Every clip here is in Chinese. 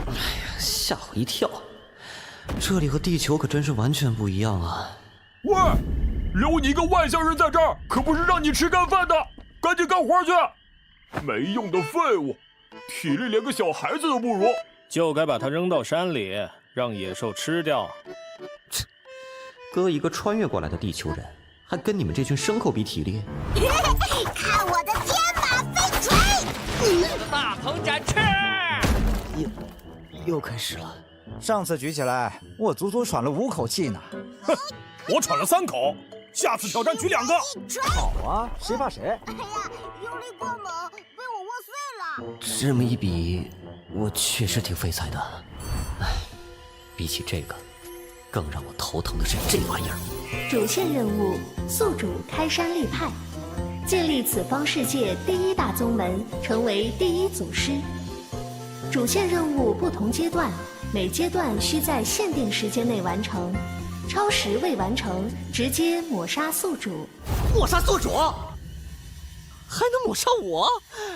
哎呀，吓我一跳！这里和地球可真是完全不一样啊！喂，留你一个外乡人在这儿，可不是让你吃干饭的，赶紧干活去！没用的废物，体力连个小孩子都不如，就该把它扔到山里，让野兽吃掉。哥一个穿越过来的地球人，还跟你们这群牲口比体力？看我的天马飞锤！大鹏展翅！又开始了。上次举起来，我足足喘了5口气呢。哼，我喘了3口，下次挑战举2个。好啊，谁怕谁？哎呀，用力过猛，被我握碎了。这么一比，我确实挺废材的。唉，比起这个，更让我头疼的是这玩意儿。主线任务：宿主开山立派，建立此方世界第1大宗门，成为第1祖师。主线任务不同阶段，每阶段需在限定时间内完成，超时未完成直接抹杀宿主。抹杀宿主？还能抹杀我？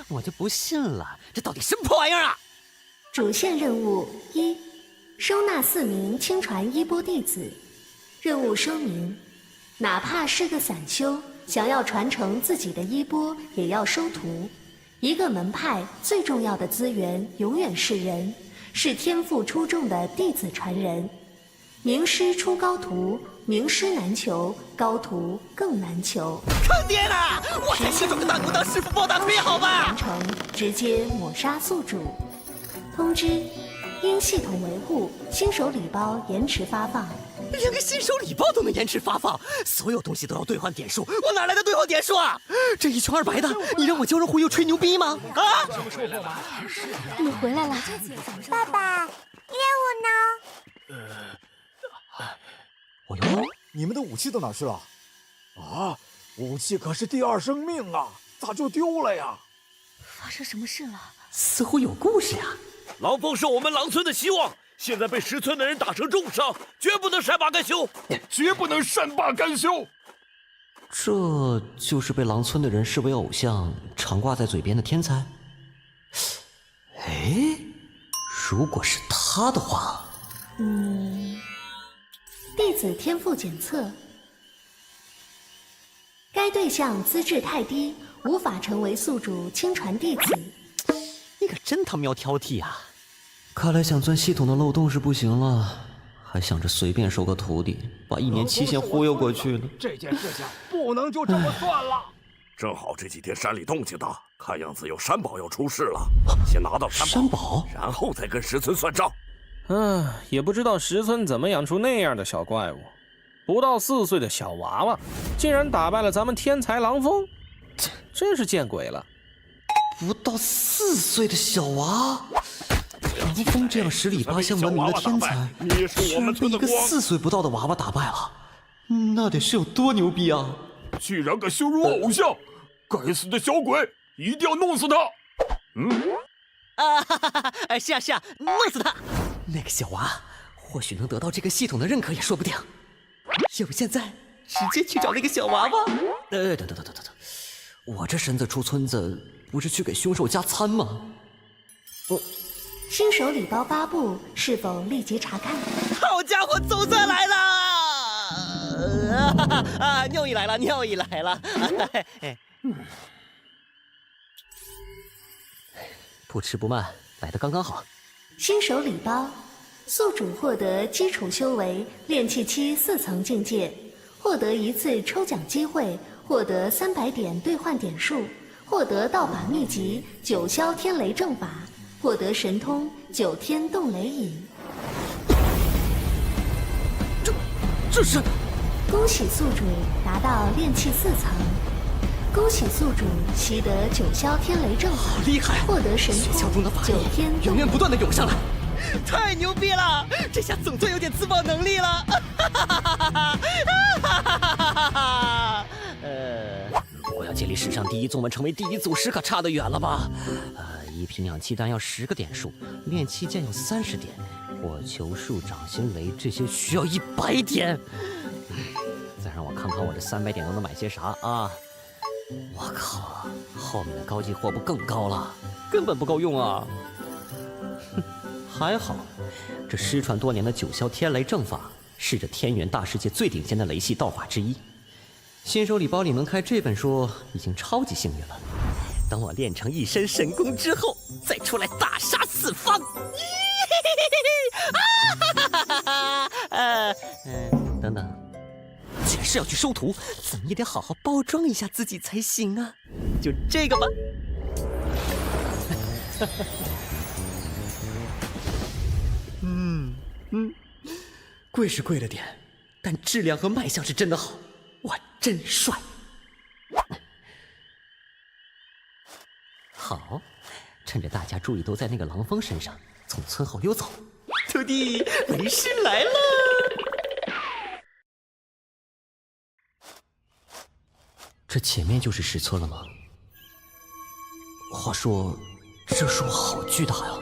我就不信了，这到底什么破玩意儿啊！主线任务1：收纳4名亲传衣钵弟子。任务说明：哪怕是个散修，想要传承自己的衣钵，也要收徒。一个门派最重要的资源永远是人，是天赋出众的弟子传人。名师出高徒，名师难求，高徒更难求。坑爹呢！我才是找个大狗当师傅抱大腿，好吧？完成直接抹杀宿主。通知：因系统维护，新手礼包延迟发放。连个新手礼包都能延迟发放，所有东西都要兑换点数，我哪来的兑换点数啊？这一穷二白的，你让我教人忽悠吹牛逼吗？啊！你们回来了，爸爸，业务呢？我哟，你们的武器都哪去了？啊，武器可是第2生命啊，咋就丢了呀？发生什么事了？似乎有故事呀。狼凤是我们狼村的希望，现在被10村的人打成重伤，绝不能善罢甘休，绝不能善罢甘休。这就是被狼村的人视为偶像，常挂在嘴边的天才。哎，如果是他的话，弟子天赋检测，该对象资质太低，无法成为宿主亲传弟子。你可真他喵挑剔啊！看来想钻系统的漏洞是不行了，还想着随便收个徒弟，把1年期限忽悠过去呢。这件事情不能就这么算了。正好这几天山里动静大，看样子有山宝要出世了，先拿到山宝，然后再跟10村算账。也不知道10村怎么养出那样的小怪物，不到4岁的小娃娃，竟然打败了咱们天才狼峰，真是见鬼了！不到4岁的小娃，狼峰这样10里8乡闻名的天才，居然被一个4岁不到的娃娃打败了，那得是有多牛逼啊！居然敢羞辱偶像，该死的小鬼，一定要弄死他！是啊，弄死他！那个小娃或许能得到这个系统的认可也说不定。要不现在直接去找那个小娃娃？等，我这身子出村子，不是去给凶手加餐吗？新手礼包发布，是否立即查看？好家伙，总算来了！尿意来了！不迟不慢，来得刚刚好。新手礼包，宿主获得基础修为炼气期4层境界，获得1次抽奖机会，获得300点兑换点数，获得道法秘籍9霄天雷正法，获得神通9天动雷影。这是！恭喜宿主达到炼气4层，恭喜宿主习得9霄天雷正法，好厉害！获得神通学校中的法力9天源源不断的涌上来，太牛逼了！这下总算有点自爆能力了！如果要建立史上第1宗门，成为第1祖师，可差得远了吧？1瓶氧气丹要10个点数，炼气剑要30点，火球术、掌心雷这些需要100点。再让我看看我这300点都能买些啥啊！我靠，后面的高级货不更高了？根本不够用啊！哼，还好，这失传多年的九霄天雷正法是这天元大世界最顶尖的雷系道法之一。新手礼包里能开这本书已经超级幸运了。等我练成一身神功之后，再出来大杀四方。等等，既然是要去收徒，怎么也得好好包装一下自己才行啊！就这个吧。贵是贵了点，但质量和卖相是真的好，哇，真帅！好，趁着大家注意都在那个狼蜂身上，从村后溜走。徒弟，为师来了！这前面就是石村了吗？话说，这树好巨大呀，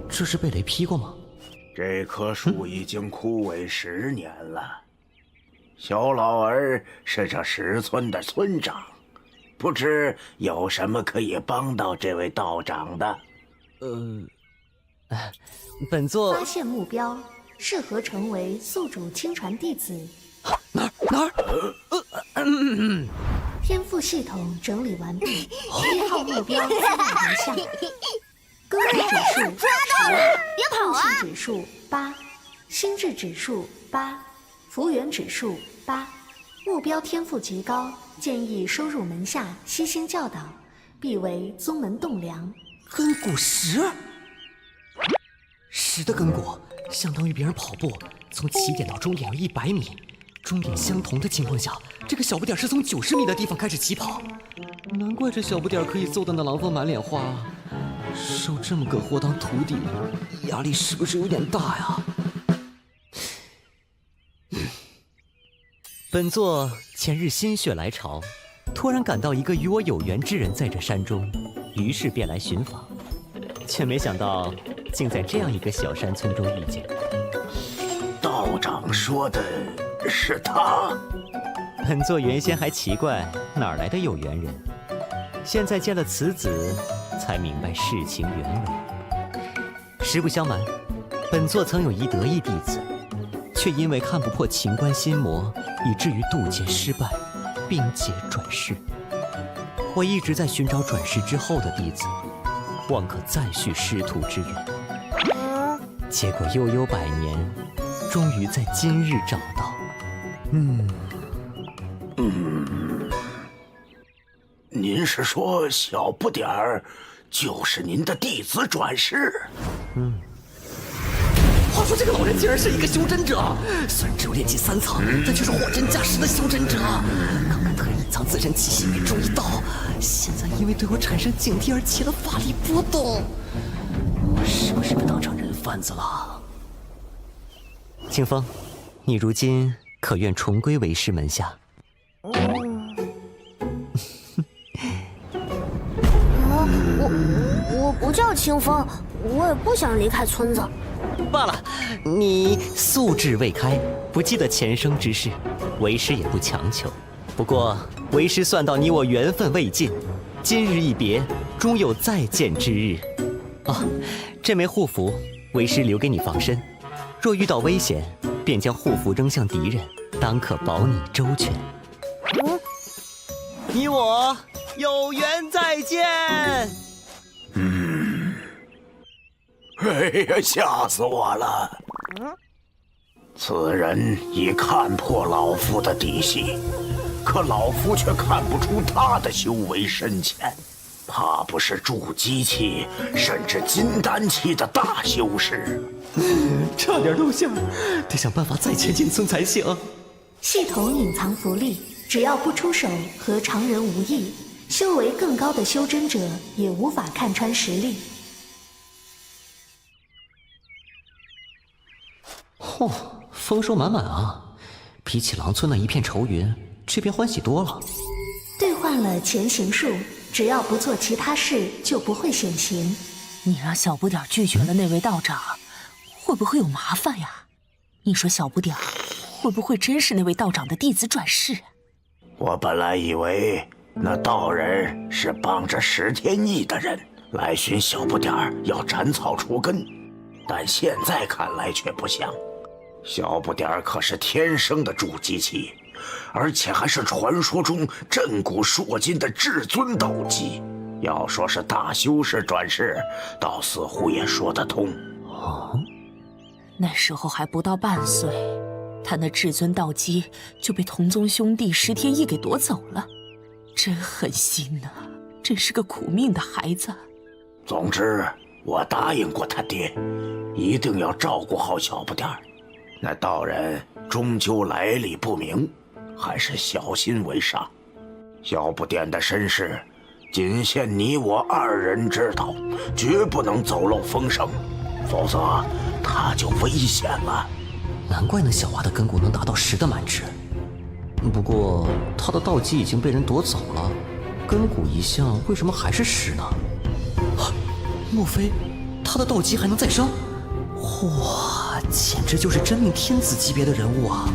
这是被雷劈过吗？这棵树已经枯萎10年了。小老儿是这石村的村长，不知有什么可以帮到这位道长的？本座发现目标，适合成为宿主亲传弟子。哪儿？天赋系统整理完毕，1号目标资料如下：更改指数10，别跑啊！悟性指数8，心智指数8，福缘指数8。目标天赋极高，建议收入门下悉心教导，必为宗门栋梁。根骨10的根骨，相当于别人跑步从起点到终点有100米，终点相同的情况下，这个小不点是从90米的地方开始起跑。难怪这小不点可以揍得那狼蜂满脸花。收这么个货当徒弟，压力是不是有点大呀？本座前日心血来潮，突然感到一个与我有缘之人在这山中，于是便来寻访，却没想到竟在这样一个小山村中遇见。道长说的是他？本座原先还奇怪哪儿来的有缘人，现在见了此子，才明白事情原委。实不相瞒，本座曾有一得意弟子，却因为看不破情关心魔，以至于渡劫失败，并劫转世。我一直在寻找转世之后的弟子，望可再续师徒之缘。结果悠悠100年，终于在今日找到。您是说小不点儿就是您的弟子转世？话说这个老人竟然是一个修真者，虽然只有炼气3层，但却是货真价实的修真者。刚刚特意隐藏自身气息没注意到，现在因为对我产生警惕而起了法力波动，我是不是被当成人贩子了？清风，你如今可愿重归为师门下？我不叫清风，我也不想离开村子。罢了，你素质未开，不记得前生之事，为师也不强求。不过为师算到你我缘分未尽，今日一别，终有再见之日。这枚护符，为师留给你防身，若遇到危险，便将护符扔向敌人，当可保你周全。你我有缘再见。哎呀，吓死我了！此人已看破老夫的底细，可老夫却看不出他的修为深浅，怕不是筑基期甚至金丹期的大修士。差点露馅，得想办法再前进村才行。系统隐藏福利，只要不出手，和常人无异。修为更高的修真者也无法看穿实力。丰收满满啊！比起狼村那一片愁云，这边欢喜多了。兑换了前行术，只要不做其他事，就不会显形。你让小不点拒绝了那位道长，会不会有麻烦呀？你说小不点会不会真是那位道长的弟子转世？我本来以为那道人是帮着石天意的人，来寻小不点儿要斩草除根，但现在看来却不像。小不点儿可是天生的筑基期，而且还是传说中震古烁今的至尊斗技。要说是大修士转世，倒似乎也说得通。哦，那时候还不到半岁，他那至尊道基就被同宗兄弟石天一给夺走了，真狠心呐！真是个苦命的孩子。总之，我答应过他爹，一定要照顾好小不点儿。那道人终究来历不明，还是小心为上。小不点的身世，仅限你我二人知道，绝不能走漏风声，否则他就危险了。难怪那小娃的根骨能达到10的满值。不过他的道基已经被人夺走了，根骨一项为什么还是10呢？莫非他的道基还能再生？哇，简直就是真命天子级别的人物啊！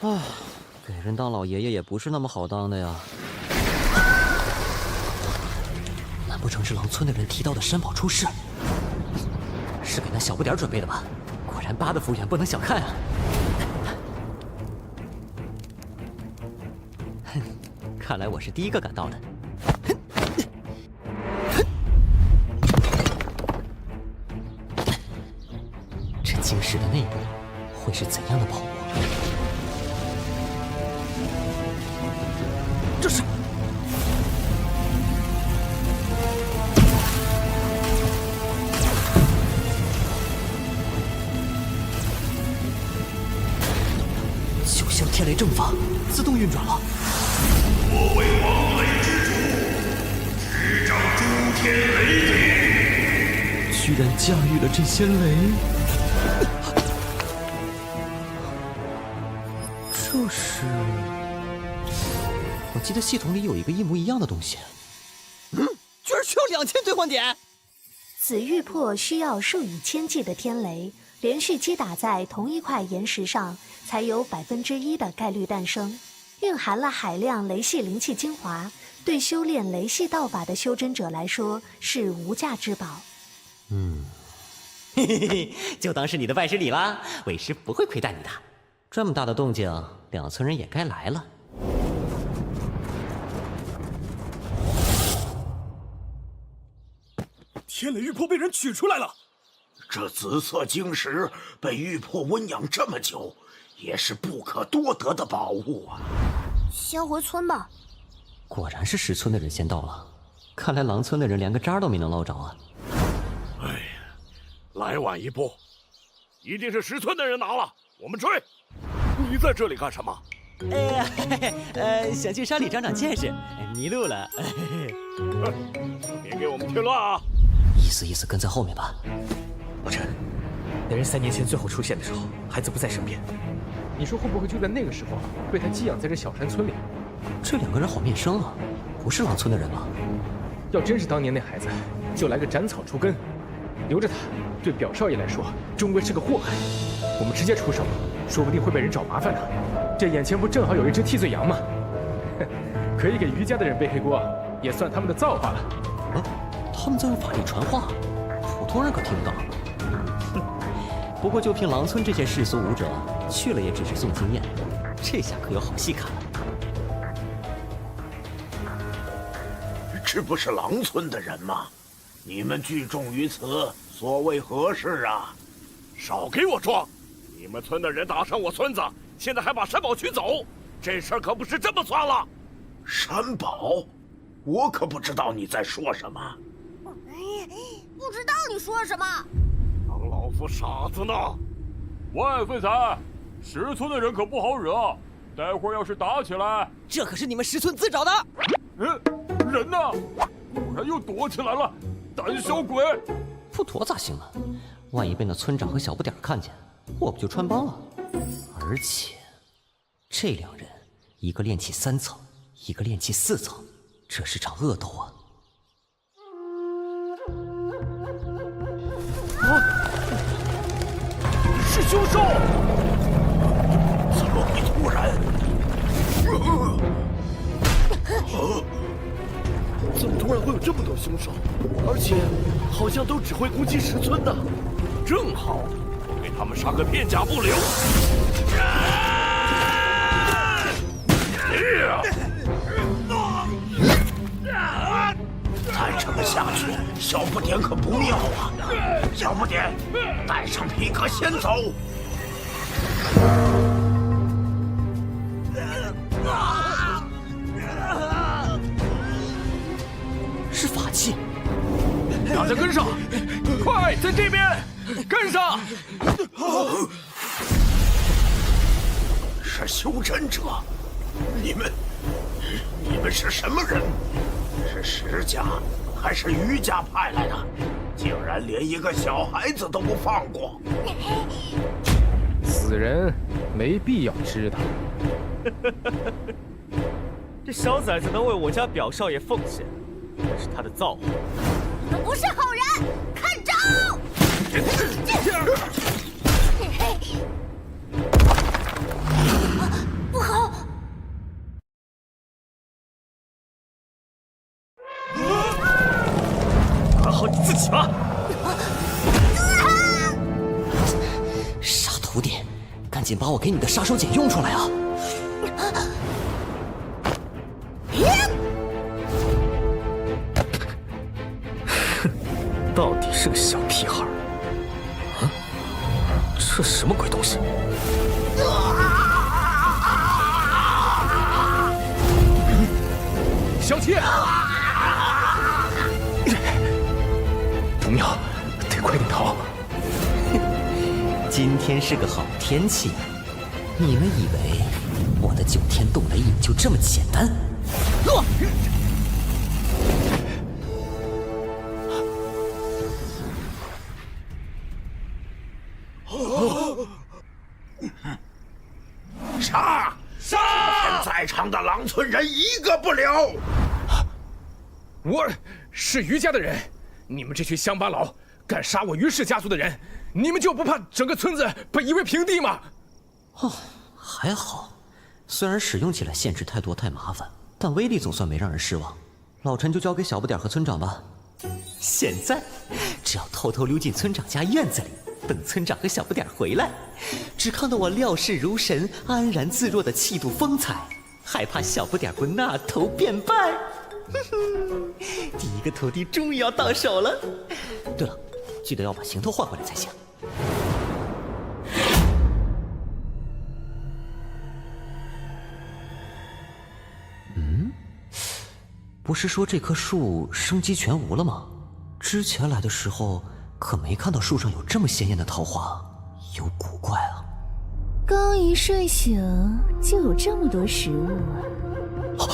唉，给人当老爷爷也不是那么好当的呀。难不成是狼村的人提到的山宝出世？是给那小不点准备的吧？果然8的福远不能小看啊！哼，看来我是第一个赶到的。这晶石的内部会是怎样的宝物？这是……九霄天雷正法自动运转了。我为王雷之主，执掌诸天雷霆，居然驾驭了这些雷。这是……我记得系统里有一个一模一样的东西。居然需要2000兑换点！此玉魄需要数以千计的天雷连续击打在同一块岩石上，才有1%的概率诞生，蕴含了海量雷系灵气精华，对修炼雷系道法的修真者来说是无价之宝。嘿嘿嘿，就当是你的拜师礼啦，为师不会亏待你的。这么大的动静，2村人也该来了。天雷玉魄被人取出来了。这紫色晶石被玉魄温养这么久，也是不可多得的宝物啊！先回村吧。果然是10村的人先到了，看来狼村的人连个渣都没能捞着啊！哎呀，来晚一步，一定是10村的人拿了，我们追！你在这里干什么？想去山里长长见识，迷路了。别给我们添乱啊！意思跟在后面吧。老陈，那人3年前最后出现的时候，孩子不在身边。你说会不会就在那个时候被他寄养在这小山村里？这2个人好面生啊，不是狼村的人吗？要真是当年那孩子，就来个斩草除根，留着他，对表少爷来说终归是个祸害。我们直接出手，说不定会被人找麻烦呢。这眼前不正好有一只替罪羊吗？可以给余家的人背黑锅，也算他们的造化了。啊，他们在用法力传话，普通人可听不到。不过就凭狼村这些世俗武者，去了也只是送经验，这下可有好戏看了。这不是狼村的人吗？你们聚众于此，所谓何事啊？少给我装！你们村的人打伤我孙子，现在还把山宝取走，这事儿可不是这么算了。山宝？我可不知道你在说什么。不知道你说什么。当老夫傻子呢！喂，废材，10村的人可不好惹，待会儿要是打起来，这可是你们10村自找的。人呢？果然又躲起来了，胆小鬼！不躲咋行啊？万一被那村长和小不点看见，我不就穿帮了？而且，这2人，一个炼气3层，一个炼气4层，这是场恶斗啊！是凶兽！怎么回突然会有这么多凶手，而且好像都只会攻击石村的，正好我给他们杀个片甲不留。再这么下去，小不点可不妙啊！小不点，带上皮革先走。是法器，大家跟上，快，在这边，跟上！是修真者，你们是什么人？是石家还是余家派来的？竟然连一个小孩子都不放过！此人没必要知道。这小崽子能为我家表少爷奉献，那是他的造化。你们不是好人，看招！不好！管好你自己吧！傻徒弟，赶紧把我给你的杀手锏用出来啊！到底是个小屁孩。啊，这什么鬼东西？小七，不妙，得快点逃。今天是个好天气，你们以为我的9天冻雷影就这么简单？杀！杀！今天在场的狼村人一个不留。我是余家的人，你们这群乡巴佬敢杀我余氏家族的人，你们就不怕整个村子被夷为平地吗？哦，还好，虽然使用起来限制太多太麻烦，但威力总算没让人失望。老陈就交给小不点和村长吧。现在，只要偷偷溜进村长家院子里，等村长和小不点回来，只看到我料事如神、安然自若的气度风采，还怕小不点不纳头便拜？第一个徒弟终于要到手了。对了，记得要把行头换回来才行。不是说这棵树生机全无了吗？之前来的时候可没看到树上有这么鲜艳的桃花，有古怪啊！刚一睡醒就有这么多食物啊！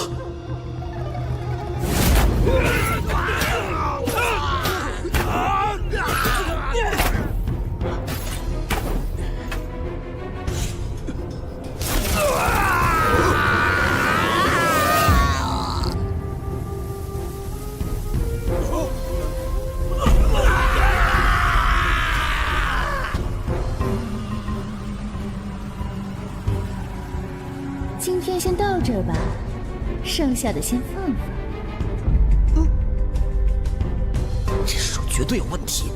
今天先到这吧，剩下的先放放。这手绝对有问题。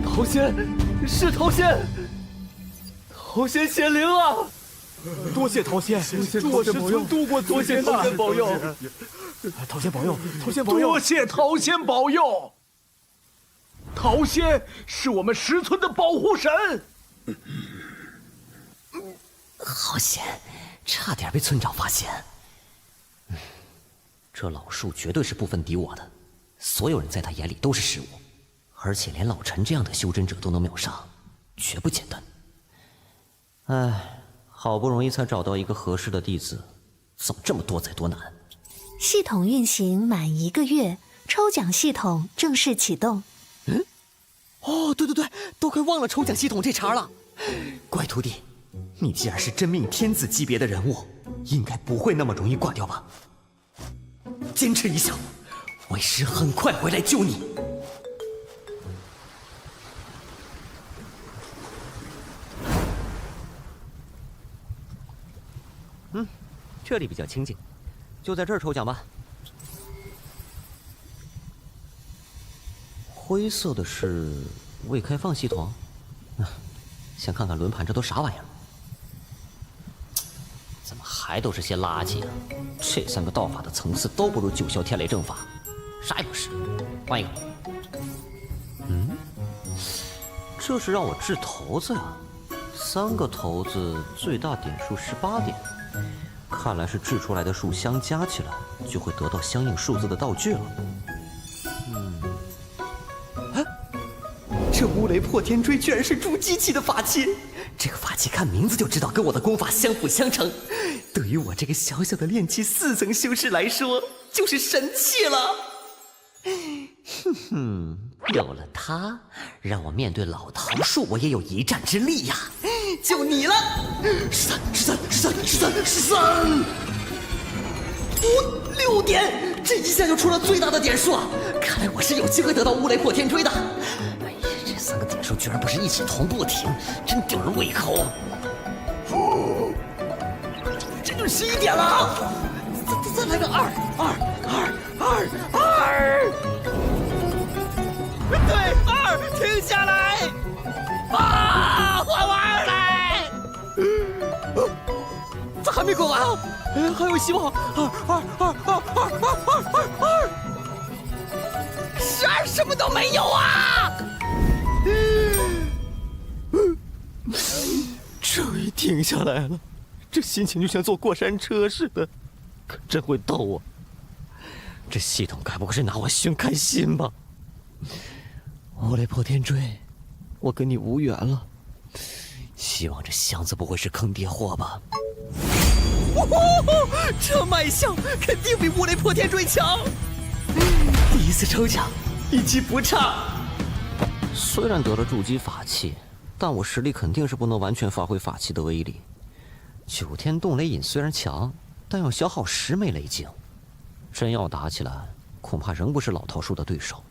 桃仙，是桃仙，桃仙显灵啊！多谢桃仙，祝我师尊度过多谢桃仙保佑，桃仙保佑，桃仙保佑，多谢桃仙保佑。桃仙是我们石村的保护神。好险，差点被村长发现。这老树绝对是不分敌我的，所有人在他眼里都是食物，而且连老陈这样的修真者都能秒杀，绝不简单。唉，好不容易才找到一个合适的弟子，怎么这么多灾多难？系统运行满1个月，抽奖系统正式启动。哦，对，都快忘了抽奖系统这茬了。乖徒弟，你既然是真命天子级别的人物，应该不会那么容易挂掉吧？坚持一下，为师很快回来救你。这里比较清静，就在这儿抽奖吧。灰色的是未开放系统，先看看轮盘，这都啥玩意儿？怎么还都是些垃圾啊？这3个道法的层次都不如9霄天雷正法，啥也不是。换一个。这是让我掷骰子呀，3个骰子最大点数18点，看来是掷出来的数相加起来，就会得到相应数字的道具了。这乌雷破天锥居然是筑基期的法器，这个法器看名字就知道跟我的功法相辅相成，对于我这个小小的炼气4层修士来说，就是神器了。有了它，让我面对老桃树，我也有一战之力呀！就你了，13，我6点，这一下就出了最大的点数啊！看来我是有机会得到乌雷破天锥的。哎呀，这3个点数居然不是一起同步停，真吊人胃口。这就11点了，再来个2。对，2，停下来！啊，还我2来！这还没过完啊，还有希望！2，12，什么都没有啊！终于停下来了，这心情就像坐过山车似的，可真会逗啊！这系统该不会是拿我寻开心吧？乌雷破天锥，我跟你无缘了。希望这箱子不会是坑爹货吧？这卖相肯定比乌雷破天锥强。第一次抽奖，一击不差。虽然得了筑基法器，但我实力肯定是不能完全发挥法器的威力。9天冻雷饮虽然强，但要消耗10枚雷晶。真要打起来，恐怕仍不是老桃树的对手。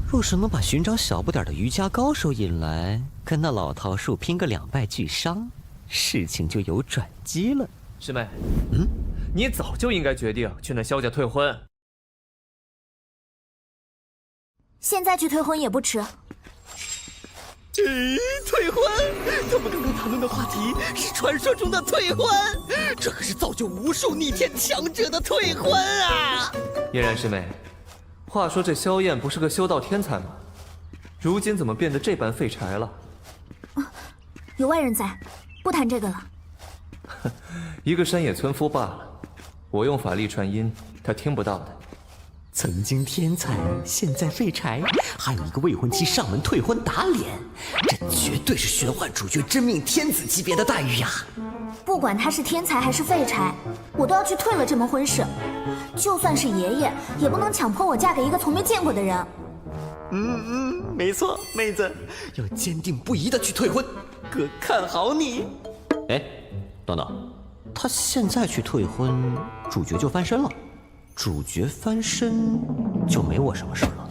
若是能把寻找小不点的瑜伽高手引来，跟那老桃树拼个2败俱伤，事情就有转机了。师妹，你早就应该决定去那萧家退婚。现在去退婚也不迟。退婚？他们刚刚谈论的话题是传说中的退婚，这可是造就无数逆天强者的退婚啊！嫣然师妹，话说这萧燕不是个修道天才吗？如今怎么变得这般废柴了？有外人在，不谈这个了。一个山野村夫罢了，我用法力传音，他听不到的。曾经天才，现在废柴，还有一个未婚妻上门退婚打脸，这绝对是玄幻主角真命天子级别的待遇呀！不管他是天才还是废柴，我都要去退了这门婚事。就算是爷爷，也不能强迫我嫁给一个从没见过的人。没错，妹子要坚定不移的去退婚，哥看好你。哎，等等，他现在去退婚，主角就翻身了。主角翻身就没我什么事了。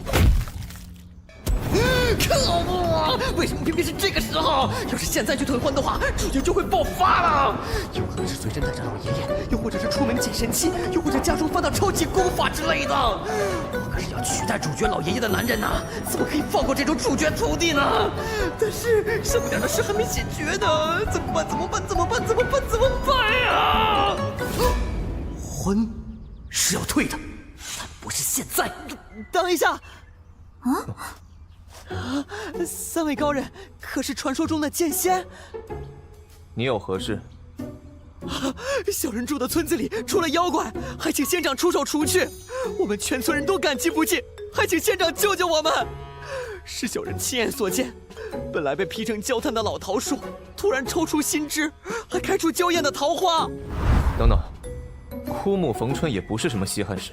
可恶！为什么偏偏是这个时候？要是现在去退婚的话，主角就会爆发了。有可能是随身带着老爷爷，又或者是出门捡神器，又或者家中翻到超级功法之类的。我可是要取代主角老爷爷的男人呐，怎么可以放过这种主角徒弟呢？但是上不点的事还没解决呢，怎么办呀？婚是要退的，但不是现在。等一下，3位高人可是传说中的剑仙？你有何事？小人住的村子里出了妖怪，还请仙长出手除去。我们全村人都感激不尽，还请仙长救救我们。是小人亲眼所见，本来被劈成焦炭的老桃树，突然抽出新枝，还开出娇艳的桃花。等等，枯木逢春也不是什么稀罕事。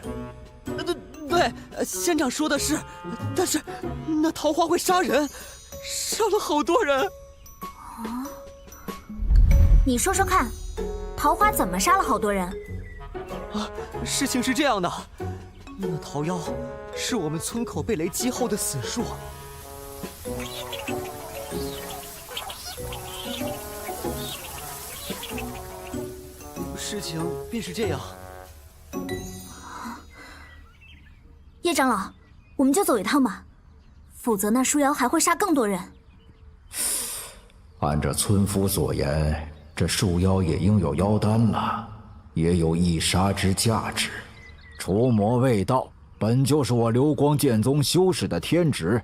对，仙长说的是，但是那桃花会杀人，杀了好多人。你说说看，桃花怎么杀了好多人？事情是这样的，那桃妖是我们村口被雷击后的死树。事情便是这样。叶长老，我们就走一趟吧，否则那树妖还会杀更多人。按这村夫所言，这树妖也应有妖丹了，也有一杀之价值。除魔卫道本就是我流光剑宗修士的天职。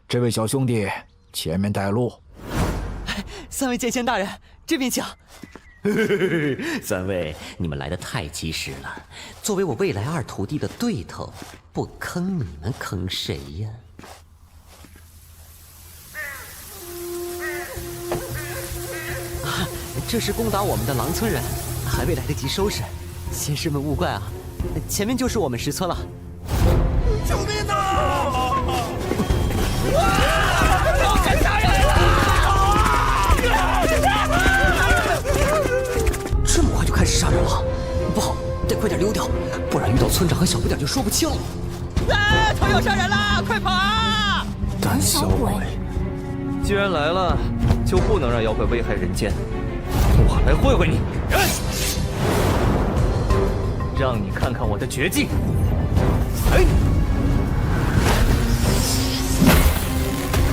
这位小兄弟，前面带路。三位剑仙大人，这边请。三位，你们来得太及时了。作为我未来二徒弟的对头，不坑你们坑谁呀？这是攻打我们的狼村人，还未来得及收拾，仙师们勿怪啊。前面就是我们石村了。救命啊！老干杀人了！这么快就开始杀人了，不好，得快点溜掉，不然遇到村长和小不点就说不清了。哎，他要杀人了，快跑啊！胆小鬼！既然来了，就不能让妖怪危害人间。我来会会你，让你看看我的绝技。哎，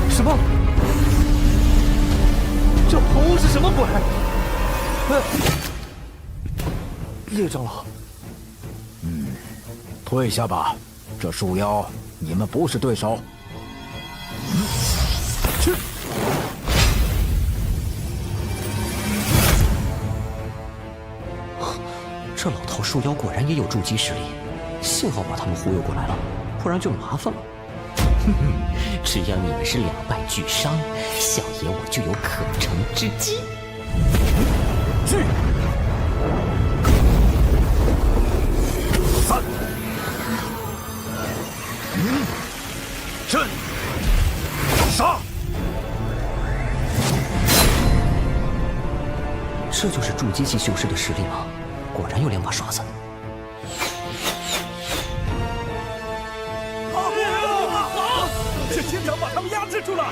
什么？这红是什么鬼？叶长老，退下吧，这树妖你们不是对手。去！这老头树妖果然也有筑基实力，幸好把他们忽悠过来了，不然就麻烦了。哼哼，只要你们是两败俱伤，小爷我就有可乘之机。去！3、震！杀！这就是筑基系修士的实力吗？果然有两把刷子。好，是厅长把他们压制住了。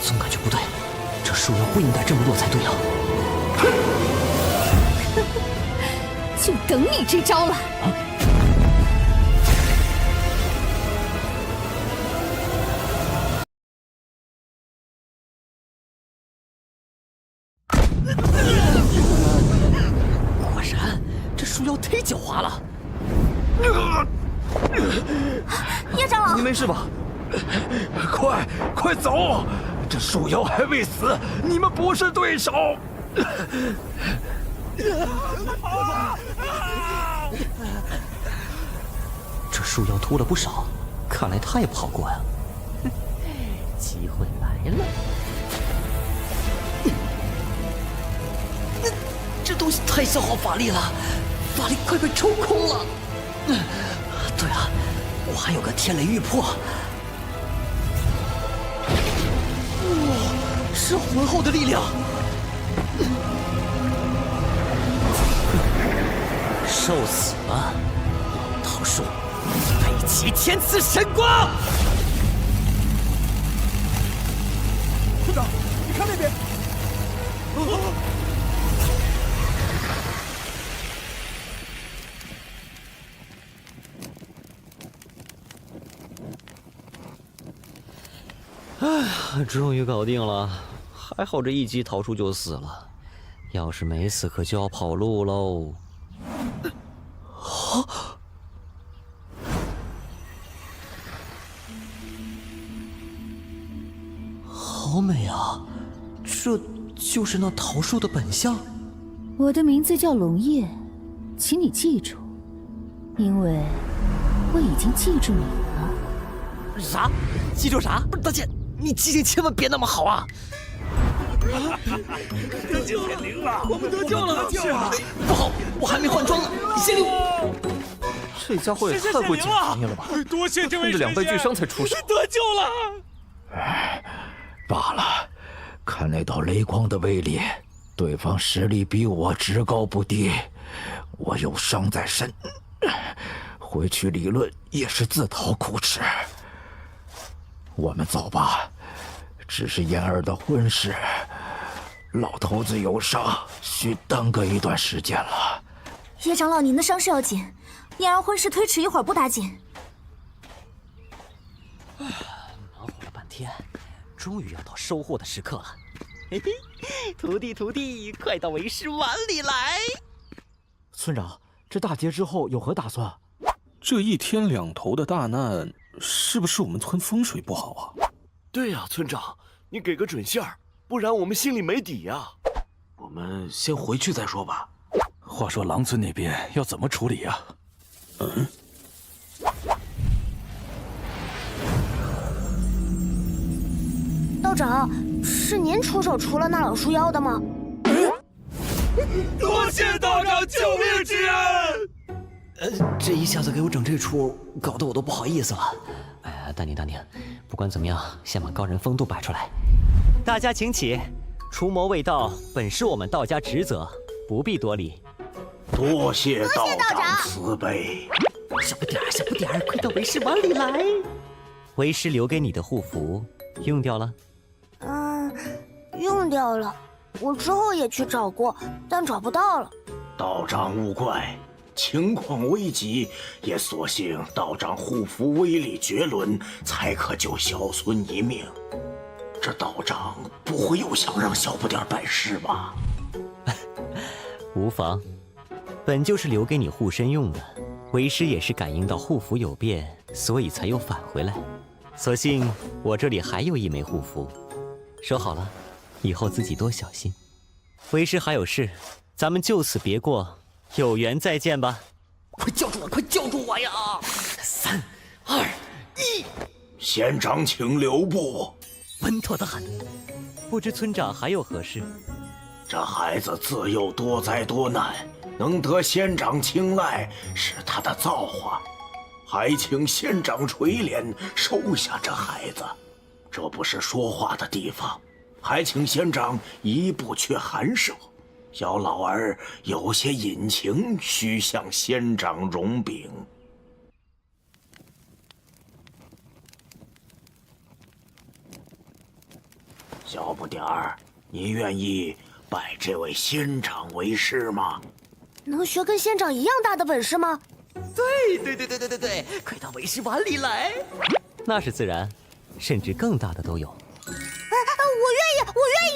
总感觉不对，这树妖不应该这么弱才对啊！就等你这招了。果然，这树妖忒狡猾了。叶长老，你没事吧？快走！这树妖还未死，你们不是对手。这树妖秃了不少，看来他也不好过呀。机会来了。这东西太消耗法力了，法力快抽空了。对了，我还有个天雷玉魄。哇，是浑厚的力量。受死了，老桃树，北齐天赐神光！村长，你看那边。哎，终于搞定了，还好这一击桃树就死了，要是没死可就要跑路喽。好美啊！这就是那桃树的本相。我的名字叫龙叶，请你记住，因为我已经记住你了。啥？记住啥？不是，大姐，你记性千万别那么好啊！得救了！我们得救了！不好，我还没换装呢，先溜！这家伙也太会讲情义了吧！多谢这位冲着两败俱伤才出手，得救了！哎，罢了，看那道雷光的威力，对方实力比我只高不低，我有伤在身，回去理论也是自讨苦吃。我们走吧，只是妍儿的婚事，老头子有伤，需耽搁一段时间了。叶长老，您的伤势要紧，妍儿婚事推迟一会儿不打紧。忙活了半天，终于要到收获的时刻了。嘿嘿，徒弟，快到为师碗里来！村长，这大劫之后有何打算？这一天两头的大难，是不是我们村风水不好啊？对呀，村长，你给个准信儿，不然我们心里没底呀。我们先回去再说吧。话说狼村那边要怎么处理呀？道长，是您出手除了那老树妖的吗？多谢道长救命之恩！这一下子给我整这出，搞得我都不好意思了。哎呀，淡定，不管怎么样，先把高人风度摆出来。大家请起，除魔卫道本是我们道家职责，不必多礼。多谢道长慈悲。小不点儿，快到为师碗里来。为师留给你的护符用掉了？用掉了。我之后也去找过，但找不到了。道长勿怪，情况危急，也所幸道长护符威力绝伦，才可救小孙一命。这道长不会又想让小不点儿拜师吧？无妨，本就是留给你护身用的。为师也是感应到护符有变，所以才又返回来。所幸我这里还有一枚护符，收好了，以后自己多小心。为师还有事，咱们就此别过，有缘再见吧。快叫住我呀！3、2、1，县长请留步。稳妥得很。不知村长还有何事？这孩子自幼多灾多难，能得县长青睐是他的造化，还请县长垂怜收下这孩子。这不是说话的地方，还请县长一步去寒舍。小老儿有些隐情，需向县长容禀。小不点儿，你愿意拜这位县长为师吗？能学跟县长一样大的本事吗？对，快到为师碗里来。那是自然，甚至更大的都有。我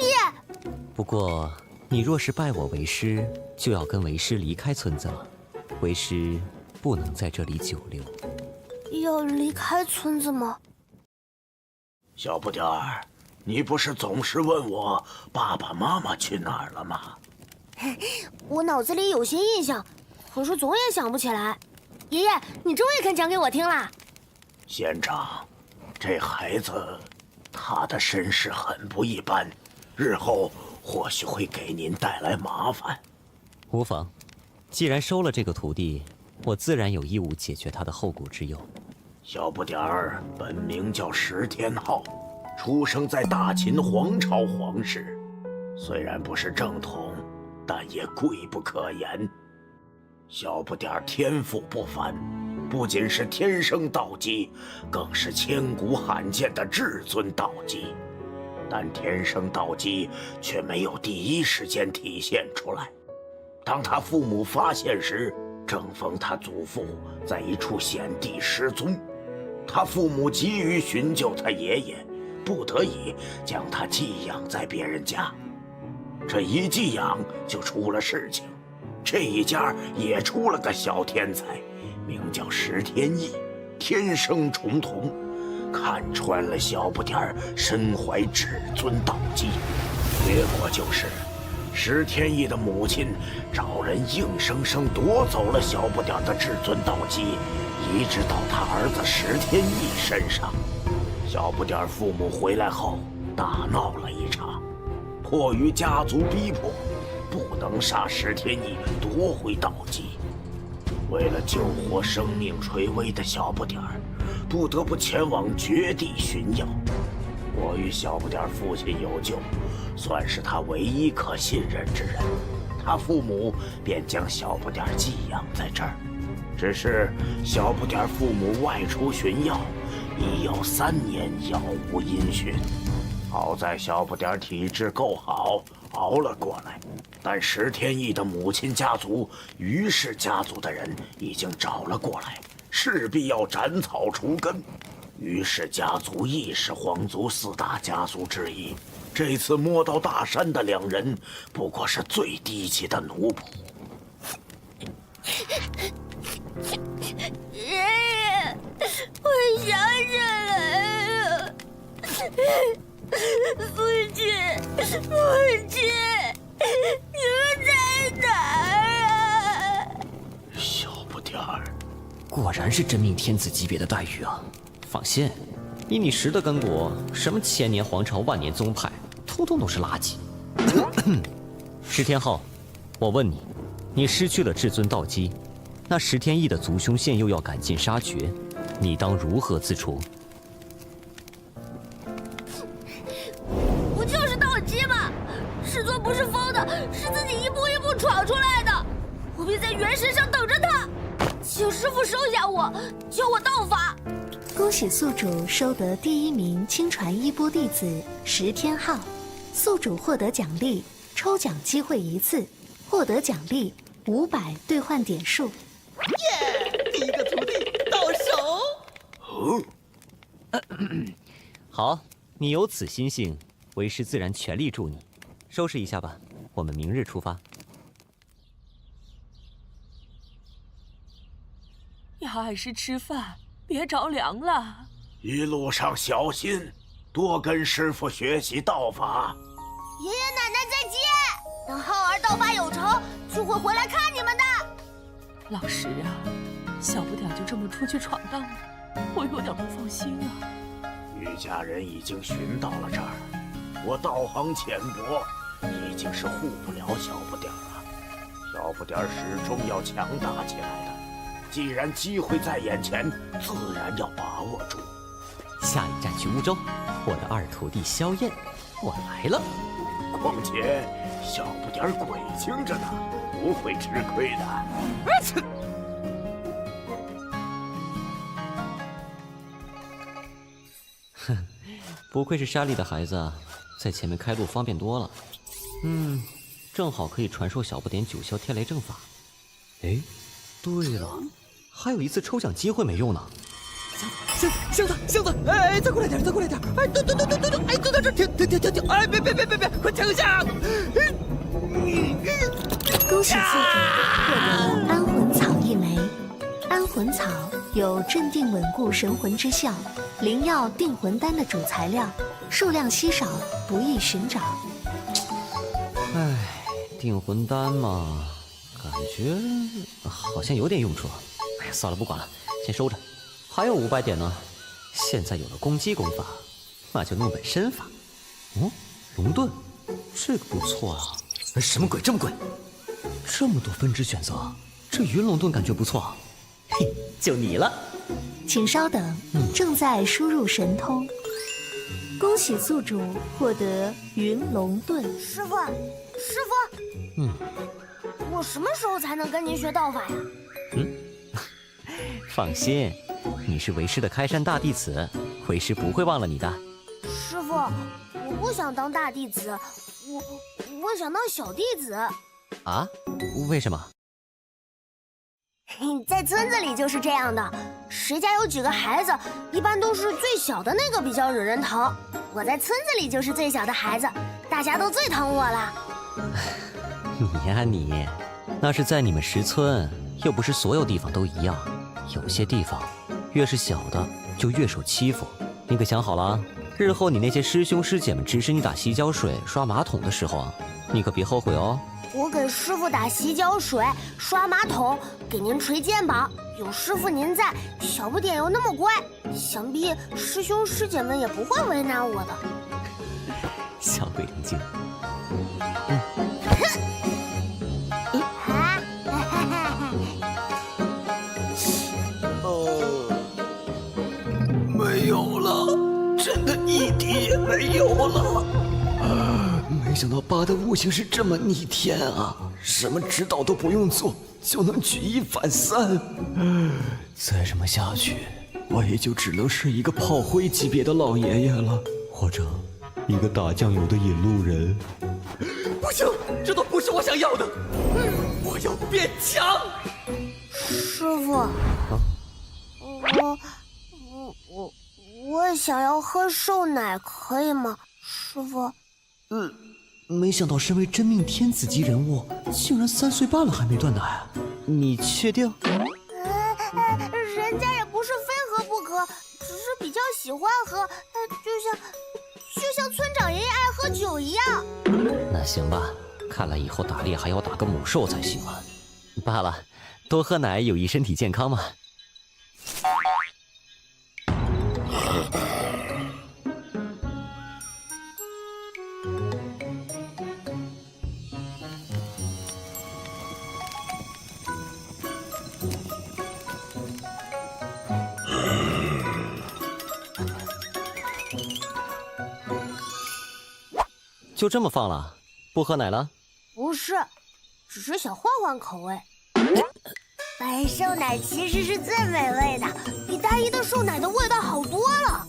愿意。不过，你若是拜我为师，就要跟为师离开村子了。为师不能在这里久留。要离开村子吗？小不点儿，你不是总是问我爸爸妈妈去哪儿了吗？我脑子里有些印象，可是总也想不起来。爷爷，你终于肯讲给我听啦！县长，这孩子他的身世很不一般，日后或许会给您带来麻烦。无妨，既然收了这个徒弟，我自然有义务解决他的后顾之忧。小不点儿本名叫石天浩，出生在大秦皇朝皇室，虽然不是正统，但也贵不可言。小不点儿天赋不凡，不仅是天生道基，更是千古罕见的至尊道基。但天生道基却没有第一时间体现出来。当他父母发现时，正逢他祖父在一处险地失踪，他父母急于寻救他爷爷，不得已将他寄养在别人家。这一寄养就出了事情，这一家也出了个小天才，名叫石天意，天生重瞳，看穿了小不点儿身怀至尊道基。结果就是石天意的母亲找人硬生生夺走了小不点儿的至尊道基，移植到他儿子石天意身上。小不点儿父母回来后大闹了一场，迫于家族逼迫，不能杀石天意夺回道基。为了救活生命垂危的小不点儿，不得不前往绝地寻药。我与小不点儿父亲有旧，算是他唯一可信任之人，他父母便将小不点儿寄养在这儿。只是小不点儿父母外出寻药，已有3年杳无音讯。好在小不点体质够好，熬了过来。但石天翼的母亲家族于氏家族的人已经找了过来，势必要斩草除根。于氏家族亦是皇族4大家族之一，这次摸到大山的2人不过是最低级的奴仆。爷爷，我想起来了，父亲，你们在哪儿啊？小不点儿，果然是真命天子级别的待遇啊！放心，以你10的根骨，什么千年皇朝、万年宗派，通通都是垃圾。石天昊，我问你，你失去了至尊道基，那石天翼的族兄现又要赶尽杀绝，你当如何自处？不就是道基吗？师尊不是疯的，是自己一步一步闯出来的。我必在元神上等着他，请师父收下我，教我道法。恭喜宿主收得第1名亲传衣钵弟子石天昊，宿主获得奖励，抽奖机会1次，获得奖励500兑换点数。耶！第一个徒弟到手。好，你有此心性，为师自然全力助你。收拾一下吧，我们明日出发。要按时吃饭，别着凉了。一路上小心，多跟师傅学习道法。爷爷奶奶再见，等浩儿道法有成，就会回来看你们的。老石啊，小不点就这么出去闯荡了，我有点不放心啊。玉家人已经寻到了这儿，我道行浅薄，已经是护不了小不点了。小不点始终要强大起来的。既然机会在眼前，自然要把握住。下一站去乌州，我的2徒弟萧燕，我来了。况且小不点鬼精着呢，不会吃亏的。哼，不愧是山里的孩子，在前面开路方便多了。正好可以传授小不点9霄天雷阵法。哎，对了，还有一次抽奖机会没用呢。箱子，哎，再过来点，哎，蹲，哎，蹲到这儿，停，哎，别，快停下！恭喜宿主获得安魂草1枚。安魂草有镇定稳固神魂之效，灵药定魂丹的主材料，数量稀少，不易寻找。唉，定魂丹嘛，感觉好像有点用处。哎呀，算了，不管了，先收着。还有500点呢。现在有了攻击功法，那就弄本身法。龙盾，这个不错啊。什么鬼？这么贵？这么多分支选择，这云龙盾感觉不错。嘿，就你了。请稍等，正在输入神通。恭喜宿主获得云龙盾。师傅，我什么时候才能跟您学道法呀？放心，你是为师的开山大弟子，为师不会忘了你的。师傅，我不想当大弟子，我想当小弟子。啊？为什么？在村子里就是这样的，谁家有几个孩子，一般都是最小的那个比较惹人疼。我在村子里就是最小的孩子，大家都最疼我了。你呀你，那是在你们石村，又不是所有地方都一样。有些地方，越是小的就越受欺负。你可想好了啊？日后你那些师兄师姐们指使你打洗脚水、刷马桶的时候啊，你可别后悔哦。我给师傅打洗脚水、刷马桶，给您捶肩膀。有师傅您在，小不点又那么乖，想必师兄师姐们也不会为难我的。小鬼灵精。没有了，真的一滴也没有了。没想到八的悟性是这么逆天啊！什么指导都不用做，就能举一反三。再这么下去，我也就只能是一个炮灰级别的老爷爷了。或者，一个打酱油的引路人。不行，这都不是我想要的，我要变强。师傅，我想要喝瘦奶，可以吗？师傅。没想到身为真命天子级人物，竟然3岁半了还没断奶。你确定？人家也不是非喝不可，只是比较喜欢喝，就像村长爷爷爱喝酒一样。那行吧，看来以后打猎还要打个母兽才行啊。罢了，多喝奶有益身体健康嘛。就这么放了，不喝奶了？不是，只是想换换口味。白瘦奶其实是最美味的，比单一的瘦奶的味道好多了。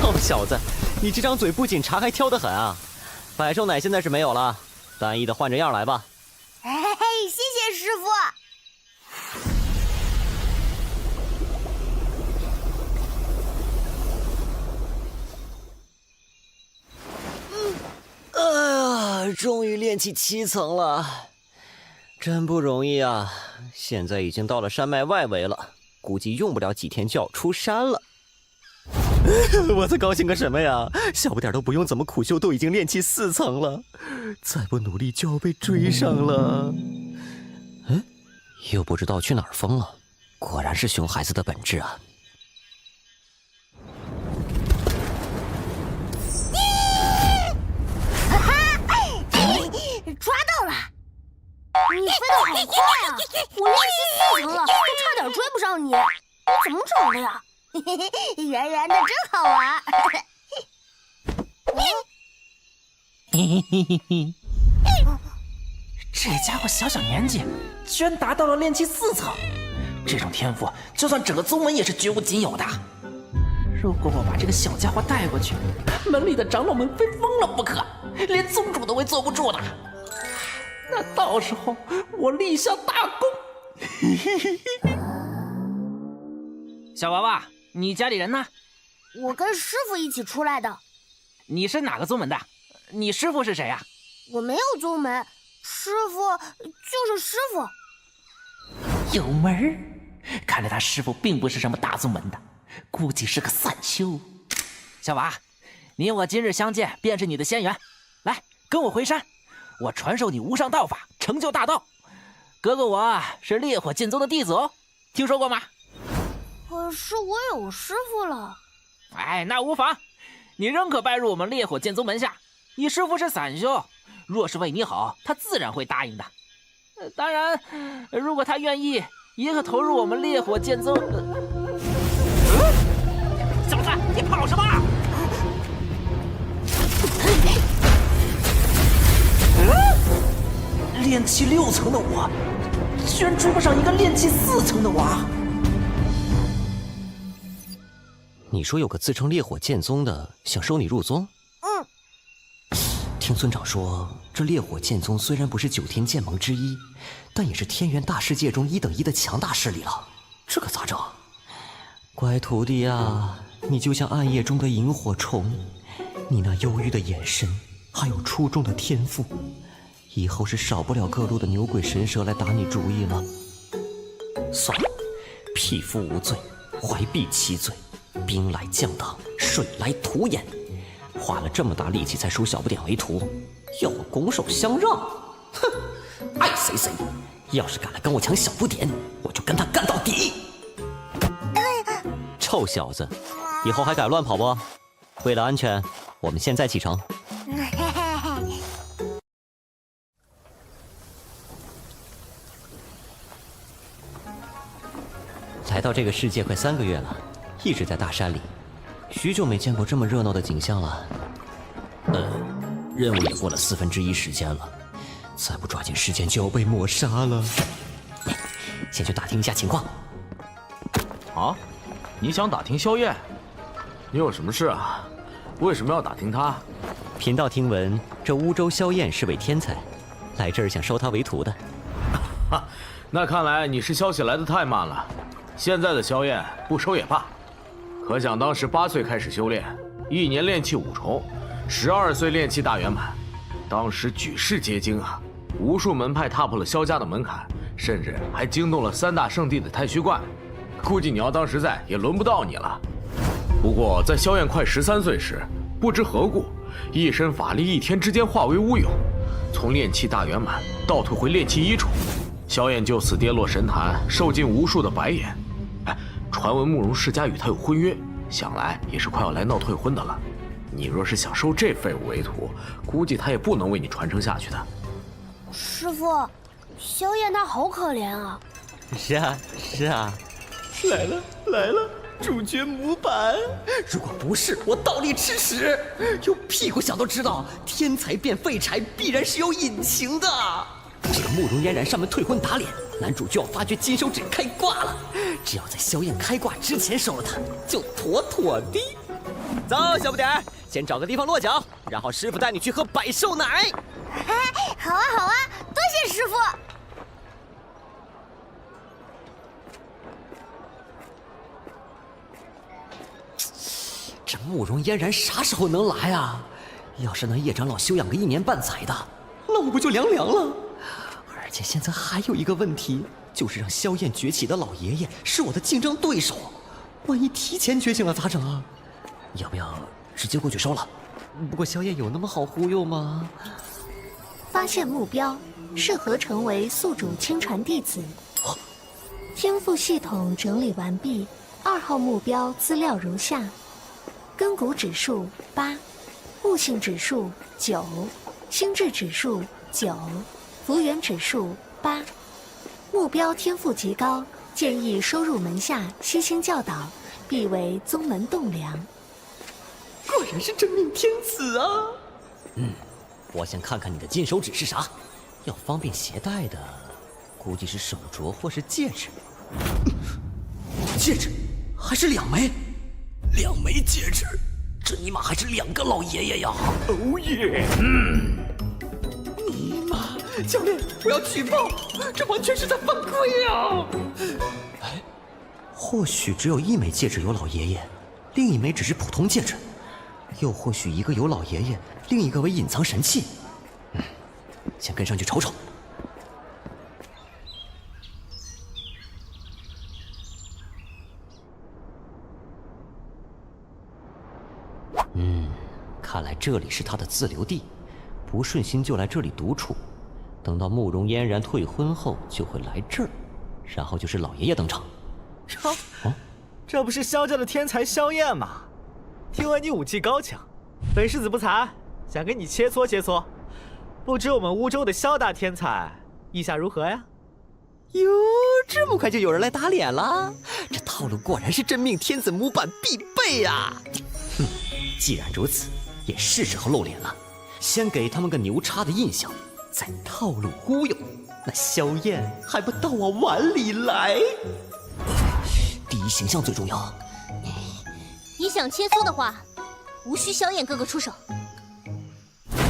臭小子，你这张嘴不仅馋还挑得很啊！百兽奶现在是没有了，单一的换着样来吧。哎，谢谢师傅。终于练起7层了，真不容易啊！现在已经到了山脉外围了，估计用不了几天就要出山了。我在高兴个什么呀？小不点都不用怎么苦修，都已经练起4层了，再不努力就要被追上了。又不知道去哪儿疯了，果然是熊孩子的本质啊！抓到了！你飞得好快啊！我练习4层了，就差点追不上你。你怎么找的呀？圆圆的真好玩。这家伙小年纪，居然达到了炼气4层，这种天赋，就算整个宗门也是绝无仅有的。如果我把这个小家伙带过去，门里的长老们非疯了不可，连宗主都会坐不住的。那到时候我立下大功。小娃娃，你家里人呢？我跟师傅一起出来的。你是哪个宗门的？你师傅是谁呀？我没有宗门，师傅就是师傅。有门儿，看来他师傅并不是什么大宗门的，估计是个散修。小娃，你我今日相见，便是你的仙缘。来，跟我回山，我传授你无上道法，成就大道。哥哥我是烈火剑宗的弟子哦，听说过吗？可是我有师傅了。哎，那无妨，你仍可拜入我们烈火剑宗门下。你师傅是散修，若是为你好，他自然会答应的。当然，如果他愿意，也可投入我们烈火剑宗。小子，你跑什么？炼气6层的我，居然追不上一个炼气4层的我。你说有个自称烈火剑宗的想收你入宗？听村长说，这烈火剑宗虽然不是9天剑盟之一，但也是天元大世界中1等1的强大势力了。这可咋整？乖徒弟啊，你就像暗夜中的萤火虫，你那忧郁的眼神，还有出众的天赋，以后是少不了各路的牛鬼神蛇来打你主意了。算了，匹夫无罪，怀璧其罪，兵来将挡，水来土掩。花了这么大力气才收小不点为徒，要我拱手相让？哼，爱谁谁！要是敢来跟我抢小不点，我就跟他干到底！臭小子，以后还敢乱跑不？为了安全，我们现在启程。来到这个世界快3个月了，一直在大山里。许久没见过这么热闹的景象了。任务也过了1/4时间了，再不抓紧时间就要被抹杀了。先去打听一下情况。啊，你想打听萧燕？你有什么事啊？为什么要打听他？贫道听闻这乌州萧燕是位天才，来这儿想收他为徒的。哈，那看来你是消息来得太慢了。现在的萧燕不收也罢。可想当时8岁开始修炼，1年炼气5重，12岁炼气大圆满，当时举世皆惊啊！无数门派踏破了萧家的门槛，甚至还惊动了3大圣地的太虚观。估计你要当时在，也轮不到你了。不过在萧燕快13岁时，不知何故，一身法力1天之间化为乌有，从炼气大圆满倒退回炼气1重。萧燕就此跌落神坛，受尽无数的白眼。哎，传闻慕容世家与他有婚约，想来也是快要来闹退婚的了。你若是想收这废物为徒，估计他也不能为你传承下去的。师傅，萧燕她好可怜啊。是啊，是啊。来了来了，主角模板！如果不是我倒立吃屎，有屁股想都知道，天才变废柴必然是有隐情的。这个慕容嫣然上门退婚打脸，男主就要发掘金手指开挂了。只要在萧燕开挂之前收了他，就妥妥的。走，小不点儿，先找个地方落脚，然后师傅带你去喝百寿奶。好啊好啊，多谢师傅。这慕容嫣然啥时候能来啊？要是那叶长老休养个1年半载的，那我不就凉凉了？而且现在还有一个问题，就是让萧燕崛起的老爷爷是我的竞争对手，万一提前觉醒了咋整啊？要不要直接过去收了？不过萧燕有那么好忽悠吗？发现目标，适合成为宿主亲传弟子。天赋系统整理完毕，2号目标资料如下：根骨指数8，悟性指数9，心智指数9，福缘指数8。目标天赋极高，建议收入门下悉心教导，必为宗门栋梁。果然是真命天子啊！我想看看你的金手指是啥，要方便携带的，估计是手镯或是戒指。戒指还是2枚，2枚戒指，这尼玛还是2个老爷爷呀！哦耶！尼玛，教练，我要举报，这完全是在犯规啊！哎，或许只有1枚戒指有老爷爷，另1枚只是普通戒指。又或许一个有老爷爷，另一个为隐藏神器。先跟上去瞅瞅。看来这里是他的自留地，不顺心就来这里独处。等到慕容嫣然退婚后，就会来这儿，然后就是老爷爷登场。哟，这不是萧家的天才萧燕吗？听闻你武技高强，本世子不才，想跟你切磋切磋。不知我们乌州的萧大天才意下如何呀？哟，这么快就有人来打脸了？这套路果然是真命天子模板必备呀！既然如此，也是时候露脸了。先给他们个牛叉的印象，再套路忽悠，那萧燕还不到我碗里来。第一形象最重要。你想切磋的话，无需萧燕哥哥出手。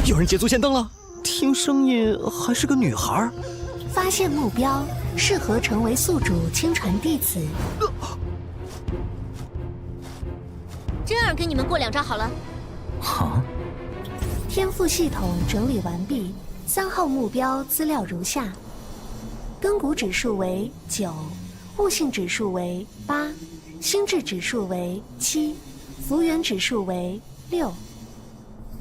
有人捷足先登了，听声音还是个女孩。发现目标，适合成为宿主亲传弟子。真儿跟你们过2招好了。好。天赋系统整理完毕，3号目标资料如下：根骨指数为9，悟性指数为8，心智指数为7，福缘指数为6。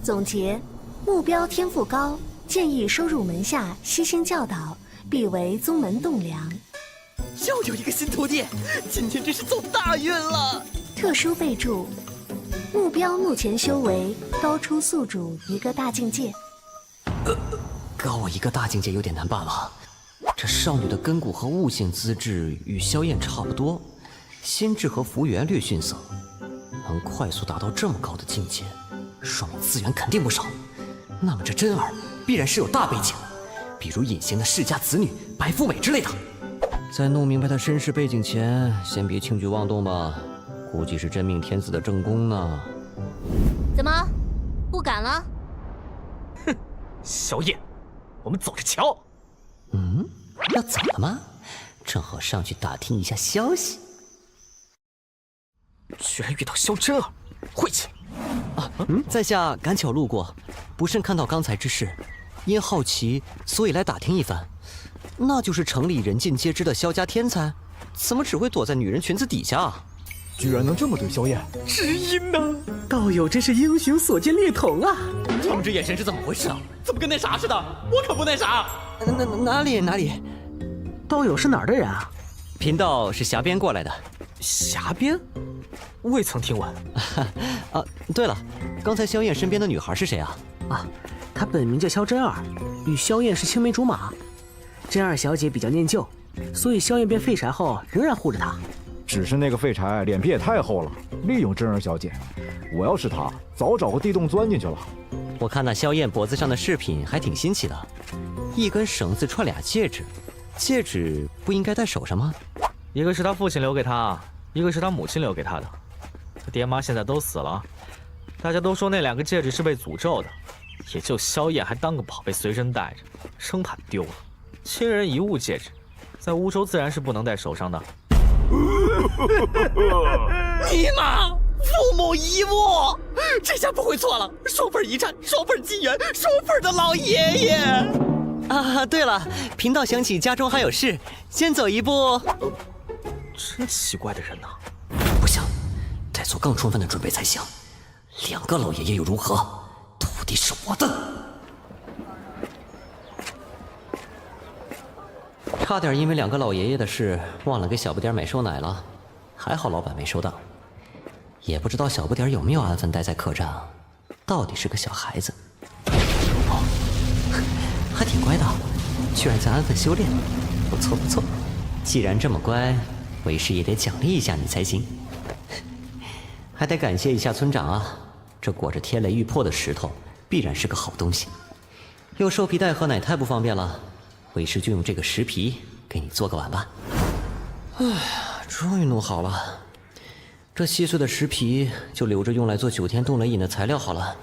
总结：目标天赋高，建议收入门下悉心教导，必为宗门栋梁。又有一个新徒弟，今天真是走大运了。特殊备注：目标目前修为高出宿主1个大境界。高我1个大境界有点难办了。这少女的根骨和悟性资质与萧燕差不多，心智和福缘略逊色，能快速达到这么高的境界，说明资源肯定不少。那么这真儿必然是有大背景，比如隐形的世家子女白富美之类的。在弄明白她身世背景前，先别轻举妄动吧，估计是真命天子的正宫呢。怎么，不敢了？哼，萧燕，我们走着瞧。要走了吗？正好上去打听一下消息。居然遇到萧真儿，晦气！在下赶巧路过，不慎看到刚才之事，因好奇，所以来打听一番。那就是城里人尽皆知的萧家天才，怎么只会躲在女人裙子底下啊？居然能这么对萧燕，知音呐！道友真是英雄所见略同啊！他们这眼神是怎么回事啊？怎么跟那啥似的？我可不那啥。哪里？道友是哪儿的人啊？贫道是峡边过来的。峡边？未曾听闻。啊，对了，刚才萧燕身边的女孩是谁啊？啊，她本名叫萧真儿，与萧燕是青梅竹马。真儿小姐比较念旧，所以萧燕变废柴后仍然护着她。只是那个废柴脸皮也太厚了，利用真儿小姐。我要是他，早找个地洞钻进去了。我看那萧燕脖子上的饰品还挺新奇的，一根绳子串俩戒指，戒指不应该戴手上吗？一个是他父亲留给他，一个是他母亲留给他的。他爹妈现在都死了，大家都说那2个戒指是被诅咒的，也就萧燕还当个宝贝随身带着，生怕丢了。亲人遗物戒指，在乌州自然是不能戴手上的。尼玛，父母遗物，这下不会错了，双份遗产，双份金元，双份的老爷爷。啊，对了，贫道想起家中还有事，先走一步。真奇怪的人呐！不行，得做更充分的准备才行。2个老爷爷又如何？土地是我的。差点因为2个老爷爷的事忘了给小不点买收奶了，还好老板没收到。也不知道小不点有没有安分待在客栈，到底是个小孩子。哦，还挺乖的，居然在安分修炼，不错不错。既然这么乖，为师也得奖励一下你才行。还得感谢一下村长啊，这裹着天雷玉魄的石头必然是个好东西。用兽皮袋喝奶太不方便了，为师就用这个石皮给你做个碗吧。哎呀，终于弄好了，这稀碎的石皮就留着用来做9天冻雷饮的材料好了。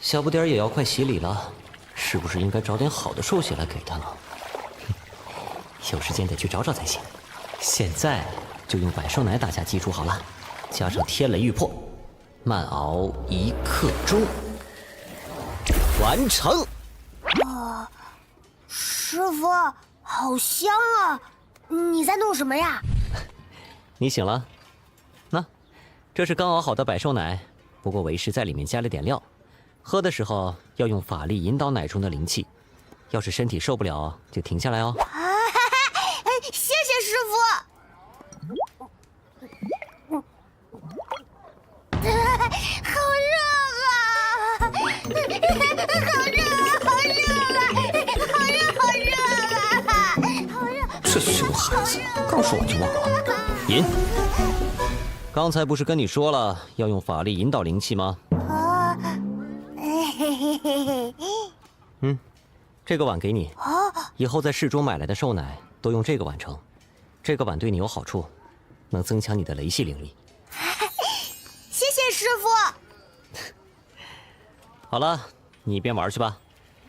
小不点也要快洗礼了，是不是应该找点好的寿血来给他了？有时间得去找找才行。现在就用百寿奶打下基础好了，加上天雷玉魄，慢熬1刻钟，完成。师傅，好香啊！你在弄什么呀？你醒了？那，这是刚熬好的百寿奶，不过为师在里面加了点料，喝的时候要用法力引导奶中的灵气，要是身体受不了就停下来哦。谢谢师傅。好热啊！好热啊！这熊孩子，刚说完就忘了。引。刚才不是跟你说了要用法力引导灵气吗？这个碗给你，以后在市中买来的寿奶都用这个碗盛。这个碗对你有好处，能增强你的雷系灵力。谢谢师傅。好了，你一边玩去吧，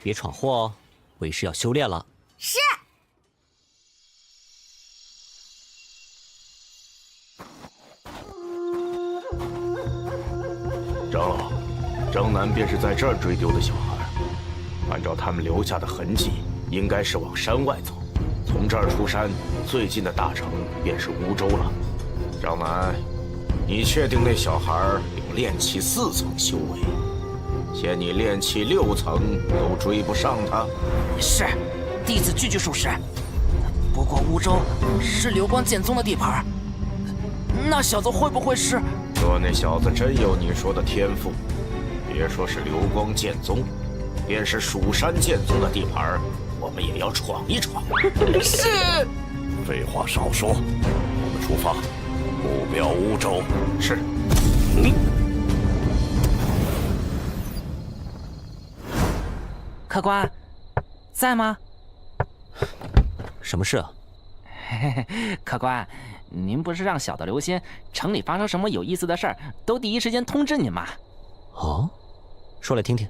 别闯祸哦。为师要修炼了。是。长老，张楠便是在这儿追丢的小孩。按照他们留下的痕迹，应该是往山外走。从这儿出山，最近的大城便是乌州了。张楠，你确定那小孩有炼气4层修为？嫌你炼气6层都追不上他？是，弟子句句属实。不过乌州是流光剑宗的地盘，那小子会不会是？若那小子真有你说的天赋，别说是流光剑宗，便是蜀山剑宗的地盘，我们也要闯一闯。是。废话少说，我们出发，目标乌州。是。客官，在吗？什么事啊？客官，您不是让小的留心，城里发生什么有意思的事儿，都第一时间通知您吗？哦，说来听听。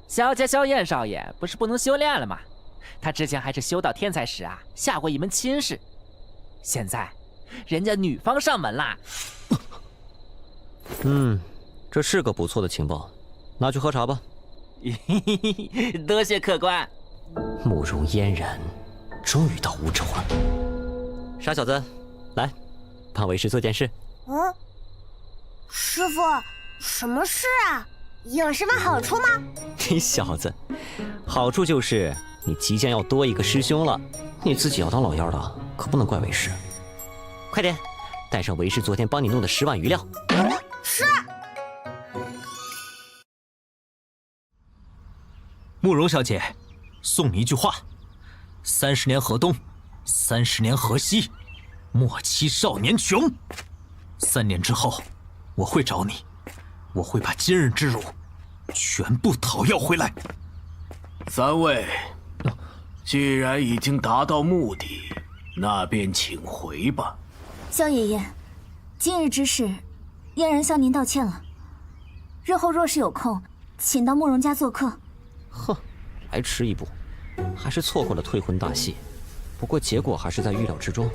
萧家萧燕少爷不是不能修炼了吗？他之前还是修道天才时啊，下过一门亲事。现在，人家女方上门啦。这是个不错的情报，拿去喝茶吧。多谢客官。慕容嫣然终于到乌州了。傻小子，来，帮为师做件事。师傅，什么事啊？有什么好处吗？你小子，好处就是你即将要多一个师兄了，你自己要当老幺的，可不能怪为师。快点，带上为师昨天帮你弄的10碗鱼料。是。慕容小姐，送你一句话：30年河东，30年河西，莫欺少年穷。3年之后，我会找你，我会把今日之辱全部讨要回来。3位，既然已经达到目的，那便请回吧。萧爷爷，今日之事，嫣然向您道歉了。日后若是有空，请到慕容家做客。哼，还迟一步，还是错过了退婚大戏。不过结果还是在预料之中。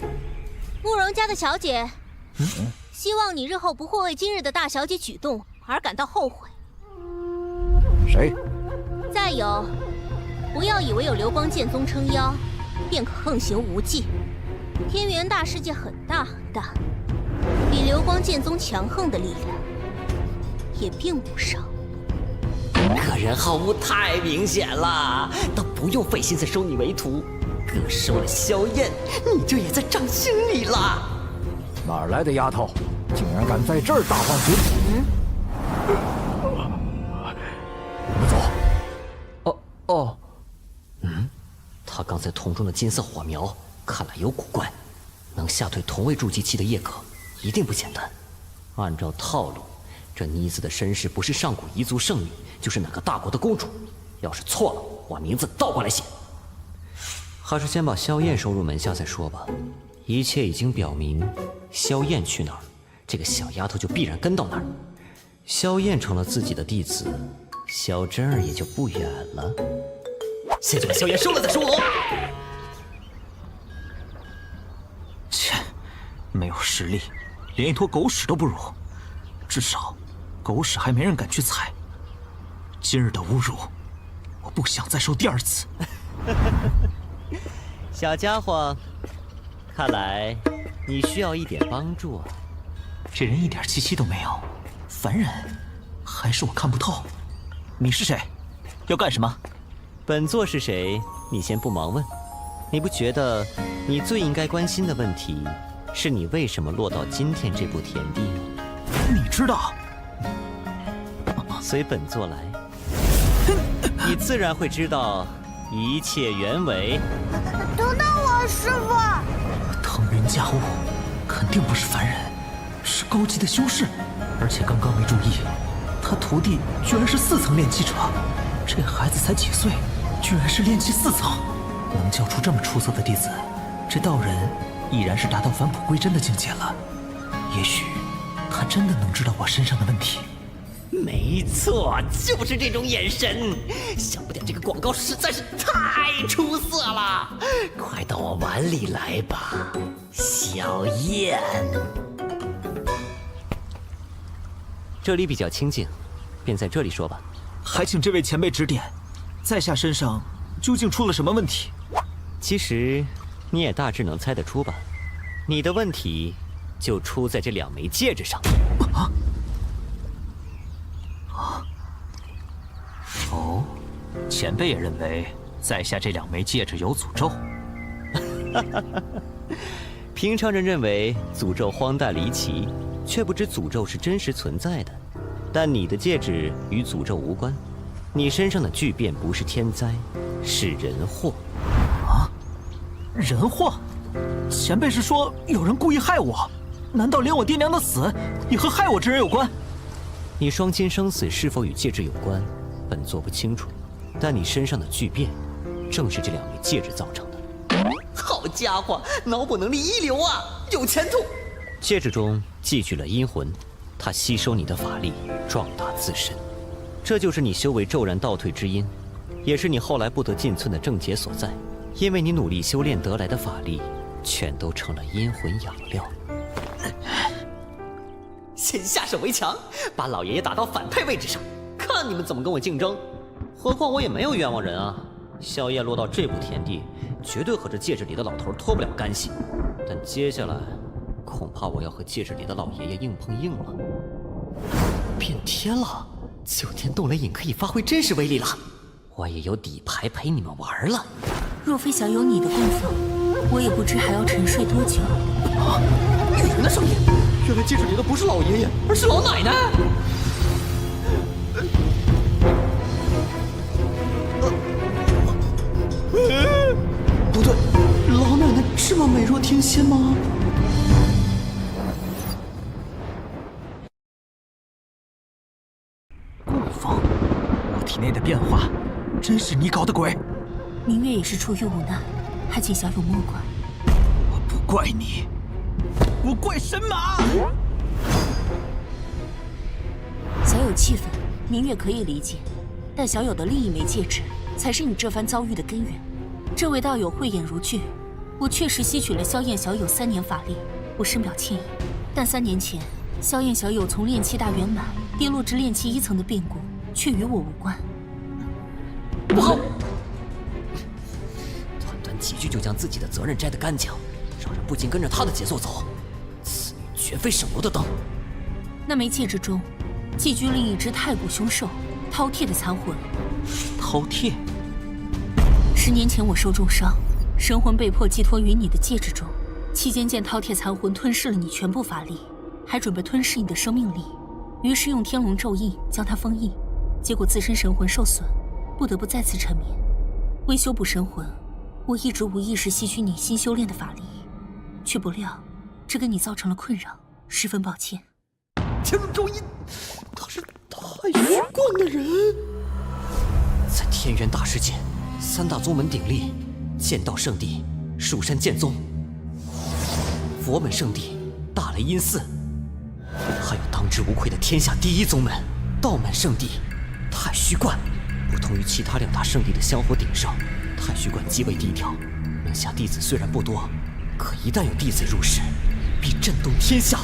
慕容家的小姐，希望你日后不会为今日的大小姐举动而感到后悔。谁？再有，不要以为有流光剑宗撑腰，便可横行无忌。天元大世界很大很大，比流光剑宗强横的力量也并不少。个人好恶太明显了，都不用费心思收你为徒。哥收了萧燕，你这也在掌心里了。哪儿来的丫头，竟然敢在这儿大放厥词！我们走。他刚才瞳中的金色火苗，看来有古怪，能吓退同为筑基期的叶可，一定不简单。按照套路，这妮子的身世不是上古彝族圣女，就是哪个大国的公主。要是错了，我名字倒过来写。还是先把萧燕收入门下再说吧。一切已经表明，萧燕去哪儿，这个小丫头就必然跟到哪儿。萧燕成了自己的弟子，萧真儿也就不远了。先把萧燕收了再说。切，没有实力，连一坨狗屎都不如。至少，狗屎还没人敢去踩。今日的侮辱，我不想再受第2次。小家伙，看来你需要一点帮助啊。这人一点气息都没有，凡人，还是我看不透。你是谁？要干什么？本座是谁？你先不忙问。你不觉得你最应该关心的问题是你为什么落到今天这步田地吗？你知道？随本座来，你自然会知道一切原委。等等我，师傅！腾云驾雾，肯定不是凡人，是高级的修士，而且刚刚没注意，他徒弟居然是4层炼气者。这孩子才几岁，居然是炼气4层，能教出这么出色的弟子，这道人已然是达到返璞归真的境界了。也许他真的能知道我身上的问题。没错，就是这种眼神。想不到这个广告实在是太出色了，快到我碗里来吧，小燕。这里比较清静，便在这里说吧。还请这位前辈指点，在下身上究竟出了什么问题？其实你也大致能猜得出吧。你的问题就出在这2枚戒指上。哦，前辈也认为在下这2枚戒指有诅咒。平常人认为诅咒荒诞离奇，却不知诅咒是真实存在的。但你的戒指与诅咒无关，你身上的巨变不是天灾，是人祸。啊，人祸？前辈是说有人故意害我？难道连我爹娘的死也和害我之人有关？你双亲生死是否与戒指有关，本座不清楚，但你身上的巨变，正是这2枚戒指造成的。好家伙，脑补能力一流啊，有前途！戒指中寄居了阴魂，它吸收你的法力，壮大自身，这就是你修为骤然倒退之因，也是你后来不得进寸的症结所在。因为你努力修炼得来的法力，全都成了阴魂养料。先下手为强，把老爷爷打到反派位置上，看你们怎么跟我竞争。何况我也没有冤枉人啊，萧燕落到这步田地，绝对和这戒指里的老头脱不了干系。但接下来，恐怕我要和戒指里的老爷爷硬碰硬了。变天了，9天冻雷影可以发挥真实威力了，我也有底牌陪你们玩了。若非想有你的供奉，我也不知还要沉睡多久。啊！女人的声音，原来戒指里的不是老爷爷，而是老奶奶。不对，老奶奶这么美若天仙吗？供奉，我体内的变化，真是你搞的鬼！明月也是出于无奈，还请小友莫怪。我不怪你，我怪神马。小友气愤，明月可以理解，但小友的另一枚戒指才是你这番遭遇的根源。这位道友慧眼如炬，我确实吸取了萧燕小友3年法力，我深表歉意。但3年前，萧燕小友从炼气大圆满跌落至炼气1层的变故，却与我无关。不好！几句就将自己的责任摘得干净，让人不禁跟着他的节奏走，此女绝非省油的灯。那枚戒指中寄居了一只太古凶兽饕餮的残魂。饕餮？10年前我受重伤，神魂被迫寄托于你的戒指中，期间见饕餮残魂吞噬了你全部法力，还准备吞噬你的生命力，于是用天龙咒印将它封印，结果自身神魂受损，不得不再次沉眠。为修补神魂，我一直无意识吸取你新修炼的法力，却不料这给你造成了困扰，十分抱歉。天龙咒印，他是太虚观的人。在天元大世界，3大宗门鼎立，剑道圣地蜀山剑宗，佛门圣地大雷音寺，还有当之无愧的天下第1宗门道门圣地太虚观。不同于其他2大圣地的香火鼎盛，太虚观极为低调，门下弟子虽然不多，可一旦有弟子入室，必震动天下。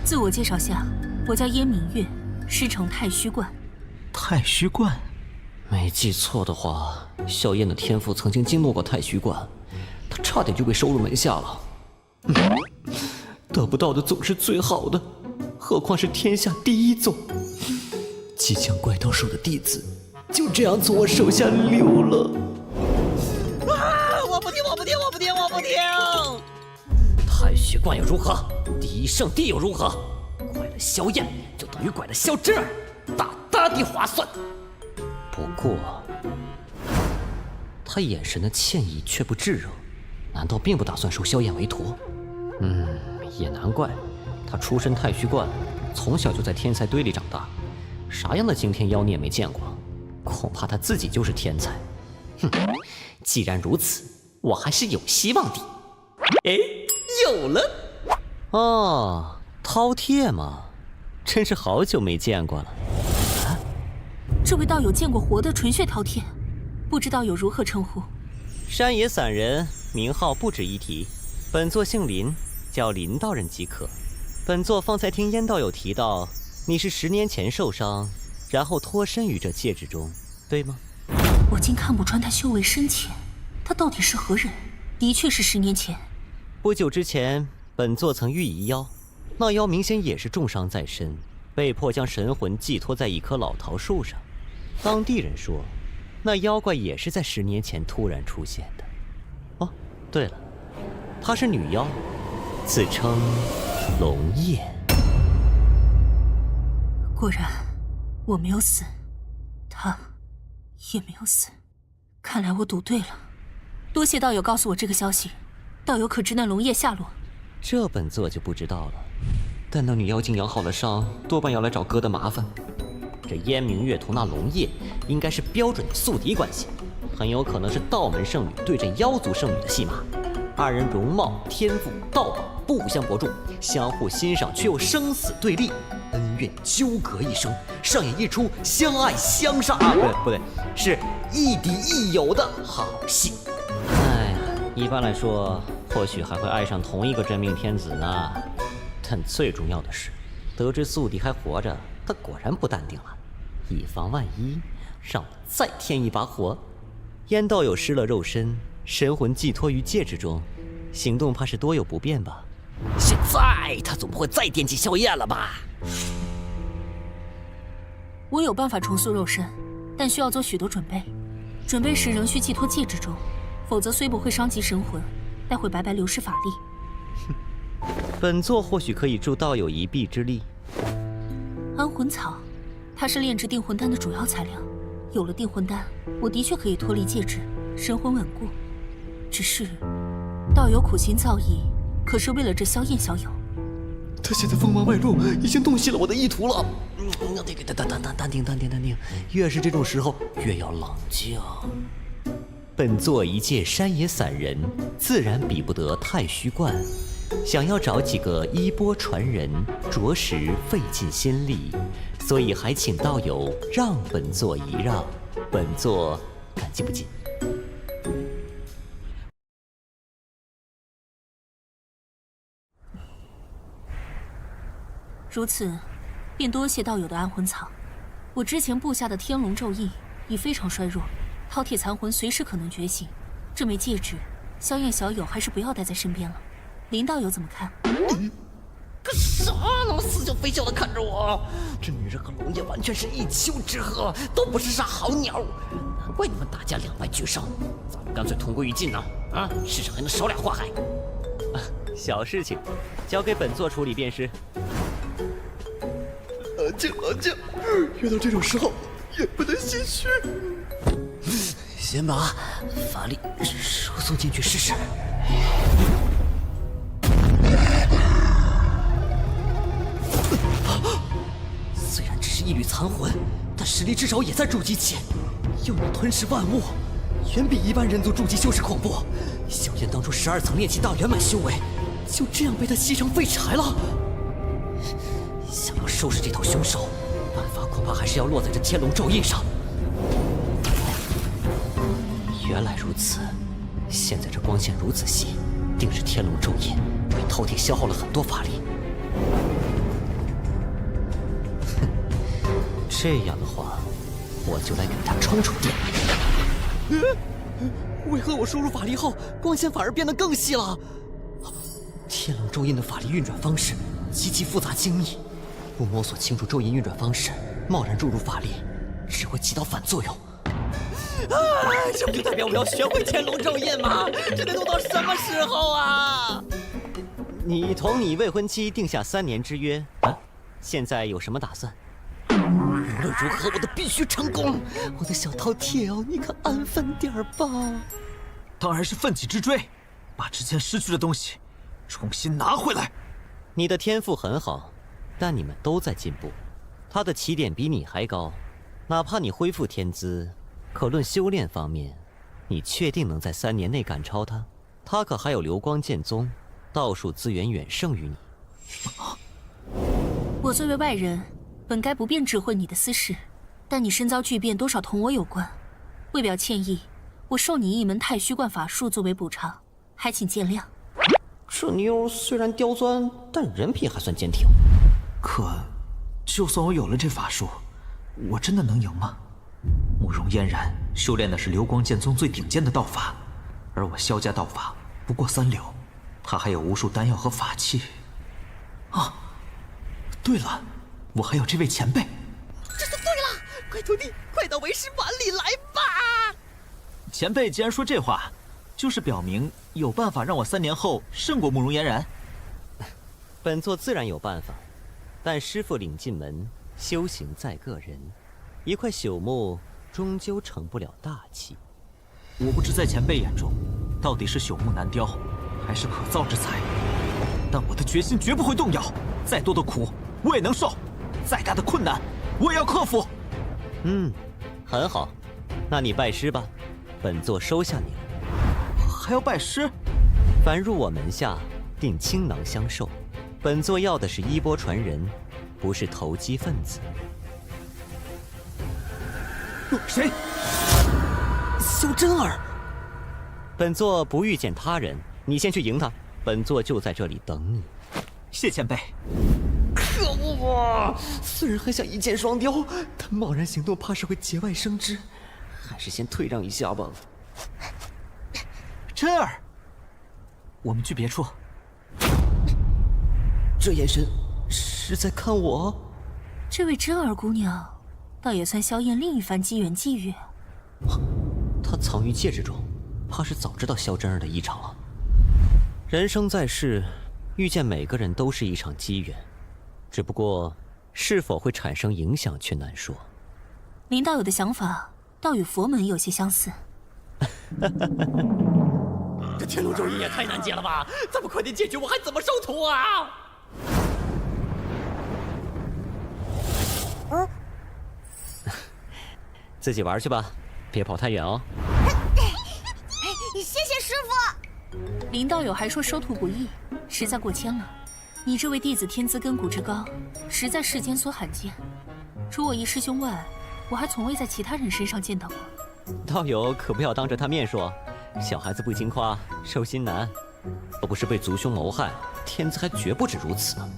自我介绍下，我叫燕明月，师承太虚观。太虚观？没记错的话，萧燕的天赋曾经经过太虚观，她差点就被收入门下了。得不到的总是最好的，何况是天下第1宗。即将怪道术的弟子就这样从我手下溜了。我不听！太虚观又如何？第1圣地又如何？拐了萧燕，就等于拐了萧真儿，大大的划算。不过，他眼神的歉意却不炙热，难道并不打算收萧燕为徒？也难怪，他出身太虚观，从小就在天才堆里长大，啥样的惊天妖孽没见过？恐怕他自己就是天才。既然如此，我还是有希望的。哎，有了！哦，饕餮嘛，真是好久没见过了。这位道友见过活的纯血饕餮，不知道友如何称呼？山野散人，名号不值一提。本座姓林，叫林道人即可。本座方才听燕道友提到，你是10年前受伤，然后脱身于这戒指中，对吗？我竟看不穿他修为深浅，他到底是何人？的确是10年前。不久之前，本座曾遇一妖，那妖明显也是重伤在身，被迫将神魂寄托在一棵老桃树上。当地人说，那妖怪也是在10年前突然出现的。哦，对了，她是女妖，自称龙叶。果然，我没有死，他也没有死。看来我赌对了。多谢道友告诉我这个消息。道友可知那龙叶下落？这本座就不知道了。但那女妖精养好了伤，多半要来找哥的麻烦。这燕明月同那龙叶应该是标准的宿敌关系，很有可能是道门圣女对阵妖族圣女的戏码。二人容貌、天赋、道法不相伯仲，相互欣赏却又生死对立，恩怨纠葛一生，上演一出相爱相杀不对，是亦敌亦友的好戏。哎呀，一般来说，或许还会爱上同一个真命天子呢。但最重要的是，得知宿敌还活着，他果然不淡定了。以防万一，让我再添一把火。燕道友失了肉身，神魂寄托于戒指中，行动怕是多有不便吧？现在他总不会再惦记萧燕了吧？我有办法重塑肉身，但需要做许多准备。准备时仍需寄托戒指中，否则虽不会伤及神魂，但会白白流失法力。本座或许可以助道友一臂之力。安魂草，它是炼制定魂丹的主要材料。有了定魂丹，我的确可以脱离戒指，神魂稳固。只是，道友苦心造诣，可是为了这萧燕小友。他现在锋芒外露，已经洞悉了我的意图了。淡定，越是这种时候，越要冷静。本座一介山野散人，自然比不得太虚观。想要找几个衣钵传人，着实费尽心力，所以还请道友让本座一让，本座感激不尽。如此，便多谢道友的安魂草。我之前布下的天龙咒印已非常衰弱，饕餮残魂随时可能觉醒。这枚戒指，萧燕小友还是不要带在身边了。林道友怎么看？干啥那么似笑非笑的看着我？这女人和龙爷完全是一丘之貉，都不是啥好鸟。难怪你们打架两败俱伤，咱们干脆同归于尽呢！啊，世上还能少俩祸害。小事情，交给本座处理便是。冷静，遇到这种时候也不能心虚。先把法力输送进去试试。虽然只是一缕残魂，但实力至少也在筑基期，又能吞噬万物，远比一般人族筑基修士恐怖。萧燕当初12层炼气大圆满修为，就这样被他吸成废柴了。想要收拾这头凶手，办法恐怕还是要落在这天龙咒印上。原来如此，现在这光线如此细，定是天龙咒印为饕餮消耗了很多法力。哼，这样的话，我就来给他充电。为何我输入法力后，光线反而变得更细了？天龙咒印的法力运转方式极其复杂精密，不摸索清楚咒印运转方式，贸然注入法力，只会起到反作用。这不就代表我要学会天龙咒印吗？这得弄到什么时候啊？你同你未婚妻定下3年之约啊，现在有什么打算？无论如何，我都必须成功！我的小饕餮哦，你可安分点吧。当然是奋起直追，把之前失去的东西重新拿回来。你的天赋很好，但你们都在进步。他的起点比你还高，哪怕你恢复天资，可论修炼方面，你确定能在3年内赶超他？他可还有流光剑宗，道术资源远胜于你。我作为外人，本该不便知会你的私事，但你身遭巨变，多少同我有关。为表歉意，我授你一门太虚观法术作为补偿，还请见谅。这妞虽然刁钻，但人品还算坚挺。可，就算我有了这法术，我真的能赢吗？慕容嫣然修炼的是流光剑宗最顶尖的道法，而我萧家道法不过3流，他还有无数丹药和法器。啊，对了，我还有这位前辈。这就对了，快徒弟，快到为师碗里来吧！前辈既然说这话，就是表明有办法让我3年后胜过慕容嫣然。本座自然有办法，但师父领进门，修行在个人。一块朽木终究成不了大器。我不知在前辈眼中，到底是朽木难雕，还是可造之材。但我的决心绝不会动摇，再多的苦我也能受，再大的困难我也要克服。很好，那你拜师吧，本座收下你了。还要拜师？凡入我门下，定倾囊相授。本座要的是衣钵传人，不是投机分子。谁？萧真儿。本座不遇见他人，你先去迎他，本座就在这里等你。谢前辈。可恶啊！虽然很想一箭双雕，但贸然行动怕是会节外生枝，还是先退让一下吧。真儿，我们去别处。这眼神是在看我？这位真儿姑娘，倒也算萧燕另一番机缘际遇。她藏于戒指中，怕是早知道萧真儿的异常了。人生在世，遇见每个人都是一场机缘，只不过是否会产生影响却难说。林道友的想法倒与佛门有些相似。这天龙咒语也太难解了吧！咱们快点解决，我还怎么收徒啊？自己玩去吧，别跑太远哦。谢谢师傅。林道友还说收徒不易，实在过谦了。你这位弟子天资根骨之高，实在世间所罕见。除我一师兄外，我还从未在其他人身上见到过。道友可不要当着他面说，小孩子不经夸，收心难。若不是被族兄谋害，天资还绝不止如此呢。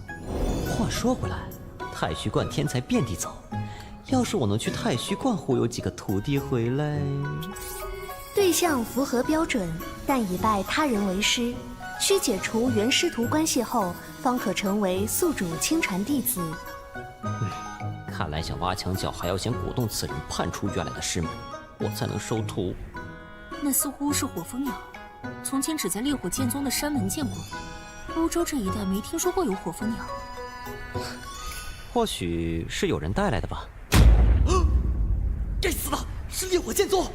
话说回来，太虚观天才遍地走，要是我能去太虚观忽悠几个徒弟回来，对象符合标准，但已拜他人为师，需解除原师徒关系后，方可成为宿主亲传弟子。看来想挖墙脚，还要先鼓动此人叛出原来的师门，我才能收徒。那似乎是火蜂鸟，从前只在烈火剑宗的山门见过，欧洲这一带没听说过有火蜂鸟。或许是有人带来的吧。该死的，是烈火剑宗！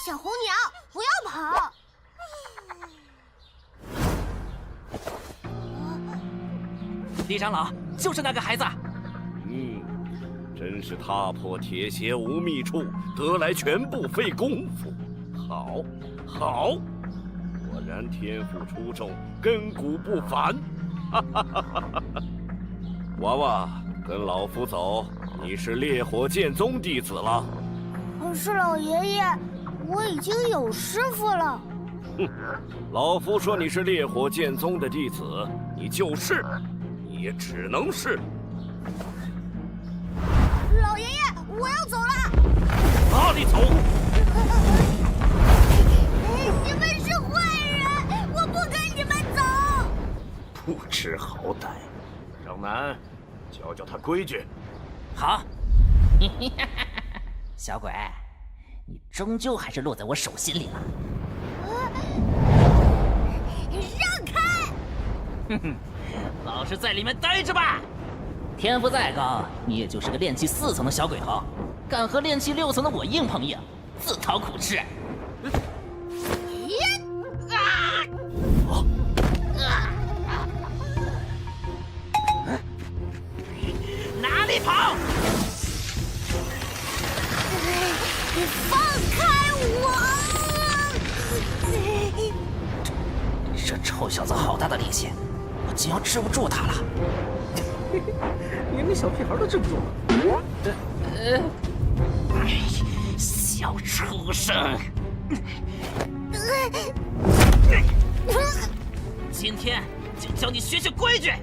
小红鸟，不要跑！李长老，就是那个孩子。真是踏破铁鞋无觅处，得来全不费功夫。好，好，果然天赋出众，根骨不凡。娃娃，跟老夫走，你是烈火剑宗弟子了。可是老爷爷，我已经有师傅了。哼，老夫说你是烈火剑宗的弟子，你就是，你也只能是。老爷爷，我要走了。哪里走？你们是坏人，我不跟你们走。不知好歹，张楠，教教他规矩。好。小鬼，你终究还是落在我手心里了。让开！哼哼，老实在里面待着吧。天赋再高，你也就是个炼气4层的小鬼头，敢和炼气6层的我硬碰硬，自讨苦吃。哪里跑？放开我！这臭小子好大的力气，我竟要治不住他了。连个小屁孩都治不住。小畜生！今天就教你学学规矩。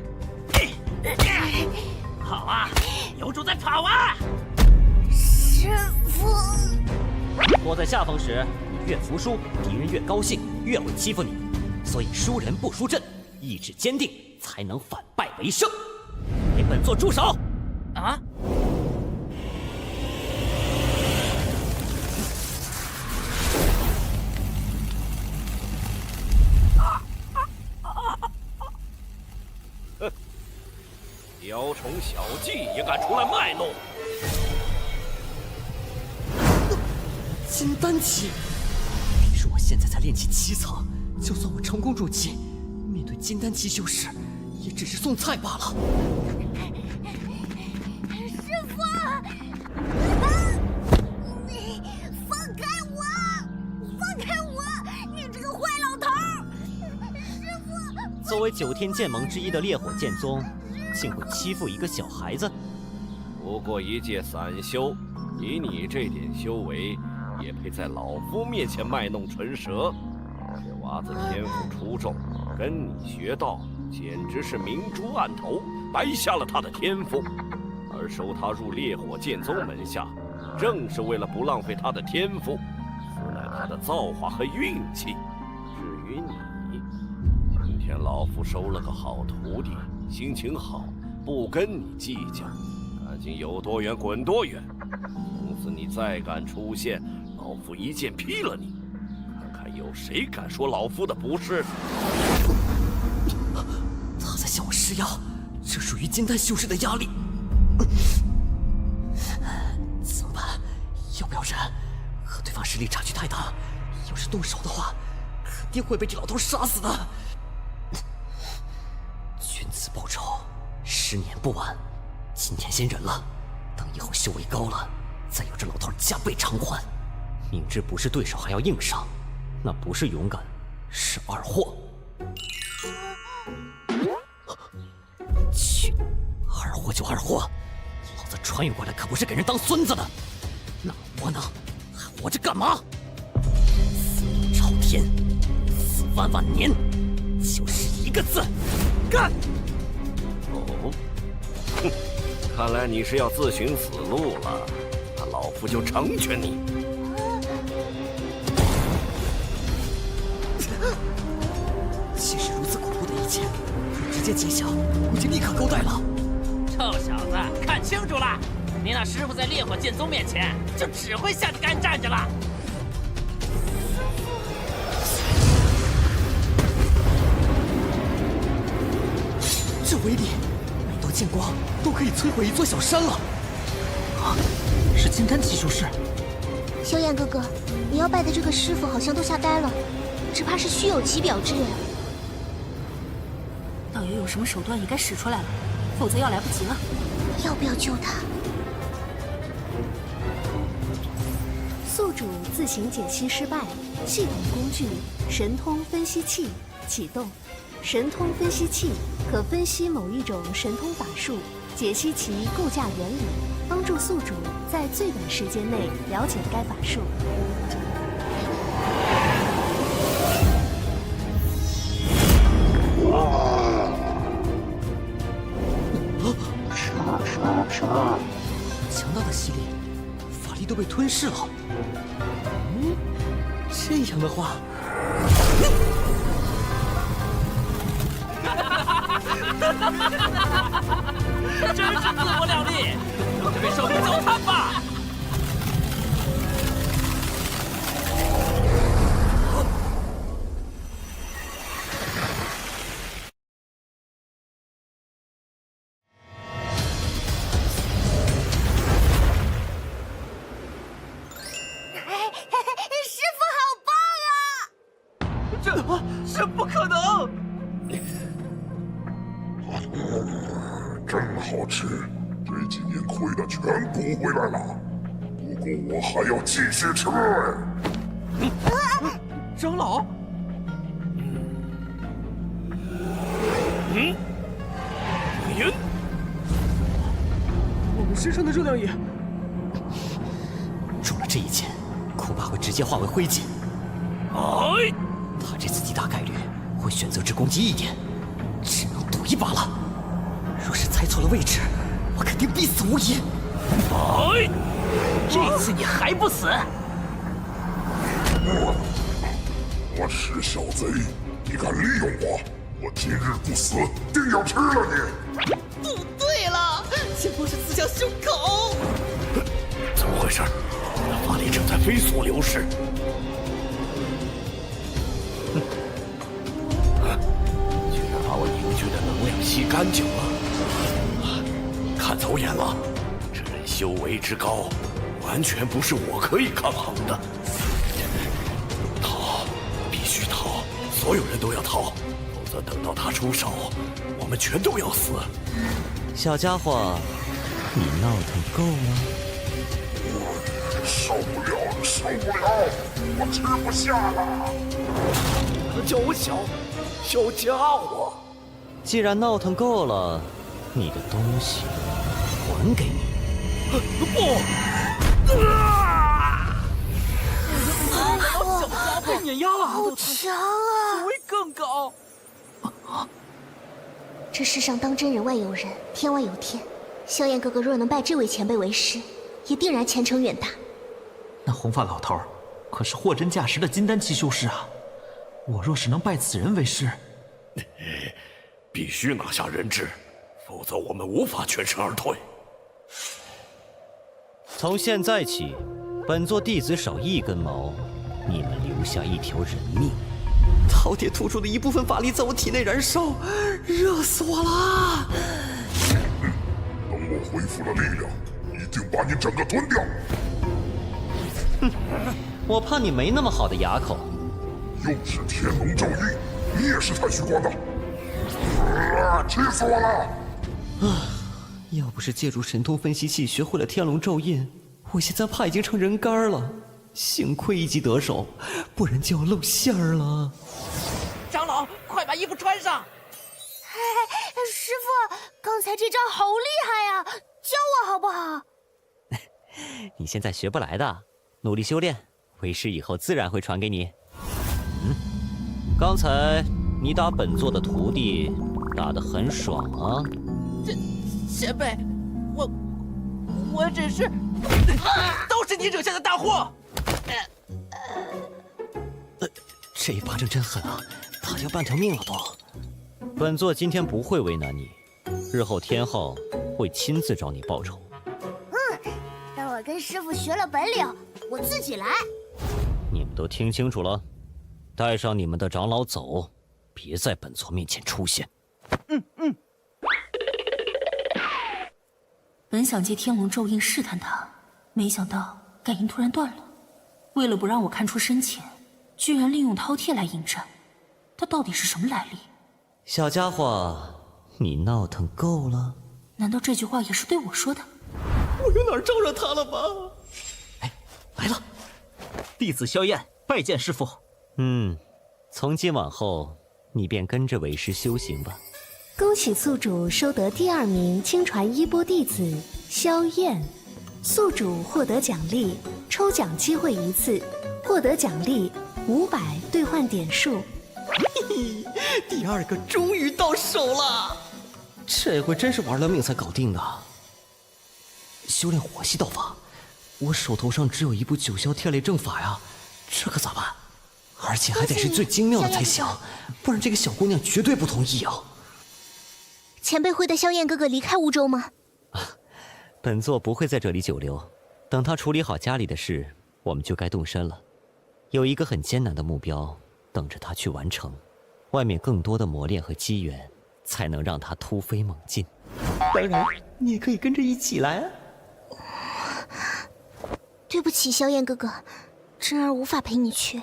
好啊，有种再跑啊！师傅，落在下风时，你越服输，敌人越高兴，越会欺负你。所以输人不输阵，意志坚定，才能反败为胜。给本座住手！啊！雕虫小技也敢出来卖弄？金丹期，别说我现在才炼气7层，就算我成功入气，面对金丹期修士，也只是送菜罢了。师傅，放开我！作为9天剑盟之一的烈火剑宗，竟会欺负一个小孩子？不过一介散修，以你这点修为，也配在老夫面前卖弄唇舌？这娃子天赋出众，跟你学道，简直是明珠暗投，白瞎了他的天赋。而收他入烈火剑宗门下，正是为了不浪费他的天赋，此乃他的造化和运气。至于你，今天老夫收了个好徒弟，心情好，不跟你计较，赶紧有多远滚多远。从此你再敢出现，老夫一剑劈了你，看看有谁敢说老夫的不是。他在向我施压，这属于金丹修士的压力。怎么办？要不要忍？和对方实力差距太大，要是动手的话，肯定会被这老头杀死的。君子报仇，10年不晚。今天先忍了，等以后修为高了，再有这老头加倍偿还。明知不是对手还要硬上，那不是勇敢，是二货。去，二货就二货，老子穿越过来可不是给人当孙子的。那窝囊，还活着干嘛？死路朝天，死万万年，就是一个字，干！哦，哼，看来你是要自寻死路了，那老夫就成全你。其实如此恐怖的一切，直接揭晓，我就立刻勾带了。臭小子，看清楚了，你那师傅在烈火剑宗面前就只会向你干站着了。这威力，每道剑光都可以摧毁一座小山了。啊，是金丹级修士。萧燕哥哥，你要拜的这个师傅好像都吓呆了，只怕是虚有其表之人。道友有什么手段也该使出来了，否则要来不及了。要不要救他？宿主自行解析失败，系统工具神通分析器启动。神通分析器可分析某一种神通法术，解析其构架原理，帮助宿主在最短时间内了解该法术。强大的吸力，法力都被吞噬了。这样的话，真是自我了力，让这位少年交谈吧。师傅好棒啊！这不可能！真好吃，这几年亏的全补回来了。不过我还要继续吃。长老，鬼人，我们身上的热量也中了这一剑，恐怕会直接化为灰烬。哎，他这次极大概率会选择制攻击一点，只能赌一把了。若是猜错了位置，我肯定必死无疑。哎，这次你还不死？我是小贼，你敢利用我，我今日不死，定要吃了你！不对了，这不是自相胸口。怎么回事？我的法力正在飞速流失。竟然把我凝聚的能量吸干净了，看走眼了。这人修为之高，完全不是我可以抗衡的。逃，必须逃！所有人都要逃，否则等到他出手，我们全都要死。小家伙，你闹腾够了？受不了，受不了，我吃不下了！叫我小家伙。既然闹腾够了，你的东西还给你。不！小家被碾压了，好强啊！职位更高。这世上当真人外有人，天外有天。萧燕哥哥若能拜这位前辈为师，也定然前程远大。那红发老头可是货真价实的金丹期修士啊！我若是能拜此人为师，必须拿下人质，否则我们无法全身而退。从现在起，本座弟子少一根毛，你们留下一条人命。饕餮吐出的一部分法力在我体内燃烧，热死我了！等我恢复了力量，一定把你整个吞掉。哼，我怕你没那么好的牙口。又是天龙咒印，你也是太虚观的，气死我了！要不是借助神通分析器学会了天龙咒印，我现在怕已经成人干了。幸亏一击得手，不然就要露馅儿了。长老，快把衣服穿上！师傅，刚才这招好厉害呀，教我好不好？你现在学不来的，努力修炼，为师以后自然会传给你。刚才你打本座的徒弟，打得很爽啊！前辈，我只是，都是你惹下的大祸。这一巴掌真狠啊，打掉半条命了都。本座今天不会为难你，日后天昊会亲自找你报仇。等我跟师傅学了本领，我自己来。你们都听清楚了，带上你们的长老走，别在本座面前出现。本想借天龙咒印试探他，没想到感应突然断了。为了不让我看出深浅，居然利用饕餮来应战，他到底是什么来历？小家伙，你闹腾够了？难道这句话也是对我说的？我有哪儿招惹他了吗？来了，弟子萧燕拜见师父。从今往后，你便跟着为师修行吧。恭喜宿主收得第2名亲传衣钵弟子萧燕，宿主获得奖励，抽奖机会1次，获得奖励500兑换点数。第2个终于到手了，这回真是玩了命才搞定的。修炼火系道法，我手头上只有一部九霄天雷正法呀，这可咋办？而且还得是最精妙的才行，不然这个小姑娘绝对不同意啊。前辈会带萧燕哥哥离开乌州吗？本座不会在这里久留，等他处理好家里的事，我们就该动身了。有一个很艰难的目标等着他去完成，外面更多的磨练和机缘，才能让他突飞猛进。当然，你也可以跟着一起来啊。对不起，萧燕哥哥，真儿无法陪你去。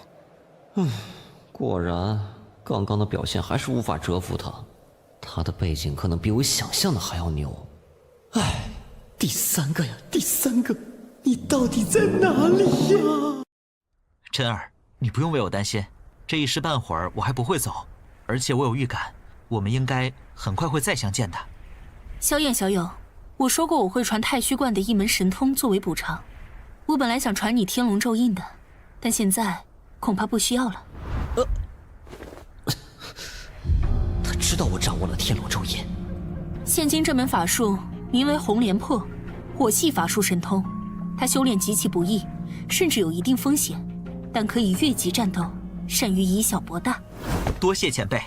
果然，刚刚的表现还是无法折服他。他的背景可能比我想象的还要牛。第3个呀，第3个，你到底在哪里呀？真儿，你不用为我担心，这一时半会儿我还不会走，而且我有预感，我们应该很快会再相见的。萧燕小友，我说过我会传太虚观的一门神通作为补偿。我本来想传你天龙咒印的，但现在恐怕不需要了。他知道我掌握了天龙咒印。现今这门法术名为红莲破，火系法术神通，他修炼极其不易，甚至有一定风险，但可以越级战斗，善于以小博大。多谢前辈。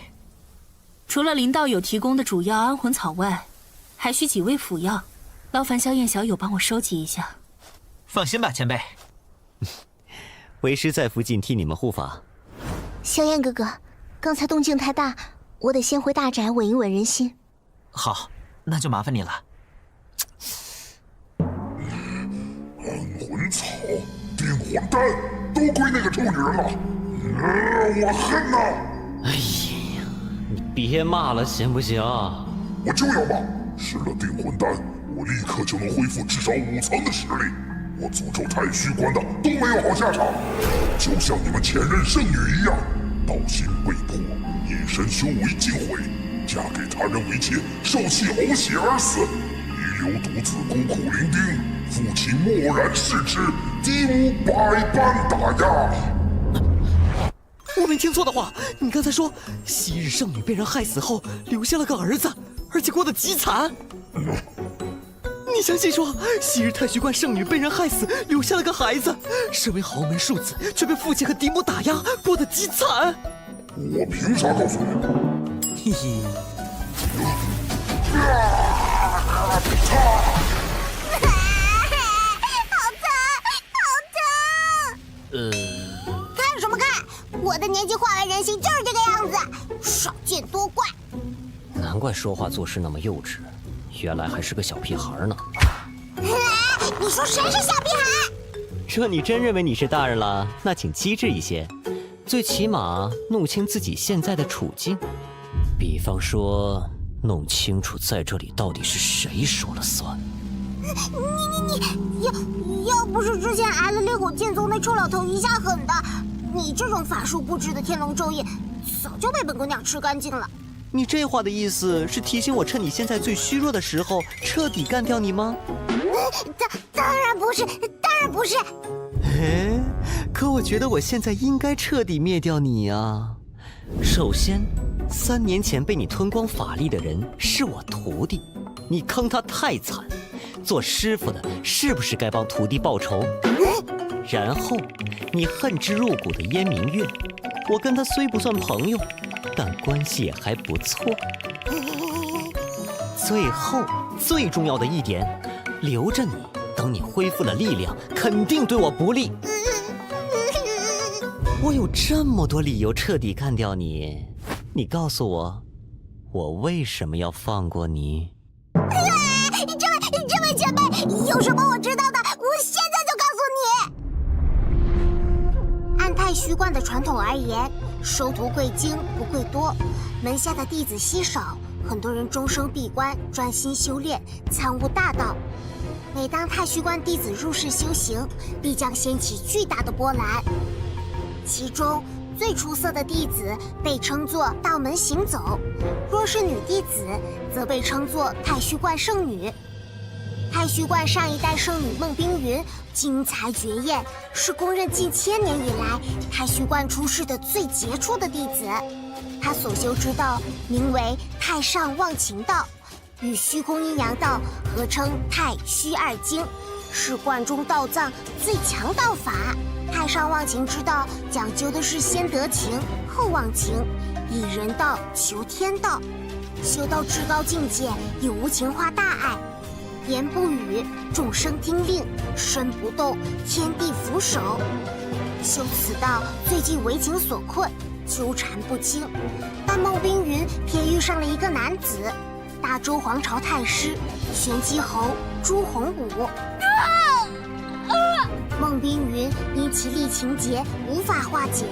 除了林道友提供的主要安魂草外，还需几味辅药，劳烦萧燕小友帮我收集一下。放心吧，前辈。为师在附近替你们护法。萧燕哥哥，刚才动静太大，我得先回大宅稳一稳人心。好，那就麻烦你了。安魂草、定魂丹都归那个臭女人了，我恨呐！哎呀，你别骂了行不行？我就要骂！吃了定魂丹，我立刻就能恢复至少5层的实力。我诅咒太虚观的都没有好下场，就像你们前任圣女一样，道心被破，隐身修为尽毁，嫁给他人为妾，受其呕血而死，遗留独子孤苦伶仃，父亲默然视之，嫡母百般打压。我没听错的话，你刚才说昔日圣女被人害死后留下了个儿子，而且过得极惨。你相信说昔日太虚观圣女被人害死，留下了个孩子，身为豪门庶子，却被父亲和嫡母打压，过得极惨？我凭啥告诉你？嘿嘿。看什么看？我的年纪化为人形就是这个样子，少见多怪。难怪说话做事那么幼稚，原来还是个小屁孩呢。你说谁是小屁孩？若你真认为你是大人了，那请机智一些，最起码弄清自己现在的处境。比方说，弄清楚在这里到底是谁说了算。你要不是之前挨了烈火剑宗那臭老头一下狠的，你这种法术不知的天龙咒液早就被本姑娘吃干净了。你这话的意思是提醒我趁你现在最虚弱的时候彻底干掉你吗？当然不是，当然不是。可我觉得我现在应该彻底灭掉你啊。首先，3年前被你吞光法力的人是我徒弟，你坑他太惨，做师傅的是不是该帮徒弟报仇？然后，你恨之入骨的燕明月，我跟他虽不算朋友，但关系也还不错。最后，最重要的一点，留着你，等你恢复了力量，肯定对我不利。我有这么多理由彻底干掉你，你告诉我，我为什么要放过你？这位前辈，有什么我知道的，我现在就告诉你。按太虚观的传统而言，收徒贵精不贵多，门下的弟子稀少，很多人终生闭关，专心修炼，参悟大道。每当太虚观弟子入世修行，必将掀起巨大的波澜。其中最出色的弟子被称作道门行走，若是女弟子，则被称作太虚观圣女。太虚观上一代圣女孟冰云精彩绝艳，是公认近1000年以来太虚观出世的最杰出的弟子。她所修之道名为太上忘情道，与虚空阴阳道合称太虚二经，是观中道藏最强道法。太上忘情之道讲究的是先得情后忘情，以人道求天道，修到至高境界，以无情化大爱。言不语，众生听令；身不动，天地俯首。修此道最近为情所困，纠缠不清。但孟冰云偏遇上了一个男子，大周皇朝太师玄机侯朱洪武。孟冰云因其力情结无法化解，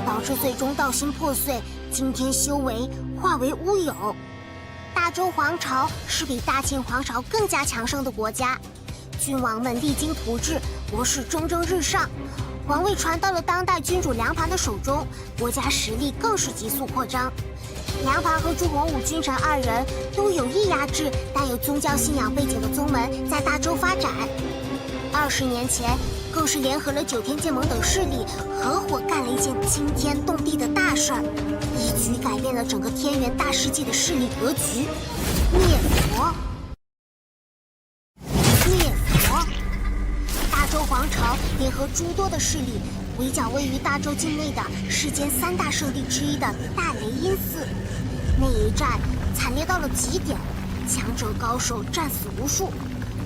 导致最终道心破碎，惊天修为化为乌有。大周皇朝是比大秦皇朝更加强盛的国家，君王们励精图治，国势蒸蒸日上。皇位传到了当代君主梁盘的手中，国家实力更是急速扩张。梁盘和朱洪武君臣2人都有意压制带有宗教信仰背景的宗门在大周发展。20年前，更是联合了9天剑盟等势力，合伙干了一件惊天动地的大事儿，一举改变了整个天元大世界的势力格局。灭佛！灭佛！大周皇朝联合诸多的势力，围剿位于大周境内的世间3大圣地之一的大雷音寺。那一战惨烈到了极点，强者高手战死无数。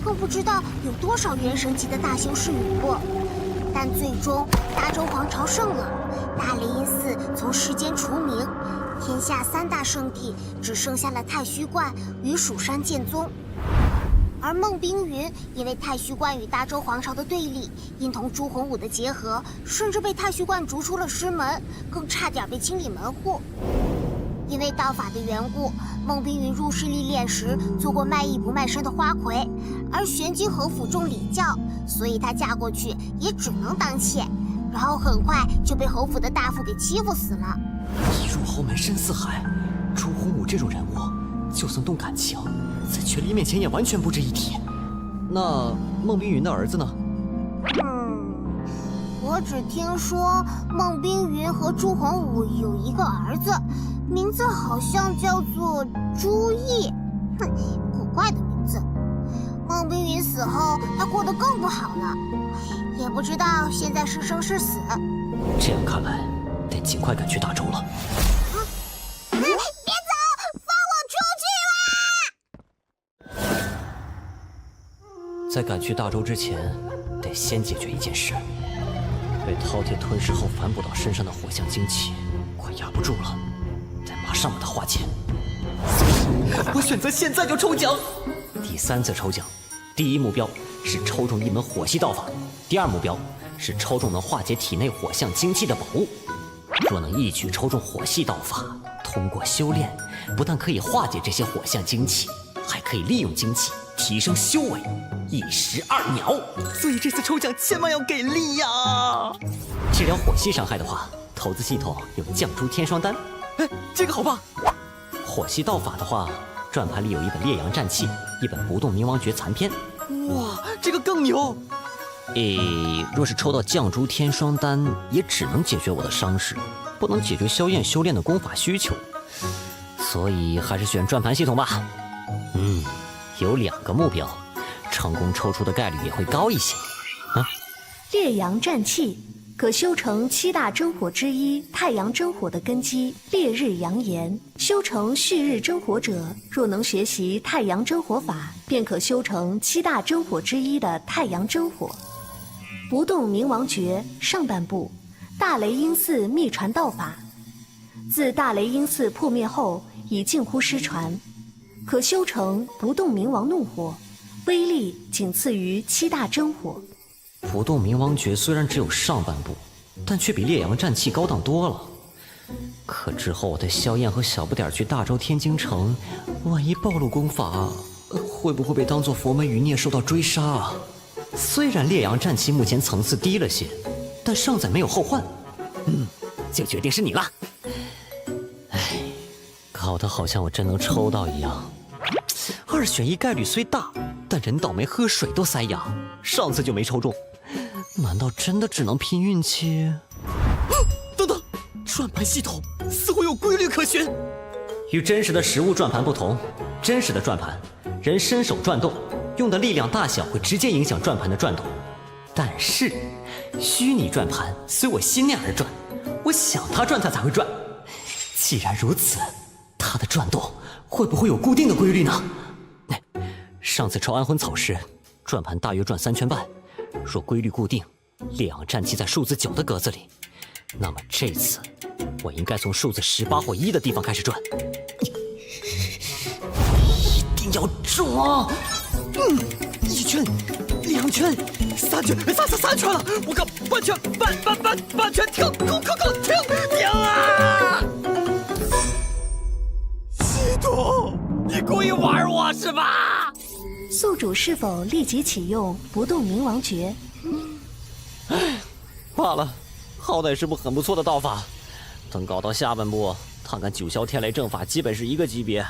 更不知道有多少元神级的大修士陨落，但最终大周皇朝胜了，大雷音寺从世间除名，天下3大圣地只剩下了太虚观与蜀山剑宗。而孟冰云因为太虚观与大周皇朝的对立，因同朱洪武的结合，甚至被太虚观逐出了师门，更差点被清理门户。因为道法的缘故，孟冰云入世历练时做过卖艺不卖身的花魁，而玄机侯府重礼教，所以她嫁过去也只能当妾，然后很快就被侯府的大夫给欺负死了。一入侯门深似海，朱洪武这种人物，就算动感情，在权力面前也完全不值一提。那孟冰云的儿子呢？我只听说孟冰云和朱洪武有一个儿子，名字好像叫做朱毅。古怪的名字。孟冰云死后，他过得更不好了，也不知道现在是生是死。这样看来，得尽快赶去大周了。别走，放我出去啦！在赶去大周之前，得先解决一件事。被饕餮吞噬后反哺到身上的火象精气，快压不住了，得马上把它化解。我选择现在就抽奖。第3次抽奖，第一目标是抽中一门火系道法，第2目标是抽中能化解体内火象精气的宝物。若能一举抽中火系道法，通过修炼，不但可以化解这些火象精气，还可以利用精气提升修为，一石二鸟。所以这次抽奖千万要给力呀！治疗火系伤害的话，投资系统有绛珠天霜丹。哎，这个好棒！火系道法的话，转盘里有一本烈阳战气，一本不动冥王诀残篇。哇，这个更牛！若是抽到绛珠天霜丹，也只能解决我的伤势，不能解决萧燕修炼的功法需求，所以还是选转盘系统吧。有2个目标，成功抽出的概率也会高一些。烈阳战气可修成7大真火之一太阳真火的根基烈日阳炎。修成旭日真火者，若能学习太阳真火法，便可修成7大真火之一的太阳真火。不动冥王诀上半部，大雷音寺秘传道法。自大雷音寺破灭后，已近乎失传，可修成不动冥王怒火，威力仅次于7大真火。不动冥王诀虽然只有上半部，但却比烈阳战气高档多了。可之后我带萧燕和小不点去大周天京城，万一暴露功法，会不会被当作佛门余孽受到追杀啊？虽然烈阳战气目前层次低了些，但尚在没有后患。就决定是你了。搞得好像我真能抽到一样。2选1概率虽大，但人倒霉喝水都塞牙，上次就没抽中。难道真的只能拼运气？等等，转盘系统似乎有规律可循。与真实的实物转盘不同，真实的转盘，人伸手转动，用的力量大小会直接影响转盘的转动。但是，虚拟转盘随我心念而转，我想它转它才会转。既然如此，它的转动会不会有固定的规律呢？上次抽安魂草时，转盘大约转3圈半。若规律固定，烈阳战气在数字9的格子里，那么这次我应该从数字18或1的地方开始转。一定要中啊！1圈、2圈、3圈，3圈了！我靠，半圈，半圈，停！停啊！系统，你故意玩我是吧？宿主是否立即启用不动冥王诀？罢了，好歹是部很不错的道法。等搞到下半部，他跟九霄天雷正法基本是一个级别。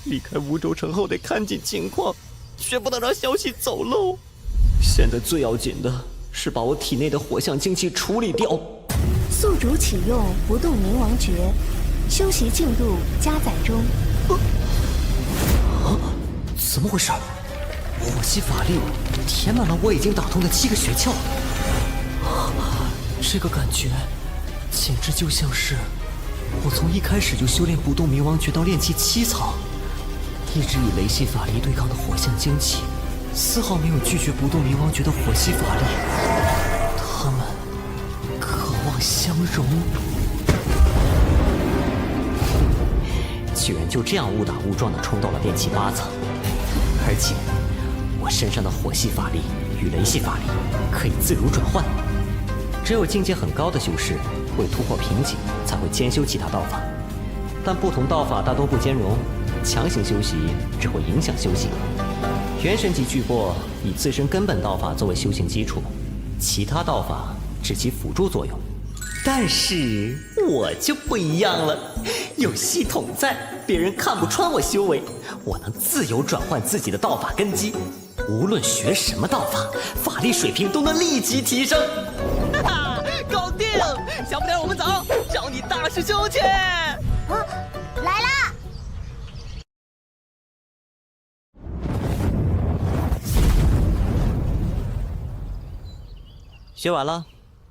离开梧州城后得看紧情况，绝不能让消息走漏。现在最要紧的是把我体内的火象精气处理掉。宿主启用不动冥王诀，修习进度加载中。怎么回事？火系法力填满了我已经打通的7个诀窍。这个感觉简直就像是我从一开始就修炼不动冥王诀到炼气7层，一直以雷系法力对抗的火象精气，丝毫没有拒绝不动冥王诀的火系法力。他们渴望相融，居然就这样误打误撞地冲到了炼气8层，而且我身上的火系法力与雷系法力可以自如转换。只有境界很高的修士会突破瓶颈，才会兼修其他道法。但不同道法大多不兼容，强行修习只会影响修行。元神级巨擘以自身根本道法作为修行基础，其他道法只起辅助作用。但是我就不一样了，有系统在，别人看不穿我修为，我能自由转换自己的道法根基，无论学什么道法，法力水平都能立即提升。哈哈，搞定！小不点我们走，找你大师兄去。啊，来啦！学完了，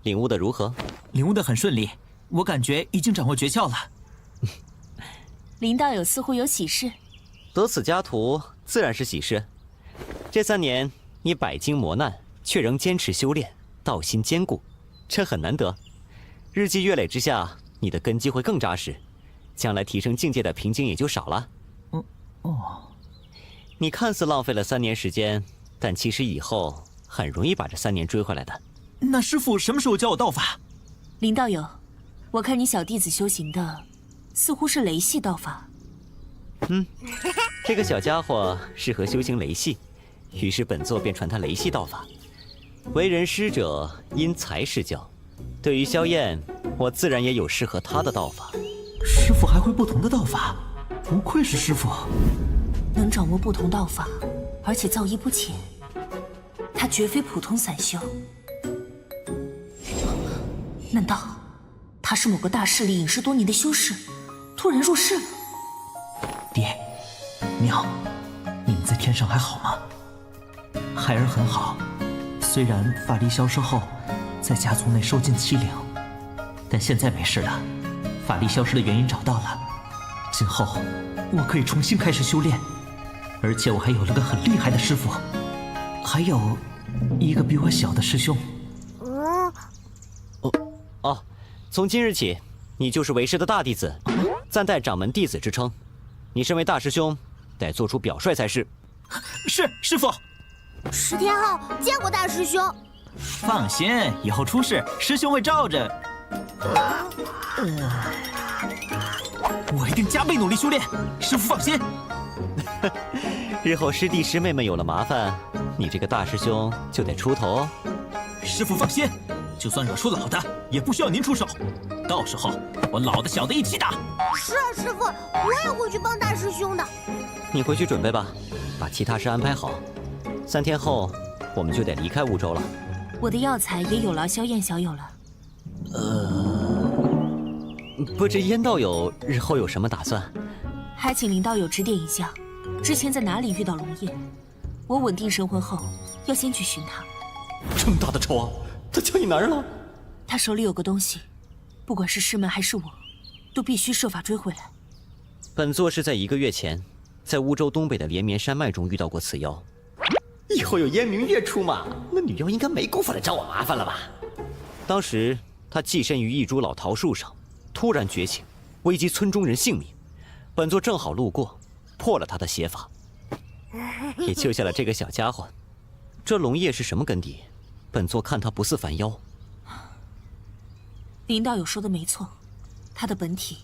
领悟的如何？领悟的很顺利，我感觉已经掌握诀窍了。林道友似乎有喜事，得此家徒，自然是喜事。这3年你百经磨难，却仍坚持修炼，道心坚固，这很难得。日积月累之下，你的根基会更扎实，将来提升境界的瓶颈也就少了。你看似浪费了3年时间，但其实以后很容易把这3年追回来的。那师父什么时候教我道法？林道友，我看你小弟子修行的似乎是雷系道法。这个小家伙适合修行雷系，于是本座便传他雷系道法。为人师者，因材施教。对于萧燕，我自然也有适合他的道法。师父还会不同的道法，不愧是师父。能掌握不同道法，而且造诣不浅，他绝非普通散修。难道他是某个大势力隐世多年的修士，突然入世了？爹，娘，你们在天上还好吗？孩儿很好，虽然法力消失后在家族内受尽欺凌，但现在没事了，法力消失的原因找到了，今后我可以重新开始修炼，而且我还有了个很厉害的师傅，还有一个比我小的师兄。从今日起，你就是为师的大弟子，暂代掌门弟子之称。你身为大师兄，得做出表率才是。是，师傅。10天后见过大师兄。放心，以后出事，师兄会罩着。我一定加倍努力修炼，师傅放心。日后师弟师妹们有了麻烦，你这个大师兄就得出头哦。师傅放心，就算惹出老的，也不需要您出手。到时候我老的小的一起打。是啊，师傅，我也会去帮大师兄的。你回去准备吧，把其他事安排好。3天后，我们就得离开梧州了。我的药材也有劳萧燕小友了。不知燕道友日后有什么打算？还请林道友指点一下，之前在哪里遇到龙叶？我稳定神魂后，要先去寻他。这么大的仇啊！他叫你男人了？他手里有个东西，不管是师门还是我，都必须设法追回来。本座是在1个月前，在梧州东北的连绵山脉中遇到过此妖。以后有燕明月出马，那女妖应该没工夫来找我麻烦了吧？当时他寄身于一株老桃树上，突然觉醒，危及村中人性命。本座正好路过，破了他的邪法，也救下了这个小家伙。这龙叶是什么根底？本座看他不似凡妖。林道友说的没错，他的本体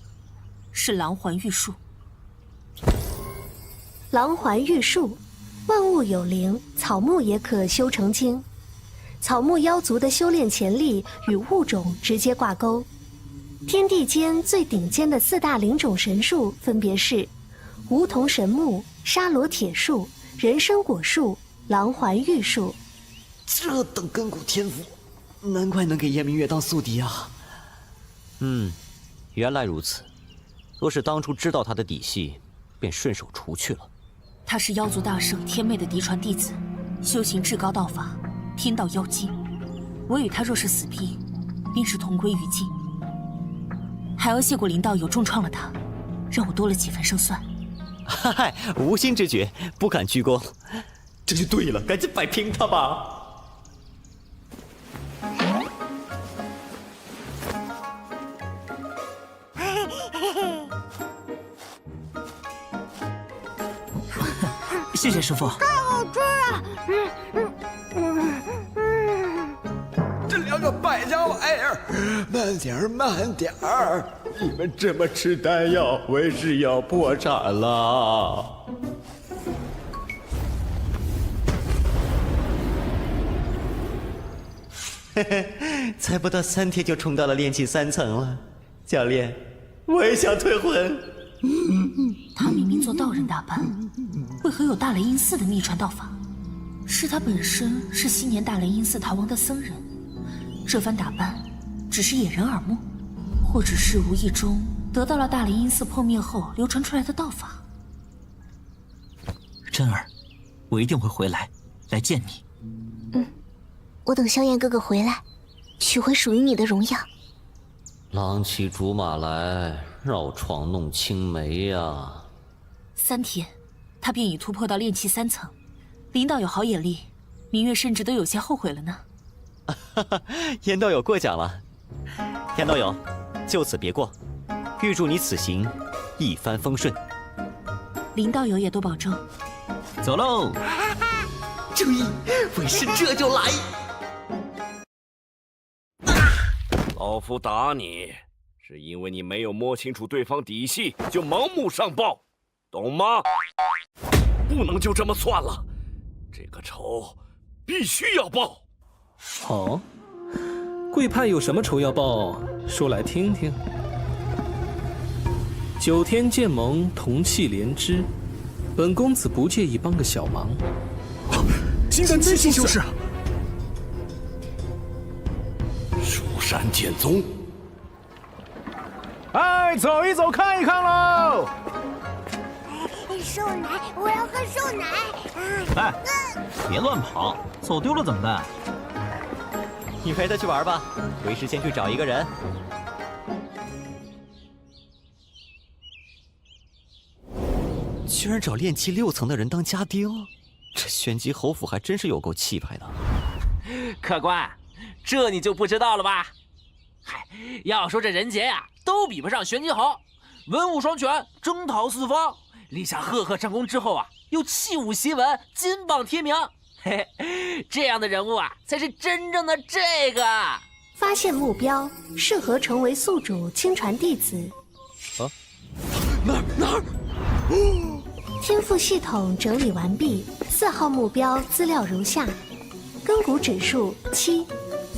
是狼环玉树。狼环玉树，万物有灵，草木也可修成精。草木妖族的修炼潜力与物种直接挂钩。天地间最顶尖的4大灵种神树分别是梧桐神木、沙罗铁树、人参果树、狼环玉树。这等根骨天赋，难怪能给燕明月当宿敌啊！原来如此。若是当初知道他的底细，便顺手除去了。他是妖族大圣天妹的嫡传弟子，修行至高道法，天道妖姬。我与他若是死逼，便是同归于尽。还要谢过林道友重创了他，让我多了几分胜算。嗨，无心之举，不敢居功。这就对了，赶紧摆平他吧。谢谢师傅。太好吃了！这2个败家玩意儿，慢点儿，慢点儿！你们这么吃丹药，为师要破产了。嘿嘿，才不到3天就冲到了炼气3层了。教练，我也想退魂。他明明做道人打扮，为何有大雷音寺的秘传道法？是他本身是昔年大雷音寺逃亡的僧人，这番打扮只是掩人耳目，或者是无意中得到了大雷音寺破灭后流传出来的道法。真儿，我一定会回来见你。我等萧炎哥哥回来，取回属于你的荣耀。狼骑竹马来，绕闯弄青梅呀。3天，他便已突破到炼气3层。林道友好眼力，明月甚至都有些后悔了呢。燕道友过奖了。燕道友，就此别过，预祝你此行一帆风顺。林道友也多保重。走喽！注意，为师这就来。老夫打你，是因为你没有摸清楚对方底细就盲目上报，懂吗？不能就这么算了，这个仇必须要报。好，贵派有什么仇要报？说来听听。9天剑盟，同气连枝，本公子不介意帮个小忙。金丹七修士，蜀山剑宗。哎，走一走，看一看喽！瘦奶，我要喝瘦奶。哎，别乱跑，走丢了怎么办？你陪他去玩吧，为师先去找一个人。居然找炼气6层的人当家丁，这玄机侯府还真是有够气派的。客官，这你就不知道了吧？嗨，要说这人杰呀，都比不上玄机侯，文武双全，征讨四方。立下赫赫战功之后啊，又器物檄文，金榜题名。嘿嘿，这样的人物啊，才是真正的这个。发现目标，适合成为宿主亲传弟子。哪儿？天赋系统整理完毕，4号目标资料如下：根骨指数7，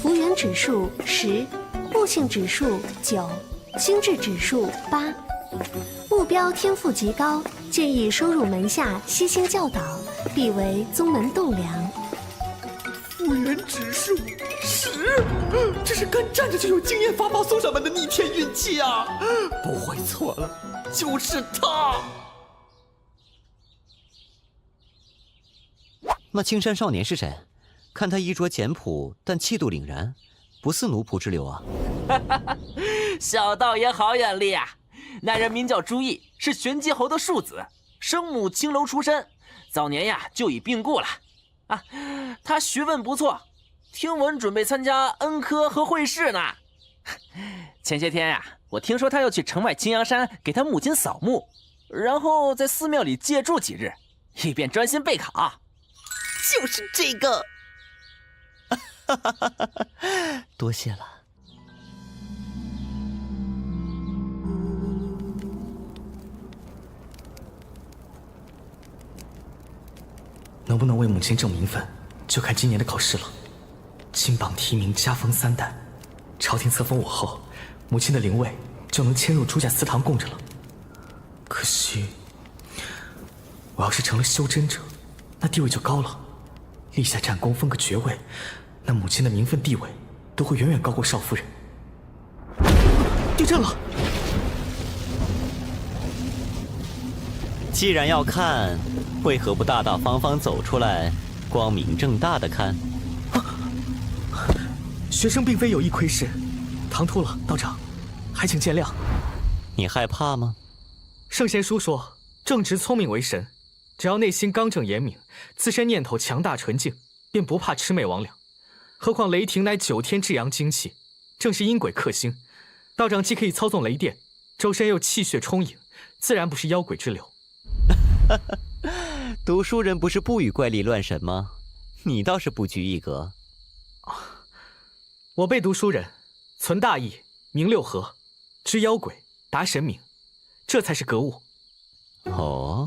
福缘指数10，悟性指数9，心智指数8。目标天赋极高，建议收入门下悉心教导，必为宗门栋梁。复原指数10，这是干站着就有经验法宝送上门的逆天运气啊！不会错了，就是他。那青山少年是谁？看他衣着简朴，但气度凛然，不似奴仆之流啊。小道爷好眼力啊！那人名叫朱毅，是玄机侯的庶子，生母青楼出身，早年呀就已病故了。啊，他学问不错，听闻准备参加恩科和会试呢。前些天呀，我听说他要去城外青阳山给他母亲扫墓，然后在寺庙里借住几日，以便专心备考。就是这个。多谢了。能不能为母亲挣名分，就看今年的考试了。金榜题名，加封3代，朝廷册封我后，母亲的灵位就能迁入朱家祠堂供着了。可惜，我要是成了修真者，那地位就高了，立下战功，封个爵位，那母亲的名分地位都会远远高过少夫人。地震了！既然要看，为何不大大方方走出来，光明正大的看？学生并非有意窥视，唐突了，道长，还请见谅。你害怕吗？圣贤书说，正直聪明为神，只要内心刚正严明，自身念头强大纯净，便不怕魑魅魍魉。何况雷霆乃9天至阳精气，正是阴鬼克星。道长既可以操纵雷电，周身又气血充盈，自然不是妖鬼之流。读书人不是不与怪力乱神吗？你倒是不拘一格。我辈读书人，存大义，明六合，知妖鬼，达神明，这才是格物。哦，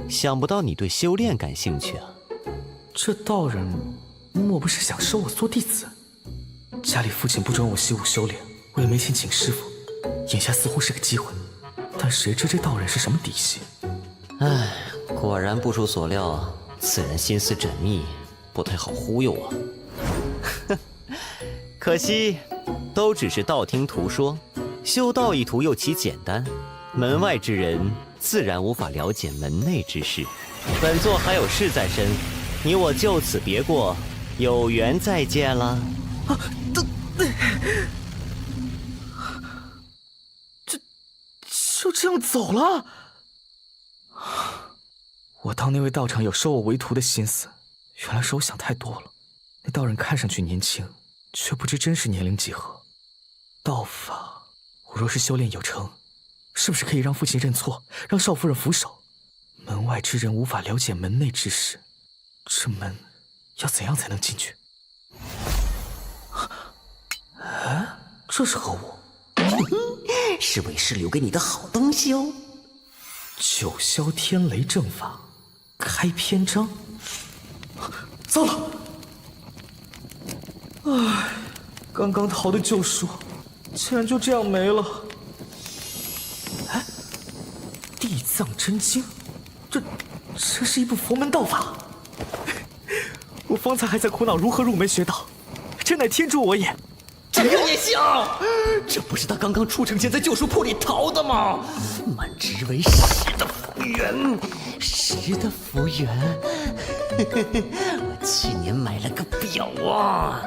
想不到你对修炼感兴趣啊。这道人莫不是想收我做弟子？家里父亲不准我习武修炼，我也没钱请师傅，眼下似乎是个机会，但谁知这道人是什么底细？唉，果然不出所料，此人心思缜密，不太好忽悠啊。可惜，都只是道听途说，修道一途又其简单，门外之人自然无法了解门内之事。本座还有事在身，你我就此别过，有缘再见了。就这样走了？我当那位道长有收我为徒的心思，原来是我想太多了。那道人看上去年轻，却不知真实年龄几何。道法，我若是修炼有成，是不是可以让父亲认错，让少夫人俯首？门外之人无法了解门内之事，这门要怎样才能进去？哎，这是何物？是为师留给你的好东西哦。九霄天雷正法，开篇章。糟了！唉，刚刚逃的旧书，竟然就这样没了。哎，地藏真经，这是一部佛门道法。我方才还在苦恼如何入门学道，真乃天助我也。这个也行，这不是他刚刚出城前在旧书铺里逃的吗？满之为实的福缘，实的福缘。我去年买了个表啊。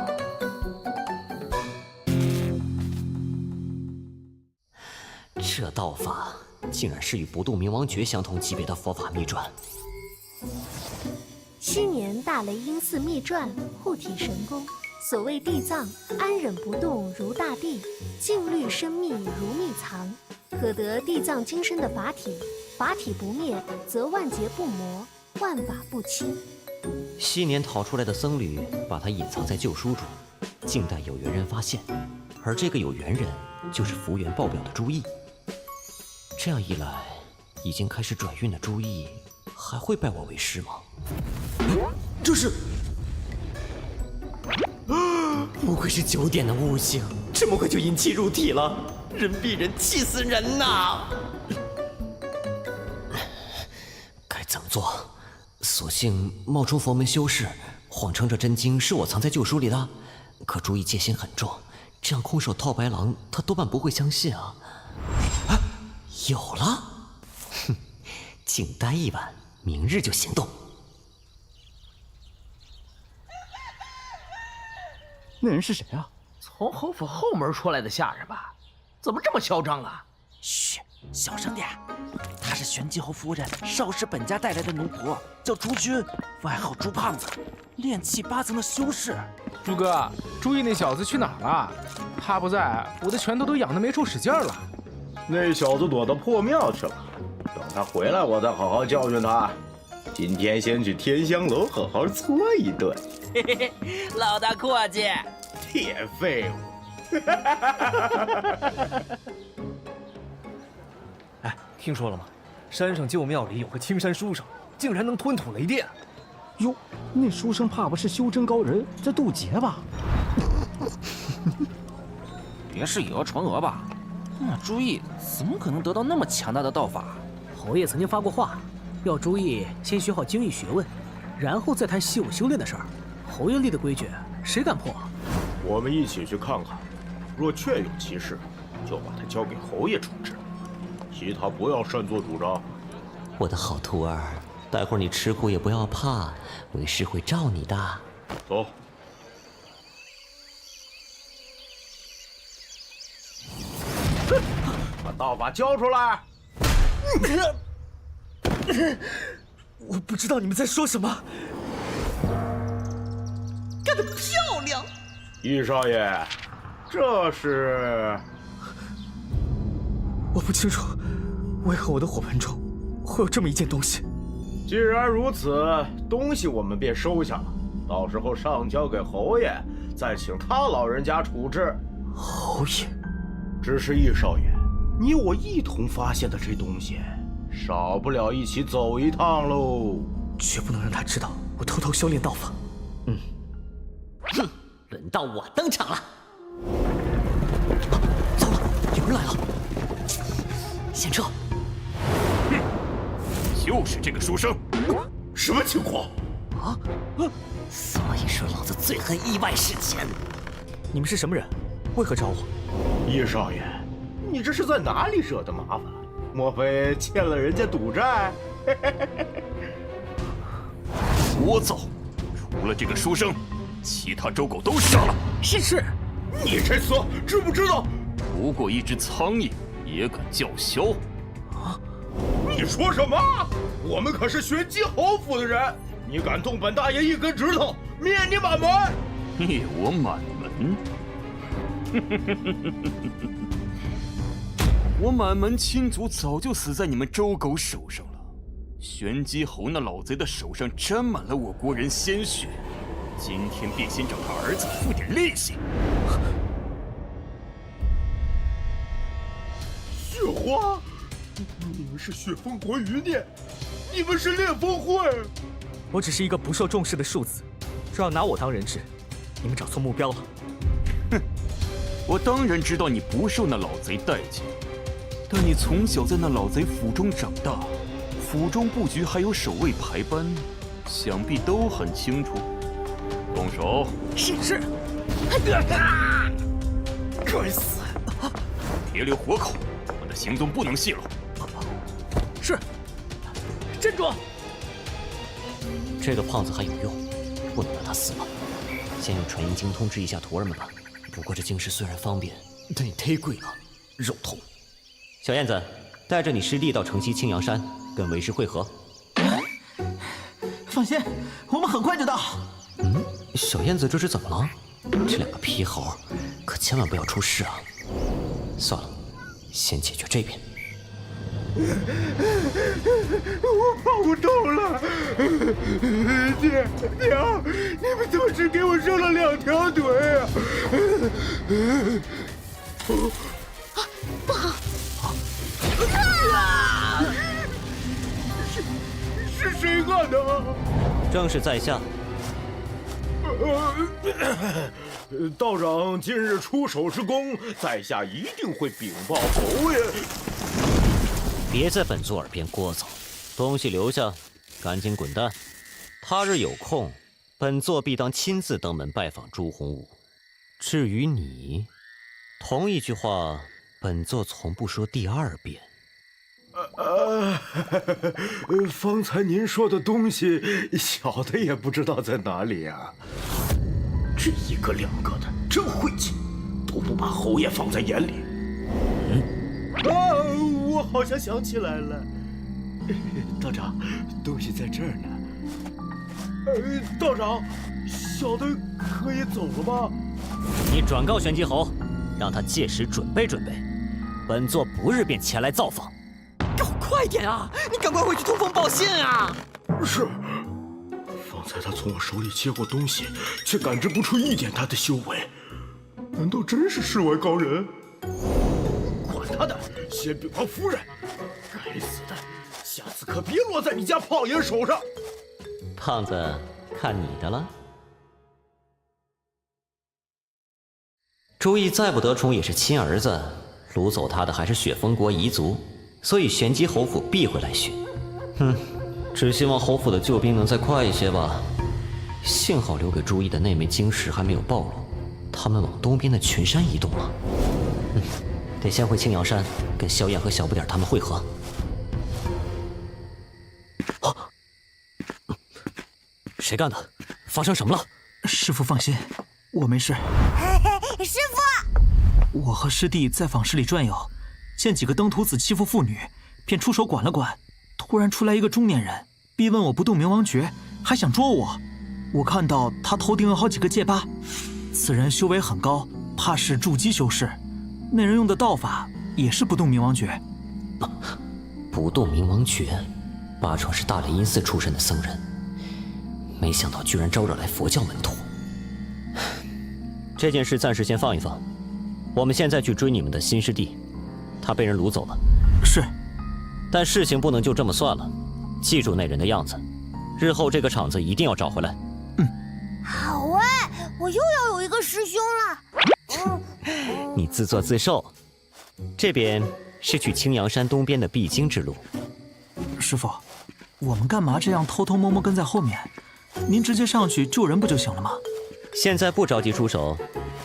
这道法竟然是与不动明王诀相同级别的佛法秘传。昔年大雷音寺秘传护体神功。所谓地藏，安忍不动如大地，静虑深密如密藏。可得地藏金身的法体，法体不灭，则万劫不磨，万法不侵。昔年逃出来的僧侣把它隐藏在旧书中，静待有缘人发现，而这个有缘人就是福缘爆表的朱毅。这样一来，已经开始转运的朱毅还会拜我为师吗？这是。不愧是9点的悟性，这么快就引气入体了，人比人气死人呐！该怎么做？索性冒充佛门修士，谎称这真经是我藏在旧书里的。可朱毅戒心很重，这样空手套白狼，他多半不会相信啊！啊，有了！哼，静待一晚，明日就行动。那人是谁啊？从侯府后门出来的下人吧？怎么这么嚣张啊？嘘，小声点。他是玄机侯夫人少师本家带来的奴仆，叫朱军，外号朱胖子，炼气8层的修士。朱哥，朱毅那小子去哪儿了？他不在，我的拳头都痒得没处使劲了。那小子躲到破庙去了，等他回来，我再好好教训他。今天先去天香楼好好搓一顿。嘿嘿嘿，老大阔气，铁废物。哎，听说了吗？山上旧庙里有个青山书生，竟然能吞吐雷电。哟，那书生怕不是修真高人，在渡劫吧？别是以讹传讹吧？那朱毅怎么可能得到那么强大的道法？侯爷曾经发过话，要朱毅先学好经义学问，然后再谈习武修炼的事儿。侯爷立的规矩，谁敢破？我们一起去看看，若确有其事，就把他交给侯爷处置，其他不要擅作主张。我的好徒儿，待会儿你吃苦也不要怕，为师会罩你的。走。把道法交出来！我不知道你们在说什么。干得漂亮！易少爷，这是……我不清楚，为何我的火盆中会有这么一件东西。既然如此，东西我们便收下了，到时候上交给侯爷，再请他老人家处置。侯爷，只是易少爷，你我一同发现的这东西，少不了一起走一趟喽。绝不能让他知道我偷偷修炼道法。哼，轮到我登场了。糟了，有人来了，先撤。就是这个书生，什么情况？啊！所以说老子最恨意外事件。你们是什么人？为何找我？叶少爷，你这是在哪里惹的麻烦？莫非欠了人家赌债？聒噪！除了这个书生，其他周狗都杀了。是。你这厮知不知道？不过一只苍蝇也敢叫嚣？啊！你说什么？我们可是玄机侯府的人，你敢动本大爷一根指头，灭你满门！灭我满门？我满门亲族早就死在你们周狗手上了。玄机侯那老贼的手上沾满了我国人鲜血，今天便先找他儿子付点利息。雪花，你们是雪峰国余孽，你们是烈风会。我只是一个不受重视的庶子，这要拿我当人质，你们找错目标了。哼，我当然知道你不受那老贼待见，但你从小在那老贼府中长大，府中布局还有守卫排班，想必都很清楚。动手！是。该死！别留活口，我的行踪不能泄露。是。站住！这个胖子还有用，不能让他死了。先用传音经通知一下徒儿们吧。不过这晶石虽然方便，但也忒贵了，肉痛。小燕子，带着你师弟到城西青阳山跟为师会合。放心，我们很快就到。小燕子这是怎么了？这两个皮猴，可千万不要出事啊！算了，先解决这边。我跑不动了，爹娘，你们都只给我生了2条腿啊！不好！是谁干的？正是在下。道长今日出手之功，在下一定会禀报侯爷。别在本座耳边聒噪，东西留下，赶紧滚蛋。他日有空，本座必当亲自登门拜访朱洪武。至于你，同一句话，本座从不说第2遍。方才您说的东西，小的也不知道在哪里啊。这1个2个的，真晦气，都不把侯爷放在眼里。我好像想起来了，道长，东西在这儿呢。道长，小的可以走了吗？你转告玄机侯，让他届时准备准备，本座不日便前来造访。给我快点啊！你赶快回去通风报信啊！是。方才他从我手里接过东西，却感知不出一点他的修为，难道真是世外高人？管他的，先禀报夫人。该死的，下次可别落在你家胖爷手上。胖子，看你的了。朱毅再不得宠也是亲儿子，掳走他的还是雪峰国彝族，所以玄机侯府必会来寻。只希望侯府的救兵能再快一些吧。幸好留给朱毅的那枚晶石还没有暴露，他们往东边的群山移动了。得先回青阳山跟萧燕和小不点他们会合。谁干的？发生什么了？师父放心，我没事。师父，我和师弟在坊市里转悠，见几个登徒子欺负妇女，便出手管了管。突然出来一个中年人，逼问我不动明王诀，还想捉我。我看到他头顶有好几个戒疤，此人修为很高，怕是筑基修士。那人用的道法也是不动明王诀。不动明王诀，八成是大雷音寺出身的僧人，没想到居然招惹来佛教门徒。这件事暂时先放一放，我们现在去追你们的新师弟，他被人掳走了。是。但事情不能就这么算了，记住那人的样子，日后这个场子一定要找回来。好啊，我又要有一个师兄了。你自作自受。这边是去青阳山东边的必经之路。师傅，我们干嘛这样偷偷摸摸跟在后面？您直接上去救人不就行了吗？现在不着急出手，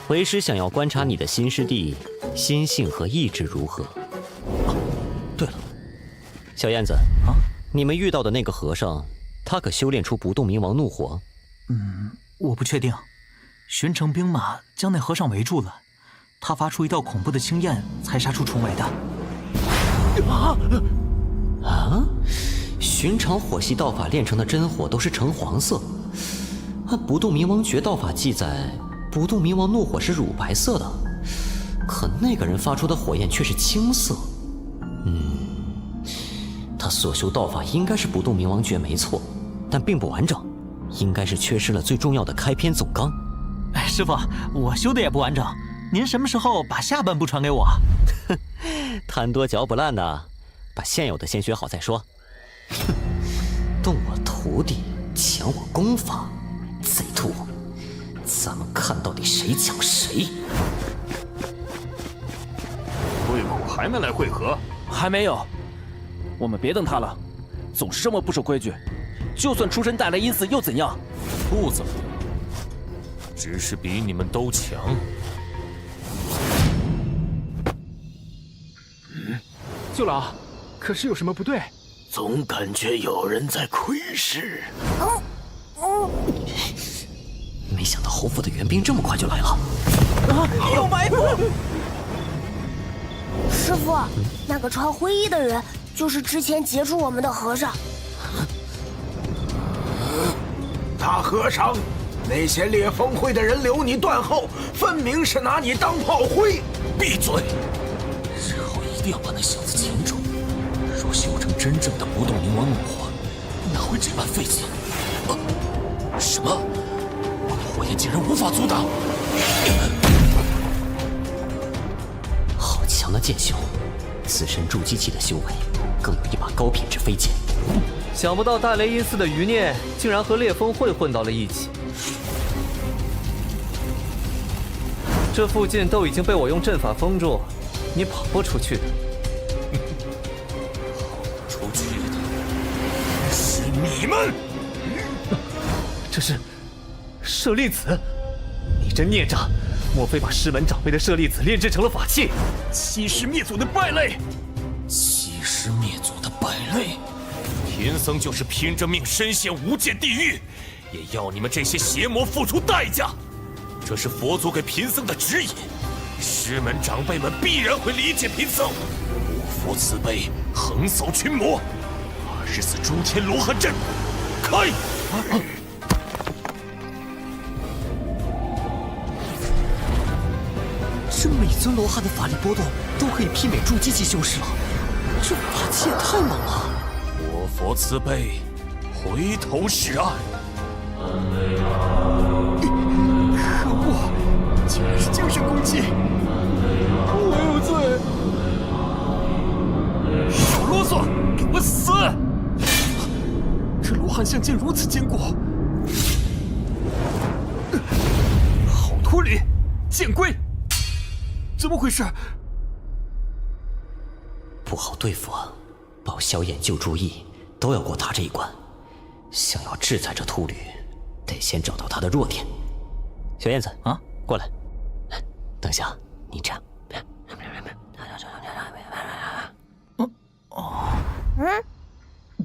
为师想要观察你的新师弟心性和意志如何。对了，小燕子啊，你们遇到的那个和尚，他可修炼出不动明王怒火？我不确定。巡城兵马将那和尚围住了，他发出一道恐怖的青焰，才杀出重围的。寻常火系道法炼成的真火都是橙黄色，按不动明王诀道法记载，不动明王怒火是乳白色的，可那个人发出的火焰却是青色。他所修道法应该是不动明王诀没错，但并不完整，应该是缺失了最重要的开篇总纲。师傅，我修的也不完整，您什么时候把下半部传给我？贪多嚼不烂的，把现有的先学好再说。动我徒弟，抢我功法，贼兔！咱们看到底谁抢谁。贵苦还没来会合？还没有。我们别等他了，总是这么不守规矩。就算出身带来阴死又怎样？不怎么样，只是比你们都强。舅老，可是有什么不对？总感觉有人在窥视。没想到侯府的援兵这么快就来了。有埋伏！师傅，那个穿灰衣的人就是之前截住我们的和尚。大和尚，那些烈风会的人留你断后，分明是拿你当炮灰。闭嘴！日后一定要把那小子擒住。若修成真正的不动明王怒火，哪会这般费劲？什么？火焰竟然无法阻挡！好强的剑修，自身筑基期的修为，更有一把高品质飞剑。想不到大雷音寺的余孽竟然和烈风会混到了一起。这附近都已经被我用阵法封住，你跑不出去的。出去的是你们！这是舍利子，你这孽障，莫非把师门长辈的舍利子炼制成了法器？欺师灭祖的败类！欺师灭祖的败类！贫僧就是拼着命深陷无间地狱，也要你们这些邪魔付出代价。这是佛祖给贫僧的指引，师门长辈们必然会理解贫僧。五佛慈悲，横扫群魔。24诸天罗汉阵，开！这每尊罗汉的法力波动都可以媲美筑基期修士了，这法器也太猛了！我佛慈悲，回头是岸。可恶，竟然是精神攻击！我有罪！少啰嗦，给我死！这罗汉相竟如此坚固，好脱离，见归！怎么回事？不好对付啊！保萧炎、救朱毅都要过他这一关。想要制裁这秃驴，得先找到他的弱点。小燕子啊，过来。等下，你这样。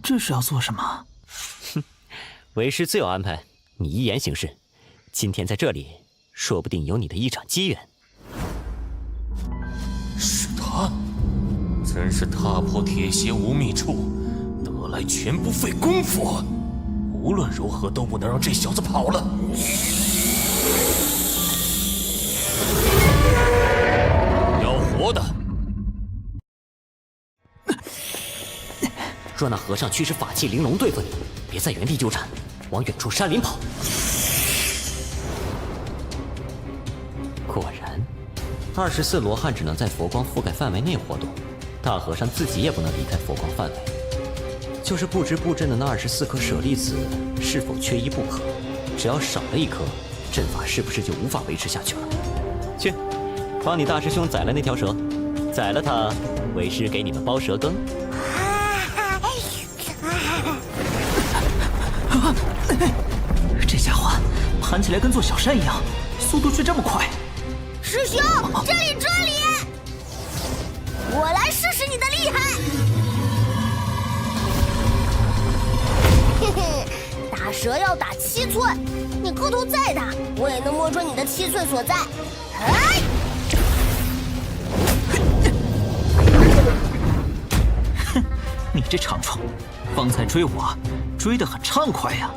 这是要做什么？为师自有安排，你依言行事。今天在这里，说不定有你的一场机缘。是他，真是踏破铁鞋无觅处，得来全不费功夫。无论如何都不能让这小子跑了。要活的。若那和尚驱使法器玲珑对付你，别在原地纠缠，往远处山林跑。果然，24罗汉只能在佛光覆盖范围内活动，大和尚自己也不能离开佛光范围。就是不知布阵的那24颗舍利子是否缺一不可，只要少了一颗，阵法是不是就无法维持下去了？去，帮你大师兄宰了那条蛇，宰了它，为师给你们包蛇羹。这家伙盘起来跟座小山一样，速度却这么快。师兄，这里！我来试试你的厉害！嘿嘿，打蛇要打7寸，你个头再大，我也能摸准你的7寸所在。哎！哼，你这长虫，方才追我，追得很畅快呀！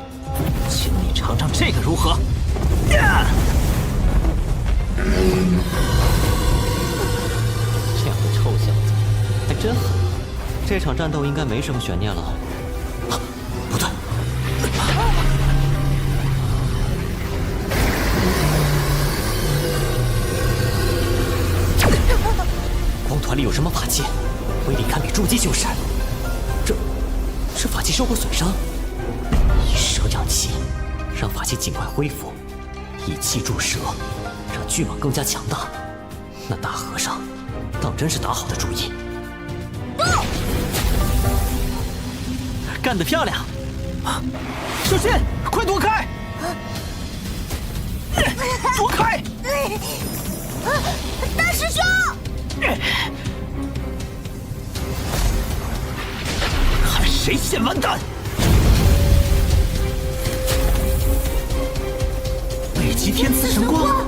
请你尝尝这个如何？这样的臭小子还真狠，这场战斗应该没什么悬念了。啊，不对，光团里有什么法器？威力堪比筑基修士。这法器受过损伤，以蛇养气，让法器尽快恢复；以气助蛇，让巨蟒更加强大。那大和尚当真是打好的主意。干得漂亮！小心，快躲开！躲开！大师兄！看谁先完蛋！北极天赐神光！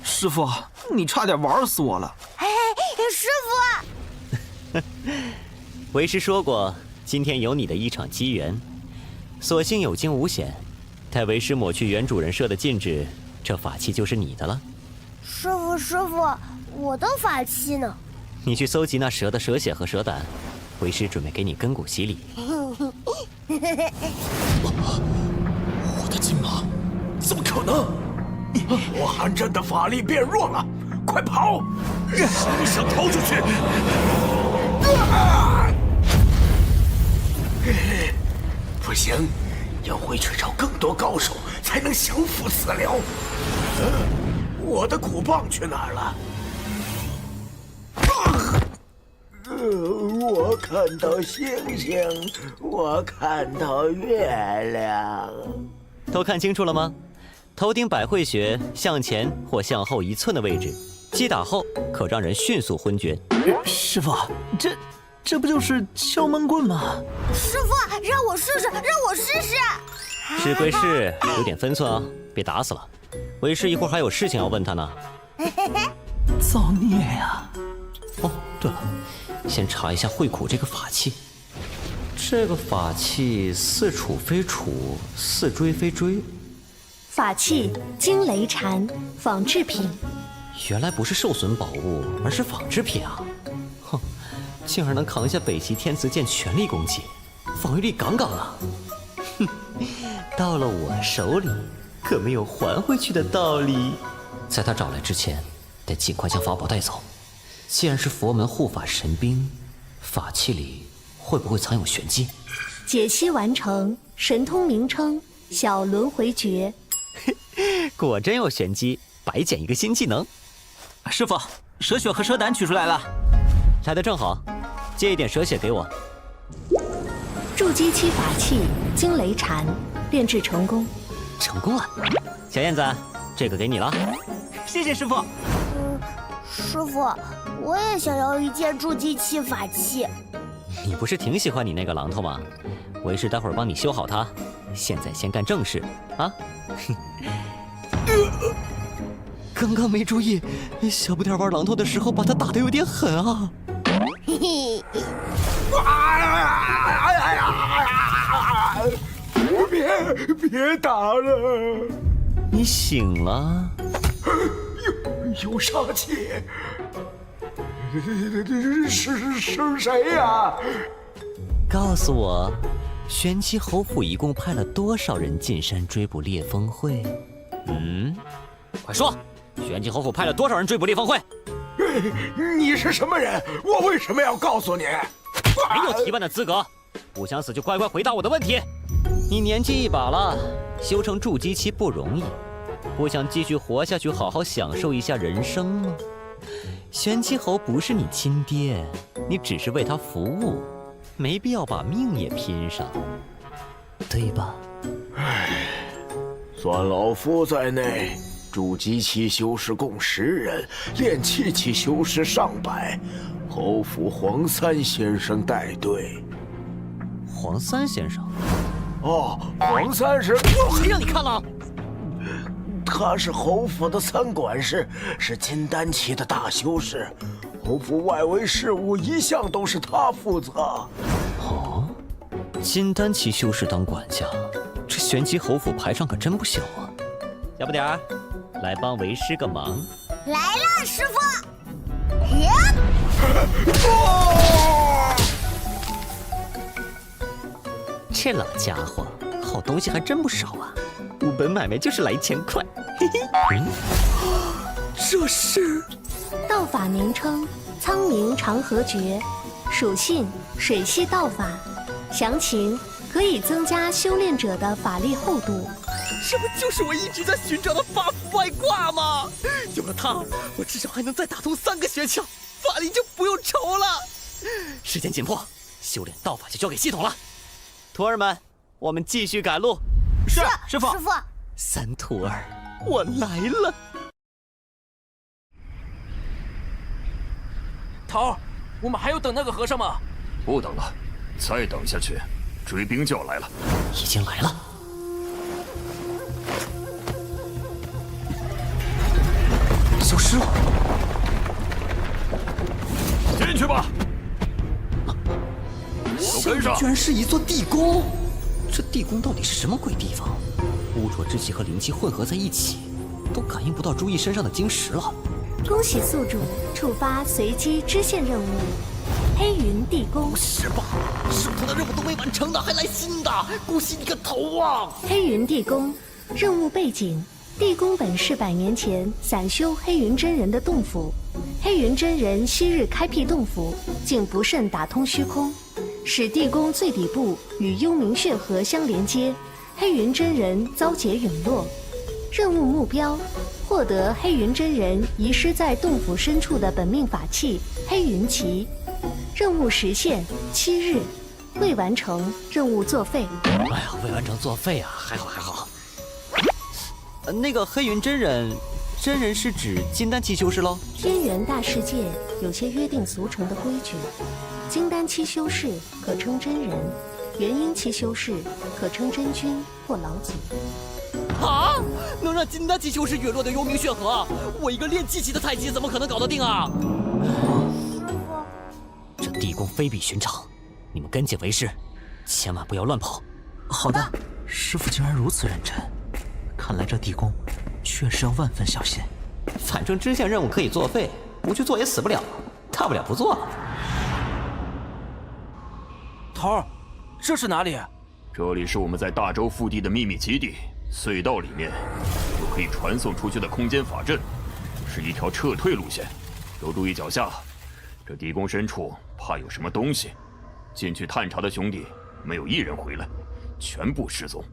师傅，你差点玩死我了！哎，师傅！为师说过，今天有你的一场机缘，所幸有惊无险。待为师抹去原主人设的禁制，这法器就是你的了。师傅，我的法器呢？你去搜集那蛇的蛇血和蛇胆，为师准备给你根骨洗礼。我的金马，怎么可能？我寒阵的法力变弱了，快跑！你想逃出去？不行，要回去找更多高手，才能降服此辽。我的鼓棒去哪儿了？我看到星星，我看到月亮。都看清楚了吗？头顶百会穴向前或向后1寸的位置，击打后可让人迅速昏厥。师傅，这不就是敲门棍吗？师傅，让我试试！是归是，有点分寸啊，别打死了。为师一会儿还有事情要问他呢。造孽呀！哦，对了，先查一下会苦这个法器。这个法器似杵非杵，似锥非锥。法器惊雷禅，仿制品。原来不是受损宝物，而是仿制品啊！哼，竟然能扛下北极天磁剑全力攻击，防御力杠杠啊！哼，到了我手里，可没有还回去的道理。在他找来之前，得尽快将法宝带走。既然是佛门护法神兵，法器里会不会藏有玄机？解析完成，神通名称小轮回诀。果真有玄机，白捡一个新技能。师傅，蛇血和蛇胆取出来了，来得正好，借一点蛇血给我。筑基期法器惊雷禅炼制成功。成功了，小燕子，这个给你了。谢谢师傅。师傅，我也想要一件筑基期法器。你不是挺喜欢你那个榔头吗？为师待会儿帮你修好它。现在先干正事啊！刚刚没注意，小不点玩榔头的时候把他打得有点狠啊！嘿嘿，别打了！你醒了？有杀气！是谁呀？告诉我，玄机侯府一共派了多少人进山追捕烈风会？快说！玄机侯府派了多少人追捕烈风会？你是什么人？我为什么要告诉你？没有提问的资格！不想死就乖乖回答我的问题。你年纪一把了，修成筑基期不容易，不想继续活下去，好好享受一下人生吗？玄机侯不是你亲爹，你只是为他服务，没必要把命也拼上，对吧？唉，算老夫在内，筑基期修士共10人，炼气期修士上百，侯府黄三先生带队。黄三先生？哦，黄三是谁让你看了？他是侯府的3管事，是金丹期的大修士，侯府外围事务一向都是他负责。哦，金丹期修士当管家，这玄机侯府排场可真不小啊！小不点儿，来帮为师个忙。来了，师傅。这老家伙，好东西还真不少啊！我本买卖就是来1000块。嘿嘿，这是道法名称：苍冥长河诀，属性：水系道法，详情可以增加修炼者的法力厚度。这不就是我一直在寻找的8符外挂吗？有了它，我至少还能再打通3个诀窍，法力就不用愁了。时间紧迫，修炼道法就交给系统了。徒儿们，我们继续赶路。是，师傅。师傅，3徒儿，我来了。头儿，我们还要等那个和尚吗？不等了，再等下去，追兵就要来了。已经来了。消失了。进去吧。都跟上！居然是一座地宫，这地宫到底是什么鬼地方？污浊之气和灵气混合在一起，都感应不到朱毅身上的晶石了。恭喜宿主触发随机支线任务——黑云地宫。是吧？手头的任务都没完成的，还来新的，恭喜你个头啊！黑云地宫任务背景：地宫本是100年前散修黑云真人的洞府，黑云真人昔日开辟洞府，竟不慎打通虚空，使地宫最底部与幽冥血河相连接，黑云真人遭劫陨落。任务目标：获得黑云真人遗失在洞府深处的本命法器黑云旗。任务时限7日，未完成任务作废。哎呀，未完成作废啊，还好还好。那个黑云真人是指金丹期修士喽？天元大世界有些约定俗成的规矩，金丹期修士可称真人，元婴期修士可称真君或老祖。啊！能让金丹期修士陨落的幽冥血河，我一个炼气期的太极怎么可能搞得定啊？师傅，这地宫非比寻常，你们跟紧为师，千万不要乱跑。好的，师傅竟然如此认真，看来这地宫确实要万分小心。反正支线任务可以作废，不去做也死不了，大不了不做了。头儿，这是哪里？这里是我们在大洲腹地的秘密基地，隧道里面有可以传送出去的空间法阵，是一条撤退路线。都注意脚下，这地宫深处怕有什么东西。进去探查的兄弟没有一人回来，全部失踪。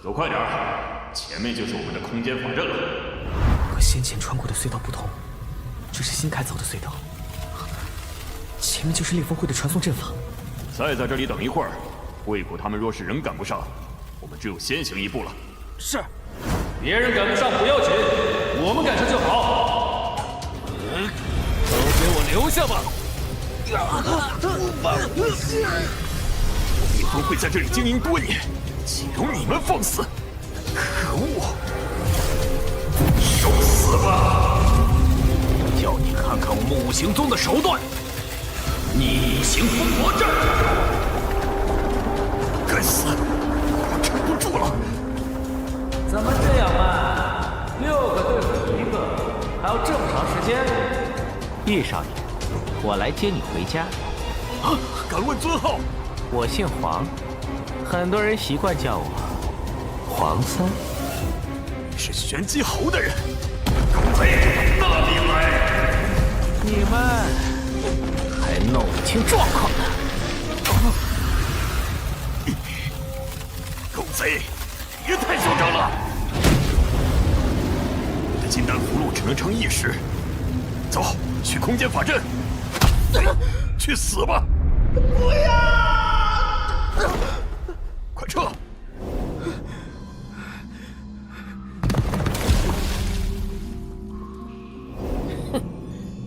走快点儿，前面就是我们的空间法阵了。和先前穿过的隧道不同，这是新开凿的隧道，前面就是烈风会的传送阵法。再在这里等一会儿，惠普他们若是仍赶不上，我们只有先行一步了。是，别人赶不上不要紧，我们赶上就好。都给我留下吧！烈风会在这里经营多年，岂容你们放肆！可恶！受死吧！叫你看看我们五行宗的手段！逆行封魔阵！该死，我撑不住了！怎么这样慢？6个对付1个，还要这么长时间？叶少爷，我来接你回家。啊！敢问尊号？我姓黄，很多人习惯叫我黄三。你是玄机侯的人？嘿，那里来！你们还弄不清状况呢。贼，别太嚣张了！我的金丹符箓只能撑1时，走，去空间法阵，去死吧！不要！快撤！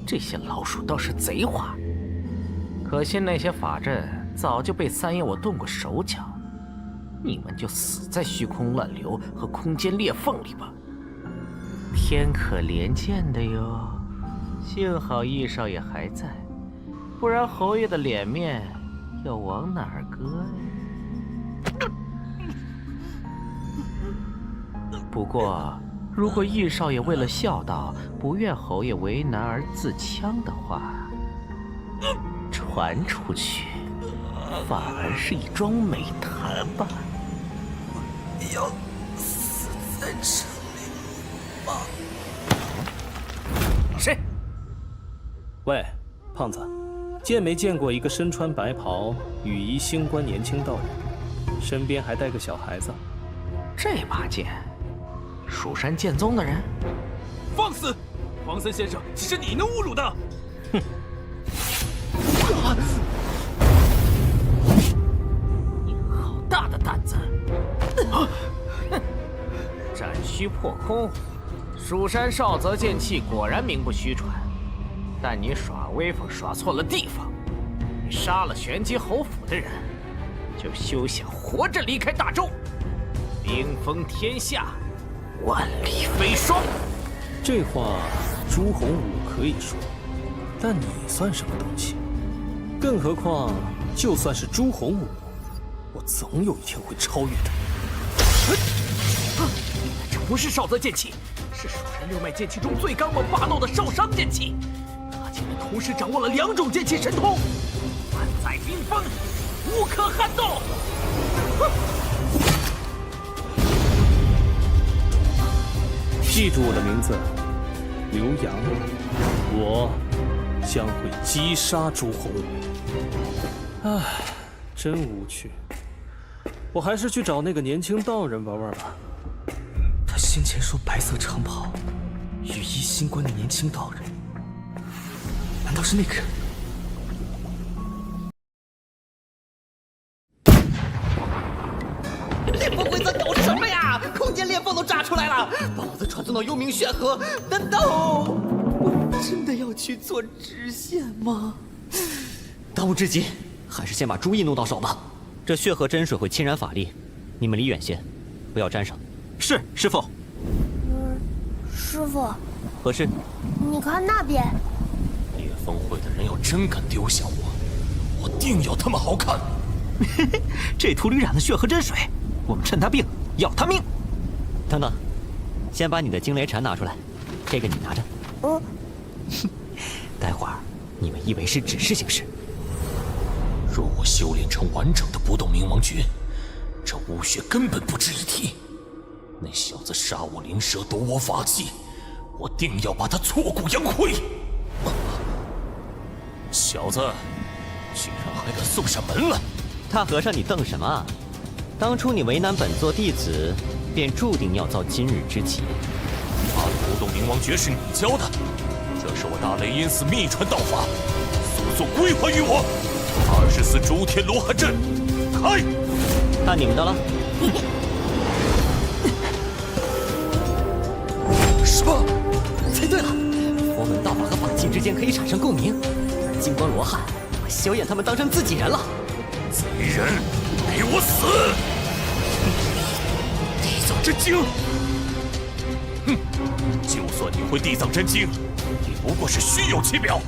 这些老鼠倒是贼滑，可惜那些法阵早就被三爷我动过手脚，你们就死在虚空乱流和空间裂缝里吧。天可怜见的哟，幸好易少爷还在，不然侯爷的脸面要往哪儿搁呀？不过，如果易少爷为了孝道，不愿侯爷为难而自戕的话，传出去反而是一桩美谈吧。要死在这里吗？谁？喂，胖子，见没见过一个身穿白袍、羽衣星冠年轻道人，身边还带个小孩子？这把剑，蜀山剑宗的人？放肆！黄森先生，岂是你能侮辱的？哼！你好大的胆子！斩虚破空，蜀山少泽剑气果然名不虚传。但你耍威风耍错了地方，你杀了玄机侯府的人，就休想活着离开大周。兵锋天下，万里飞霜。这话朱洪武可以说，但你算什么东西？更何况，就算是朱洪武，我总有一天会超越他。这不是少泽剑气，是蜀山6脉剑气中最刚猛霸道的少商剑气。他竟然同时掌握了2种剑气神通，万载冰封，无可撼动。记住我的名字，刘洋，我将会击杀朱洪武。唉，真无趣。我还是去找那个年轻道人玩玩吧。他先前说白色长袍、羽衣星冠的年轻道人，难道是那个？裂缝规则搞什么呀？空间裂缝都炸出来了，把我的传送到幽冥血河，难道我真的要去做支线吗？当务之急还是先把朱毅弄到手吧。这血河真水会侵染法力，你们离远些，不要沾上。是，师傅。师傅，何事？你看那边。裂缝会的人要真敢丢下我，我定要他们好看。嘿嘿，这秃驴染的血河真水，我们趁他病要他命。等等，先把你的惊雷禅拿出来，这个你拿着。哼，待会儿你们以为是指示形式。若我修炼成完整的不动明王诀，这巫血根本不值一提。那小子杀我灵蛇，夺我法器，我定要把他挫骨扬灰。小子，居然还敢送上门来！大和尚，你瞪什么？当初你为难本座弟子，便注定要遭今日之劫。他的不动明王诀是你教的，这是我大雷音寺秘传道法，速速归还于我。24诸天罗汉阵，开！看你们的了。什么？猜对了，佛门道法和法器之间可以产生共鸣，而金光罗汉把萧燕他们当成自己人了。贼人，给我死！地藏真经，哼，就算你会地藏真经，也不过是虚有其表。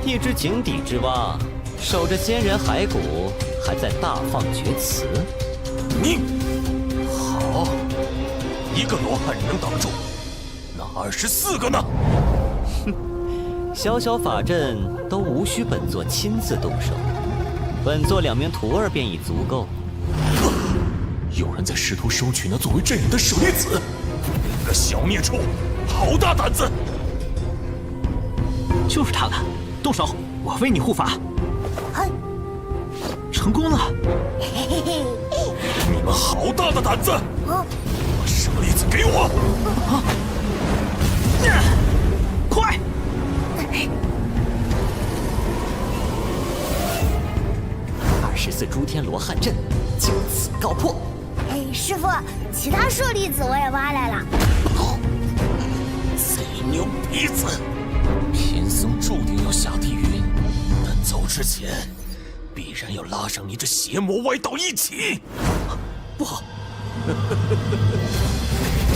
一只井底之蛙，守着仙人骸骨，还在大放厥词。你好，一个罗汉人能挡住，那24个呢？哼，小小法阵都无需本座亲自动手，本座2名徒儿便已足够。有人在试图收取那作为阵眼的舍利子，你个小孽畜，好大胆子！就是他了，动手，我为你护法。成功了！你们们好大的胆子！把舍利子给我！快！24诸天罗汉阵就此告破。哎，师傅，其他舍利子我也挖来了。贼牛鼻子！贫僧注定要下地狱，但走之前，必然要拉上你这邪魔歪道一起。不好！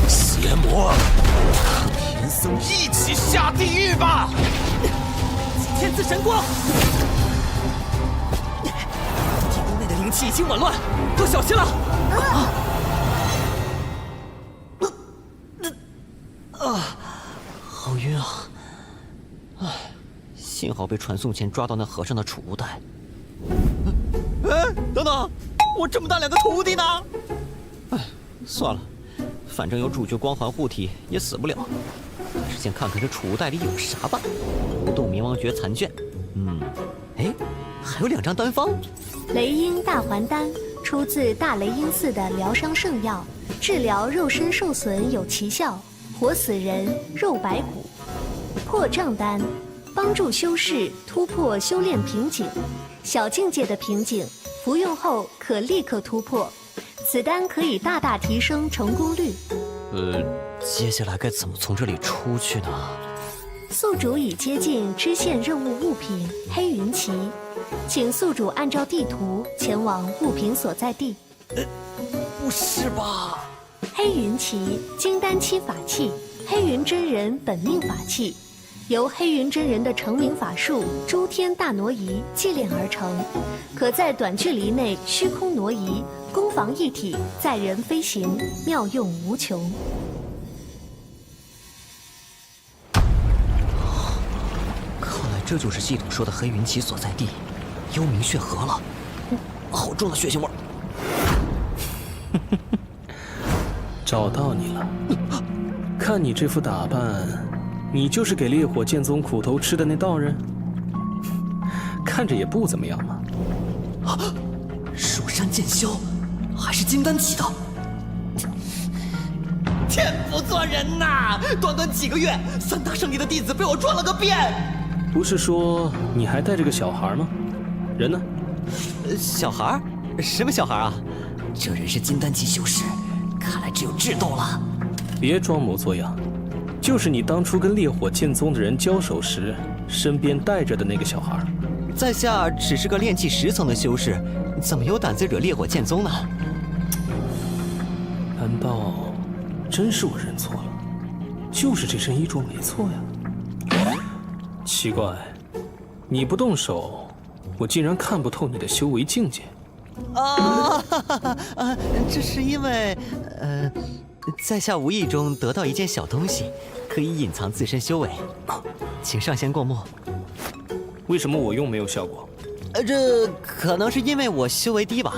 邪魔，和贫僧一起下地狱吧！天赐神光！地宫内的灵气已经紊乱，要小心了！好晕啊！唉，幸好被传送前抓到那和尚的储物袋。哎，等等，我这么大2个徒弟呢？哎，算了，反正有主角光环护体，也死不了。还是先看看这储物袋里有啥吧。无动冥王诀残卷，哎，还有2张丹方。雷音大还丹出自大雷音寺的疗伤圣药，治疗肉身受损有奇效，活死人，肉白骨。破障丹帮助修士突破修炼瓶颈，小境界的瓶颈，服用后可立刻突破。此丹可以大大提升成功率。接下来该怎么从这里出去呢？宿主已接近支线任务物品黑云旗，请宿主按照地图前往物品所在地。不是吧？黑云旗，金丹期法器，黑云真人本命法器，由黑云真人的成名法术诸天大挪移祭炼而成，可在短距离内虚空挪移，攻防一体，载人飞行，妙用无穷。这就是系统说的黑云旗所在地，幽冥血河了。好重的血腥味儿！找到你了，看你这副打扮，你就是给烈火剑宗苦头吃的那道人，看着也不怎么样嘛。蜀山剑修，还是金丹期的。天不作人呐！短短几个月，3大圣地的弟子被我转了个遍。不是说你还带着个小孩吗？人呢？小孩？什么小孩啊？这人是金丹期修士，看来只有智斗了。别装模作样，就是你当初跟烈火剑宗的人交手时，身边带着的那个小孩。在下只是个炼气10层的修士，怎么有胆子惹烈火剑宗呢？难道真是我认错了？就是这身衣着没错呀。奇怪，你不动手，我竟然看不透你的修为境界。这是因为，在下无意中得到一件小东西，可以隐藏自身修为，请上仙过目。为什么我用没有效果？这可能是因为我修为低吧，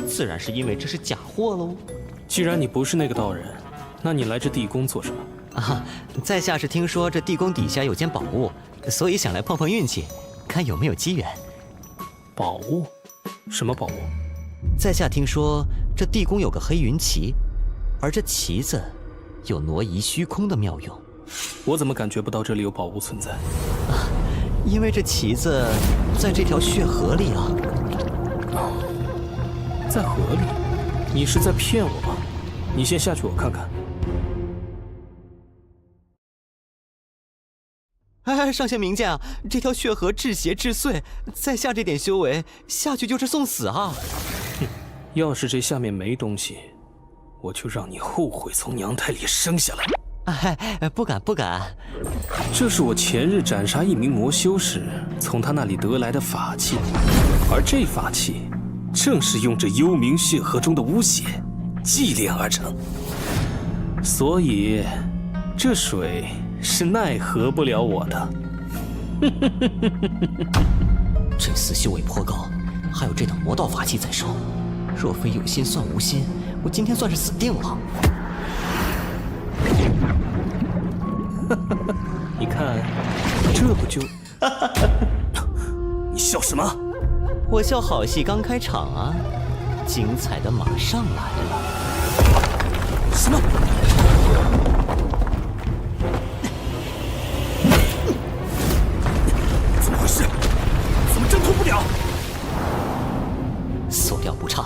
自然是因为这是假货喽。既然你不是那个道人，那你来这地宫做什么？在下是听说这地宫底下有件宝物，所以想来碰碰运气，看有没有机缘。宝物？什么宝物？在下听说这地宫有个黑云旗，而这旗子有挪移虚空的妙用。我怎么感觉不到这里有宝物存在？因为这旗子在这条血河里啊。在河里？你是在骗我吧？你先下去，我看看。上仙明鉴啊，这条血河至邪至祟，在下这点修为下去就是送死啊！哼，要是这下面没东西，我就让你后悔从娘胎里生下来。不敢不敢，这是我前日斩杀一名魔修时从他那里得来的法器，而这法器正是用这幽冥血河中的巫血祭炼而成，所以这水是奈何不了我的。这厮修为颇高，还有这等魔道法器在手，若非有心算无心，我今天算是死定了。你看，这不就……你笑什么？我笑好戏刚开场啊！精彩的马上来了。什么？怎么回事？怎么挣脱不了？所料不差，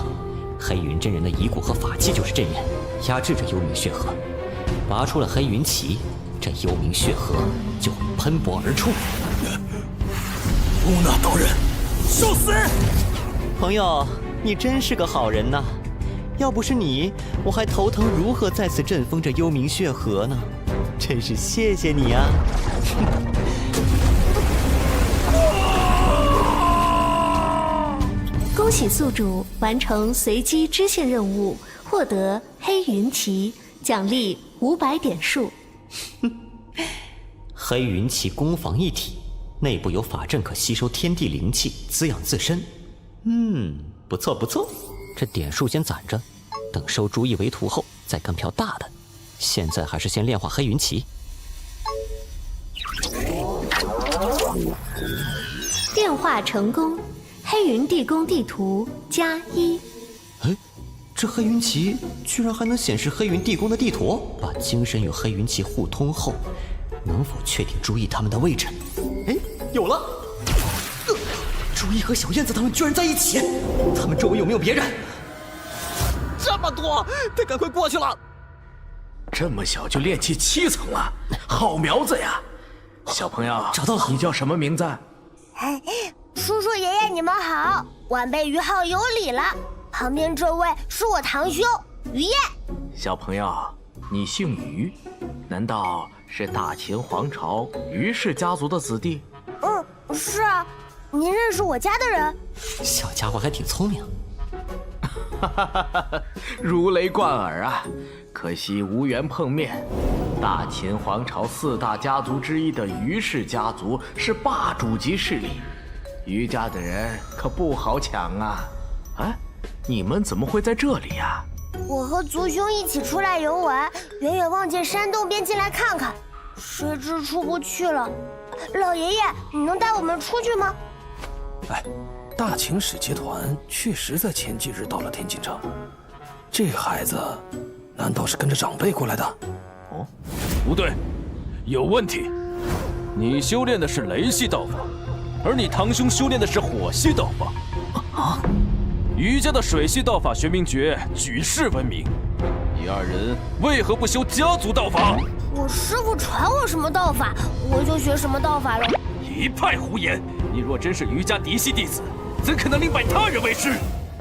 黑云真人的遗骨和法器就是这面，压制着幽冥血河。拔出了黑云旗，这幽冥血河就会喷薄而出。乌那道人，受死！朋友，你真是个好人呐！要不是你，我还头疼如何再次阵风这幽冥血河呢。真是谢谢你啊！恭喜宿主完成随机支线任务，获得黑云旗，奖励500点数。黑云旗攻防一体，内部有法阵可吸收天地灵气，滋养自身。不错不错，这点数先攒着，等收朱意为徒后再干票大的。现在还是先炼化黑云旗。炼化成功，黑云地宫地图+1。哎，这黑云旗居然还能显示黑云地宫的地图，把精神与黑云旗互通后，能否确定朱意他们的位置？哎，有了！朱意和小燕子他们居然在一起，他们周围有没有别人？这么多，得赶快过去了。这么小就炼气7层了，好苗子呀！小朋友，找到了，你叫什么名字？叔叔爷爷你们好，晚辈于浩有礼了。旁边这位是我堂兄于燕。小朋友，你姓于，难道是大秦皇朝于氏家族的子弟？是啊。您认识我家的人？小家伙还挺聪明。如雷贯耳啊！可惜无缘碰面。大秦皇朝4大家族之一的于氏家族是霸主级势力，于家的人可不好抢啊！哎，你们怎么会在这里呀？我和族兄一起出来游玩，远远望见山洞便进来看看，谁知出不去了。老爷爷，你能带我们出去吗？哎，大秦使节团确实在前几日到了天津城。这孩子难道是跟着长辈过来的？哦，不对，有问题。你修炼的是雷系道法，而你堂兄修炼的是火系道法。啊！于家的水系道法玄冥诀举世闻名，你2人为何不修家族道法？我师父传我什么道法，我就学什么道法了。一派胡言！你若真是于家嫡系弟子，怎可能领拜他人为师？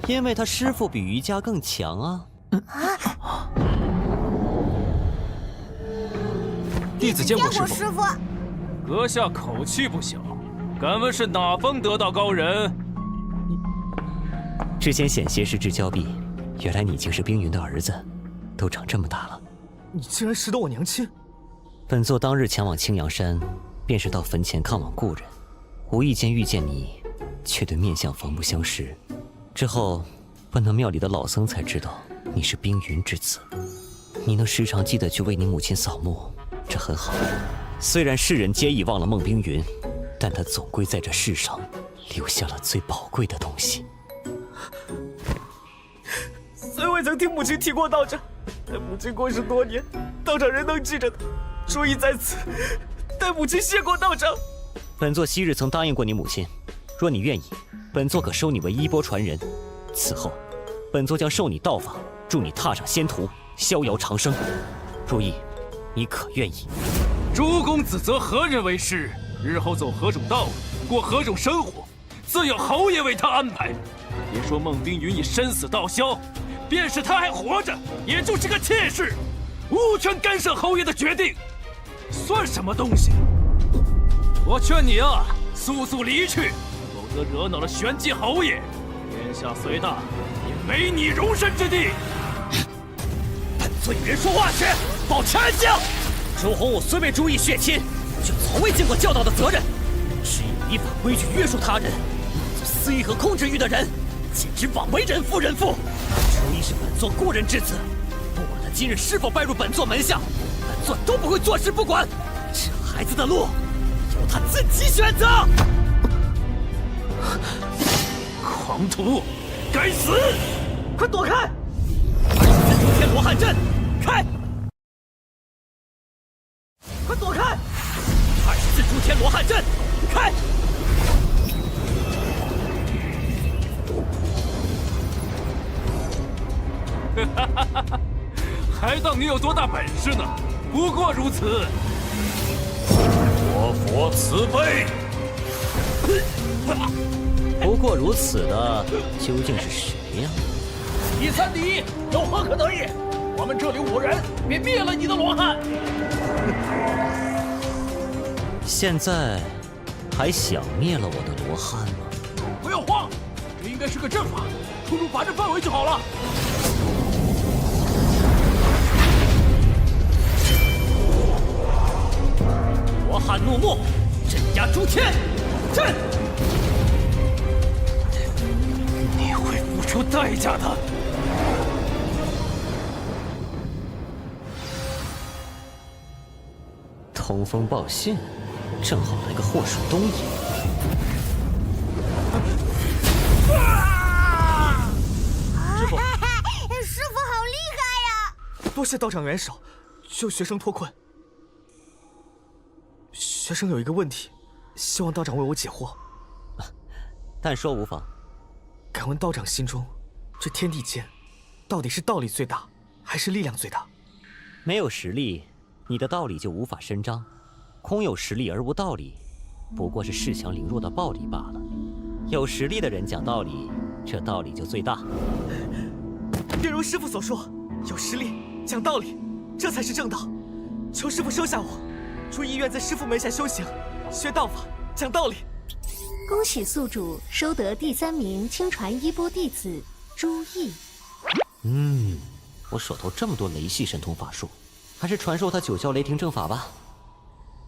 因为他师父比于家更强啊！弟子见过师父。阁下口气不小，敢问是哪方得道高人？之前险些失之交臂，原来你竟是冰云的儿子，都长这么大了。你竟然识得我娘亲！本座当日前往青阳山，便是到坟前看望故人，无意间遇见你，却对面相防不相识。之后问那庙里的老僧，才知道你是冰云之子。你能时常记得去为你母亲扫墓，这很好。虽然世人皆已忘了孟冰云，但他总归在这世上留下了最宝贵的东西。虽未曾听母亲提过道长，但母亲过世多年，道长仍能记着他。注意在此，待母亲谢过道长。本座昔日曾答应过你母亲，若你愿意，本座可收你为衣钵传人。此后，本座将授你道法，助你踏上仙途，逍遥长生。如意，你可愿意？诸公子择何人为师，日后走何种道路，过何种生活，自有侯爷为他安排。别说孟冰云已生死道消，便是他还活着，也就是个妾室，无权干涉侯爷的决定，算什么东西？我劝你啊，速速离去，否则惹恼了玄机侯爷，天下虽大，也没你容身之地。本座与人说话时，保持安静。朱洪武虽被朱意血亲，却从未尽过教导的责任，只以依法规矩约束他人，满足私欲和控制欲的人，简直枉为人父人父。朱意是本座故人之子，不管他今日是否拜入本座门下，本座都不会坐视不管。这孩子的路，由他自己选择。狂徒，该死！快躲开！诸天罗汉阵，开！快躲开！24诸天罗汉阵，开！还当你有多大本事呢？不过如此。活佛慈悲。不过如此的究竟是谁呀？第3第1，有何可得意？我们这里5人便灭了你的罗汉。现在还想灭了我的罗汉吗？不要慌，这应该是个阵法，出入法阵范围就好了。罗汉怒目，镇压诸天，震！你会付出代价的。通风报信，正好来个祸水东引。师傅，师傅好厉害呀！多谢道长援手，救学生脱困。学生有一个问题，希望道长为我解惑。但说无妨。敢问道长心中，这天地间，到底是道理最大，还是力量最大？没有实力，你的道理就无法伸张；空有实力而无道理，不过是恃强凌弱的暴力罢了。有实力的人讲道理，这道理就最大。便如师傅所说，有实力讲道理，这才是正道。求师傅收下我，出意愿在师傅门下修行，学道法，讲道理。恭喜宿主收得第3名亲传衣钵弟子朱毅。我手头这么多雷系神通法术，还是传授他九霄雷霆阵法吧。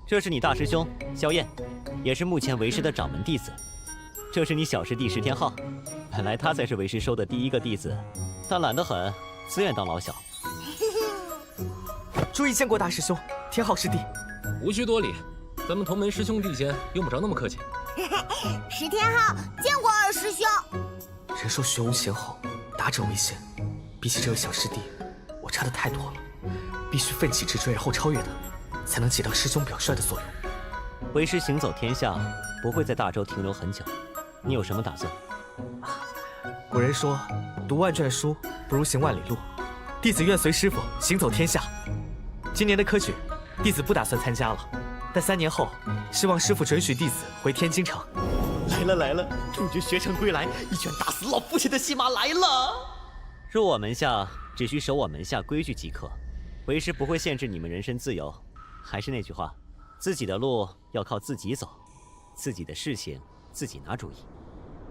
这是你大师兄萧燕，也是目前为师的掌门弟子。这是你小师弟石天浩，本来他才是为师收的第1个弟子，但懒得很，自愿当老小。朱毅见过大师兄，天浩师弟。无需多礼，咱们同门师兄弟间用不着那么客气。石天浩见过二师兄。人说学无先后，达者为先。比起这位小师弟，我差的太多了，必须奋起直追，然后超越他，才能起到师兄表率的作用。为师行走天下，不会在大周停留很久。你有什么打算？古人说，读万卷书不如行万里路。弟子愿随师傅行走天下。今年的科举，弟子不打算参加了，但3年后，希望师傅准许弟子回天津城。来了，主角学成归来，一拳打死老父亲的戏码来了。入我门下，只需守我门下规矩即可，为师不会限制你们人身自由。还是那句话，自己的路要靠自己走，自己的事情自己拿主意。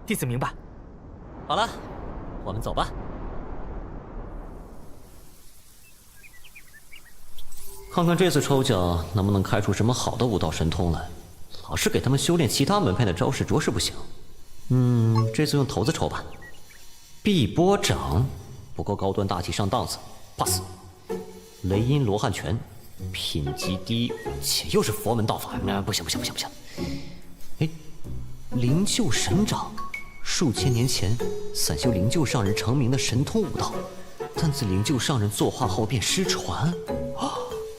弟子明白。好了，我们走吧。看看这次抽奖能不能开出什么好的武道神通来。老是给他们修炼其他门派的招式，着实不行。这次用骰子抽吧。碧波掌不够高端大气上档次 ，pass。雷音罗汉拳，品级低，且又是佛门道法，不行。哎，灵鹫神掌，数千年前散修灵鹫上人成名的神通武道，但自灵鹫上人作画后便失传。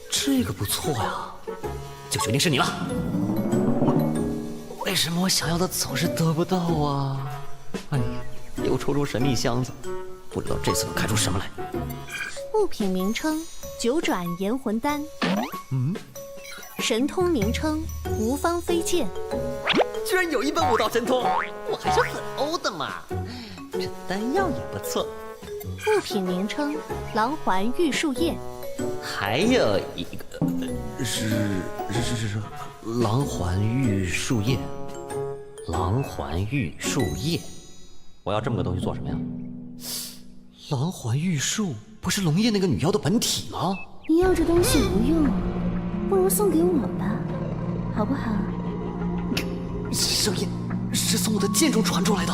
这个不错呀，就决定是你了。为什么我想要的总是得不到啊？哎呀，又抽出神秘箱子，不知道这次能开出什么来。物品名称：九转炎魂丹。神通名称：无方飞剑。居然有一本武道神通，我还是很欧的嘛。这丹药也不错。物品名称：狼环玉树叶。还有一个是狼环玉树叶。狼环玉树叶，我要这么个东西做什么呀？狼环玉树不是龙叶那个女妖的本体吗？你要这东西无用，不如送给我吧，好不好？声音是从我的剑中传出来的。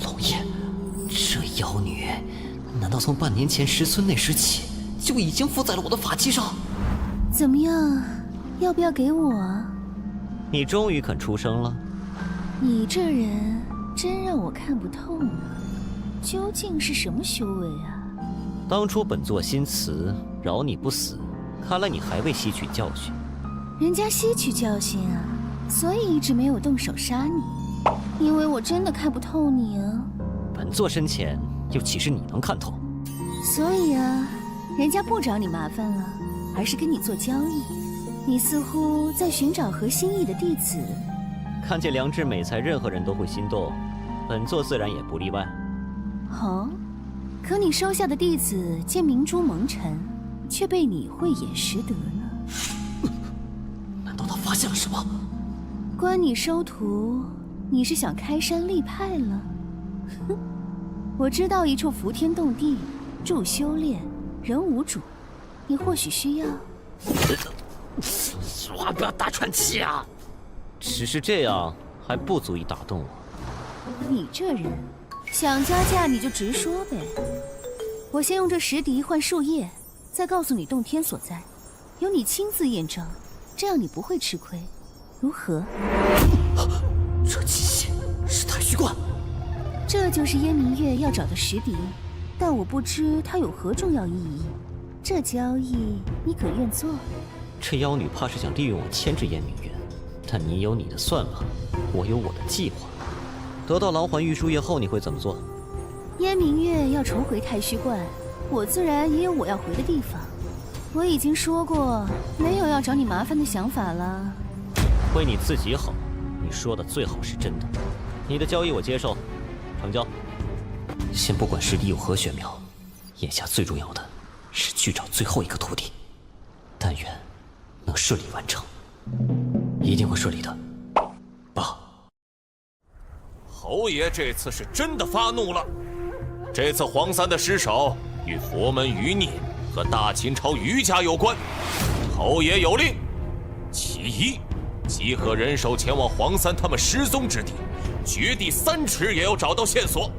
龙叶，这妖女难道从半年前石村那时起就已经附在了我的法器上？怎么样？要不要给我啊？你终于肯出声了。你这人真让我看不透呢，究竟是什么修为啊？当初本座心慈，饶你不死，看来你还未吸取教训。人家吸取教训啊，所以一直没有动手杀你，因为我真的看不透你啊。本座身前又岂是你能看透？所以啊，人家不找你麻烦了，而是跟你做交易。你似乎在寻找合心意的弟子。看见良质美才，任何人都会心动，本座自然也不例外。哦，可你收下的弟子见明珠蒙尘，却被你慧眼识得呢？难道他发现了什么？关你收徒，你是想开山立派了？哼，我知道一处伏天动地，助修炼，人无主，你或许需要。说话不要大喘气啊！只是这样还不足以打动我。你这人，想加价你就直说呗。我先用这石笛换树叶，再告诉你洞天所在，由你亲自验证，这样你不会吃亏，如何？这气息是太虚观。这就是燕明月要找的石笛，但我不知它有何重要意义。这交易你可愿做？这妖女怕是想利用我牵制燕明月，但你有你的算法，我有我的计划。得到狼环玉树叶后，你会怎么做？燕明月要重回太虚观，我自然也有我要回的地方。我已经说过，没有要找你麻烦的想法了。为你自己好，你说的最好是真的。你的交易我接受，成交。先不管石笛有何玄妙，眼下最重要的是去找最后一个徒弟，但愿能顺利完成，一定会顺利的。爸，侯爷这次是真的发怒了。这次黄三的失手与佛门余孽和大秦朝余家有关。侯爷有令：其一，集合人手前往黄三他们失踪之地，掘地3尺也要找到线索；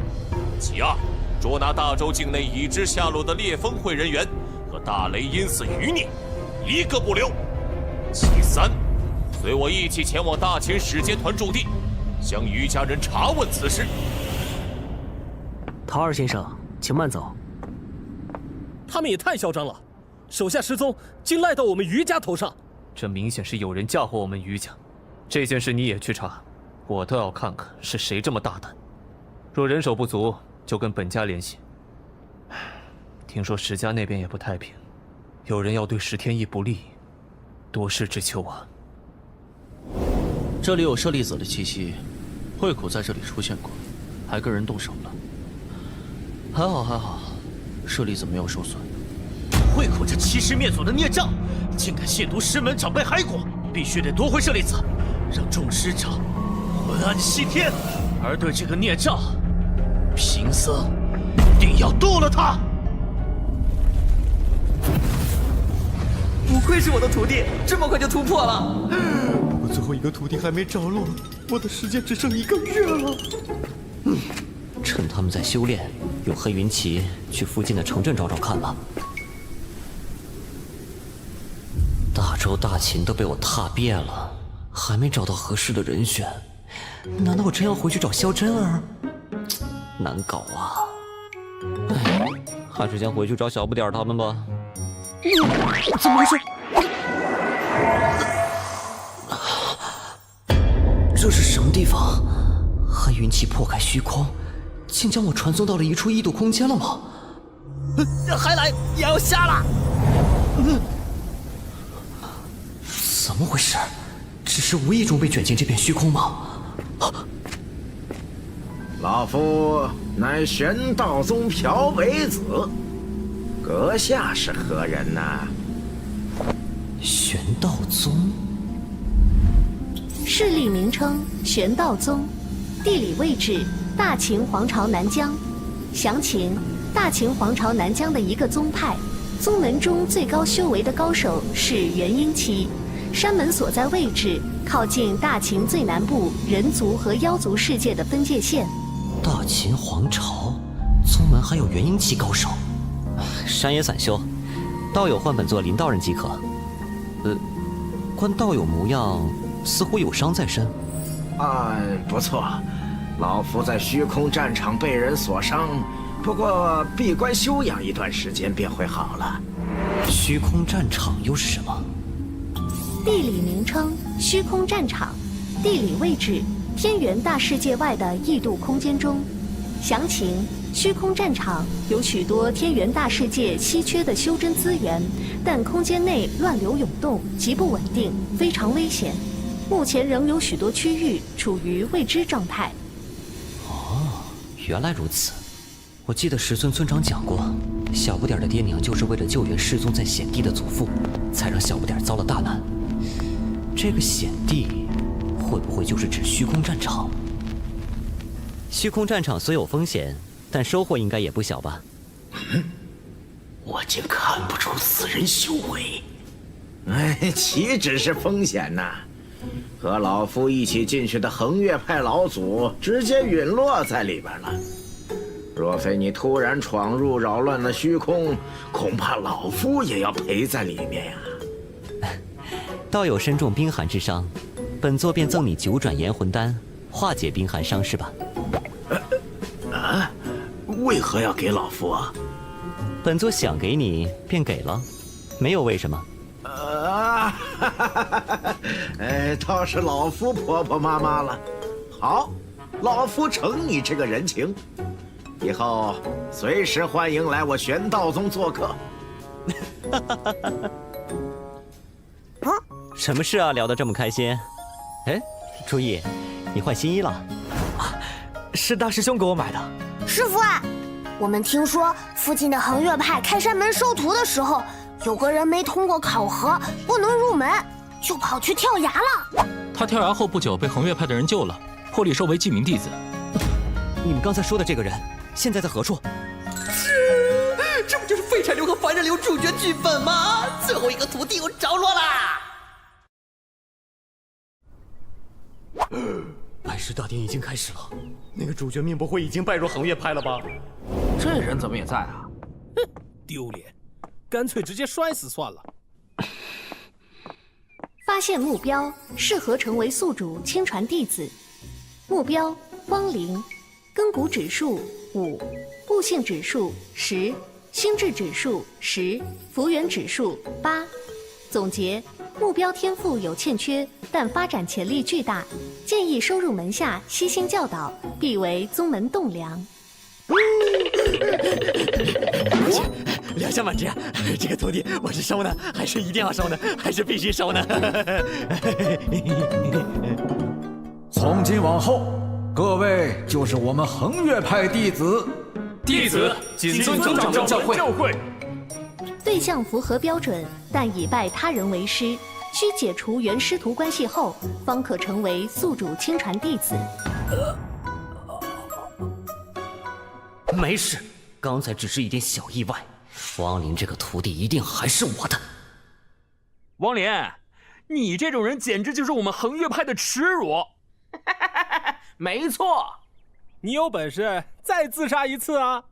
其二，捉拿大周境内已知下落的烈风会人员和大雷阴寺余孽，一个不留；其三，随我一起前往大秦使节团驻地，向余家人查问此事。陶二先生，请慢走。他们也太嚣张了，手下失踪竟赖到我们余家头上，这明显是有人嫁祸我们余家。这件事你也去查，我倒要看看是谁这么大胆。若人手不足，就跟本家联系。听说石家那边也不太平，有人要对石天意不利，多事之秋啊。这里有舍利子的气息，慧苦在这里出现过，还跟人动手了。还好，舍利子没有受损。慧苦这欺师灭祖的孽障，竟敢亵渎师门长辈骸骨，必须得夺回舍利子，让众师长昏暗西天。而对这个孽障，贫僧定要剁了他。不愧是我的徒弟，这么快就突破了。不过最后一个徒弟还没着落，我的时间只剩1个月了。趁他们在修炼，用黑云旗去附近的城镇找找看吧。大周大秦都被我踏遍了，还没找到合适的人选。难道我真要回去找萧真儿？难搞啊！哎，还是先回去找小不点他们吧。怎么回事？这是什么地方？黑云气破开虚空，竟将我传送到了一处异度空间了吗？还来也要瞎了！怎么回事？只是无意中被卷进这片虚空吗？老夫乃玄道宗朴北子，阁下是何人呐？玄道宗，势力名称玄道宗，地理位置大秦皇朝南疆。详情：大秦皇朝南疆的一个宗派，宗门中最高修为的高手是元婴期。山门所在位置靠近大秦最南部人族和妖族世界的分界线。大秦皇朝宗门还有元婴期高手，山野散修，道友唤本座林道人即可。观道友模样，似乎有伤在身。不错，老夫在虚空战场被人所伤，不过闭关休养一段时间便会好了。虚空战场又是什么？地理名称：虚空战场，地理位置：天元大世界外的异度空间中。详情：虚空战场有许多天元大世界稀缺的修真资源，但空间内乱流涌动，极不稳定，非常危险。目前仍有许多区域处于未知状态。哦，原来如此。我记得石村村长讲过，小不点的爹娘就是为了救援失踪在险地的祖父，才让小不点遭了大难。这个险地会不会就是指虚空战场？虚空战场虽有风险，但收获应该也不小吧？我竟看不出此人修为。岂止是风险呐！和老夫一起进去的横越派老祖直接陨落在里边了。若非你突然闯入，扰乱了虚空，恐怕老夫也要陪在里面呀。道友身中冰寒之伤，本座便赠你9转炎魂丹，化解冰寒伤势吧。为何要给老夫啊？本座想给你便给了，没有为什么。倒是老夫婆婆妈妈了。好，老夫承你这个人情，以后随时欢迎来我玄道宗做客。什么事啊？聊得这么开心？哎，朱毅，你换新衣了？是大师兄给我买的。师傅啊，我们听说附近的横越派开山门收徒的时候，有个人没通过考核，不能入门，就跑去跳崖了。他跳崖后不久被横越派的人救了，破例收为记名弟子。你们刚才说的这个人，现在在何处？这不就是废柴流和凡人流主角剧本吗？最后一个徒弟又着落啦！拜师大典已经开始了，那个主角命不会已经拜入横越派了吧？这人怎么也在啊？哼，丢脸，干脆直接摔死算了。发现目标，适合成为宿主亲传弟子。目标：光灵，根骨指数5，悟性指数10，心智指数10，福缘指数8。总结：目标天赋有欠缺，但发展潜力巨大，建议收入门下悉心教导，必为宗门栋梁。良相满之，这个徒弟我是收呢，还是一定要收呢？还是必须收呢？从今往后，各位就是我们横越派弟子。弟子谨遵长长教诲。对象符合标准，但以拜他人为师，需解除原师徒关系后，方可成为宿主亲传弟子。没事，刚才只是一点小意外。汪林这个徒弟一定还是我的。汪林，你这种人简直就是我们横越派的耻辱。没错，你有本事再自杀一次啊！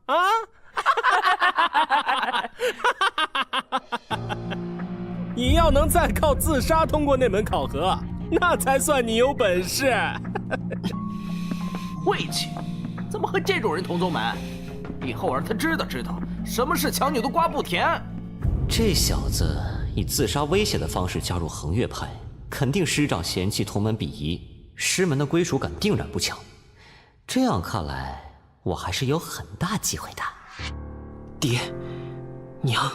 你要能再靠自杀通过那门考核，那才算你有本事。晦气，怎么和这种人同宗门？以后让他知道什么是强扭的瓜不甜。这小子以自杀威胁的方式加入横越派，肯定师长嫌弃同门鄙夷，师门的归属感定然不强。这样看来，我还是有很大机会的。爹，娘，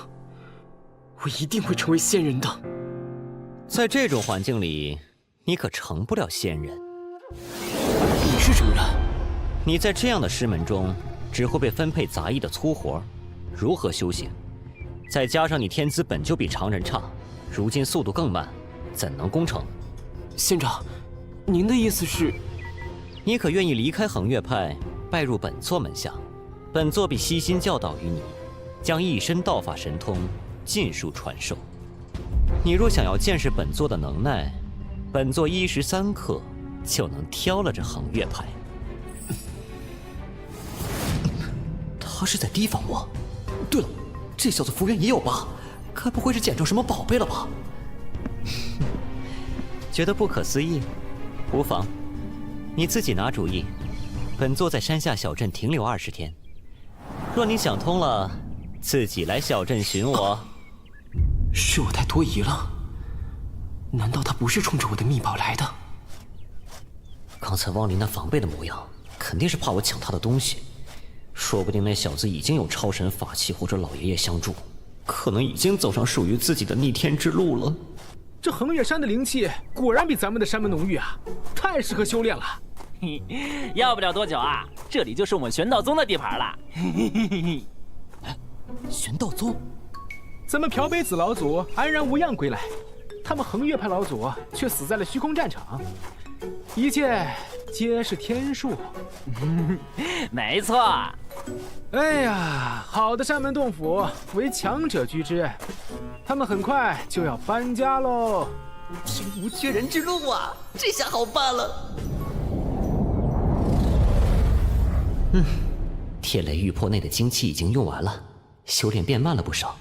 我一定会成为仙人的。在这种环境里，你可成不了仙人。你是什么人？你在这样的师门中，只会被分配杂役的粗活，如何修行？再加上你天资本就比常人差，如今速度更慢，怎能攻城？仙长，您的意思是？你可愿意离开横越派，拜入本座门下？本座必悉心教导于你，将一身道法神通尽数传授。你若想要见识本座的能耐，本座1时3刻就能挑了这横越派。他是在提防我。对了，这小子福缘也有8，该不会是捡着什么宝贝了吧？觉得不可思议，无妨，你自己拿主意。本座在山下小镇停留20天，若你想通了，自己来小镇寻我。是我太多疑了，难道他不是冲着我的秘宝来的？刚才汪林那防备的模样，肯定是怕我抢他的东西。说不定那小子已经有超神法器或者老爷爷相助，可能已经走上属于自己的逆天之路了。这横越山的灵气果然比咱们的山门浓郁啊，太适合修炼了。要不了多久啊，这里就是我们玄道宗的地盘了。玄道宗，咱们朴北子老祖安然无恙归来，他们横越派老祖却死在了虚空战场，一切皆是天数。没错。哎呀，好的山门洞府为强者居之，他们很快就要搬家喽。天无绝人之路啊，这下好办了。天雷玉魄内的精气已经用完了，修炼变慢了不少，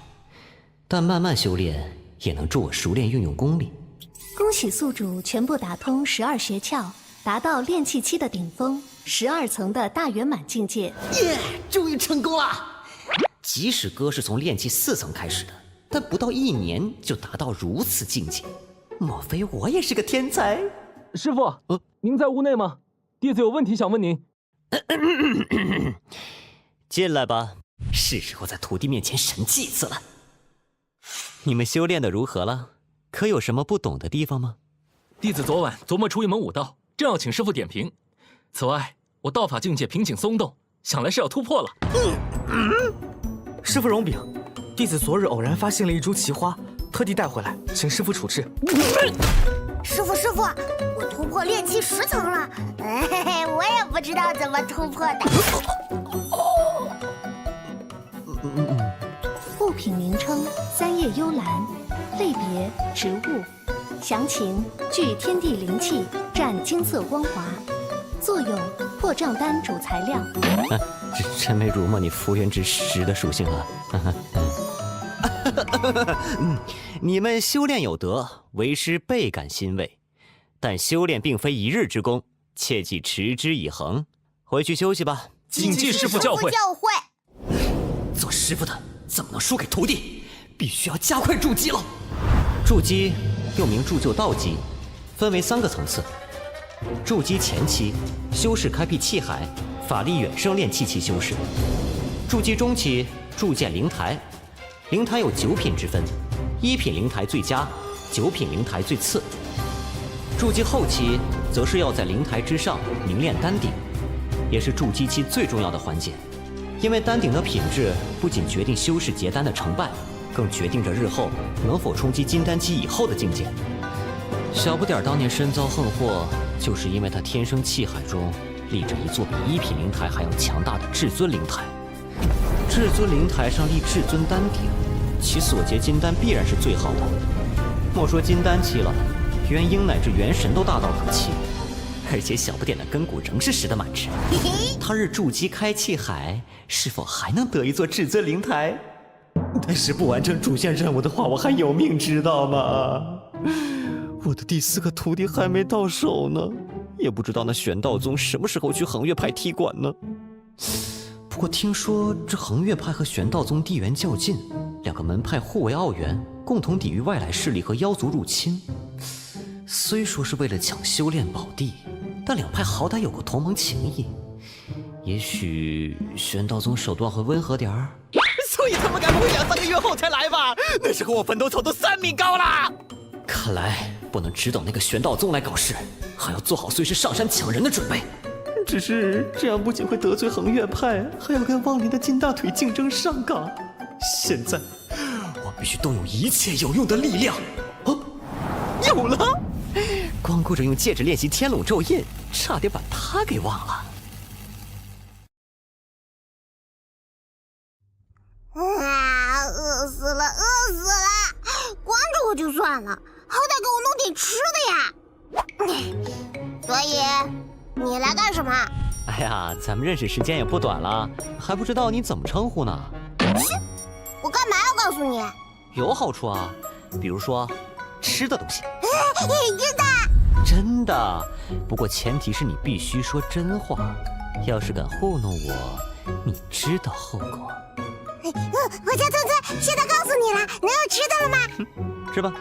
但慢慢修炼也能助我熟练运用功力。恭喜宿主全部打通12穴窍，达到炼气期的顶峰，12层的大圆满境界。耶，终于成功了！即使哥是从炼气4层开始的，但不到1年就达到如此境界，莫非我也是个天才？师傅，您在屋内吗？弟子有问题想问您。进来吧，是时候在徒弟面前神迹一次了。你们修炼的如何了？可有什么不懂的地方吗？弟子昨晚琢磨出一门武道，正要请师傅点评。此外，我道法境界瓶颈松动，想来是要突破了。师傅容禀，弟子昨日偶然发现了一株奇花，特地带回来，请师傅处置。师傅，我突破炼气10层了，我也不知道怎么突破的。物品名称：3叶幽兰，类别：植物，详情：聚天地灵气，占金色光华，作用：破障丹主材料。真没琢磨你福缘之石的属性啊！你们修炼有德，为师倍感欣慰。但修炼并非一日之功，切忌持之以恒。回去休息吧。谨记师傅教诲。做师傅的怎么能输给徒弟？必须要加快筑基了。筑基又名铸就道基，分为3个层次。筑基前期，修士开辟气海，法力远胜炼气期修士。筑基中期，筑建灵台，灵台有9品之分，1品灵台最佳，9品灵台最次。筑基后期，则是要在灵台之上凝练丹鼎，也是筑基期最重要的环节。因为丹鼎的品质不仅决定修士结丹的成败，更决定着日后能否冲击金丹期以后的境界。小不点当年身遭横祸，就是因为他天生气海中立着一座比1品灵台还要强大的至尊灵台。至尊灵台上立至尊丹鼎，其所结金丹必然是最好的。莫说金丹期了，元婴乃至元神都大道可期。而且小不点的根骨仍是实的满值。他日筑基开气海，是否还能得一座至尊灵台？但是不完成主线任务的话，我还有命知道吗？我的第4个徒弟还没到手呢，也不知道那玄道宗什么时候去横越派踢馆呢。不过听说这横越派和玄道宗地缘较近，2个门派互为奥援，共同抵御外来势力和妖族入侵。虽说是为了抢修炼宝地，但2派好歹有过同盟情谊，也许玄道宗手段会温和点儿。所以他们该不会2、3个月后才来吧？那时候我坟头草都3米高了。看来不能只等那个玄道宗来搞事，还要做好随时上山抢人的准备。只是这样不仅会得罪横越派，还要跟汪林的金大腿竞争上岗。现在我必须动用一切有用的力量。有了！光顾着用戒指练习天垄咒印，差点把他给忘了。饿死了，饿死了！关着我就算了，好歹给我弄点吃的呀！所以你来干什么？哎呀，咱们认识时间也不短了，还不知道你怎么称呼呢？我干嘛要告诉你？有好处啊，比如说吃的东西。真的？真的，不过前提是你必须说真话。要是敢糊弄我，你知道后果。我家村村，现在告诉你了，能有吃的了吗？吃吧。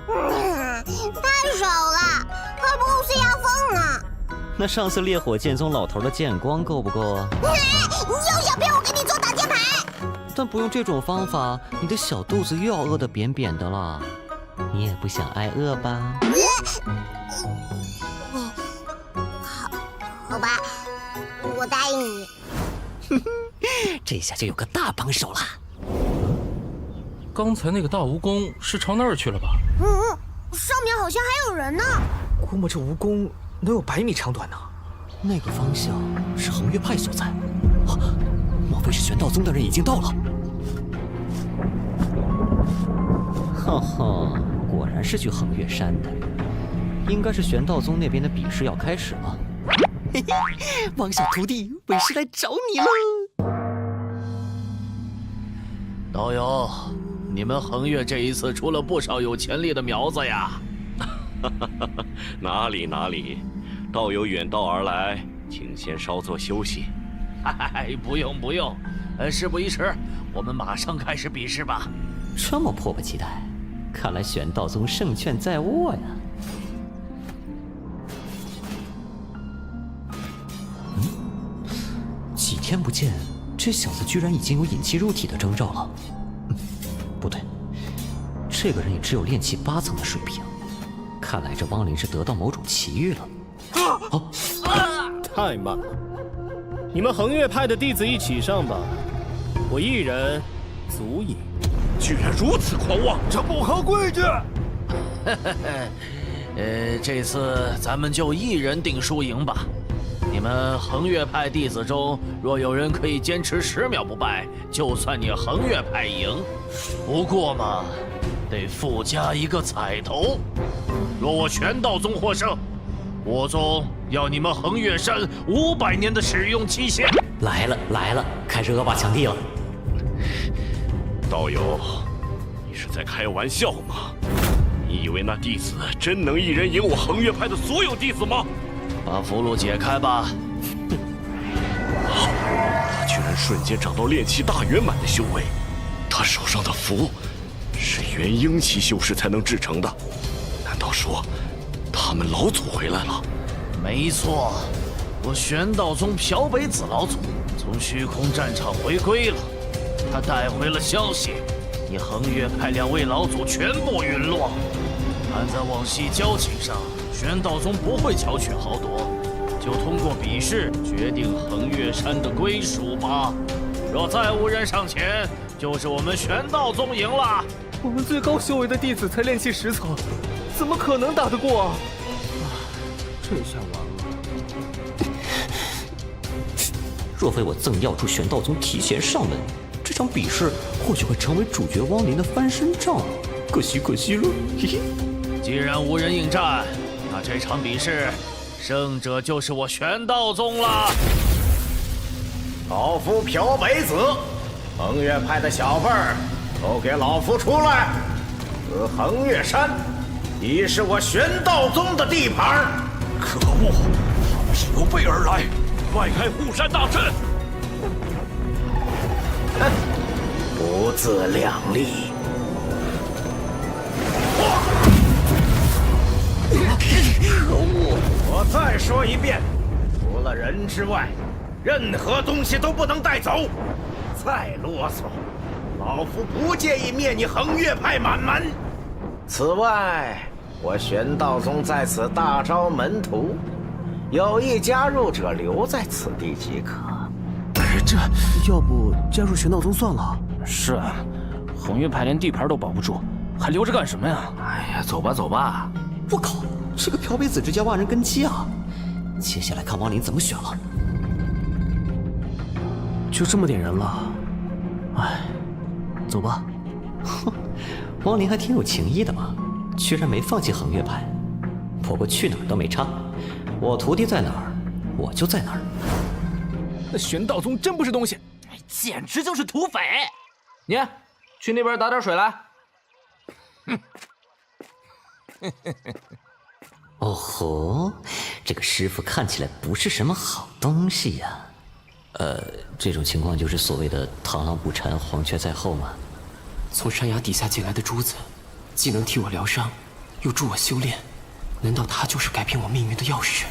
太少了，还不够塞牙缝呢。那上次烈火剑宗老头的剑光够不够啊？你又想骗我给你做挡箭牌？但不用这种方法，你的小肚子又要饿得扁扁的了。你也不想挨饿吧？好吧，我答应你。这下就有个大帮手了。刚才那个大蜈蚣是朝那儿去了吧？上面好像还有人呢。估摸着蜈蚣能有100米长短呢。那个方向是恒月派所在，莫非是玄道宗的人已经到了？哈哈，果然是去恒月山的，应该是玄道宗那边的比试要开始了。嘿嘿，王小徒弟，为师来找你了。道友，你们恒月这一次出了不少有潜力的苗子呀。哪里哪里，道友远道而来，请先稍作休息。不用不用，事不宜迟，我们马上开始比试吧。这么迫不及待，看来玄道宗胜券在握呀。几天不见，这小子居然已经有引气入体的征兆了。不对，这个人也只有炼气8层的水平。看来这汪林是得到某种奇遇了。太慢了，你们恒月派的弟子一起上吧，我一人足矣。居然如此狂妄，这不合规矩。这次咱们就一人定输赢吧。你们恒月派弟子中，若有人可以坚持10秒不败，就算你恒月派赢。不过嘛，得附加一个彩头。若我玄道宗获胜，我宗要你们恒月山500年的使用期限。来了来了，开始恶霸抢地了。道友，你是在开玩笑吗？你以为那弟子真能一人赢我恒月派的所有弟子吗？把符箓解开吧。他居然瞬间长到炼气大圆满的修为，他手上的符是元婴期修士才能制成的。难道说他们老祖回来了？没错，我玄道宗朴北子老祖从虚空战场回归了。他带回了消息，你恒月派2位老祖全部陨落。看在往昔交情上，玄道宗不会巧取豪夺，就通过比试决定恒月山的归属吧。若再无人上前，就是我们玄道宗赢了。我们最高修为的弟子才炼气10层，怎么可能打得过啊？这下完了。若非我赠药助玄道宗提前上门，这场比试或许会成为主角汪林的翻身仗，可惜可惜了。嘿嘿。既然无人应战，那这场比试胜者就是我玄道宗了。老夫朴北子，恒月派的小辈儿都给老夫出来！此恒月山已是我玄道宗的地盘。可恶，他们是有备而来，外开护山大阵。哼，不自量力！可恶！我再说一遍，除了人之外，任何东西都不能带走。再啰嗦，老夫不介意灭你恒月派满门。此外，我玄道宗在此大招门徒，有意加入者留在此地即可。这要不加入玄道宗算了？是啊，恒月派连地盘都保不住，还留着干什么呀？哎呀，走吧走吧。我靠，这个朴北子直接万人根基啊！接下来看汪林怎么选了。就这么点人了，哎，走吧。哼，汪林还挺有情义的嘛，居然没放弃恒月派。不过去哪儿都没差，我徒弟在哪儿，我就在哪儿。那玄道宗真不是东西，简直就是土匪！你去那边打点水来。哦吼，这个师傅看起来不是什么好东西呀。这种情况就是所谓的螳螂捕蝉，黄雀在后吗？从山崖底下捡来的珠子，既能替我疗伤，又助我修炼。难道它就是改变我命运的钥匙？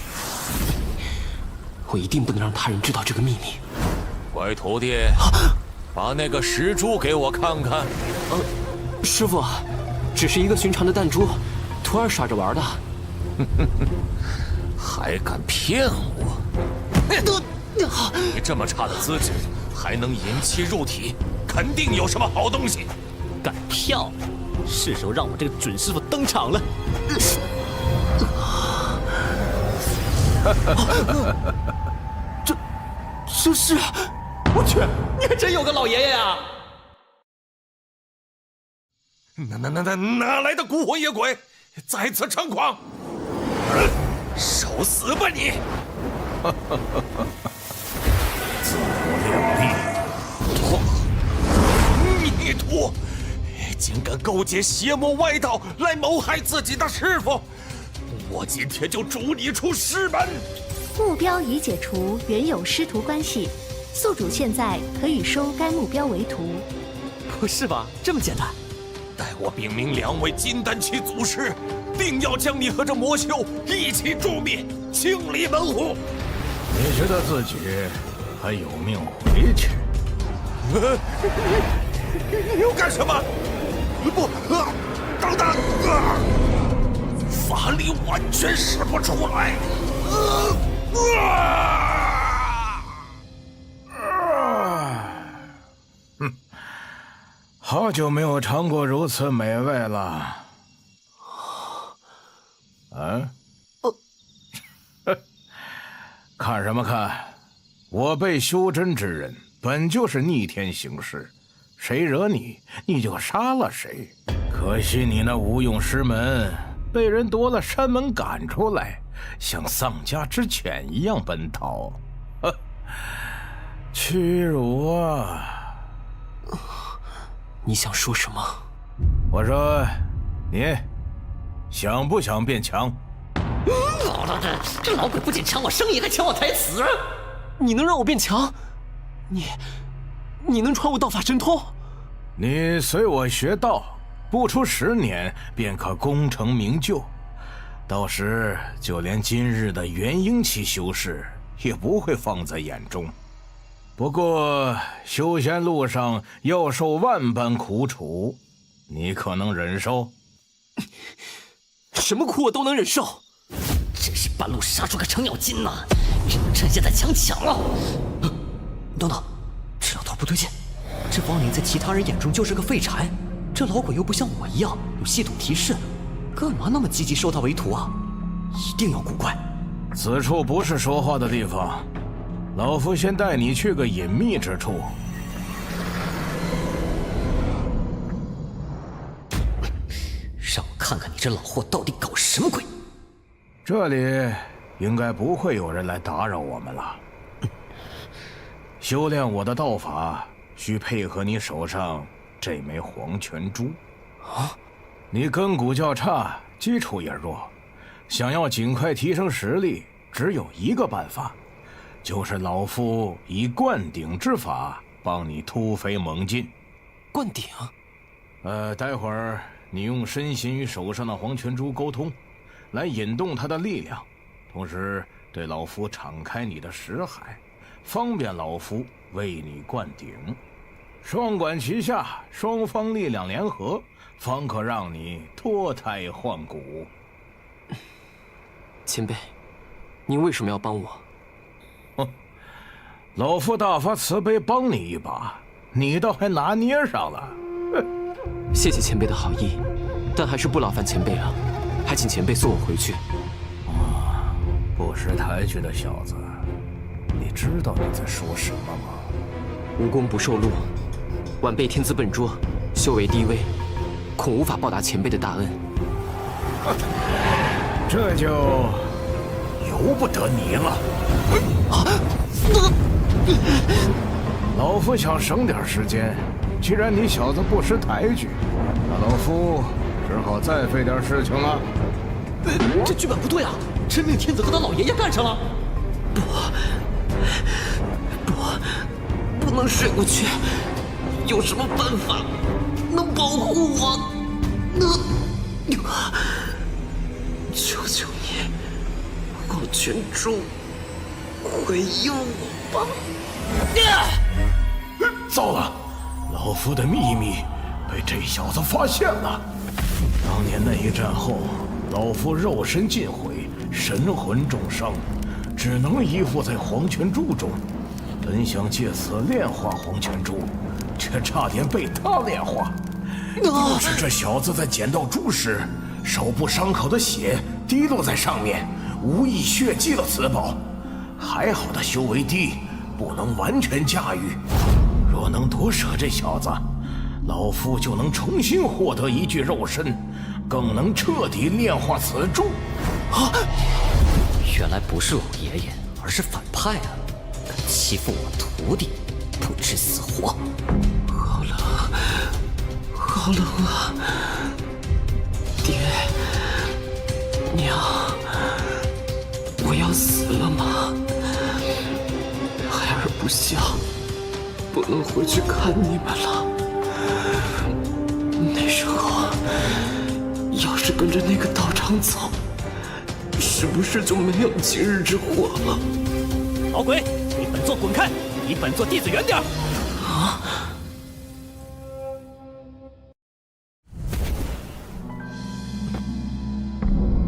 我一定不能让他人知道这个秘密。乖徒弟，把那个石珠给我看看。师傅，只是一个寻常的弹珠，徒儿耍着玩的。还敢骗我？你这么差的资质，还能引气入体，肯定有什么好东西。敢跳，是时候让我这个准师傅登场了。这是，我去，你还真有个老爷爷呀！哪来的孤魂野鬼，在此猖狂？受死吧你！自我量力，逆徒，竟敢勾结邪魔歪道来谋害自己的师傅！我今天就逐你出师门！目标已解除原有师徒关系，宿主现在可以收该目标为徒。不是吧？这么简单？待我禀明2位金丹期祖师，定要将你和这魔修一起诛灭，清理门户。你觉得自己还有命回去？你要干什么？不，等等！法力完全使不出来。好久没有尝过如此美味了。看什么看？我辈修真之人本就是逆天行事，谁惹你，你就杀了谁。可惜你那无用师门被人夺了山门赶出来，像丧家之犬一样奔逃，屈辱啊！你想说什么？我说，你想不想变强？老大的，这老鬼不仅抢我生意，还抢我台词。你能让我变强？你能传我道法神通？你随我学道，不出10年便可功成名就。到时就连今日的元婴期修士也不会放在眼中。不过修仙路上要受万般苦楚，你可能忍受？什么苦我都能忍受。真是半路杀出个程咬金呐！只能趁现在强了。等等，这老头不对劲，这亡灵在其他人眼中就是个废柴，这老鬼又不像我一样有系统提示，干嘛那么积极收他为徒啊？一定有古怪。此处不是说话的地方，老夫先带你去个隐秘之处。让我看看你这老货到底搞什么鬼！这里应该不会有人来打扰我们了。修炼我的道法，需配合你手上这枚黄泉珠。你根骨较差，基础也弱，想要尽快提升实力，只有一个办法，就是老夫以灌顶之法帮你突飞猛进。灌顶？待会儿你用身心与手上的黄泉珠沟通，来引动它的力量，同时对老夫敞开你的识海，方便老夫为你灌顶。双管齐下，双方力量联合，方可让你脱胎换骨。前辈，您为什么要帮我？老夫大发慈悲帮你一把，你倒还拿捏上了。谢谢前辈的好意，但还是不劳烦前辈了，还请前辈送我回去。不识抬举的小子，你知道你在说什么吗？无功不受禄，晚辈天资笨拙，修为低微，恐无法报答前辈的大恩。这就由不得你了。老夫想省点时间，既然你小子不识抬举，那老夫只好再费点事情了。这剧本不对啊！真命天子和他老爷爷干上了。不能睡过去。有什么办法能保护我？求求你，老群主，回应我吧！糟了，老夫的秘密被这小子发现了。当年那一战后，老夫肉身尽毁，神魂重伤，只能依附在黄泉柱中。本想借此炼化黄泉柱，却差点被他炼化。若是这小子在捡到珠时，手部伤口的血滴落在上面，无意血击了此宝。还好他修为低，不能完全驾驭。若能夺舍这小子，老夫就能重新获得一具肉身，更能彻底炼化此柱。原来不是老爷爷，而是反派啊！敢欺负我徒弟，不知死活！好冷啊！爹娘，我要死了吗？孩儿不孝，不能回去看你们了。那时候要是跟着那个道长走，是不是就没有今日之祸了？老鬼，离本座滚开！离本座弟子远点！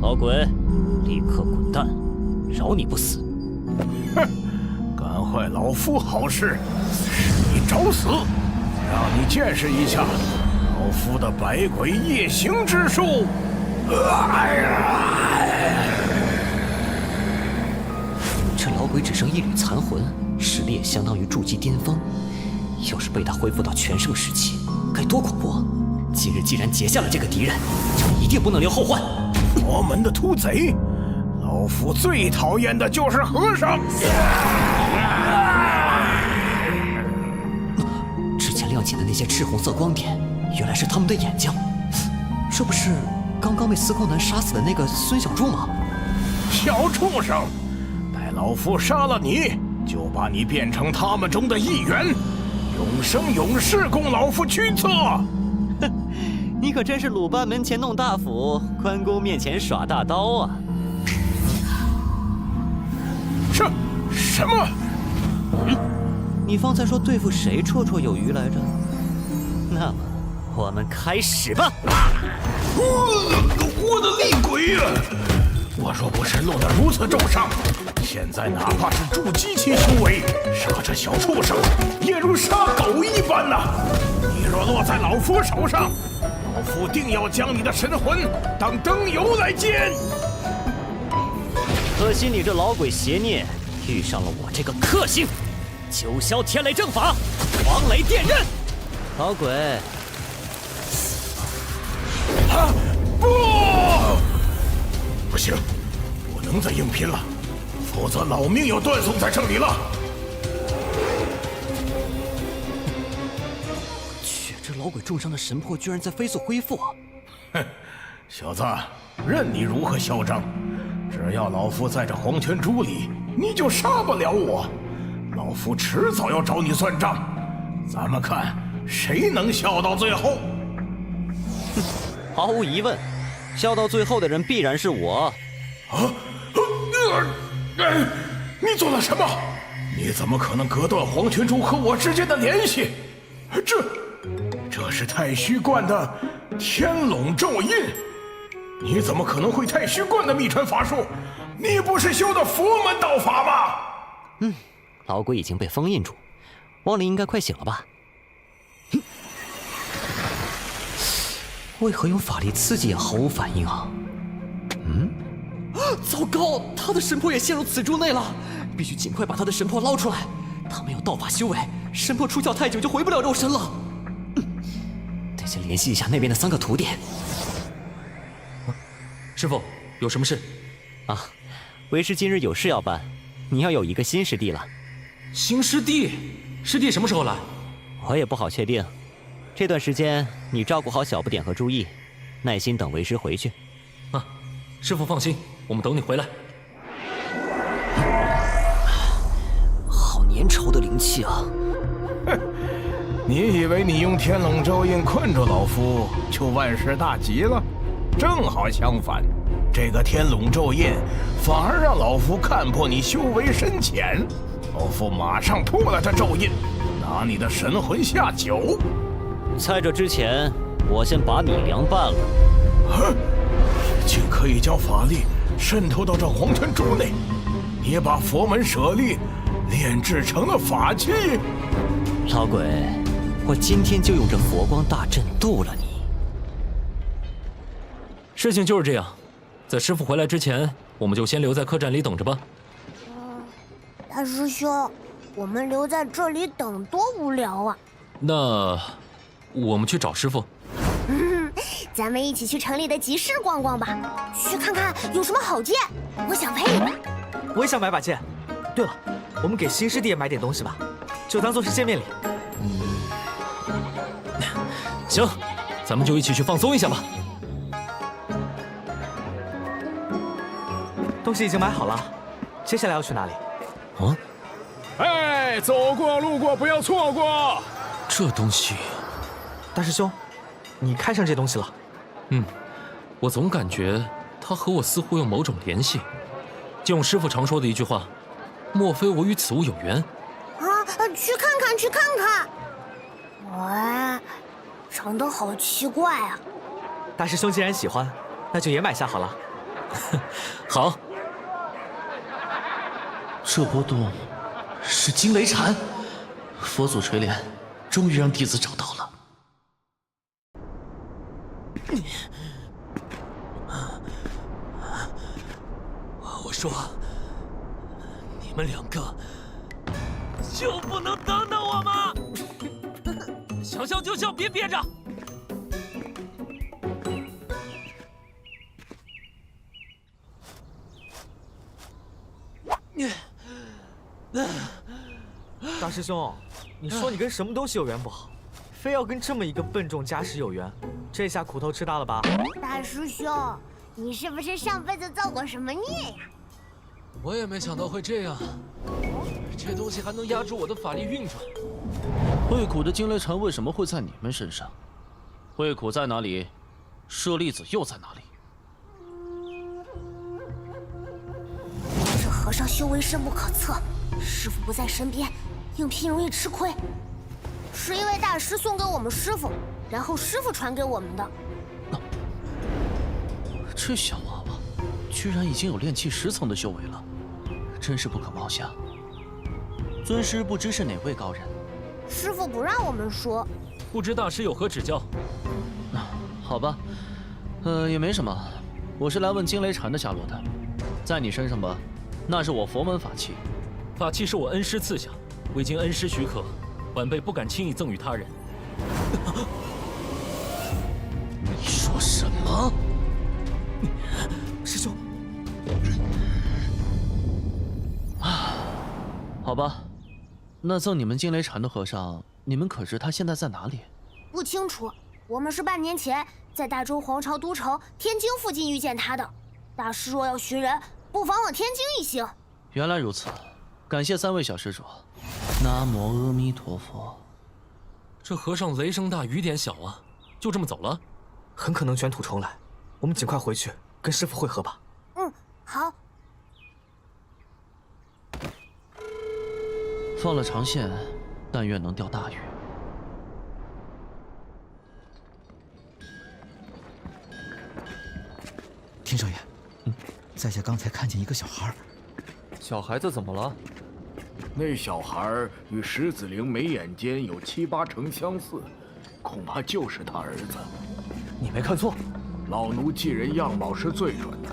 老鬼，立刻滚蛋！饶你不死！哼，干坏老夫好事，是你找死！让你见识一下老夫的百鬼夜行之术！这老鬼只剩一缕残魂，实力也相当于筑基巅峰。要是被他恢复到全盛时期，该多恐怖啊！今日既然劫下了这个敌人，就一定不能留后患。佛门的屠贼，老夫最讨厌的就是和尚。之前亮起的那些赤红色光点，原来是他们的眼睛。这不是刚刚被司空南杀死的那个孙小柱吗？小畜生，待老夫杀了你，就把你变成他们中的一员，永生永世供老夫驱策。哼，你可真是鲁班门前弄大斧，关公面前耍大刀啊！什么？你方才说对付谁绰绰有余来着？那么，我们开始吧！我的厉鬼呀！我若不是落得如此重伤，现在哪怕是筑基期修为，杀这小畜生也如杀狗一般呐！你若落在老夫手上，老夫定要将你的神魂当灯油来煎。可惜你这老鬼邪孽遇上了我这个克星，九霄天雷正法，黄雷电刃。老鬼，不行，不能再硬拼了，否则老命要断送在这里了。去，这老鬼重伤的神魄居然在飞速恢复。哼，小子，任你如何嚣张，只要老夫在这黄泉珠里，你就杀不了我。老夫迟早要找你算账，咱们看谁能笑到最后。哼，毫无疑问，笑到最后的人必然是我。你做了什么？你怎么可能隔断黄泉珠和我之间的联系？这是太虚观的天笼咒印。你怎么可能会太虚观的秘传法术？你不是修的佛门道法吗？老鬼已经被封印住，亡灵应该快醒了吧？为何用法力刺激也毫无反应啊？糟糕，他的神魄也陷入此柱内了，必须尽快把他的神魄捞出来。他没有道法修为，神魄出窍太久就回不了肉身了。得先联系一下那边的3个徒弟。师父，有什么事？为师今日有事要办，你要有一个新师弟了。新师弟？师弟什么时候来？我也不好确定。这段时间你照顾好小不点和朱毅，耐心等为师回去。啊，师傅放心，我们等你回来。好粘稠的灵气啊！哼，你以为你用天冷咒印困住老夫就万事大吉了？正好相反，这个天冷咒印反而让老夫看破你修为深浅。老夫马上破了这咒印，拿你的神魂下酒。在这之前，我先把你凉拌了。竟可以将法力渗透到这黄泉珠内，也把佛门舍利炼制成了法器。老鬼，我今天就用这佛光大阵渡了你。事情就是这样，在师傅回来之前，我们就先留在客栈里等着吧。大师兄，我们留在这里等多无聊啊！那我们去找师傅。咱们一起去城里的集市逛逛吧，去看看有什么好剑。我想配一把。我也想买把剑。对了，我们给新师弟也买点东西吧，就当做是见面礼。行，咱们就一起去放松一下吧。东西已经买好了，接下来要去哪里？啊？哎，走过路过不要错过。这东西，大师兄，你看上这东西了？我总感觉它和我似乎有某种联系。就用师傅常说的一句话，莫非我与此物有缘？去看看，去看看。喂，长得好奇怪啊！大师兄既然喜欢，那就也买下好了。好。这波动是惊雷禅，佛祖垂怜，终于让弟子找到了。我说，你们两个就不能等等我吗？想笑就笑，别憋着。大师兄，你说你跟什么东西有缘不好，非要跟这么一个笨重家史有缘，这下苦头吃大了吧？大师兄，你是不是上辈子造过什么孽呀？我也没想到会这样，这东西还能压住我的法力运转。慧苦的惊雷禅为什么会在你们身上？慧苦在哪里，舍利子又在哪里？这和尚修为深不可测，师傅不在身边，应聘容易吃亏。是一位大师送给我们师傅，然后师傅传给我们的。这小娃娃居然已经有炼气10层的修为了，真是不可貌相。尊师不知是哪位高人？师傅不让我们说。不知大师有何指教？好吧，也没什么，我是来问惊雷禅的下落的。在你身上吧，那是我佛门法器。法器是我恩师赐下，未经恩师许可，晚辈不敢轻易赠与他人。你说什么？师兄。好吧，那赠你们惊雷禅的和尚，你们可知他现在在哪里？不清楚，我们是半年前在大周皇朝都城天津附近遇见他的。大师若要寻人，不妨往天津一行。原来如此，感谢3位小施主。南无阿弥陀佛。这和尚雷声大雨点小啊，就这么走了？很可能卷土重来，我们尽快回去跟师傅会合吧。好。放了长线，但愿能钓大鱼。天少爷，在下刚才看见一个小孩。小孩子怎么了？那小孩与石子灵眉眼间有7、8成相似，恐怕就是他儿子。你没看错，老奴记人样貌是最准的。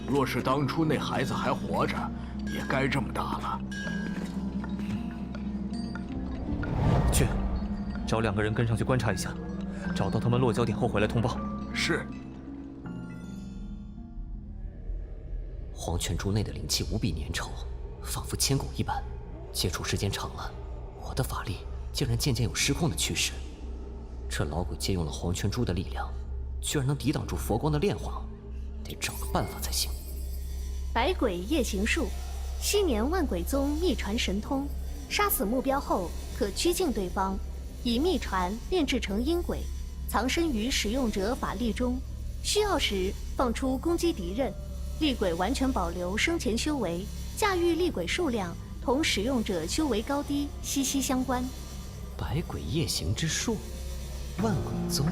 若是当初那孩子还活着，也该这么大了。去，找2个人跟上去观察一下，找到他们落脚点后回来通报。是。黄泉珠内的灵气无比粘稠，仿佛千古一般。接触时间长了，我的法力竟然渐渐有失控的趋势。这老鬼借用了黄泉珠的力量，居然能抵挡住佛光的炼化，得找个办法才行。百鬼夜行术，昔年万鬼宗秘传神通，杀死目标后可拘禁对方，以秘传炼制成阴鬼，藏身于使用者法力中，需要时放出攻击敌人。厉鬼完全保留生前修为，驾驭厉鬼数量同使用者修为高低息息相关。百鬼夜行之术，万鬼宗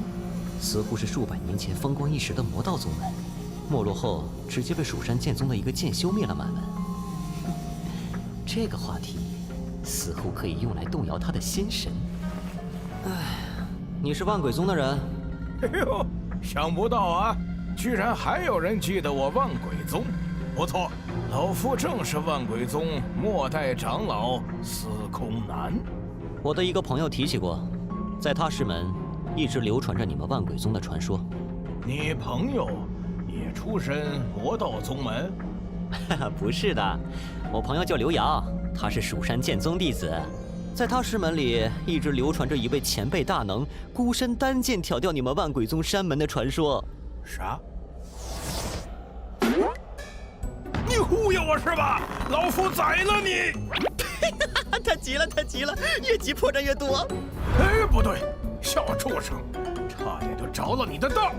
似乎是数百年前风光一时的魔道宗门，没落后直接被蜀山剑宗的一个剑修灭了满门。这个话题似乎可以用来动摇他的心神。哎，你是万鬼宗的人？哎呦，想不到啊，居然还有人记得我万鬼宗。不错，老夫正是万鬼宗末代长老司空南。我的一个朋友提起过，在他师门一直流传着你们万鬼宗的传说。你朋友也出身魔道宗门？不是的，我朋友叫刘洋，他是蜀山剑宗弟子。在他师门里一直流传着一位前辈大能孤身单剑挑掉你们万鬼宗山门的传说。啥？你忽悠我是吧？老夫宰了你！他急了，他急了，越急破绽越多。哎，不对，小畜生，差点就着了你的道。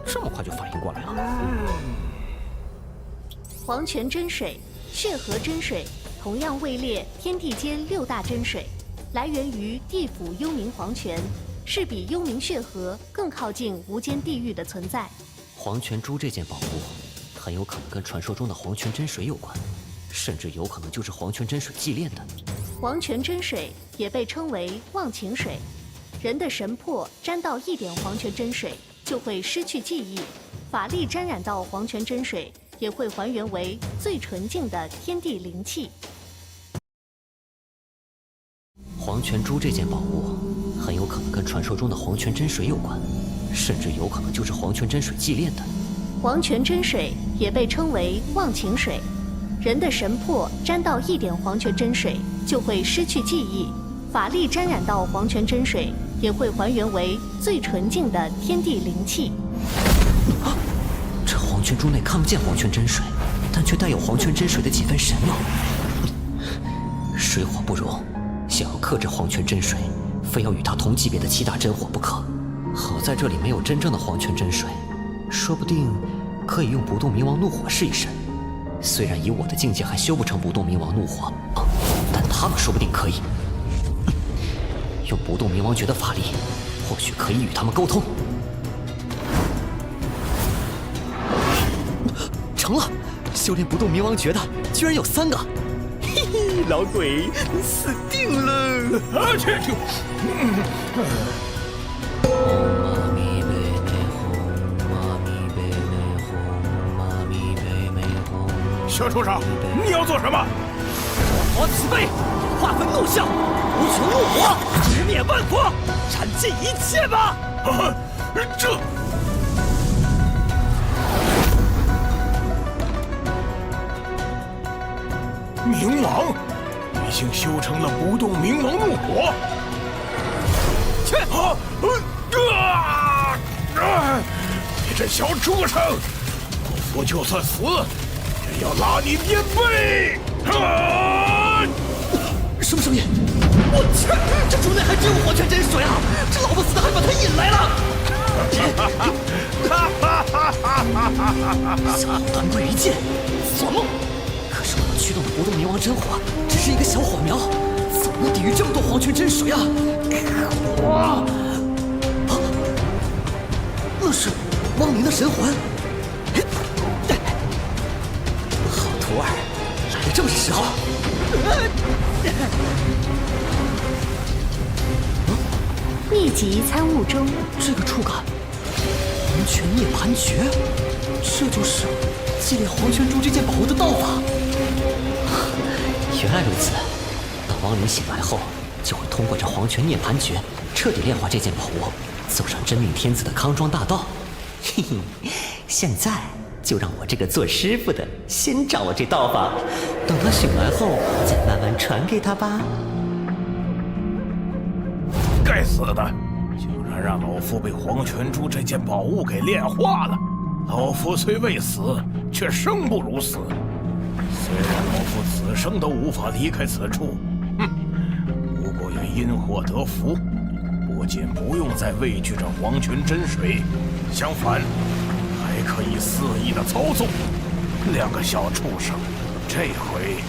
这么快就反应过来了。黄泉真水、血河真水同样位列天地间6大真水，来源于地府幽冥黄泉，是比幽冥血河更靠近无间地狱的存在。黄泉珠这件宝物很有可能跟传说中的黄泉真水有关，甚至有可能就是黄泉真水祭炼的。黄泉真水也被称为忘情水，人的神魄沾到一点黄泉真水就会失去记忆，法力沾染到黄泉真水也会还原为最纯净的天地灵气。黄泉珠这件宝物很有可能跟传说中的黄泉真水有关，甚至有可能就是黄泉真水祭炼的。黄泉真水也被称为忘情水，人的神魄沾到一点黄泉真水就会失去记忆，法力沾染到黄泉真水也会还原为最纯净的天地灵气。这黄泉珠内看不见黄泉真水，但却带有黄泉真水的几分神妙。水火不容，想要克制黄泉真水，非要与它同级别的7大真火不可。好在这里没有真正的黄泉真水，说不定可以用不动明王怒火试一试。虽然以我的境界还修不成不动明王怒火，但他们说不定可以。用不动明王诀的法力，或许可以与他们沟通。成了，修炼不动明王诀的居然有3个。嘿嘿，老鬼，你死定了！啊去！小畜生，你要做什么？火起飞，化分怒象，无穷怒火，直灭万国，斩尽一切吧！这。冥王已经修成了不动冥王怒火。切！你这小畜生，老夫就算死，也要拉你垫背！什么声音？我去，这竹内还真有黄泉真水啊！这老不死的还把他引来了！小短鬼一剑，做梦！可是我驱动的不动冥王真火只是一个小火苗，怎么能抵御这么多黄泉真水啊？那是汪明的神魂。好徒儿，来的正是时候。秘籍参悟中，这个触感，黄泉涅槃诀，这就是祭炼黄泉珠这件宝物的道法。原来如此，等亡灵醒来后，就会通过这黄泉涅槃诀，彻底炼化这件宝物，走上真命天子的康庄大道。嘿嘿，现在就让我这个做师傅的先掌握这道法，等他醒来后再慢慢传给他吧。该死的，竟然然让老夫被黄泉珠这件宝物给炼化了。老夫虽未死，却生不如死。虽然老夫此生都无法离开此处，不过也因祸得福，不仅不用再畏惧着黄泉真水，相反，还可以肆意的操纵。两个小畜生，这回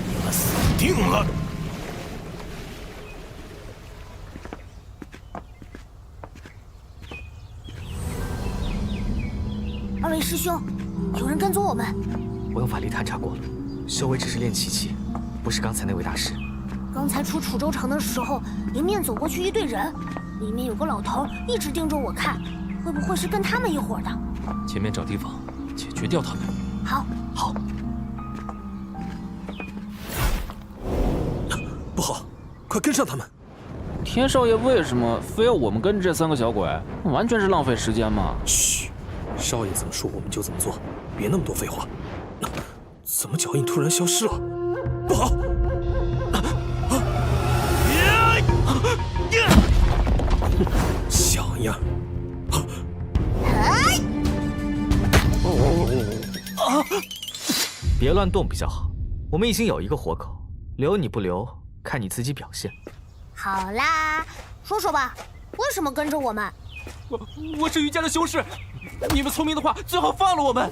你们死定了！二位师兄，有人跟踪我们。我用法力探查过了，修为只是练气期，不是刚才那位大师。刚才出楚州城的时候，迎面走过去一队人，里面有个老头一直盯着我看，会不会是跟他们一伙的？前面找地方解决掉他们。好，好。不好，快跟上他们！天少爷为什么非要我们跟这3个小鬼？完全是浪费时间嘛！嘘，少爷怎么说我们就怎么做，别那么多废话。怎么脚印突然消失了？不好！像样！别乱动比较好，我们已经有一个活口，留你不留，看你自己表现。好啦，说说吧，为什么跟着我们？我是余家的修士，你们聪明的话，最好放了我们，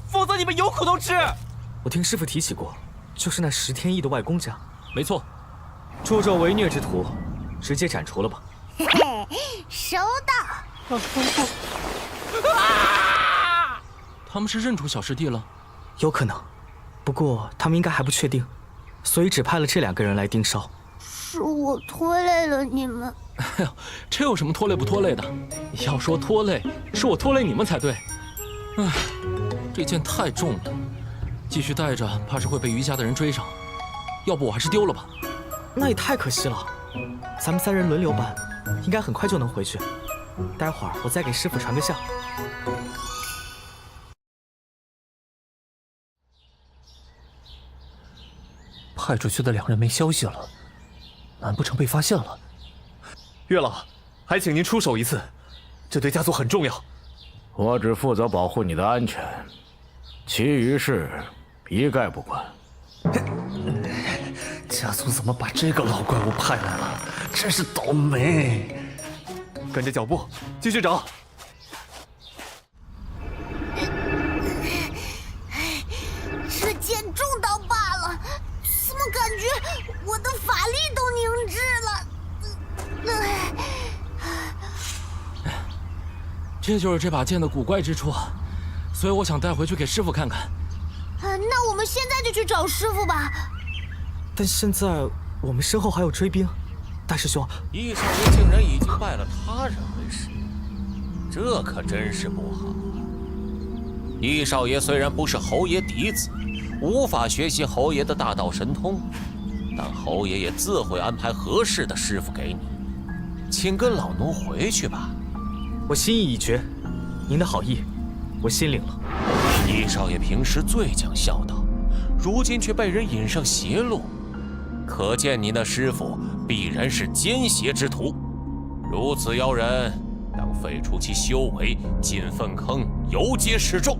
否则你们有苦都吃。我听师傅提起过，就是那10天翼的外公家。没错，助纣为虐之徒，直接斩除了吧。嘿嘿，收到。他们是认出小师弟了？有可能，不过他们应该还不确定，所以只派了这2个人来盯梢。是我拖累了你们。哎呀，这有什么拖累不拖累的？要说拖累，是我拖累你们才对。唉，这剑太重了，继续带着怕是会被余家的人追上。要不我还是丢了吧。那也太可惜了。咱们3人轮流搬，应该很快就能回去。待会儿我再给师傅传个相。派出去的2人没消息了，难不成被发现了？月老，还请您出手一次，这对家族很重要。我只负责保护你的安全，其余事一概不管。家族怎么把这个老怪物派来了？真是倒霉！跟着脚步继续找。这剑重到罢了，怎么感觉我的法力都凝滞了？这就是这把剑的古怪之处，所以我想带回去给师傅看看。那我们现在就去找师傅吧。但现在我们身后还有追兵，大师兄，易少爷竟然已经拜了他人为师，这可真是不好。易少爷虽然不是侯爷嫡子，无法学习侯爷的大道神通，但侯爷也自会安排合适的师傅给你，请跟老奴回去吧。我心意已决，您的好意，我心领了。易少爷平时最讲孝道，如今却被人引上邪路，可见你那师傅必然是奸邪之徒。如此妖人，当废除其修为，进粪坑，游街示众，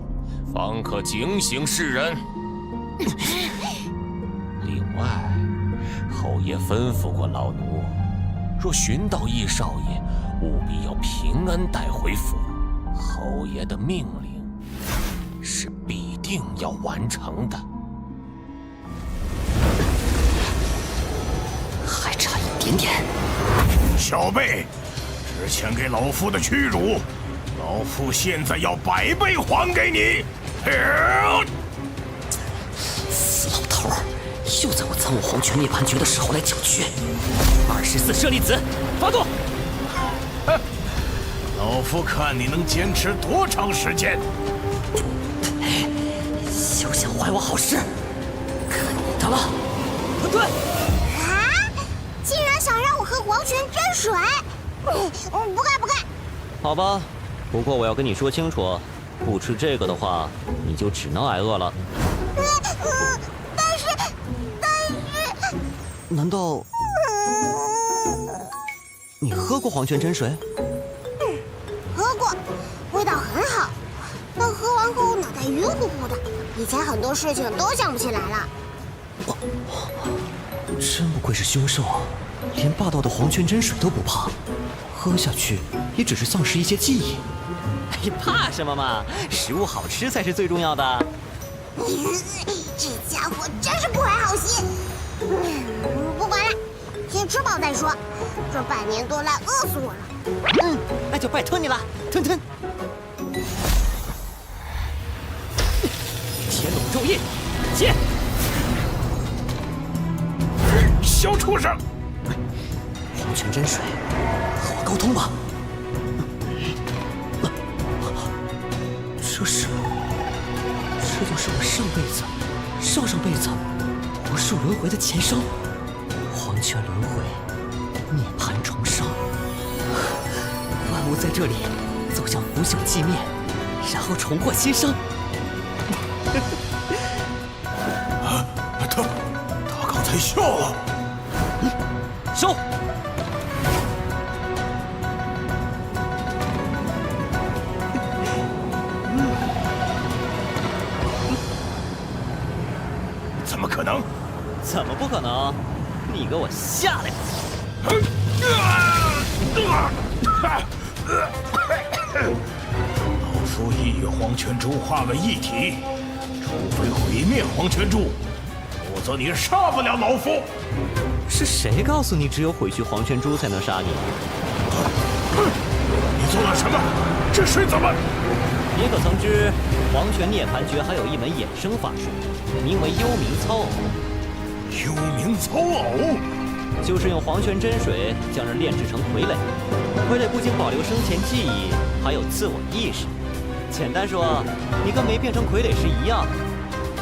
方可警醒世人。另外，侯爷吩咐过老奴，若寻到易少爷，务必要平安带回府。侯爷的命令是必定要完成的。还差一点点。小辈，之前给老夫的屈辱，老夫现在要100倍还给你！死老头儿，又在我参悟黄泉涅槃诀的时候来搅局。24舍利子，发动！老夫看你能坚持多长时间！休想坏我好事，看你的了！对。竟然想让我喝黄泉真水！不干不干！好吧，不过我要跟你说清楚，不吃这个的话，你就只能挨饿了。但是，难道你喝过黄泉真水？晕乎乎的，以前很多事情都想不起来了。真不愧是凶兽啊，连霸道的黄泉真水都不怕，喝下去也只是丧失一些记忆。哎，怕什么嘛？食物好吃才是最重要的。这家伙真是不怀好心。不管了，先吃饱再说。这半年多来饿死我了。那就拜托你了，吞吞。天龙咒印，接！小畜生！黄泉真水，和我沟通吧。这就是我上辈子、上辈子无数轮回的前生，黄泉轮回，涅槃重生。万物在这里走向腐朽寂灭，然后重获新生。他刚才笑了。收。怎么可能？怎么不可能？你给我下来！老夫已与黄泉珠化为一体，除非毁灭黄泉珠，否则你杀不了老夫。是谁告诉你只有毁去黄泉珠才能杀你？你做了什么？这水怎么？你可曾知黄泉涅槃诀还有一门衍生法术，名为幽冥操偶。幽冥操偶，就是用黄泉真水将人炼制成傀儡。傀儡不仅保留生前记忆，还有自我意识。简单说，你跟没变成傀儡时一样，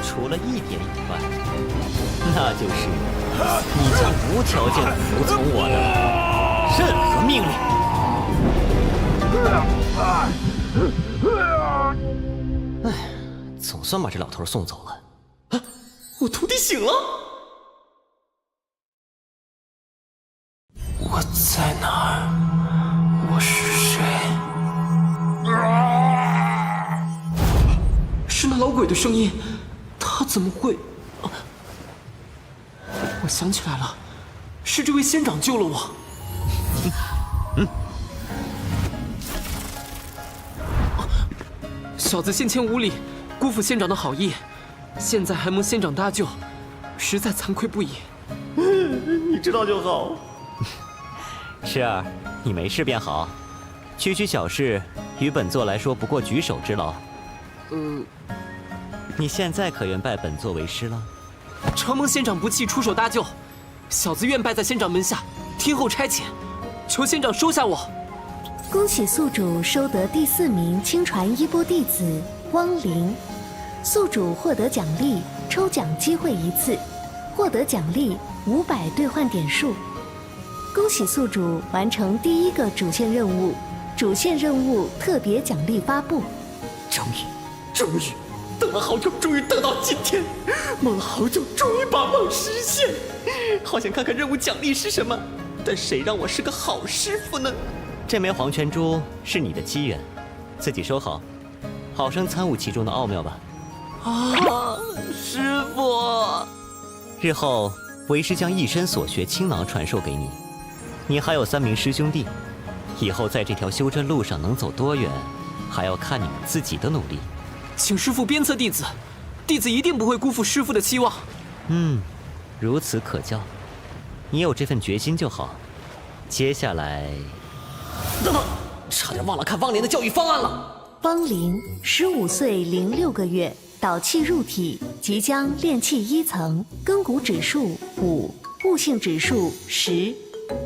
除了一点以外，那就是你将无条件服从我的任何命令。哎，总算把这老头送走了。啊，我徒弟醒了。我在哪儿？我是谁？是那老鬼的声音，他怎么会？我想起来了，是这位仙长救了我。小子先前无礼，辜负仙长的好意，现在还蒙仙长搭救，实在惭愧不已。你知道就好。是儿，你没事便好，区区小事，于本座来说不过举手之劳。你现在可愿拜本座为师了？承蒙仙长不弃，出手搭救，小子愿拜在仙长门下，听候差遣，求仙长收下我。恭喜宿主收得第4名亲传衣钵弟子汪林，宿主获得奖励，抽奖机会1次，获得奖励500兑换点数。恭喜宿主完成第1个主线任务，主线任务特别奖励发布。终于，等了好久，终于等到今天，梦了好久，终于把梦实现。好想看看任务奖励是什么，但谁让我是个好师傅呢？这枚黄泉珠是你的机缘，自己收好，好生参悟其中的奥妙吧。啊，师傅！日后为师将一身所学倾囊传授给你，你还有3名师兄弟，以后在这条修真路上能走多远，还要看你们自己的努力。请师父鞭策弟子，弟子一定不会辜负师父的期望。如此可教，你有这份决心就好。接下来，等等，差点忘了看汪林的教育方案了。汪林15岁06个月，导气入体，即将炼气1层，根骨指数5，悟性指数10，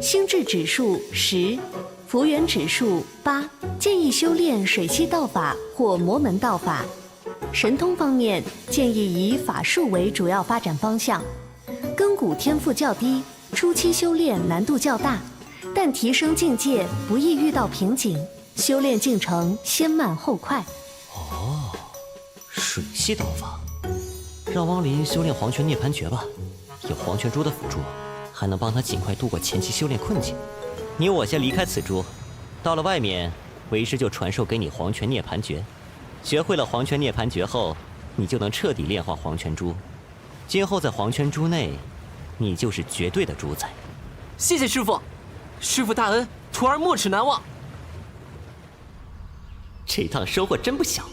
心智指数10，福缘指数8，建议修炼水系道法或魔门道法。神通方面，建议以法术为主要发展方向。根骨天赋较低，初期修炼难度较大，但提升境界不易遇到瓶颈，修炼进程先慢后快。水系道法，让汪林修炼黄泉涅槃诀吧，有黄泉珠的辅助，还能帮他尽快度过前期修炼困境。你我先离开此珠，到了外面，为师就传授给你黄泉涅槃诀。学会了黄泉涅槃诀后，你就能彻底炼化黄泉珠。今后在黄泉珠内，你就是绝对的主宰。谢谢师傅，师傅大恩，徒儿没齿难忘。这趟收获真不小，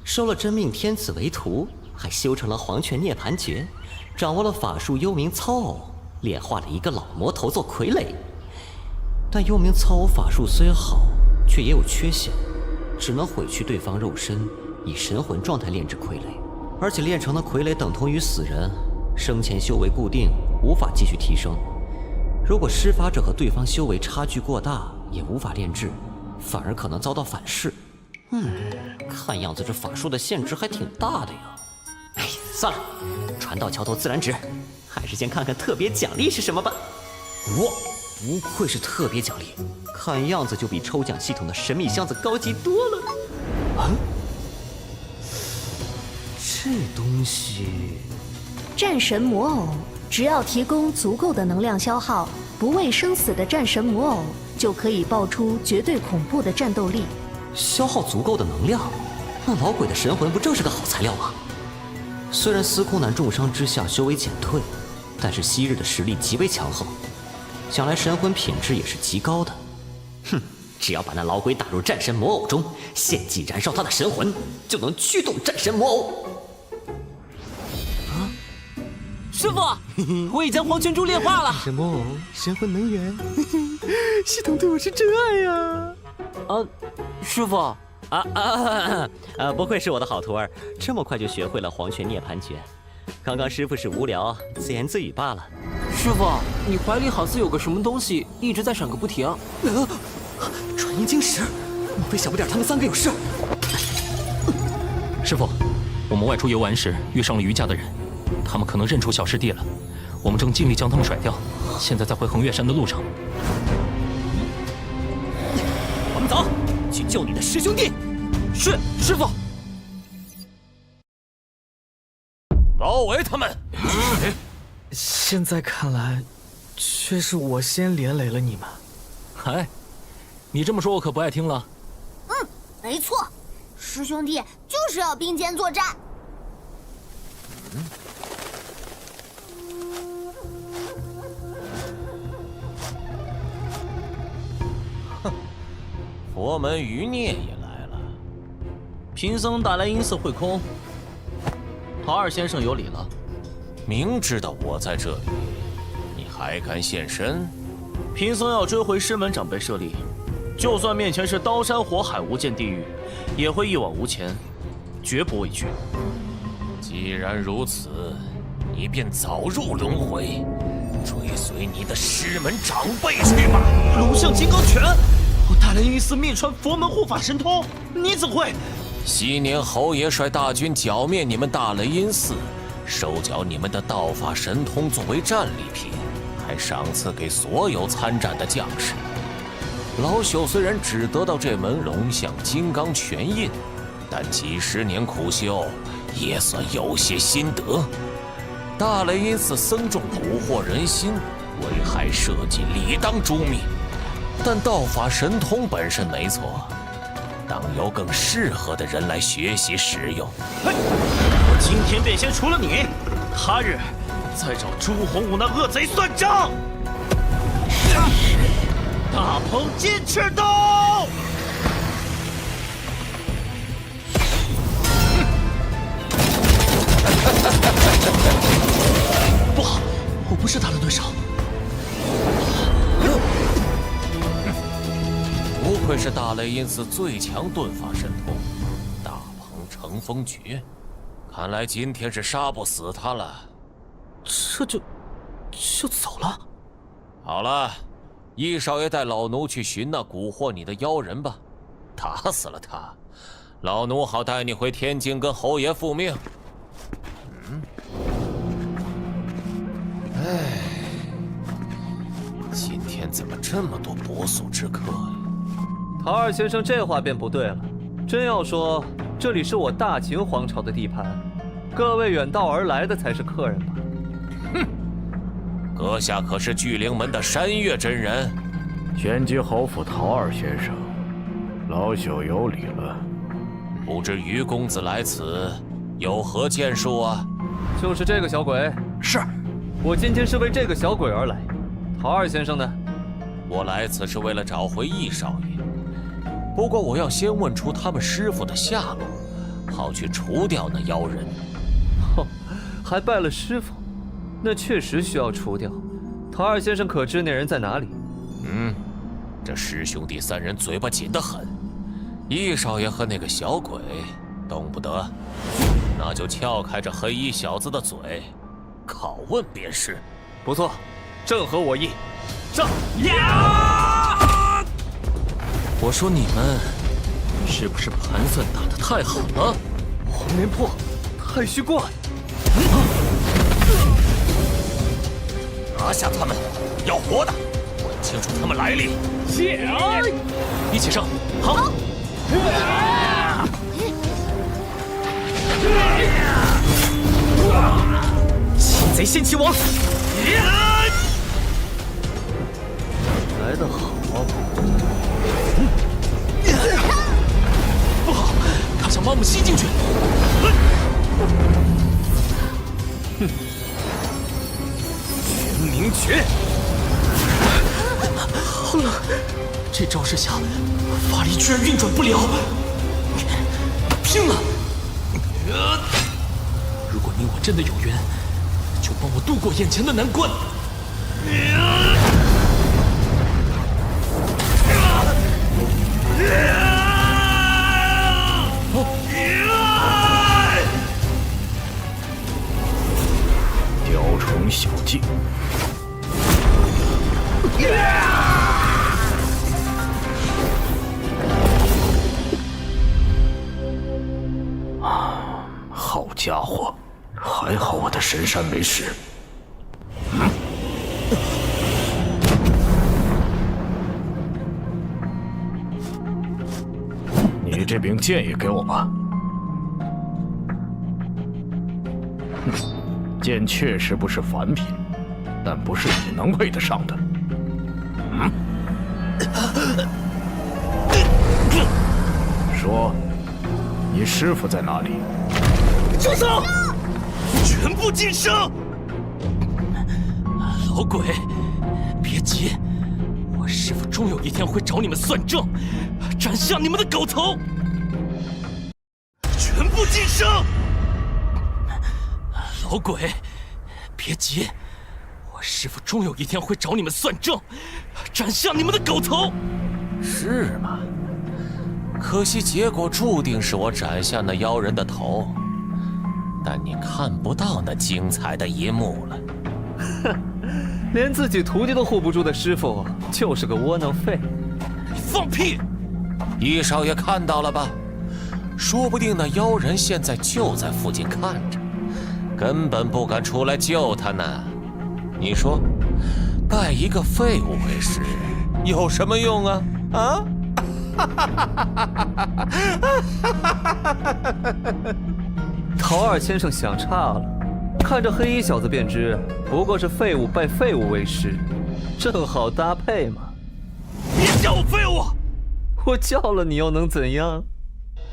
收了真命天子为徒，还修成了黄泉涅槃诀，掌握了法术幽冥操偶，炼化了一个老魔头做傀儡。但幽冥操偶法术虽好，却也有缺陷，只能毁去对方肉身，以神魂状态炼制傀儡。而且炼成的傀儡等同于死人，生前修为固定，无法继续提升。如果施法者和对方修为差距过大，也无法炼制，反而可能遭到反噬。看样子这法术的限制还挺大的呀。哎，算了，船到桥头自然直，还是先看看特别奖励是什么吧。哇，不愧是特别奖励，看样子就比抽奖系统的神秘箱子高级多了。啊，这东西……战神魔偶，只要提供足够的能量消耗，不畏生死的战神魔偶就可以爆出绝对恐怖的战斗力。消耗足够的能量，那老鬼的神魂不正是个好材料吗？虽然司空南重伤之下修为减退，但是昔日的实力极为强横，想来神魂品质也是极高的。只要把那老鬼打入战神魔偶中，献祭燃烧他的神魂，就能驱动战神魔偶。师傅，我已将黄泉珠炼化了。神魔偶，神魂能源，系统对我是真爱呀！师傅，不愧是我的好徒儿，这么快就学会了黄泉涅槃诀。刚刚师傅是无聊，自言自语罢了。师傅，你怀里好似有个什么东西一直在闪个不停。传音晶石，莫非小不点他们3个有事？师傅，我们外出游玩时遇上了余家的人，他们可能认出小师弟了，我们正尽力将他们甩掉，现在在回衡岳山的路上。我们走，去救你的师兄弟。是，师傅。包围他们。现在看来，却是我先连累了你们。哎，你这么说我可不爱听了。没错，师兄弟就是要并肩作战。佛门余孽也来了。贫僧大来阴寺会空，陶二先生有礼了。明知道我在这里，你还敢现身？贫僧要追回师门长辈舍利，就算面前是刀山火海无间地狱，也会一往无前，绝不畏惧。既然如此，你便早入轮回，追随你的师门长辈去吧。龙象金刚拳，我大雷音寺秘传佛门护法神通，你怎会？昔年侯爷率大军剿灭你们大雷音寺，收缴你们的道法神通作为战利品，还赏赐给所有参战的将士。老朽虽然只得到这门龙象金刚拳印，但几十年苦修，也算有些心得。大雷音寺僧众蛊惑人心，危害社稷，理当诛灭。但道法神通本身没错，当由更适合的人来学习使用。我今天便先除了你，他日再找朱洪武那恶贼算账。大鹏金翅刀！不好，我不是他的对手。不愧是大雷音寺最强遁法神通——大鹏乘风诀。看来今天是杀不死他了。这就走了？好了，易少爷带老奴去寻那蛊惑你的妖人吧。打死了他，老奴好带你回天津跟侯爷复命。今天怎么这么多不速之客呀？陶二先生这话便不对了。真要说，这里是我大秦皇朝的地盘，各位远道而来的才是客人吧？阁下可是聚灵门的山岳真人？前击侯府陶二先生，老朽有礼了。不知于公子来此有何建树啊？就是这个小鬼。是，我今天是为这个小鬼而来。陶二先生呢？我来此是为了找回易少爷，不过我要先问出他们师傅的下落，好去除掉那妖人。哼，还拜了师傅，那确实需要除掉。陶二先生可知那人在哪里？这师兄弟3人嘴巴紧得很，易少爷和那个小鬼动不得，那就撬开这黑衣小子的嘴，拷问便是。不错，正合我意。上！我说你们是不是盘算打得太狠了？黄连破，太虚怪。拿下他们，要活的，问清楚他们来历。一起上！好。擒贼先擒王。来得好啊！不好，他想把我们吸进去。全明诀。好冷，这招式下，法力居然运转不了。拼了！如果你我真的有缘，就帮我度过眼前的难关。雕虫小技。好家伙，还好我的神山没事。你这柄剑也给我吧。剑确实不是凡品，但不是你能配得上的。说，你师傅在哪里？住手！全部晋升！老鬼，别急，我师傅终有一天会找你们算账，斩下你们的狗头！全部晋升！老鬼，别急，我师傅终有一天会找你们算账，斩下你们的狗头！是吗？可惜结果注定是我斩下那妖人的头，但你看不到那精彩的一幕了。哼，连自己徒弟都护不住的师傅，就是个窝囊废。你放屁！易少爷看到了吧？说不定那妖人现在就在附近看着，根本不敢出来救他呢。你说，拜一个废物为师有什么用啊？啊？陶二先生想差了，看这黑衣小子便知，不过是废物拜废物为师，正好搭配嘛。别叫我废物！我叫了你又能怎样？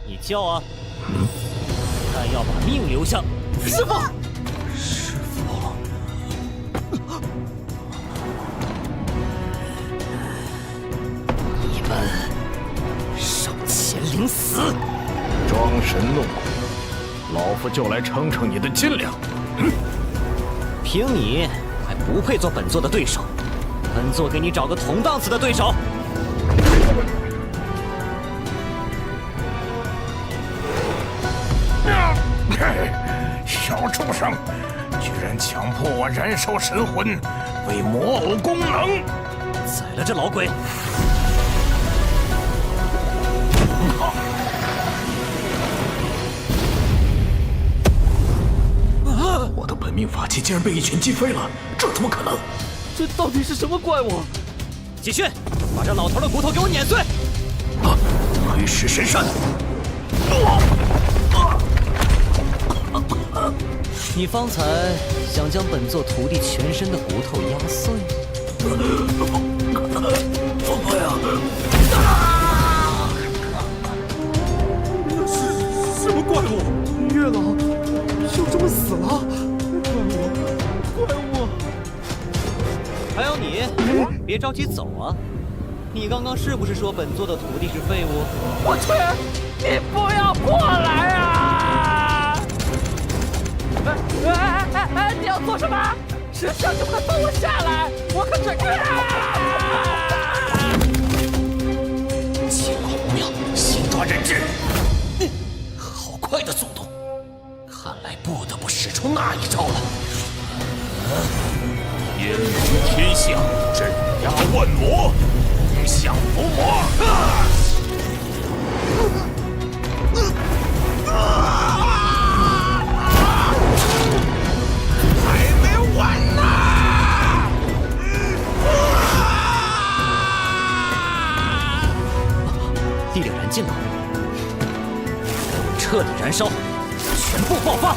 你叫啊！但要把命留下。师傅，师傅，你们上前领死！装神弄鬼，老夫就来称称你的斤两。凭你还不配做本座的对手，本座给你找个同档次的对手。小畜生，居然强迫我燃烧神魂，为魔偶功能！宰了这老鬼！我的本命法器竟然被一拳击飞了，这怎么可能？这到底是什么怪物？继续，把这老头的骨头给我碾碎！黑石神山！你方才想将本座徒弟全身的骨头压碎？呀！死了！怪我！还有你，别着急走啊！你刚刚是不是说本座的徒弟是废物？我去！你不要过来啊！你要做什么？师兄，你快放我下来！我可是……见怪不妙，先抓人质。好快的速度，看来不得不使出那一招了。炎龙天下，镇压万魔，攻向伏魔。还没完呢！力量燃尽了，给我彻底燃烧，全部爆发！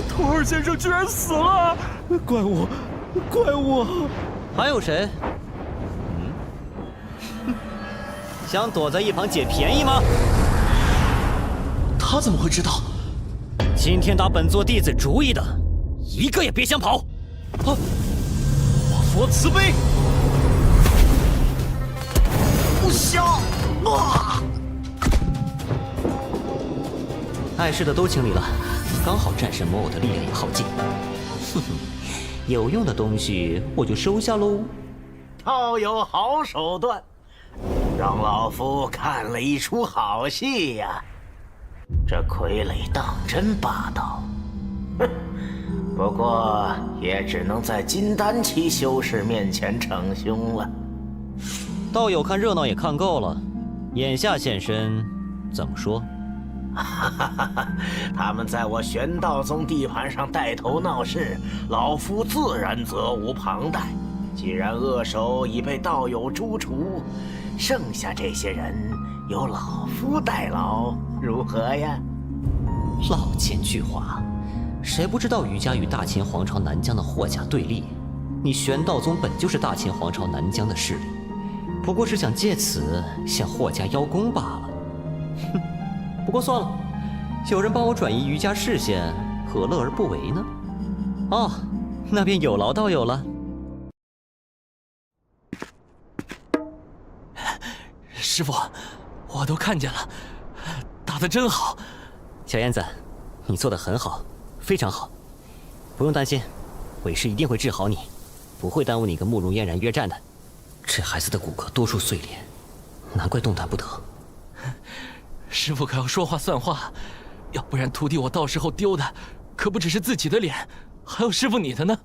托尔先生居然死了！怪我，怪我！还有谁？想躲在一旁捡便宜吗？他怎么会知道？今天打本座弟子主意的，一个也别想跑！我佛慈悲！不香啊！碍事的都清理了，刚好战神魔偶的力量也耗尽。哼哼，有用的东西我就收下喽。倒有好手段，让老夫看了一出好戏呀！这傀儡当真霸道，哼！不过也只能在金丹期修士面前逞凶了。道友看热闹也看够了，眼下现身，怎么说？他们在我玄道宗地盘上带头闹事，老夫自然责无旁贷。既然恶手已被道友诛除，剩下这些人由老夫代劳，如何呀？老奸巨猾，谁不知道余家与大秦皇朝南疆的霍家对立？你玄道宗本就是大秦皇朝南疆的势力，不过是想借此向霍家邀功罢了。哼，不过算了，有人帮我转移余家视线，何乐而不为呢？哦，那便有劳道友了。师傅，我都看见了，打得真好。小燕子，你做得很好，非常好，不用担心，为师一定会治好你，不会耽误你跟慕容嫣然约战的。这孩子的骨骼多处碎裂，难怪动弹不得。师傅可要说话算话，要不然徒弟我到时候丢的可不只是自己的脸，还有师傅你的呢。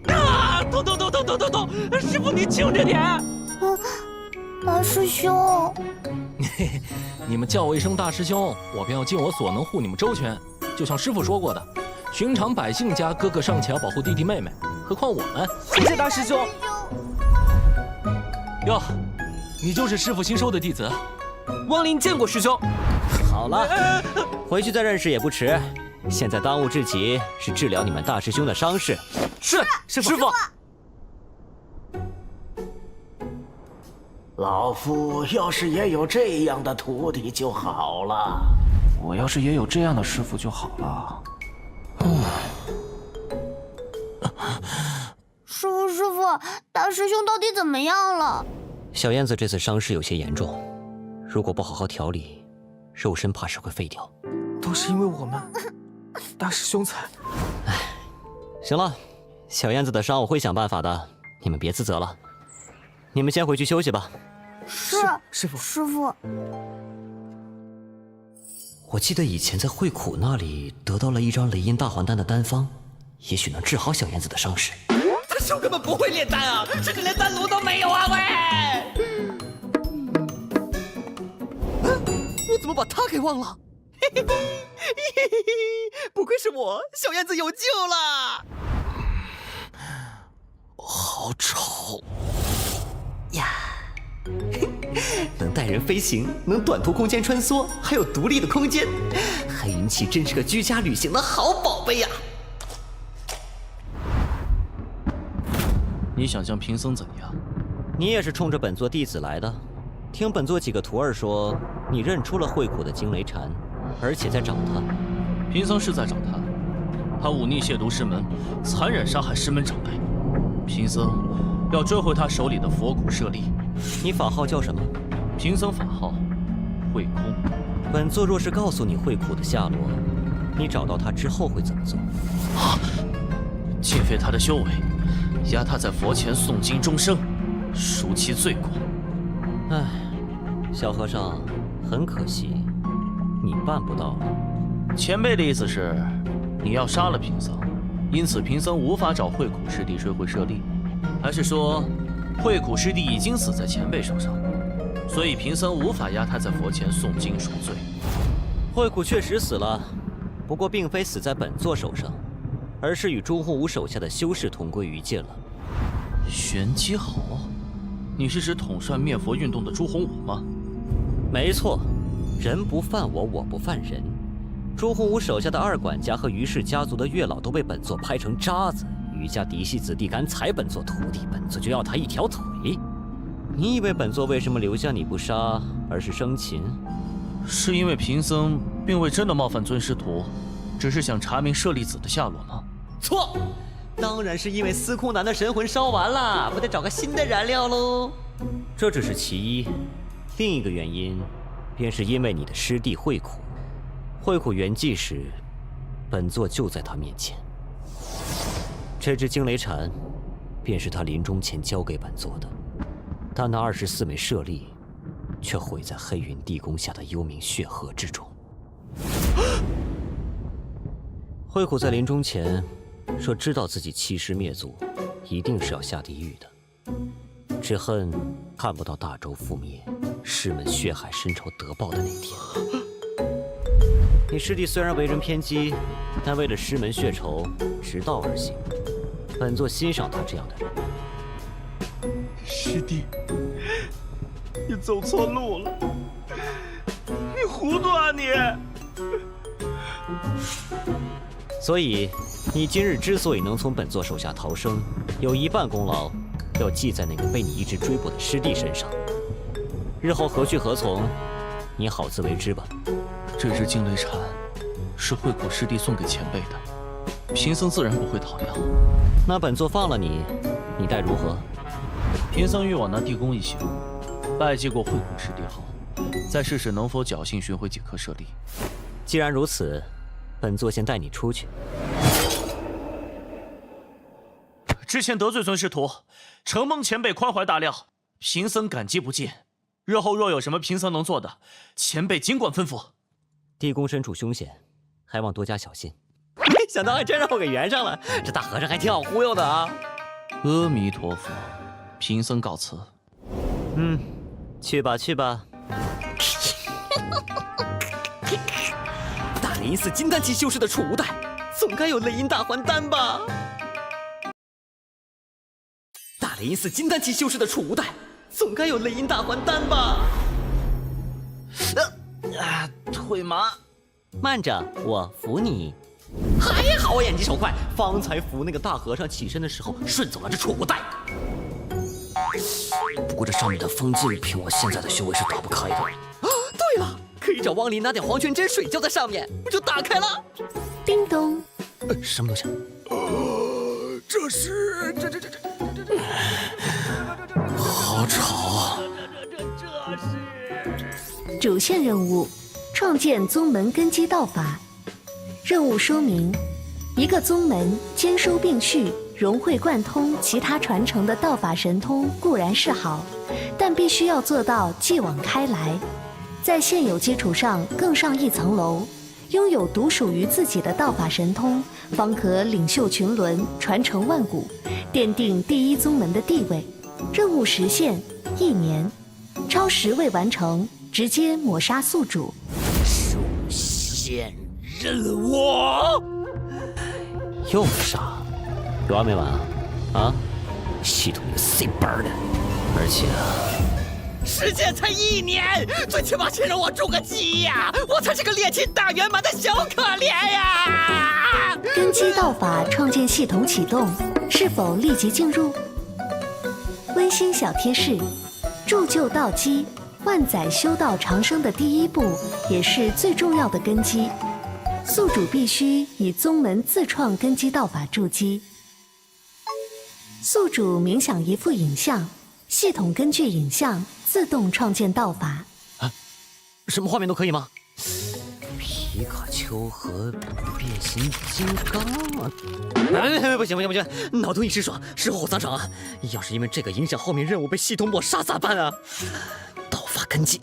啊！痛！师傅你轻着点。大师兄，你们叫我一声大师兄，我便要尽我所能护你们周全。就像师傅说过的，寻常百姓家哥哥尚且要保护弟弟妹妹，何况我们？谢谢大师兄。哟，你就是师傅新收的弟子？汪林见过师兄。好了，回去再认识也不迟。现在当务之急是治疗你们大师兄的伤势。是，师傅。老夫要是也有这样的徒弟就好了。我要是也有这样的师傅就好了。师傅，大师兄到底怎么样了？小燕子这次伤势有些严重，如果不好好调理，肉身怕是会废掉。都是因为我们，大师兄才……唉，行了，小燕子的伤我会想办法的，你们别自责了。你们先回去休息吧。是，师傅。我记得以前在惠苦那里得到了一张雷音大还丹的丹方，也许能治好小燕子的伤势。大师兄根本不会炼丹啊，甚至连丹炉都没有啊！喂，我怎么把他给忘了？不愧是我，小燕子有救了。好吵呀！能带人飞行，能短途空间穿梭，还有独立的空间。黑云气真是个居家旅行的好宝贝呀！你想将贫僧怎样？你也是冲着本座弟子来的。听本座几个徒儿说，你认出了慧苦的惊雷禅，而且在找他。贫僧是在找他，他忤逆亵渎师门，残忍杀害师门长辈。贫僧要追回他手里的佛骨舍利。你法号叫什么？贫僧法号慧空。本座若是告诉你慧苦的下落，你找到他之后会怎么做？啊！借废他的修为，压他在佛前诵经终生，赎其罪过。唉，小和尚，很可惜，你办不到了。前辈的意思是，你要杀了贫僧，因此贫僧无法找慧苦师弟追回舍利，还是说，慧苦师弟已经死在前辈手上，所以贫僧无法压他在佛前诵经赎罪？慧苦确实死了，不过并非死在本座手上，而是与朱洪武手下的修士同归于尽了。玄机好，你是指统帅灭佛运动的朱洪武吗？没错，人不犯我，我不犯人。朱洪武手下的二管家和于氏家族的月老都被本座拍成渣子，于家嫡系子弟敢踩本座徒弟，本座就要他一条腿。你以为本座为什么留下你不杀，而是生擒？是因为贫僧并未真的冒犯尊师徒，只是想查明舍利子的下落吗？错，当然是因为司空男的神魂烧完了，不得找个新的燃料喽。这只是其一，另一个原因，便是因为你的师弟慧苦。慧苦圆寂时，本座就在他面前。这只惊雷禅，便是他临终前交给本座的，但那24枚舍利，却毁在黑云地宫下的幽冥血河之中。慧苦在临终前说，知道自己欺师灭祖，一定是要下地狱的，只恨看不到大周覆灭，师门血海深仇得报的那天。你师弟虽然为人偏激，但为了师门血仇，直道而行。本座欣赏他这样的人。师弟，你走错路了，你糊涂啊你！所以，你今日之所以能从本座手下逃生，有一半功劳要记在那个被你一直追捕的师弟身上。日后何去何从，你好自为之吧。这只惊雷禅是慧苦师弟送给前辈的，贫僧自然不会讨要。那本座放了你，你待如何？贫僧欲往那地宫一行，拜祭过慧苦师弟后，再试试能否侥幸寻回几颗舍利。既然如此，本座先带你出去。之前得罪尊师徒，承蒙前辈宽怀大量，贫僧感激不尽。日后若有什么贫僧能做的，前辈尽管吩咐。地宫身处凶险，还望多加小心。没想到还真让我给圆上了，这大和尚还挺好忽悠的啊！阿弥陀佛，贫僧告辞。去吧去吧。大雷音寺金丹期修士的储物袋，总该有雷音大还丹吧？大雷音寺金丹期修士的储物袋，总该有雷音大还丹吧？腿麻，慢着，我扶你。还好我眼疾手快，方才扶那个大和尚起身的时候顺走了这储物袋。不过这上面的封禁凭我现在的修为是打不开的。啊，对了，可以找汪林拿点黄泉真水浇在上面，不就打开了？叮咚，什么东西？这是好吵啊！主线任务：创建宗门根基道法。任务说明：一个宗门兼收并蓄、融会贯通其他传承的道法神通固然是好，但必须要做到继往开来，在现有基础上更上一层楼，拥有独属于自己的道法神通，方可领袖群伦，传承万古，奠定第一宗门的地位。任务时限1年，超时未完成，直接抹杀宿主。首先任务又杀，有完没完啊？啊，系统有 C 班的，而且时间才1年，最起码先让我筑个基呀！我才是个练气大圆满的小可怜呀！根基道法创建系统启动，是否立即进入？温馨小贴士：铸就道基，万载修道长生的第一步，也是最重要的根基。宿主必须以宗门自创根基道法筑基。宿主冥想一幅影像，系统根据影像自动创建道法。什么画面都可以吗？皮卡丘和变形金刚啊！不行，脑洞一时爽，事后当场啊！要是因为这个影响后面任务被系统抹杀咋办啊？道法根基，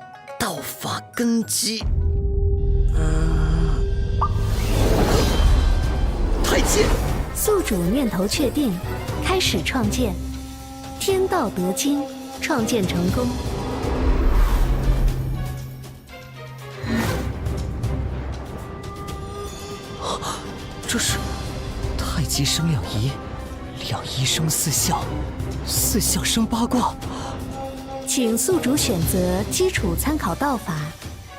太极。宿主念头确定，开始创建。天道得经，创建成功。这是太极生两仪，两仪生四象，四象生八卦。请宿主选择基础参考道法，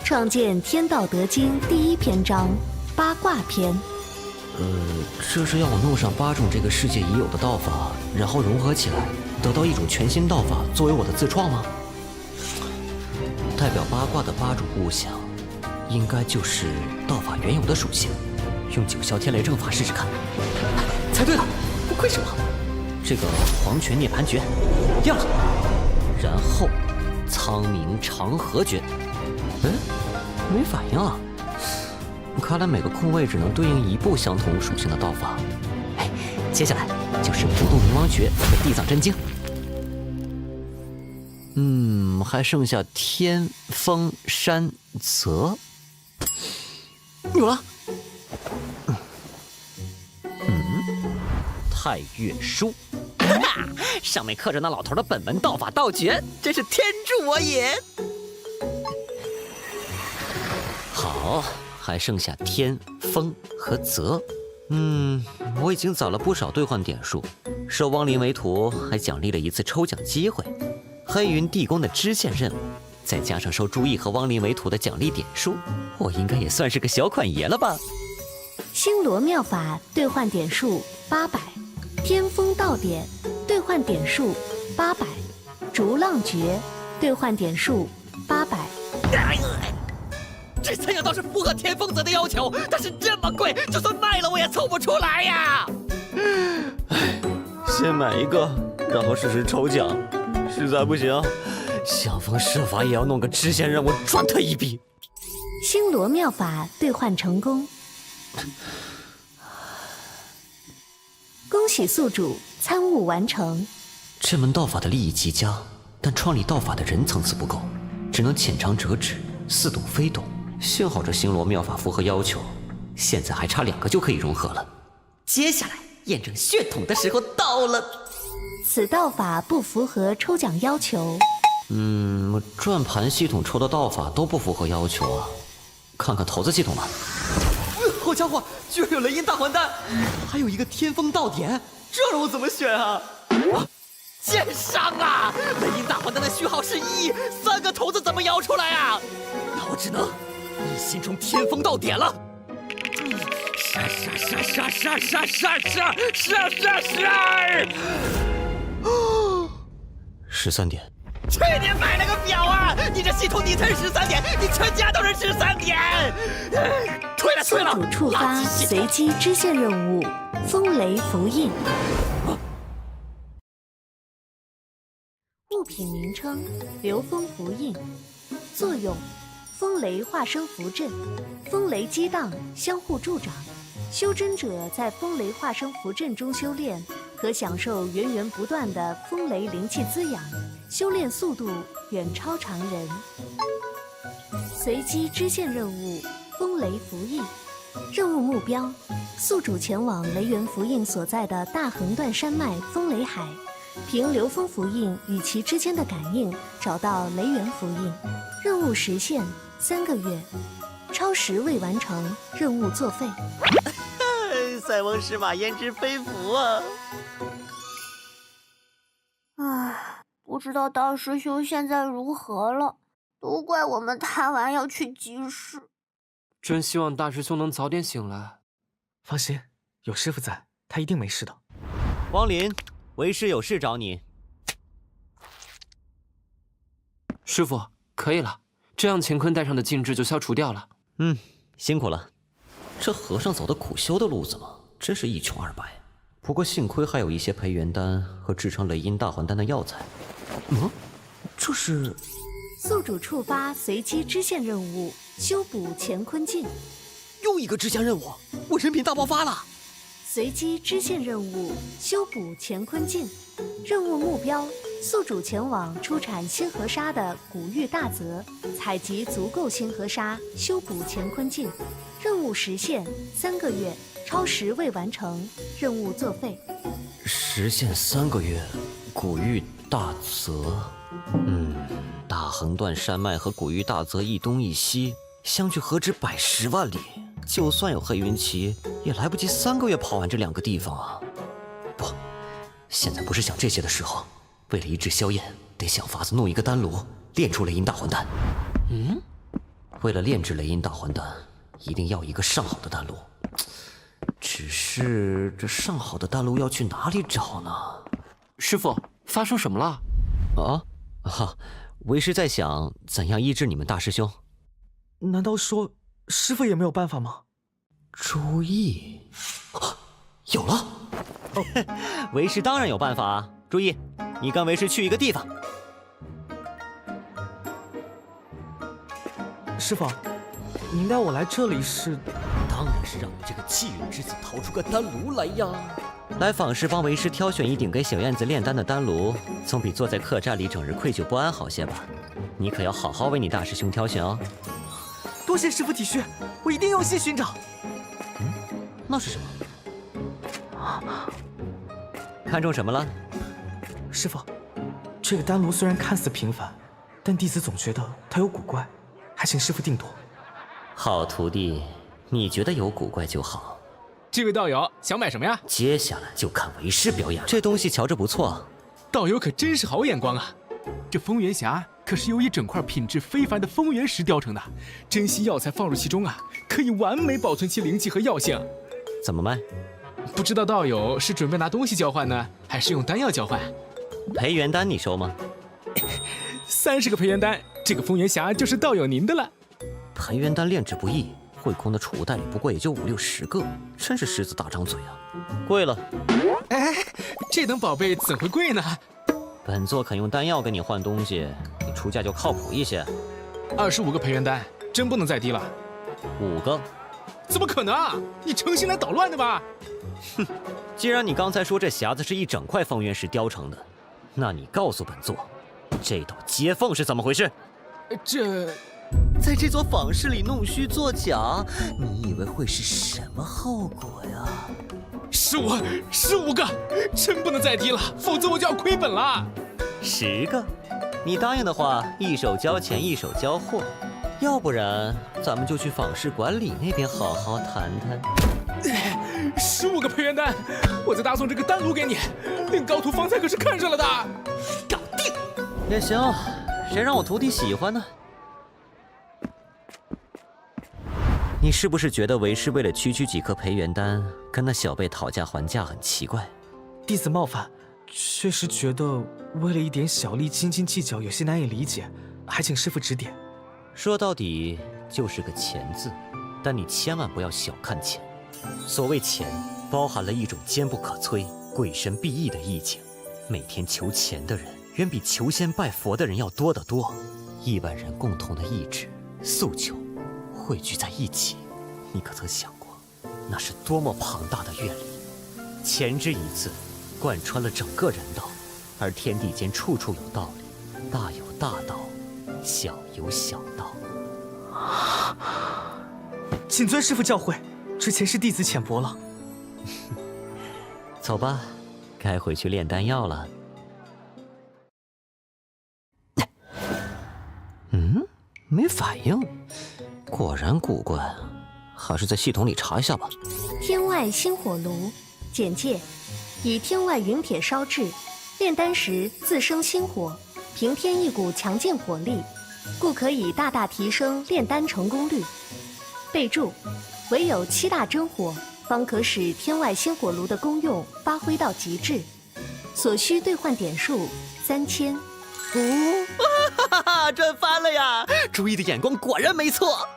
创建《天道得经》第1篇章八卦篇。这是要我弄上8种这个世界已有的道法，然后融合起来，得到一种全新道法作为我的自创吗？代表八卦的8种物象，应该就是道法原有的属性。用9霄天雷正法试试看。猜对了，不愧是我。这个黄泉涅槃诀，亮了。然后苍冥长河诀，没反应啊。看来每个空位只能对应1部相同属性的道法。接下来就是不动明王诀和地藏真经。还剩下天风山泽。有了。太岳书，上面刻着那老头的本门道法道诀，真是天助我也。好，还剩下天风和泽。我已经攒了不少兑换点数，收亡灵为徒还奖励了一次抽奖机会，黑云地宫的支线任务，再加上收朱毅和亡灵为徒的奖励点数，我应该也算是个小款爷了吧。星罗妙法兑换点数800，天风道典兑换点数800，逐浪诀兑换点数800。这3样倒是符合天风泽的要求，但是这么贵，就算卖了我也凑不出来呀！先买一个，然后试试抽奖，实在不行，想方设法也要弄个支线任务赚他一笔。星罗妙法兑换成功，恭喜宿主参悟完成。这门道法的利益极佳，但创立道法的人层次不够，只能浅尝辄止，似懂非懂。幸好这星罗妙法符合要求，现在还差2个就可以融合了。接下来验证血统的时候到了。此道法不符合抽奖要求。转盘系统抽的道法都不符合要求啊。看看骰子系统吧。好家伙，居然有雷音大还丹，还有一个天风道典，这让我怎么选啊？奸商啊！雷音大还丹的序号是1，3个骰子怎么摇出来啊？那我只能一心冲天风道典了。13点。去你买了个表啊！你这系统你才是13点，你全家都是13点。退了。宿主触发随机支线任务风雷符印。物品名称：流风符印。作用：风雷化生符阵，风雷激荡，相互助长。修真者在风雷化生符阵中修炼，可享受源源不断的风雷灵气滋养，修炼速度远超常人。随机支线任务风雷符印。任务目标：宿主前往雷源符印所在的大横断山脉风雷海，凭流风符印与其之间的感应找到雷源符印。任务时限3个月，超时未完成，任务作废。塞翁失马焉知非福啊！不知道大师兄现在如何了。都怪我们贪玩要去集市。真希望大师兄能早点醒来。放心，有师傅在，他一定没事的。王林，为师有事找你。师傅，可以了，这样乾坤袋上的禁制就消除掉了。辛苦了。这和尚走的苦修的路子嘛，真是一穷二白。不过幸亏还有一些培元丹和制成雷音大还丹的药材。这是宿主触发随机支线任务，修补乾坤镜。又一个支线任务，我人品大爆发了。随机支线任务，修补乾坤镜。任务目标：宿主前往出产星河沙的古玉大泽，采集足够星河沙，修补乾坤镜。任务时限3个月，超时未完成，任务作废。时限3个月，古玉大泽。大横断山脉和古玉大泽一东一西，相距何止百10万里。就算有黑云旗，也来不及3个月跑完这2个地方啊！不，现在不是想这些的时候。为了医治萧燕，得想法子弄一个丹炉，炼出雷音大还丹。为了炼制雷音大还丹，一定要一个上好的丹炉。只是这上好的丹炉要去哪里找呢？师傅，发生什么了？为师在想怎样医治你们大师兄。难道说师傅也没有办法吗？朱毅，有了！为师当然有办法啊！朱毅，你跟为师去一个地方。师傅，您带我来这里是？当然是让你这个气运之子逃出个丹炉来呀！来访时帮为师挑选一顶给小燕子炼丹的丹炉，总比坐在客栈里整日愧疚不安好些吧？你可要好好为你大师兄挑选哦。多谢师傅体恤，我一定用心寻找。那是什么？看中什么了？师傅，这个丹炉虽然看似平凡，但弟子总觉得它有古怪，还请师傅定夺。好徒弟，你觉得有古怪就好。这位道友想买什么呀？接下来就看为师表演了。这东西瞧着不错，道友可真是好眼光啊！这风元匣可是由一整块品质非凡的风元石雕成的，珍稀药材放入其中啊，可以完美保存其灵气和药性。怎么卖？不知道道友是准备拿东西交换呢，还是用丹药交换？培元丹你收吗？30个培元丹，这个风元匣就是道友您的了。培元丹炼制不易，会空的储物袋里不过也就5、60个，真是狮子大张嘴啊！贵了。这等宝贝怎会贵呢？本座肯用丹药跟你换东西，你出价就靠谱一些。25个培元丹，真不能再低了。5个。怎么可能啊？你诚心来捣乱的吧？哼，既然你刚才说这匣子是一整块风元石雕成的，那你告诉本座，这道接缝是怎么回事？在这座坊室里弄虚作假，你以为会是什么后果呀？15个，真不能再低了，否则我就要亏本了。10个，你答应的话，一手交钱一手交货，要不然咱们就去坊室管理那边好好谈谈。15个培元丹，我再搭送这个丹炉给你，令高徒方才可是看上了的。搞定。也行，谁让我徒弟喜欢呢？你是不是觉得为师为了区区几颗培元丹，跟那小辈讨价还价很奇怪？弟子冒犯，确实觉得为了一点小利斤斤计较，有些难以理解，还请师傅指点。说到底就是个钱字，但你千万不要小看钱。所谓钱，包含了一种坚不可摧、鬼神必异的意境。每天求钱的人，远比求仙拜佛的人要多得多。亿万人共同的意志、诉求汇聚在一起，你可曾想过，那是多么庞大的愿力？钱之一字，贯穿了整个人道，而天地间处处有道理，大有大道，小有小道。谨遵师傅教诲，这前世弟子浅薄了。走吧，该回去炼丹药了。没反应，果然古怪，还是在系统里查一下吧。天外星火炉，简介：以天外陨铁烧制，炼丹时自生心火，平添一股强劲火力，故可以大大提升炼丹成功率。备注：唯有7大真火，方可使天外星火炉的功用发挥到极致。所需兑换点数3000。哈哈，赚翻了呀！朱毅的眼光果然没错。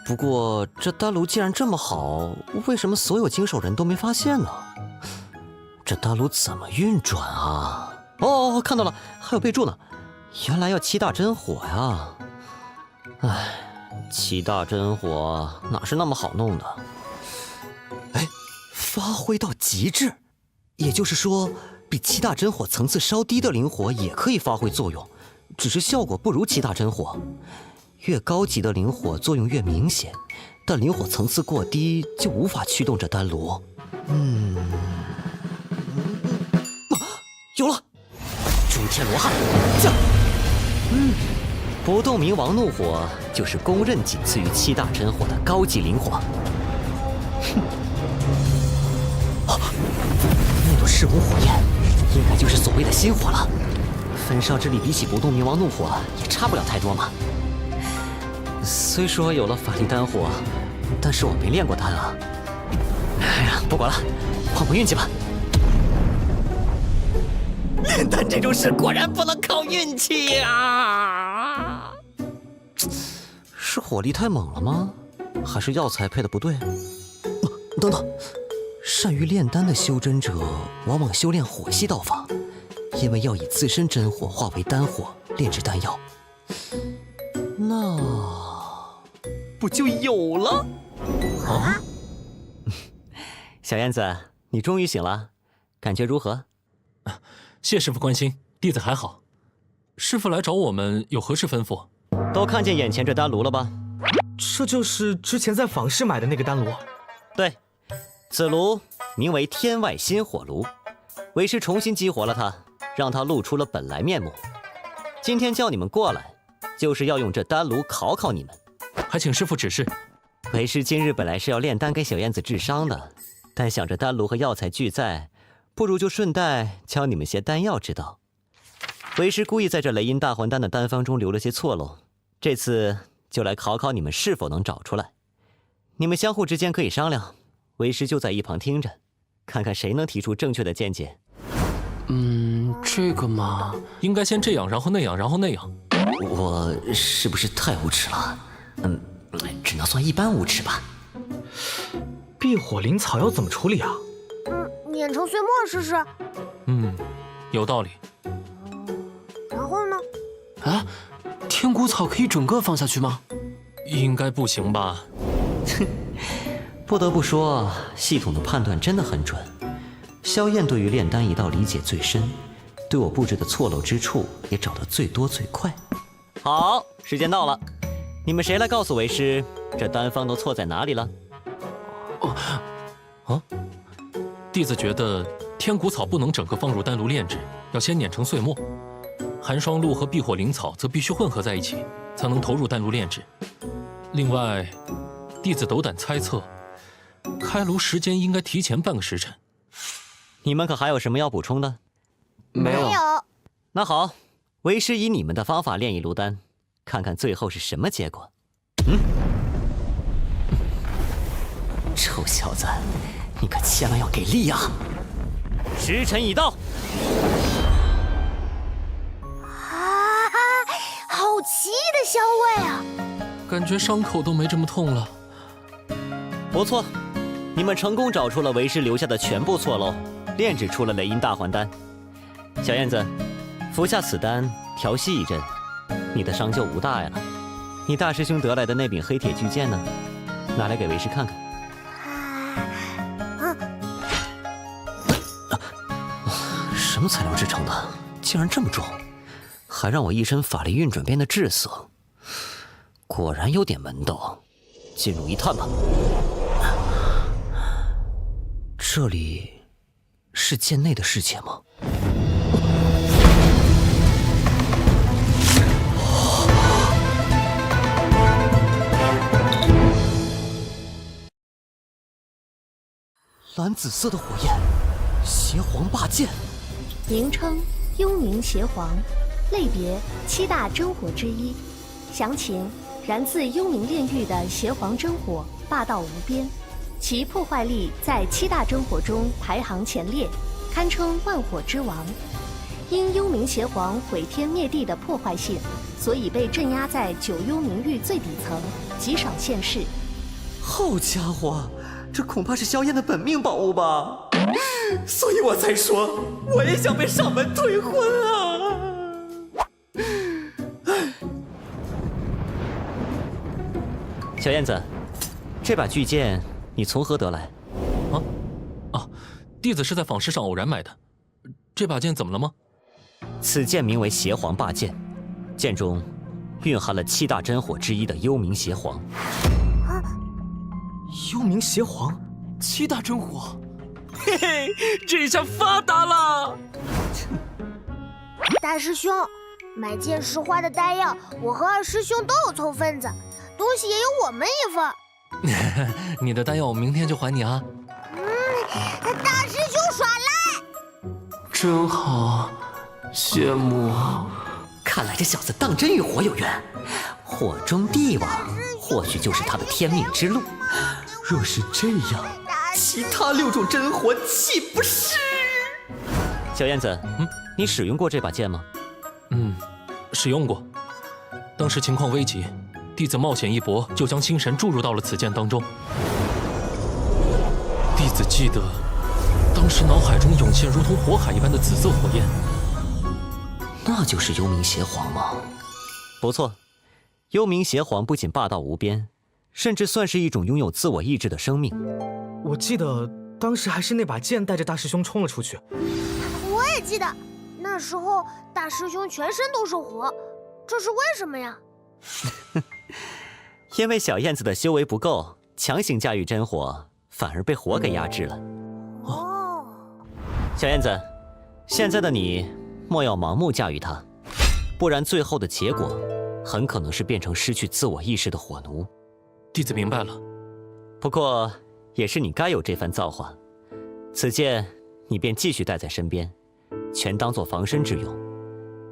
不过这丹炉既然这么好，为什么所有经手人都没发现呢？这丹炉怎么运转啊？哦，看到了，还有备注呢。原来要7大真火呀！唉，7大真火哪是那么好弄的？哎，发挥到极致，也就是说，比7大真火层次稍低的灵火也可以发挥作用，只是效果不如7大真火。越高级的灵火作用越明显，但灵火层次过低就无法驱动这丹炉。有了！诸天罗汉降！不动明王怒火就是公认仅次于7大真火的高级灵火。那朵赤红火焰，应该就是所谓的心火了。焚烧之力比起不动明王怒火也差不了太多嘛。虽说有了法力丹火，但是我没练过丹啊。哎呀，不管了，碰碰运气吧。炼丹这种事果然不能靠运气啊！是火力太猛了吗？还是药材配的不对？等等，善于炼丹的修真者往往修炼火系道法，因为要以自身真火化为丹火炼制丹药。那不就有了？啊！小燕子，你终于醒了，感觉如何？谢师傅关心，弟子还好。师傅来找我们有何事吩咐？都看见眼前这丹炉了吧？这就是之前在坊市买的那个丹炉。对，此炉名为天外心火炉，为师重新激活了它，让它露出了本来面目。今天叫你们过来，就是要用这丹炉考考你们。还请师傅指示。为师今日本来是要炼丹给小燕子治伤的，但想着丹炉和药材俱在，不如就顺带教你们些丹药之道。为师故意在这雷音大还丹的丹方中留了些错漏，这次就来考考你们是否能找出来。你们相互之间可以商量，为师就在一旁听着，看看谁能提出正确的见解。这个嘛，应该先这样，然后那样，然后那样。我是不是太无耻了？只能算一般无耻吧。避火灵草要怎么处理啊？碾成碎末试试。有道理。然后呢？啊，天蛊草可以整个放下去吗？应该不行吧？不得不说，系统的判断真的很准。萧燕对于炼丹一道理解最深，对我布置的错漏之处也找得最多最快。好，时间到了，你们谁来告诉为师，这丹方都错在哪里了？弟子觉得天蛊草不能整个放入丹炉炼制，要先碾成碎末。寒霜露和避火灵草则必须混合在一起，才能投入丹炉炼制。另外，弟子斗胆猜测，开炉时间应该提前半个时辰。你们可还有什么要补充的？没有。那好，为师以你们的方法炼一炉丹，看看最后是什么结果。臭小子，你可千万要给力啊！时辰已到。好奇异的香味啊！感觉伤口都没这么痛了。不错，你们成功找出了为师留下的全部错漏，炼制出了雷音大还丹。小燕子，服下此丹，调息一阵，你的伤就无大碍了。你大师兄得来的那柄黑铁巨剑呢？拿来给为师看看。什么材料制成的？竟然这么重，还让我一身法力运转变得滞涩，果然有点门道。进入一探吧。这里是剑内的世界吗？蓝紫色的火焰，邪皇霸剑。名称：幽冥邪皇，类别：7大真火之一。详情：燃自幽冥炼狱的邪皇真火霸道无边，其破坏力在7大真火中排行前列，堪称万火之王。因幽冥邪皇毁天灭地的破坏性，所以被镇压在9幽冥狱最底层，极少现世。好家伙，这恐怕是萧燕的本命宝物吧？所以我才说，我也想被上门退婚啊！小燕子，这把巨剑你从何得来？弟子是在坊市上偶然买的。这把剑怎么了吗？此剑名为邪皇霸剑，剑中蕴含了7大真火之一的幽冥邪皇。幽冥邪皇，7大真火，嘿嘿，这下发达了！大师兄，买剑石花的丹药，我和二师兄都有凑份子，东西也有我们一份。你的丹药我明天就还你啊！大师兄耍赖！真好，羡慕。看来这小子当真与火有缘，火中帝王或许就是他的天命之路。若是这样，其他6种真火岂不是？小燕子，你使用过这把剑吗？使用过。当时情况危急，弟子冒险一搏，就将心神注入到了此剑当中。弟子记得，当时脑海中涌现如同火海一般的紫色火焰。那就是幽冥邪皇吗？不错，幽冥邪皇不仅霸道无边，甚至算是一种拥有自我意志的生命。我记得当时还是那把剑带着大师兄冲了出去。我也记得，那时候大师兄全身都是火，这是为什么呀？因为小燕子的修为不够，强行驾驭真火，反而被火给压制了。小燕子，现在的你莫要盲目驾驭它，不然最后的结果很可能是变成失去自我意识的火奴。弟子明白了。不过也是你该有这番造化，此剑你便继续带在身边，全当做防身之用。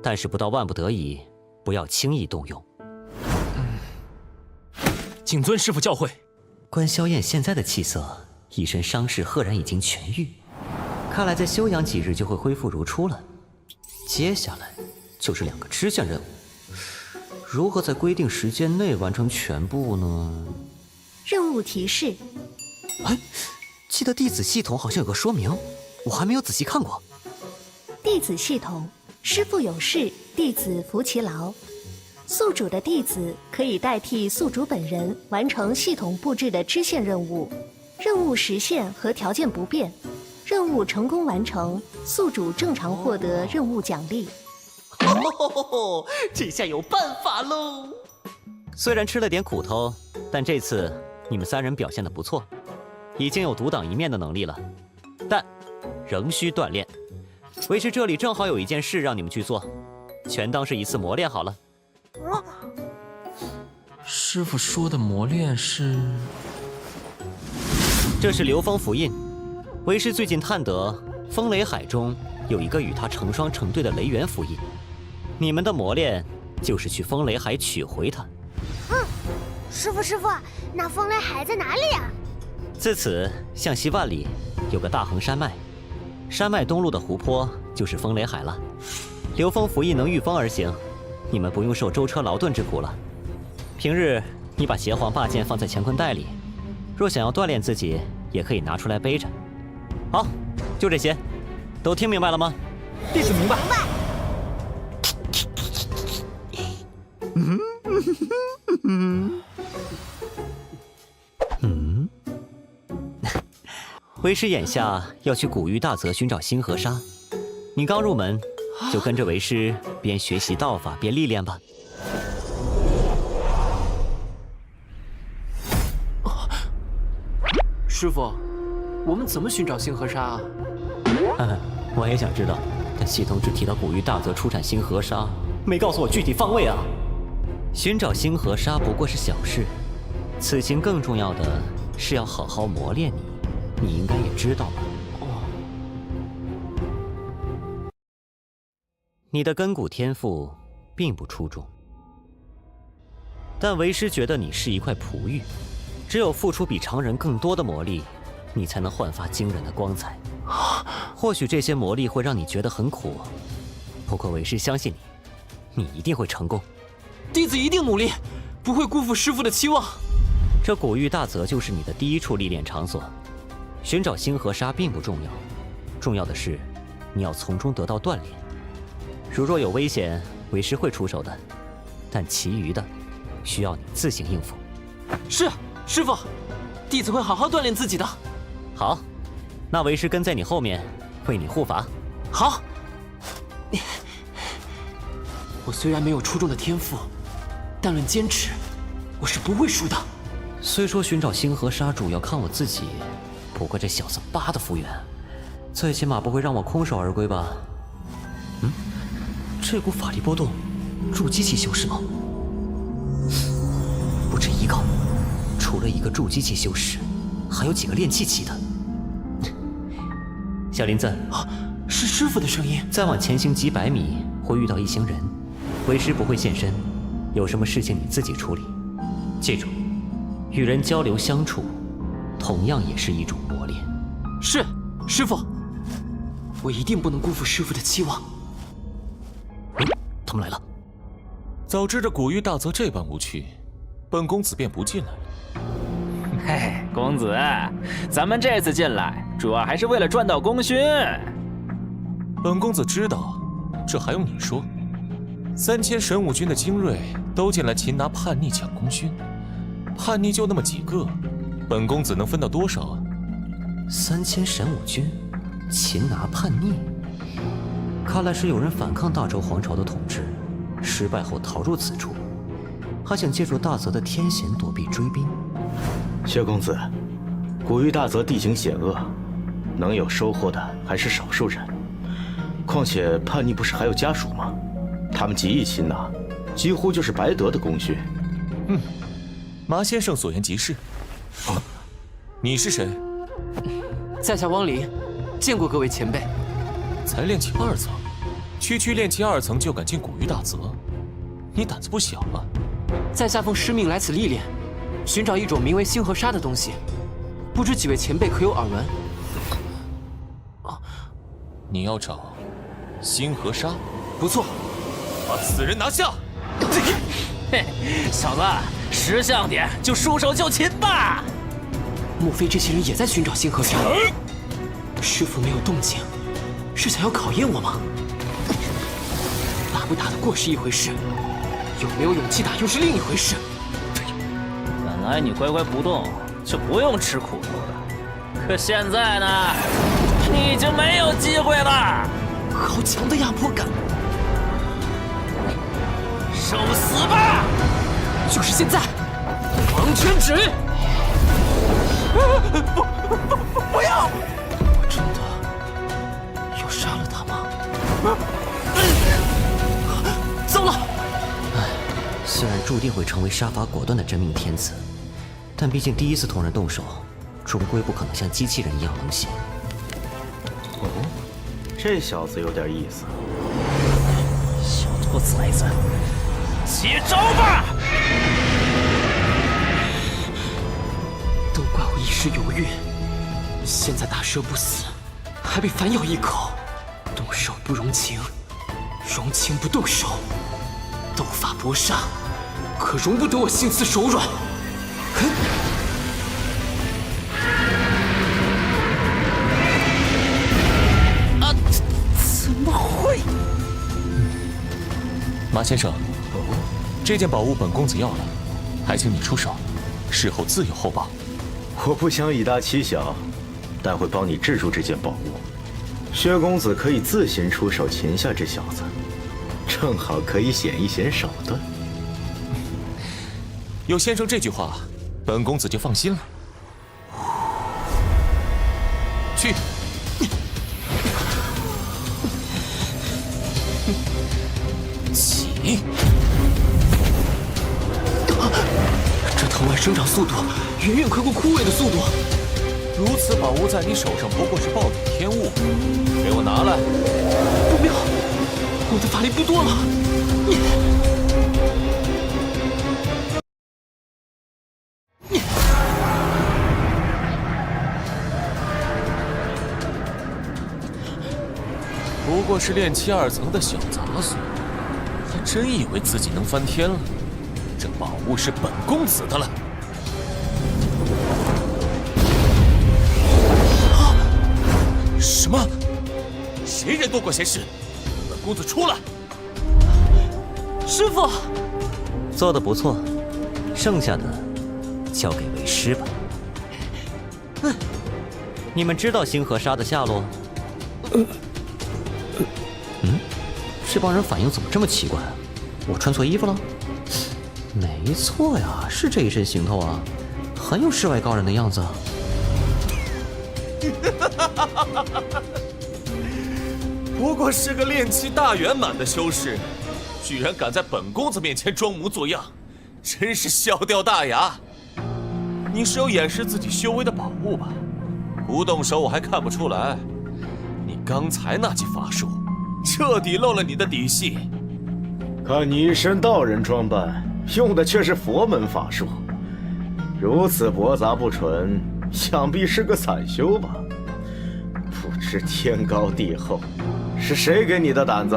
但是不到万不得已，不要轻易动用。谨遵师父教诲。观萧燕现在的气色，一身伤势赫然已经痊愈，看来再休养几日就会恢复如初了。接下来就是2个支线任务，如何在规定时间内完成全部呢？任务提示：记得弟子系统好像有个说明，我还没有仔细看过。弟子系统：师父有事，弟子服其劳。宿主的弟子可以代替宿主本人完成系统布置的支线任务，任务时限和条件不变。任务成功完成，宿主正常获得任务奖励。这下有办法喽！虽然吃了点苦头，但这次你们3人表现得不错，已经有独当一面的能力了，但仍需锻炼。为师这里正好有一件事让你们去做，全当是一次磨练好了。师父说的磨练是？这是流风符印。为师最近探得风雷海中有一个与它成双成对的雷元符印，你们的磨练就是去风雷海取回它。师父，那风雷海在哪里呀？自此向西万里有个大横山脉，山脉东路的湖泊就是风雷海了。流风符印能御风而行，你们不用受舟车劳顿之苦了。平日你把邪皇霸剑放在乾坤袋里，若想要锻炼自己，也可以拿出来背着。好，就这些，都听明白了吗？弟子明白。为师眼下要去古玉大泽寻找星河沙，你刚入门，就跟着为师边学习道法边历练吧。师父，我们怎么寻找星河沙啊？我也想知道，但系统只提到古玉大泽出产星河沙，没告诉我具体方位啊。寻找星河沙不过是小事，此行更重要的是要好好磨练你，你应该也知道吧。你的根骨天赋并不出众，但为师觉得你是一块璞玉，只有付出比常人更多的魔力，你才能焕发惊人的光彩。或许这些魔力会让你觉得很苦，不过为师相信你，你一定会成功。弟子一定努力，不会辜负师父的期望。这古玉大泽就是你的第一处历练场所，寻找星河沙并不重要，重要的是你要从中得到锻炼。如若有危险，为师会出手的，但其余的需要你自行应付。是，师父，弟子会好好锻炼自己的。好，那为师跟在你后面，为你护法。好。我虽然没有出众的天赋，但论坚持，我是不会输的。虽说寻找星河沙主要看我自己，不过这小子8的幅员，最起码不会让我空手而归吧？这股法力波动，筑基期修士吗？不止一个，除了一个筑基期修士，还有几个炼气期的。小林子，是师父的声音。再往前行几百米，会遇到一行人，为师不会现身，有什么事情你自己处理。记住，与人交流相处，同样也是一种磨练。是，师父，我一定不能辜负师父的期望。他们来了。早知这古玉大泽这般无趣，本公子便不进来了。嘿，公子，咱们这次进来主要还是为了赚到功勋。本公子知道，这还用你说？3000神武军的精锐都进来擒拿叛逆抢功勋，叛逆就那么几个，本公子能分到多少啊？3000神武军擒拿叛逆，看来是有人反抗大周皇朝的统治，失败后逃入此处，还想借助大泽的天险躲避追兵。薛公子，古玉大泽地形险恶，能有收获的还是少数人。况且叛逆不是还有家属吗？他们极易擒拿，几乎就是白得的功勋。麻先生所言极是。你是谁？在下汪林，见过各位前辈。才炼气2层，区炼气2层就敢进古玉大泽，你胆子不小啊！在下奉师命来此历练，寻找一种名为星河沙的东西，不知几位前辈可有耳闻？你要找星河沙？不错，把此人拿下！嘿，小子，识相点，就束手就擒吧！莫非这些人也在寻找星河沙？师父没有动静，是想要考验我吗？打不打得过是一回事，有没有勇气打又是另一回事。本来你乖乖不动，就不用吃苦头的。可现在呢，你已经没有机会了。好强的压迫感！受死吧！就是现在！黄泉指！不要！我真的要杀了他吗？糟了！虽然注定会成为杀伐果断的真命天子，但毕竟第一次同人动手，终归不可能像机器人一样冷血。哦，这小子有点意思。小兔崽子，起招吧！都怪我一时犹豫，现在打蛇不死，还被反咬一口。动手不容情，容情不动手。斗法搏杀，可容不得我心慈手软。怎么会？马先生，这件宝物本公子要了，还请你出手，事后自有厚报。我不想以大欺小，但会帮你制住这件宝物。薛公子可以自行出手擒下这小子，正好可以显一显手段。有先生这句话，本公子就放心了。去。起！这藤蔓生长速度远远快过枯萎的速度。如此宝物在你手上不过是暴殄天物，给我拿来！不妙，我公子法力不多了，不过是炼气2层的小杂碎，还真以为自己能翻天了？这宝物是本公子的了。什么？谁人多管闲事？本公子出来！师傅，做得不错，剩下的交给为师吧。你们知道星河沙的下落？这帮人反应怎么这么奇怪？我穿错衣服了？没错呀，是这一身行头啊，很有世外高人的样子。不过是个炼气大圆满的修士，居然敢在本公子面前装模作样，真是笑掉大牙。你是有掩饰自己修为的宝物吧？不动手我还看不出来。你刚才那记法术，彻底漏了你的底细。看你一身道人装扮，用的却是佛门法术，如此驳杂不纯，想必是个散修吧？不知天高地厚，是谁给你的胆子？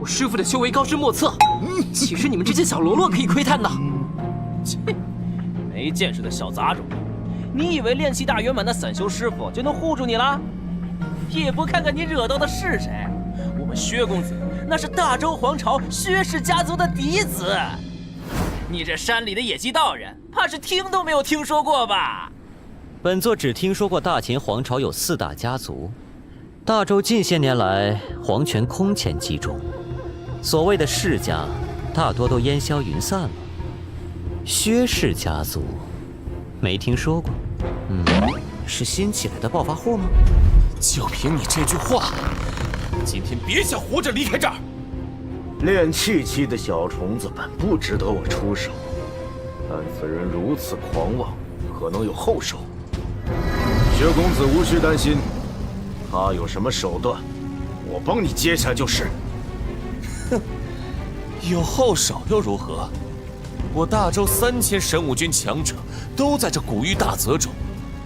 我师傅的修为高深莫测，岂是你们这些小喽啰可以窥探的？切，没见识的小杂种！你以为炼气大圆满的散修师傅就能护住你了？也不看看你惹到的是谁？我们薛公子那是大周皇朝薛氏家族的嫡子，你这山里的野鸡道人，怕是听都没有听说过吧？本座只听说过大秦皇朝有4大家族，大周近些年来皇权空前集中，所谓的世家大多都烟消云散了。薛氏家族没听说过，是新起来的暴发户吗？就凭你这句话，今天别想活着离开这儿。炼气期的小虫子本不值得我出手，但此人如此狂妄，可能有后手。薛公子无需担心，他有什么手段，我帮你接下就是。哼，有后手又如何？我大周3000神武军强者都在这古玉大泽中，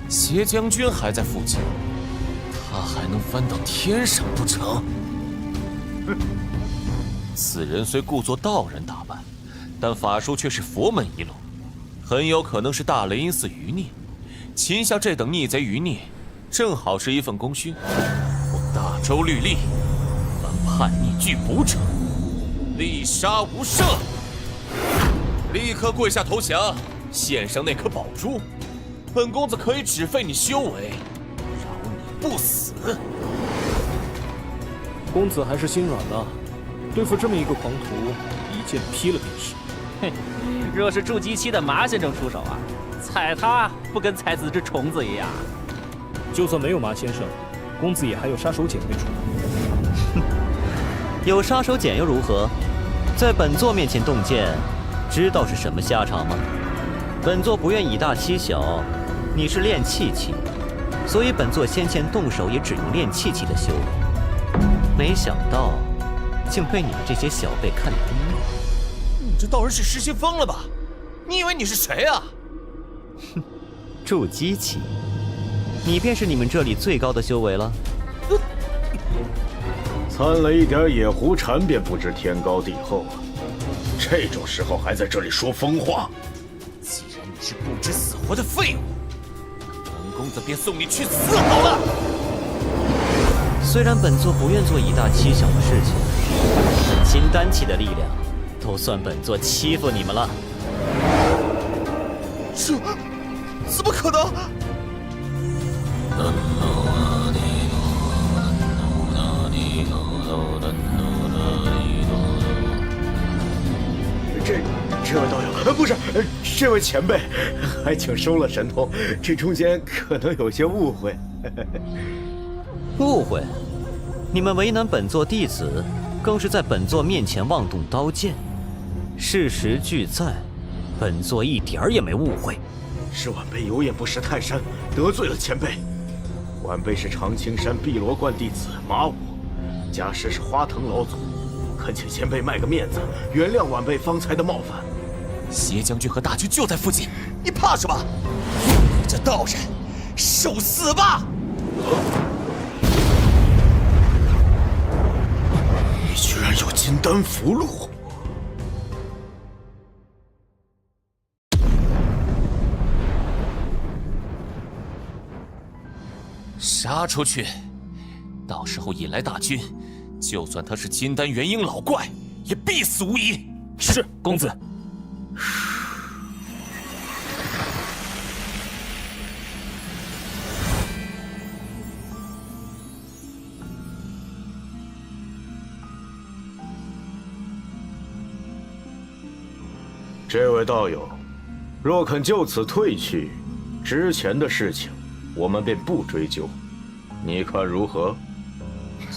邪将军还在附近，他还能翻到天上不成？此人虽故作道人打扮，但法术却是佛门一路，很有可能是大雷音寺余孽。擒下这等逆贼余孽，正好是一份功勋。我大周律例，凡叛逆拒捕者，立杀无赦。立刻跪下投降，献上那颗宝珠，本公子可以只废你修为，饶你不死。公子还是心软了，对付这么一个狂徒，一剑劈了便是。嘿，若是筑基期的马先生出手啊，踩他不跟踩死只虫子一样。就算没有马先生，公子也还有杀手锏没出。有杀手锏又如何？在本座面前动剑，知道是什么下场吗？本座不愿以大欺小，你是炼气期，所以本座先前动手也只用炼气期的修为，没想到竟被你们这些小辈看低了。你这道人是失心疯了吧？你以为你是谁啊？哼，筑基期，你便是你们这里最高的修为了。参了一点野狐禅便不知天高地厚啊！这种时候还在这里说疯话？既然你是不知死活的废物，本公子便送你去死好了。虽然本座不愿做以大欺小的事情，但金丹期的力量，都算本座欺负你们了。这怎么可能？这位道友，不是这位前辈，还请收了神通。这中间可能有些误会。误会？你们为难本座弟子，更是在本座面前妄动刀剑。事实俱在，本座一点儿也没误会。是晚辈有眼不识泰山，得罪了前辈。晚辈是长青山碧螺观弟子马武，家实是花藤老祖，恳请前辈卖个面子，原谅晚辈方才的冒犯。邪将军和大军就在附近，你怕什么？这道人，受死吧！你居然有金丹符箓！杀出去！到时候引来大军，就算他是金丹元婴老怪，也必死无疑。是，公子。这位道友，若肯就此退去，之前的事情我们便不追究，你看如何？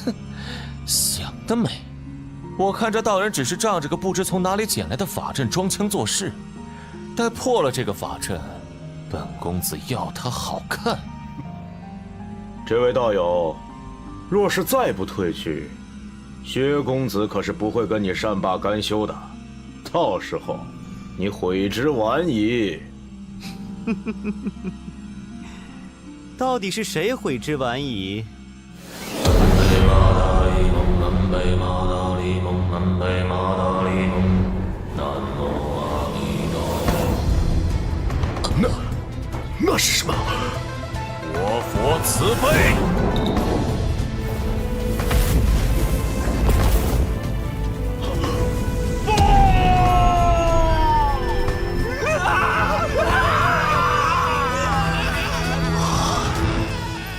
哼，想得美！我看这道人只是仗着个不知从哪里捡来的法阵装腔作势，待破了这个法阵，本公子要他好看。这位道友，若是再不退去，薛公子可是不会跟你善罢甘休的，到时候你悔之晚矣。到底是谁悔之晚矣？那是什么？我佛慈悲！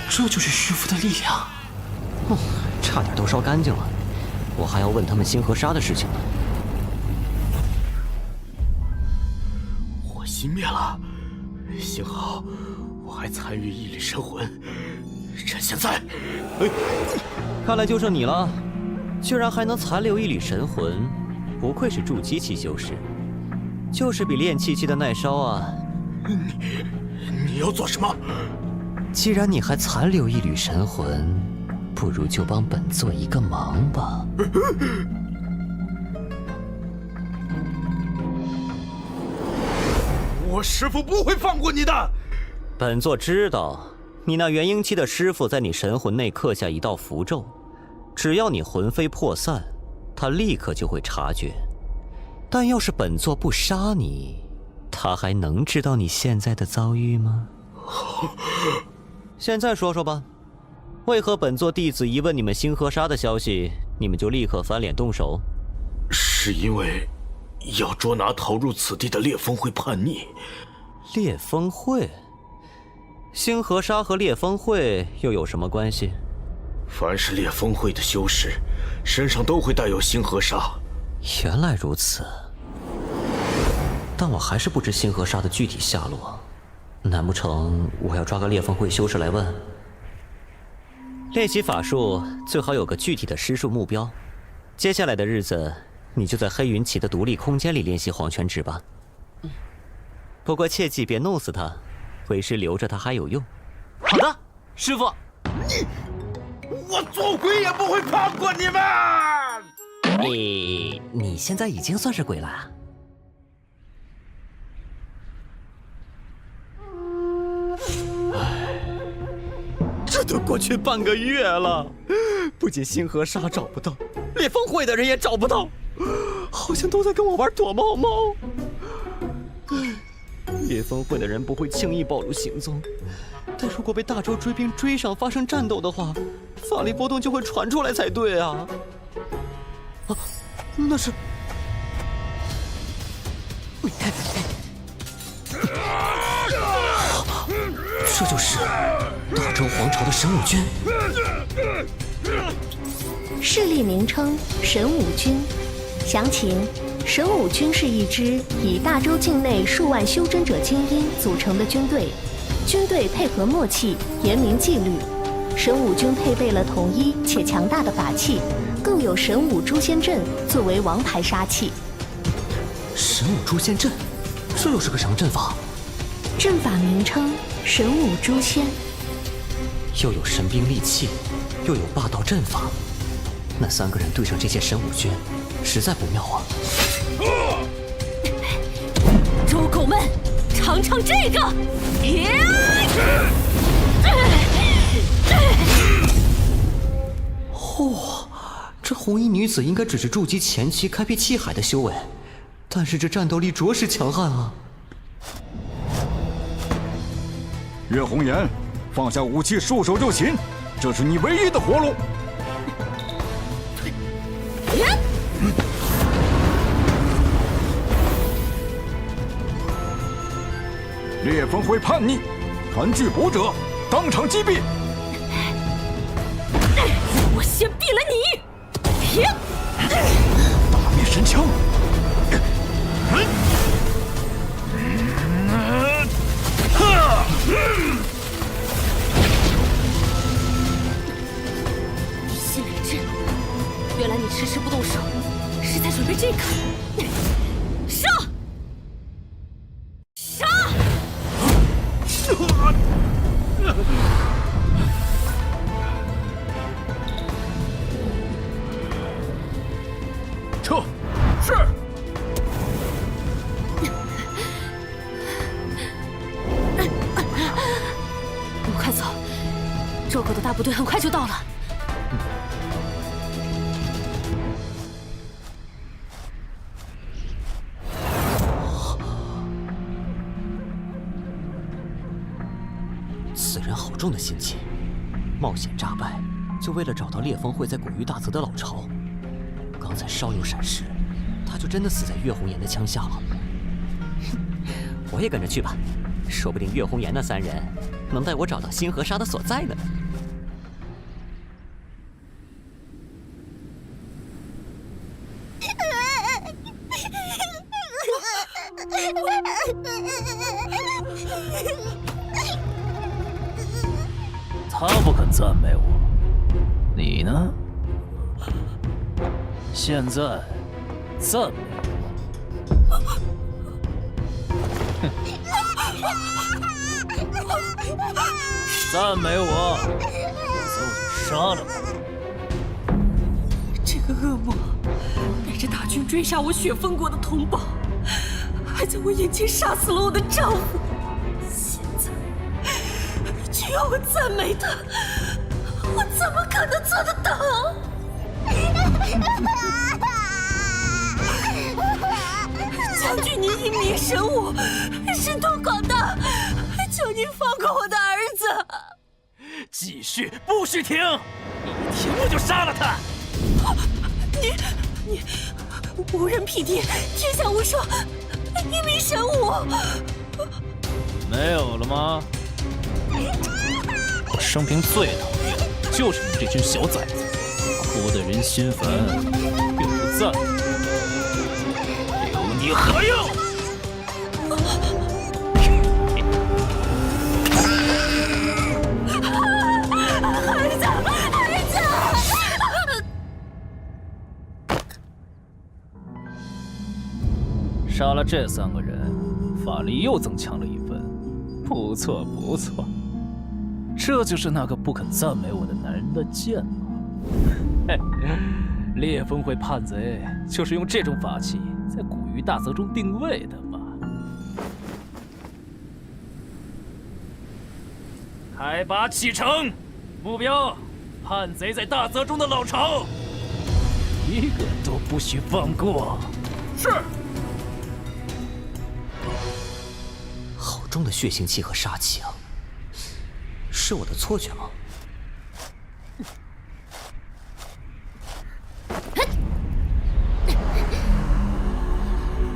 这就是师父的力量。差点都烧干净了，我还要问他们星河沙的事情呢。火熄灭了，幸好我还残余一缕神魂。趁现在，看来就剩你了，居然还能残留一缕神魂，不愧是筑基期修士，就是比炼气期的耐烧啊。你要做什么？既然你还残留一缕神魂，不如就帮本座一个忙吧。我师父不会放过你的。本座知道，你那元婴期的师父在你神魂内刻下一道符咒，只要你魂飞魄散，他立刻就会察觉。但要是本座不杀你，他还能知道你现在的遭遇吗？现在说说吧，为何本座弟子一问你们星河沙的消息，你们就立刻翻脸动手？是因为要捉拿逃入此地的烈风会叛逆。烈风会？星河沙和烈风会又有什么关系？凡是烈风会的修士，身上都会带有星河沙。原来如此，但我还是不知星河沙的具体下落。难不成我要抓个烈风会修士来问？练习法术最好有个具体的施术目标。接下来的日子，你就在黑云起的独立空间里练习黄泉指吧。不过切记别弄死他，为师留着他还有用。好的，师父。我做鬼也不会放过你们！你现在已经算是鬼了啊。这都过去半个月了，不仅星河沙找不到，烈风会的人也找不到，好像都在跟我玩躲猫猫。烈风会的人不会轻易暴露行踪，但如果被大周追兵追上发生战斗的话，法力波动就会传出来才对啊！啊，那是……这就是大周皇朝的神武军。势力名称：神武军。详情：神武军是一支以大周境内数万修真者精英组成的军队，军队配合默契，严明纪律。神武军配备了统一且强大的法器，更有神武诛仙阵作为王牌杀器。神武诛仙阵，这又是个什么阵法？阵法名称：神武诛仙。又有神兵利器，又有霸道阵法，那3个人对上这些神武军，实在不妙啊！周狗们，尝尝这个！嚯，这红衣女子应该只是筑基前期开辟气海的修为，但是这战斗力着实强悍啊！岳红颜，放下武器，束手就擒，这是你唯一的活路。烈风会叛逆，韩巨搏者当场击毙。我先毙了你！大灭神枪！心理阵，原来你迟迟不动手，是在准备这个。上！杀！撤！是。你快走，周狗的大部队很快就到了。此人好重的心机，冒险诈败，就为了找到烈风会在古玉大泽的老巢。刚才稍有闪失，他就真的死在岳红颜的枪下了。我也跟着去吧，说不定岳红颜那3人能带我找到星河沙的所在呢。他不肯赞美我，你呢？现在赞美我。赞美我，否则我就杀了你。这个恶魔带着大军追杀我雪峰国的同胞，还在我眼前杀死了我的丈夫，现在却要我赞美他，我怎么可能做得到？将军，您英明神武，神通广大，求您放过我的儿子。继续，不许停！一停我就杀了他！你无人匹敌，天下无双，英明神武。没有了吗？我生平最讨厌的就是你这群小崽子，哭得人心烦，又不赞美。留你何用？孩子，孩子！杀了这3个人，法力又增强了1分，不错不错。这就是那个不肯赞美我的男人的剑吗？嘿，烈风会叛贼就是用这种法器在古鱼大泽中定位的吧？开拔启程，目标叛贼在大泽中的老巢，一个都不许放过。是。好重的血腥气和杀气啊！是我的错觉吗？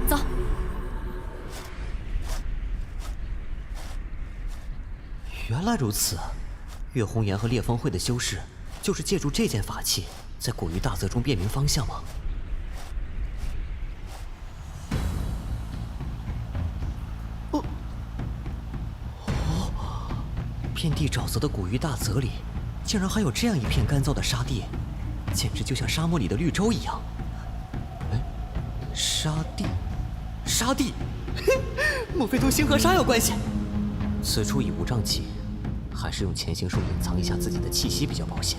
走。原来如此，岳红颜和烈风会的修士就是借助这件法器，在古鱼大泽中辨明方向吗？遍地沼泽的古鱼大泽里，竟然还有这样一片干燥的沙地，简直就像沙漠里的绿洲一样。哎，沙地，沙地，莫非同星河沙有关系？此处已无瘴气，还是用潜行术隐藏一下自己的气息比较保险。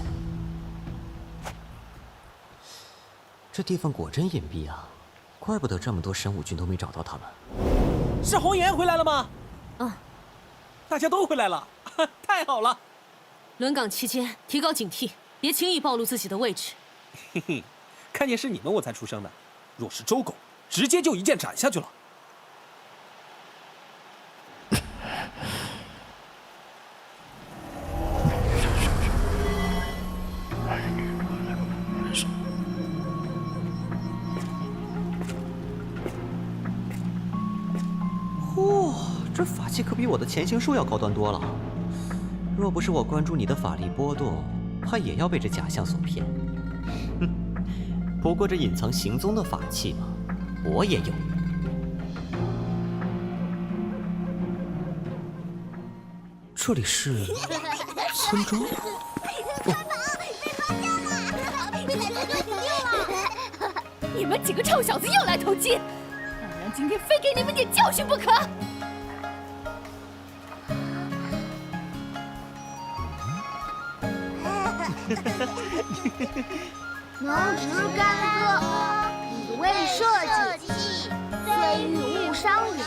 这地方果真隐蔽啊，怪不得这么多神武军都没找到他们。是红颜回来了吗？嗯，大家都回来了，太好了！轮岗期间提高警惕，别轻易暴露自己的位置。嘿嘿，看见是你们我才出生的，若是周狗，直接就一剑斩下去了。这法器可比我的潜行术要高端多了。若不是我关注你的法力波动，怕也要被这假象所骗。哼，不过这隐藏行踪的法器嘛，我也有。这里是村庄。你们几个臭小子又来偷鸡！我让今天非给你们点教训不可！能值干戈，以为社稷，虽欲勿伤也，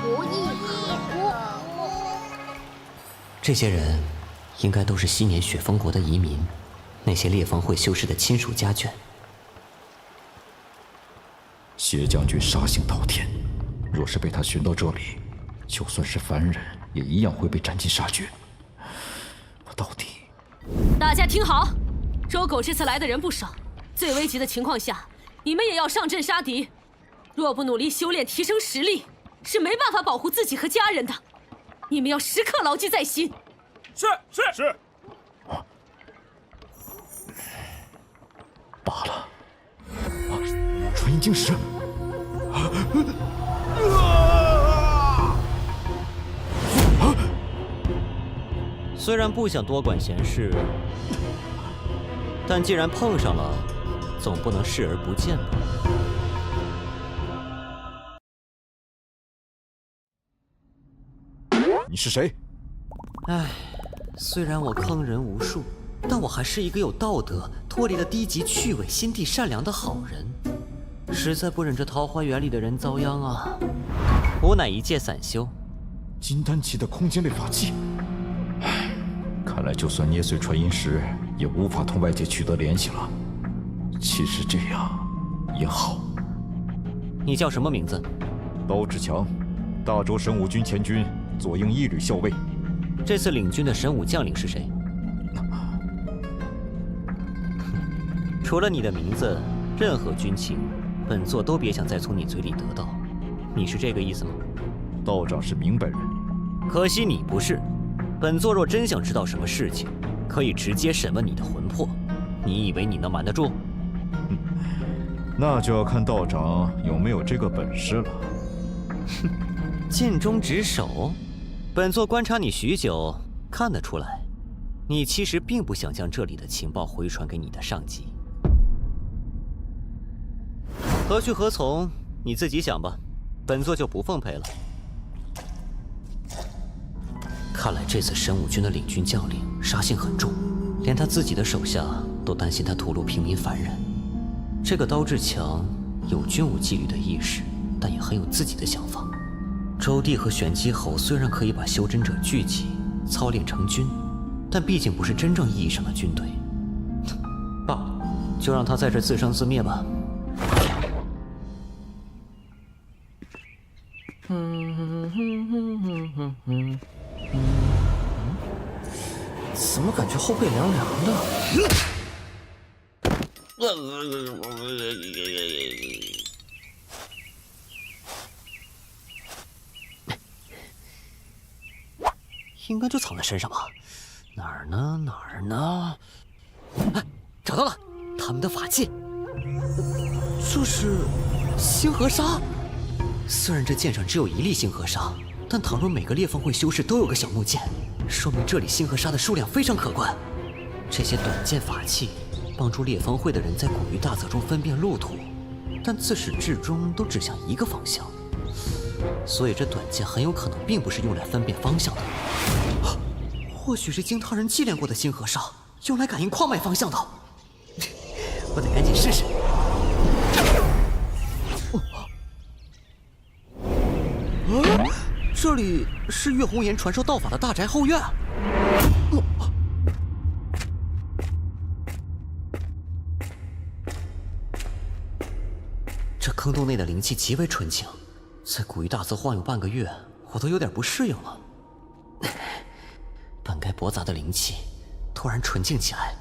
不亦可乎？这些人应该都是昔年雪峰国的移民，那些裂缝会修士的亲属家眷。谢将军杀性滔天，若是被他寻到这里，就算是凡人也一样会被斩尽杀绝。到底……大家听好，周狗这次来的人不少，最危急的情况下，你们也要上阵杀敌。若不努力修炼提升实力，是没办法保护自己和家人的。你们要时刻牢记在心。是。罢了，传音晶石。虽然不想多管闲事，但既然碰上了，总不能视而不见吧。你是谁？唉，虽然我坑人无数，但我还是一个有道德、脱离了低级趣味、心地善良的好人。实在不忍这桃花源里的人遭殃啊！吾乃一介散修，金丹期的空间类法器。看来就算捏碎传音石，也无法同外界取得联系了。其实这样也好。你叫什么名字？刀志强，大周神武军前军左营一旅校尉。这次领军的神武将领是谁？除了你的名字，任何军情，本座都别想再从你嘴里得到。你是这个意思吗？道长是明白人，可惜你不是。本座若真想知道什么事情，可以直接审问你的魂魄。你以为你能瞒得住？那就要看道长有没有这个本事了。哼，尽忠职守。本座观察你许久，看得出来，你其实并不想将这里的情报回传给你的上级。何去何从，你自己想吧，本座就不奉陪了。看来这次神武军的领军将领杀性很重，连他自己的手下都担心他屠戮平民凡人。这个刀志强有军武纪律的意识，但也很有自己的想法。周帝和玄机侯虽然可以把修真者聚集、操练成军，但毕竟不是真正意义上的军队。罢了，就让他在这自生自灭吧。怎么感觉后背凉凉的？应该就藏在身上吧？哪儿呢？哪儿呢？哎，找到了，他们的法器。这是星河沙。虽然这剑上只有一粒星河沙，但倘若每个裂缝会修士都有个小木剑，说明这里星河沙的数量非常可观。这些短剑法器帮助裂缝会的人在古域大泽中分辨路途，但自始至终都指向一个方向，所以这短剑很有可能并不是用来分辨方向的。或许是惊涛人祭炼过的星河沙，用来感应矿脉方向的。我得赶紧试试。里是岳红颜传授道法的大宅后院。这坑洞内的灵气极为纯净，在古玉大泽晃悠半个月，我都有点不适应了。本该驳杂的灵气突然纯净起来，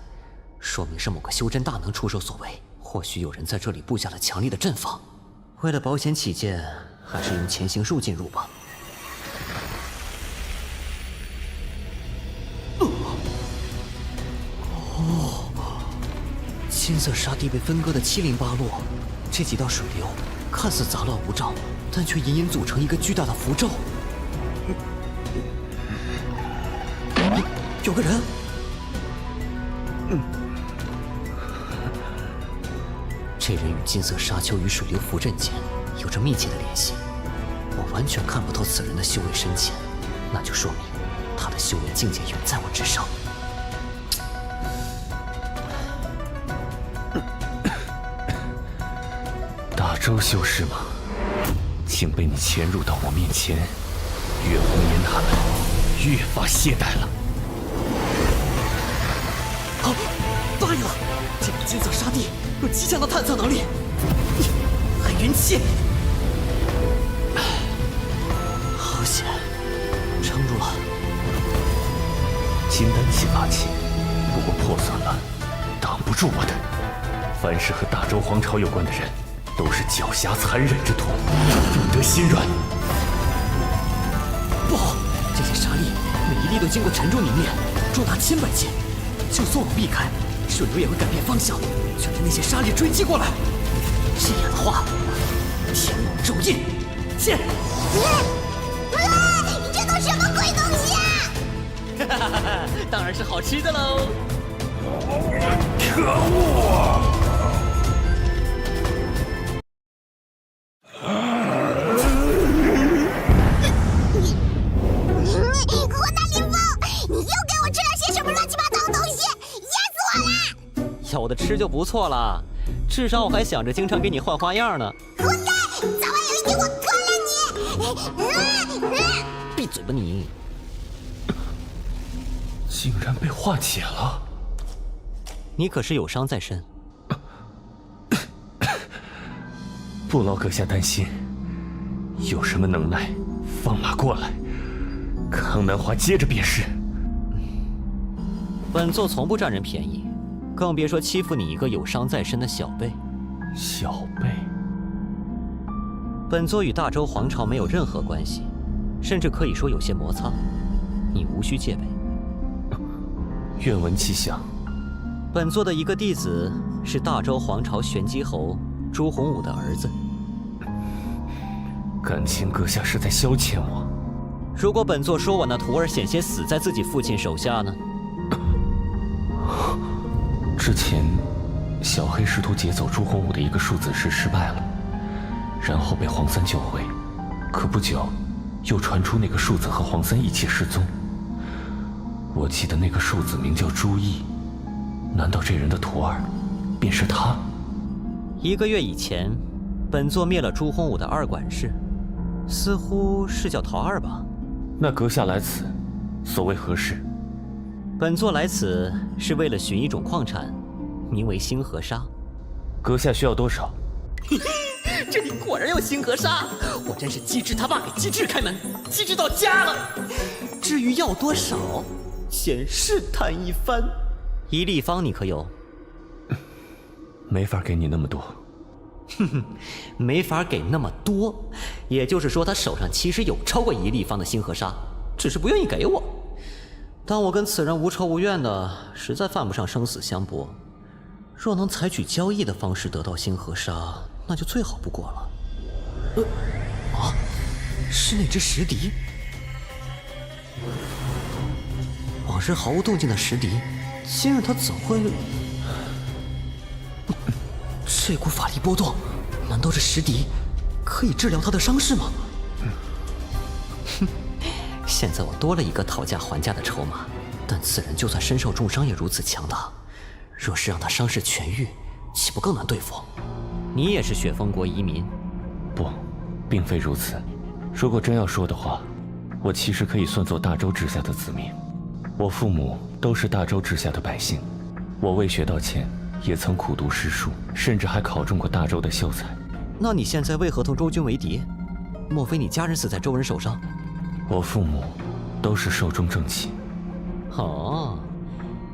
说明是某个修真大能出手所为。或许有人在这里布下了强力的阵法，为了保险起见，还是用潜行术进入吧。金色沙地被分割得七零八落，这几道水流看似杂乱无章，但却隐隐组成一个巨大的符咒。有个人。这人与金色沙丘与水流符阵间有着密切的联系，我完全看不透此人的修为深浅，那就说明他的修为境界远在我之上。大周修士吗？竟被你潜入到我面前，岳红颜他们越发懈怠了。好，对了，这个金色沙地有极强的探测能力，还元气。好险，撑住了。金丹气法器，不过破损了，挡不住我的。凡是和大周皇朝有关的人，都是狡黠残忍之徒，不得心软。不好，这些沙粒每一粒都经过沉重凝练，重达千百斤。就算我避开，水流也会改变方向，卷着那些沙粒追击过来。这样的话，天龙咒印，见！这都什么鬼东西啊！当然是好吃的喽！可恶！混蛋林峰，你又给我吃了些什么乱七八糟的东西，噎死我了！有的吃就不错了，至少我还想着经常给你换花样呢。混蛋，早晚有一天我吞了你！闭嘴吧你！竟然被化解了！你可是有伤在身。不劳阁下担心，有什么能耐，放马过来，康南华接着便是。本座从不占人便宜，更别说欺负你一个有伤在身的小辈。小辈？本座与大周皇朝没有任何关系，甚至可以说有些摩擦，你无需戒备。愿闻其详。本座的一个弟子是大周皇朝玄机侯朱洪武的儿子。感情阁下是在消遣我？如果本座说我那徒儿险些死在自己父亲手下呢？之前，小黑试图劫走朱洪武的一个庶子时失败了，然后被黄三救回。可不久，又传出那个庶子和黄三一起失踪。我记得那个庶子名叫朱毅，难道这人的徒儿便是他？1个月以前，本座灭了朱洪武的二管事，似乎是叫陶二吧？那阁下来此，所谓何事？本座来此是为了寻一种矿产，名为星河沙。阁下需要多少？这里果然有星河沙，我真是机智他爸给机智开门，机智到家了。至于要多少，先试探一番。1立方你可有？没法给你那么多。哼哼，没法给那么多，也就是说他手上其实有超过1立方的星河沙，只是不愿意给我。但我跟此人无仇无怨的，实在犯不上生死相搏。若能采取交易的方式得到星河沙，那就最好不过了。是那只石笛。往日毫无动静的石笛，今日他怎会？这股法力波动，难道这石笛可以治疗他的伤势吗？哼，现在我多了一个讨价还价的筹码，但此人就算身受重伤也如此强大，若是让他伤势痊愈，岂不更难对付？你也是雪峰国移民？不，并非如此。如果真要说的话，我其实可以算作大周治下的子民，我父母都是大周治下的百姓，我未学到前也曾苦读诗书，甚至还考中过大周的秀才。那你现在为何同周军为敌？莫非你家人死在周人手上？我父母都是寿终正寝。哦，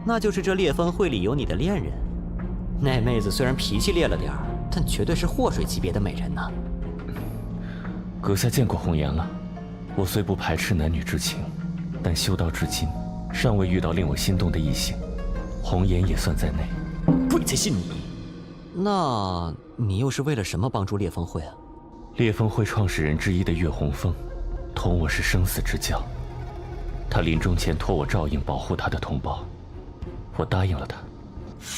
那就是这烈风会里有你的恋人。那妹子虽然脾气烈了点儿，但绝对是祸水级别的美人呢。阁下见过红颜了。我虽不排斥男女之情，但修道至今，尚未遇到令我心动的异性，红颜也算在内。鬼才信你！那你又是为了什么帮助烈风会啊？烈风会创始人之一的岳洪峰，同我是生死之交。他临终前托我照应保护他的同胞，我答应了他。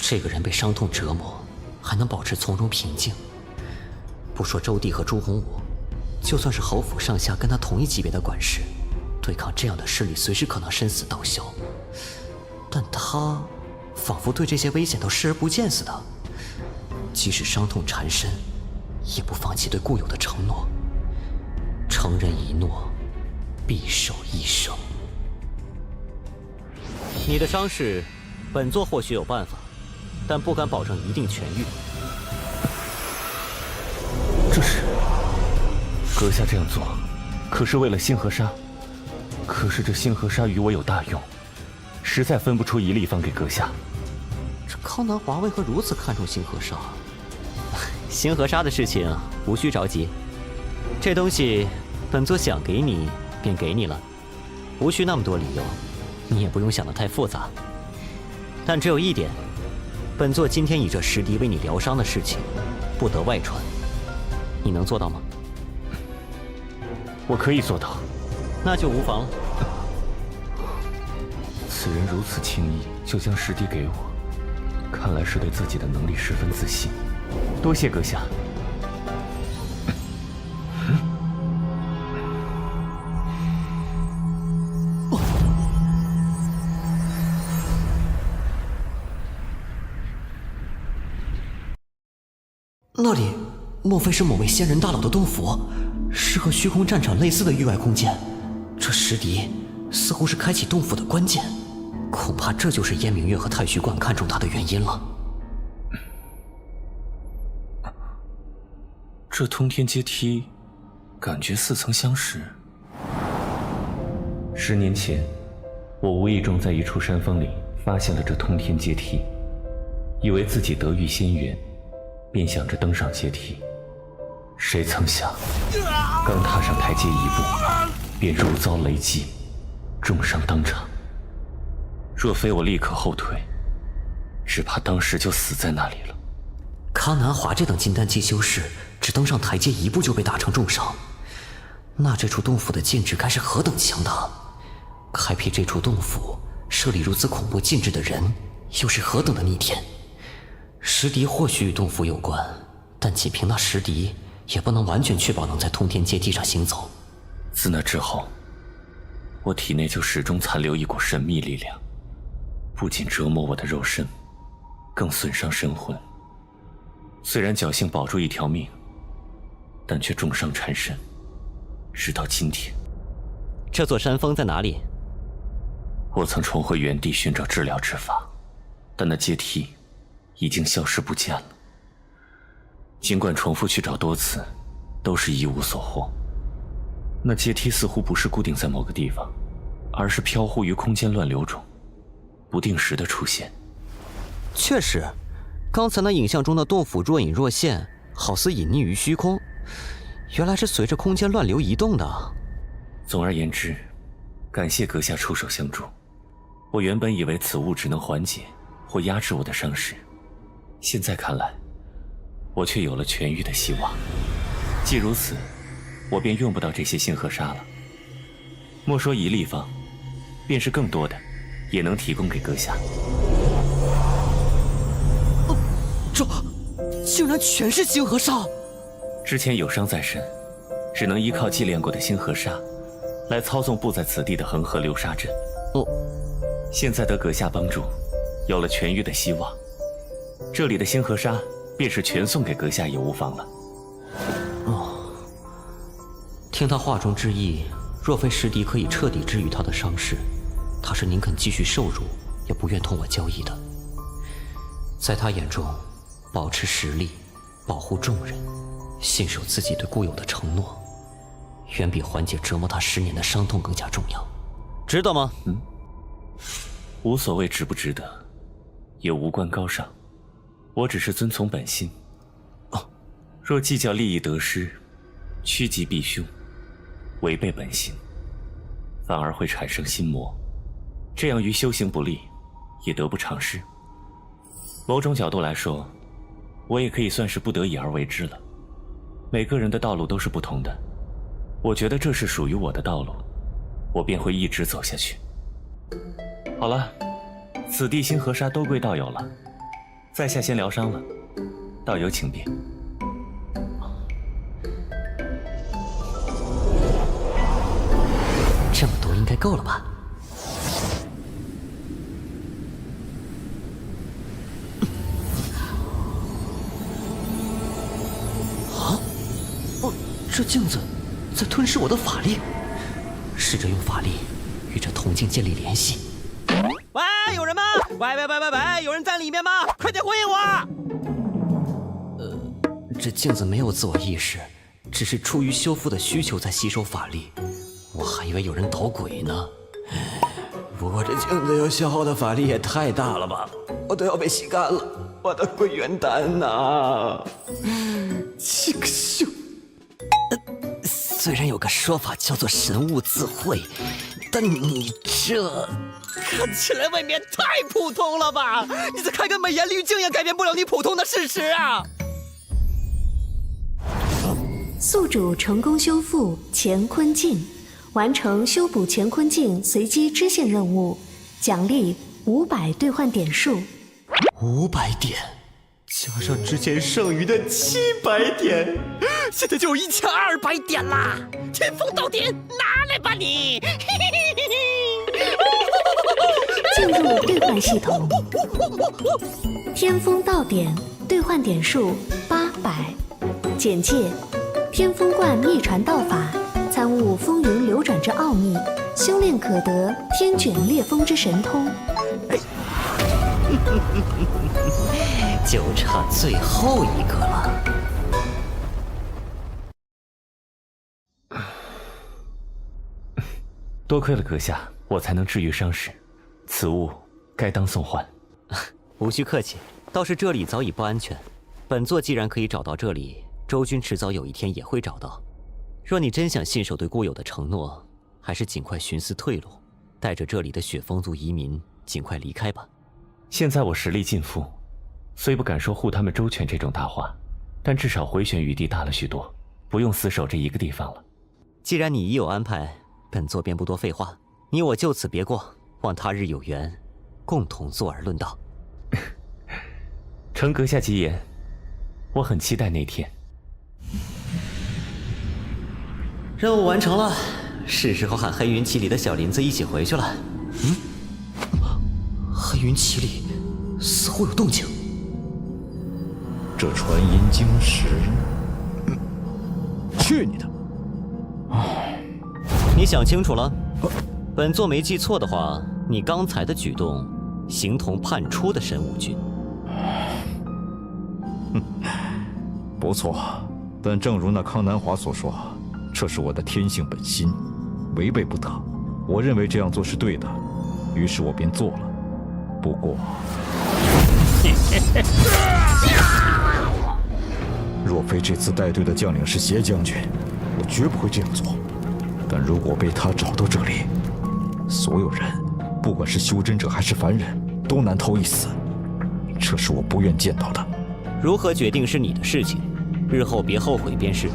这个人被伤痛折磨，还能保持从容平静，不说周帝和朱洪武，就算是侯府上下跟他同一级别的管事，对抗这样的势力，随时可能身死道消。但他仿佛对这些危险都视而不见似的，即使伤痛缠身，也不放弃对固有的承诺。承认一诺，必守一生。你的伤势，本座或许有办法，但不敢保证一定痊愈。这是阁下这样做，可是为了星河沙。可是这星河沙与我有大用，实在分不出一粒方给阁下。这康南华为何如此看重星河沙？星河沙的事情无需着急，这东西本座想给你便给你了，无需那么多理由，你也不用想得太复杂。但只有一点，本座今天以这石笛为你疗伤的事情，不得外传。你能做到吗？我可以做到。那就无妨了。此人如此轻易就将石笛给我，看来是对自己的能力十分自信。多谢阁下。那里莫非是某位仙人大佬的洞府？是和虚空战场类似的域外空间？这石笛似乎是开启洞府的关键，恐怕这就是燕明月和太虚观看中他的原因了。这通天阶梯，感觉似曾相识。10年前，我无意中在一处山峰里发现了这通天阶梯，以为自己得遇仙缘，便想着登上阶梯。谁曾想，刚踏上台阶一步，便如遭雷击，重伤当场。若非我立刻后退，只怕当时就死在那里了。康南华这等金丹期修士，只登上台阶一步就被打成重伤，那这处洞府的禁制该是何等强大？开辟这处洞府，设立如此恐怖禁制的人，又是何等的逆天？石笛或许与洞府有关，但仅凭那石笛，也不能完全确保能在通天阶梯上行走。自那之后，我体内就始终残留一股神秘力量，不仅折磨我的肉身，更损伤神魂。虽然侥幸保住一条命，但却重伤缠身，直到今天。这座山峰在哪里？我曾重回原地寻找治疗之法，但那阶梯已经消失不见了。尽管重复去找多次，都是一无所获。那阶梯似乎不是固定在某个地方，而是飘忽于空间乱流中，不定时的出现。确实，刚才那影像中的洞府若隐若现，好似隐匿于虚空，原来是随着空间乱流移动的。总而言之，感谢阁下出手相助。我原本以为此物只能缓解或压制我的伤势，现在看来，我却有了痊愈的希望。既如此，我便用不到这些星河沙了。莫说一立方，便是更多的，也能提供给阁下。这竟然全是星河沙！之前有伤在身，只能依靠祭炼过的星河沙，来操纵布在此地的恒河流沙阵。现在得阁下帮助，有了痊愈的希望，这里的星河沙便是全送给阁下也无妨了。听他话中之意，若非师弟可以彻底治愈他的伤势，他是宁肯继续受辱，也不愿同我交易的。在他眼中，保持实力，保护众人，信守自己对故友的承诺，远比缓解折磨他10年的伤痛更加重要。值得吗？无所谓值不值得，也无关高尚，我只是遵从本心。若计较利益得失，趋吉避凶，违背本心，反而会产生心魔，这样于修行不利，也得不偿失。某种角度来说，我也可以算是不得已而为之了。每个人的道路都是不同的，我觉得这是属于我的道路，我便会一直走下去。好了，此地星河沙都归道友了，在下先疗伤了，道友请便。这么多应该够了吧？啊！哦，这镜子在吞噬我的法力。试着用法力与这铜镜建立联系。喂，有人吗？喂，有人在里面吗？快点回应我！这镜子没有自我意识，只是出于修复的需求在吸收法力。我还以为有人捣鬼呢。不过这镜子要消耗的法力也太大了吧，我都要被吸干了，我的归元丹呐！这个秀，虽然有个说法叫做神物自会，但你这看起来未免太普通了吧？你再开个美颜滤镜也改变不了你普通的事实啊！宿主成功修复乾坤镜，完成修补乾坤镜随机支线任务，奖励500兑换点数。500点，加上之前剩余的700点，现在就有1200点啦！天风到点，拿来吧你！进入兑换系统，天风到点，兑换点数800。简介：天风观秘传道法，参悟风云流转之奥秘，修炼可得天卷裂风之神通。就差最后一个了。多亏了阁下，我才能治愈伤势，此物该当送还。无需客气，倒是这里早已不安全。本座既然可以找到这里，周君迟早有一天也会找到。若你真想信守对故友的承诺，还是尽快寻思退路，带着这里的雪风族移民尽快离开吧。现在我实力尽复，虽不敢说护他们周全这种大话，但至少回旋余地大了许多，不用死守这一个地方了。既然你已有安排，本座便不多废话，你我就此别过，望他日有缘，共同坐而论道。承阁下吉言，我很期待那天。任务完成了，是时候喊黑云旗里的小林子一起回去了。黑云旗里似乎有动静。这传音晶石，去你的！你想清楚了？本座没记错的话，你刚才的举动形同叛出的神武军。不错，但正如那康南华所说，这是我的天性本心，违背不得。我认为这样做是对的，于是我便做了。不过，若非这次带队的将领是邪将军，我绝不会这样做。但如果被他找到这里，所有人，不管是修真者还是凡人，都难逃一死。这是我不愿见到的。如何决定是你的事情，日后别后悔便是。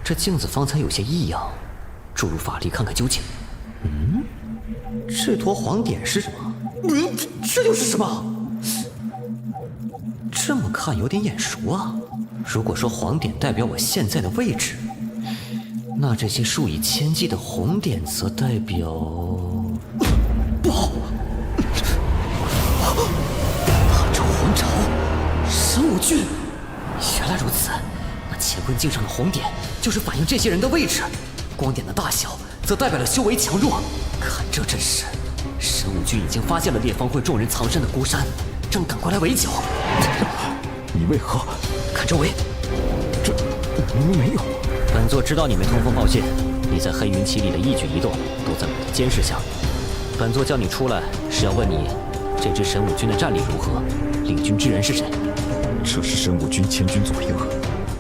这镜子方才有些异样，注入法力看看究竟。这坨黄点是什么？这又是什么？这么看有点眼熟啊。如果说黄点代表我现在的位置，那这些数以千计的红点则代表……不好！汉朝皇朝，神武军，原来如此。棍茎上的红点就是反映这些人的位置，光点的大小则代表了修为强弱。看这阵势，神武军已经发现了烈方会众人藏身的孤山，正赶过来围剿。你为何？看周围，这明明没有。本座知道你没通风报信，你在黑云旗里的一举一动都在我的监视下。本座叫你出来是要问你，这支神武军的战力如何，领军之人是谁？这是神武军前军左营，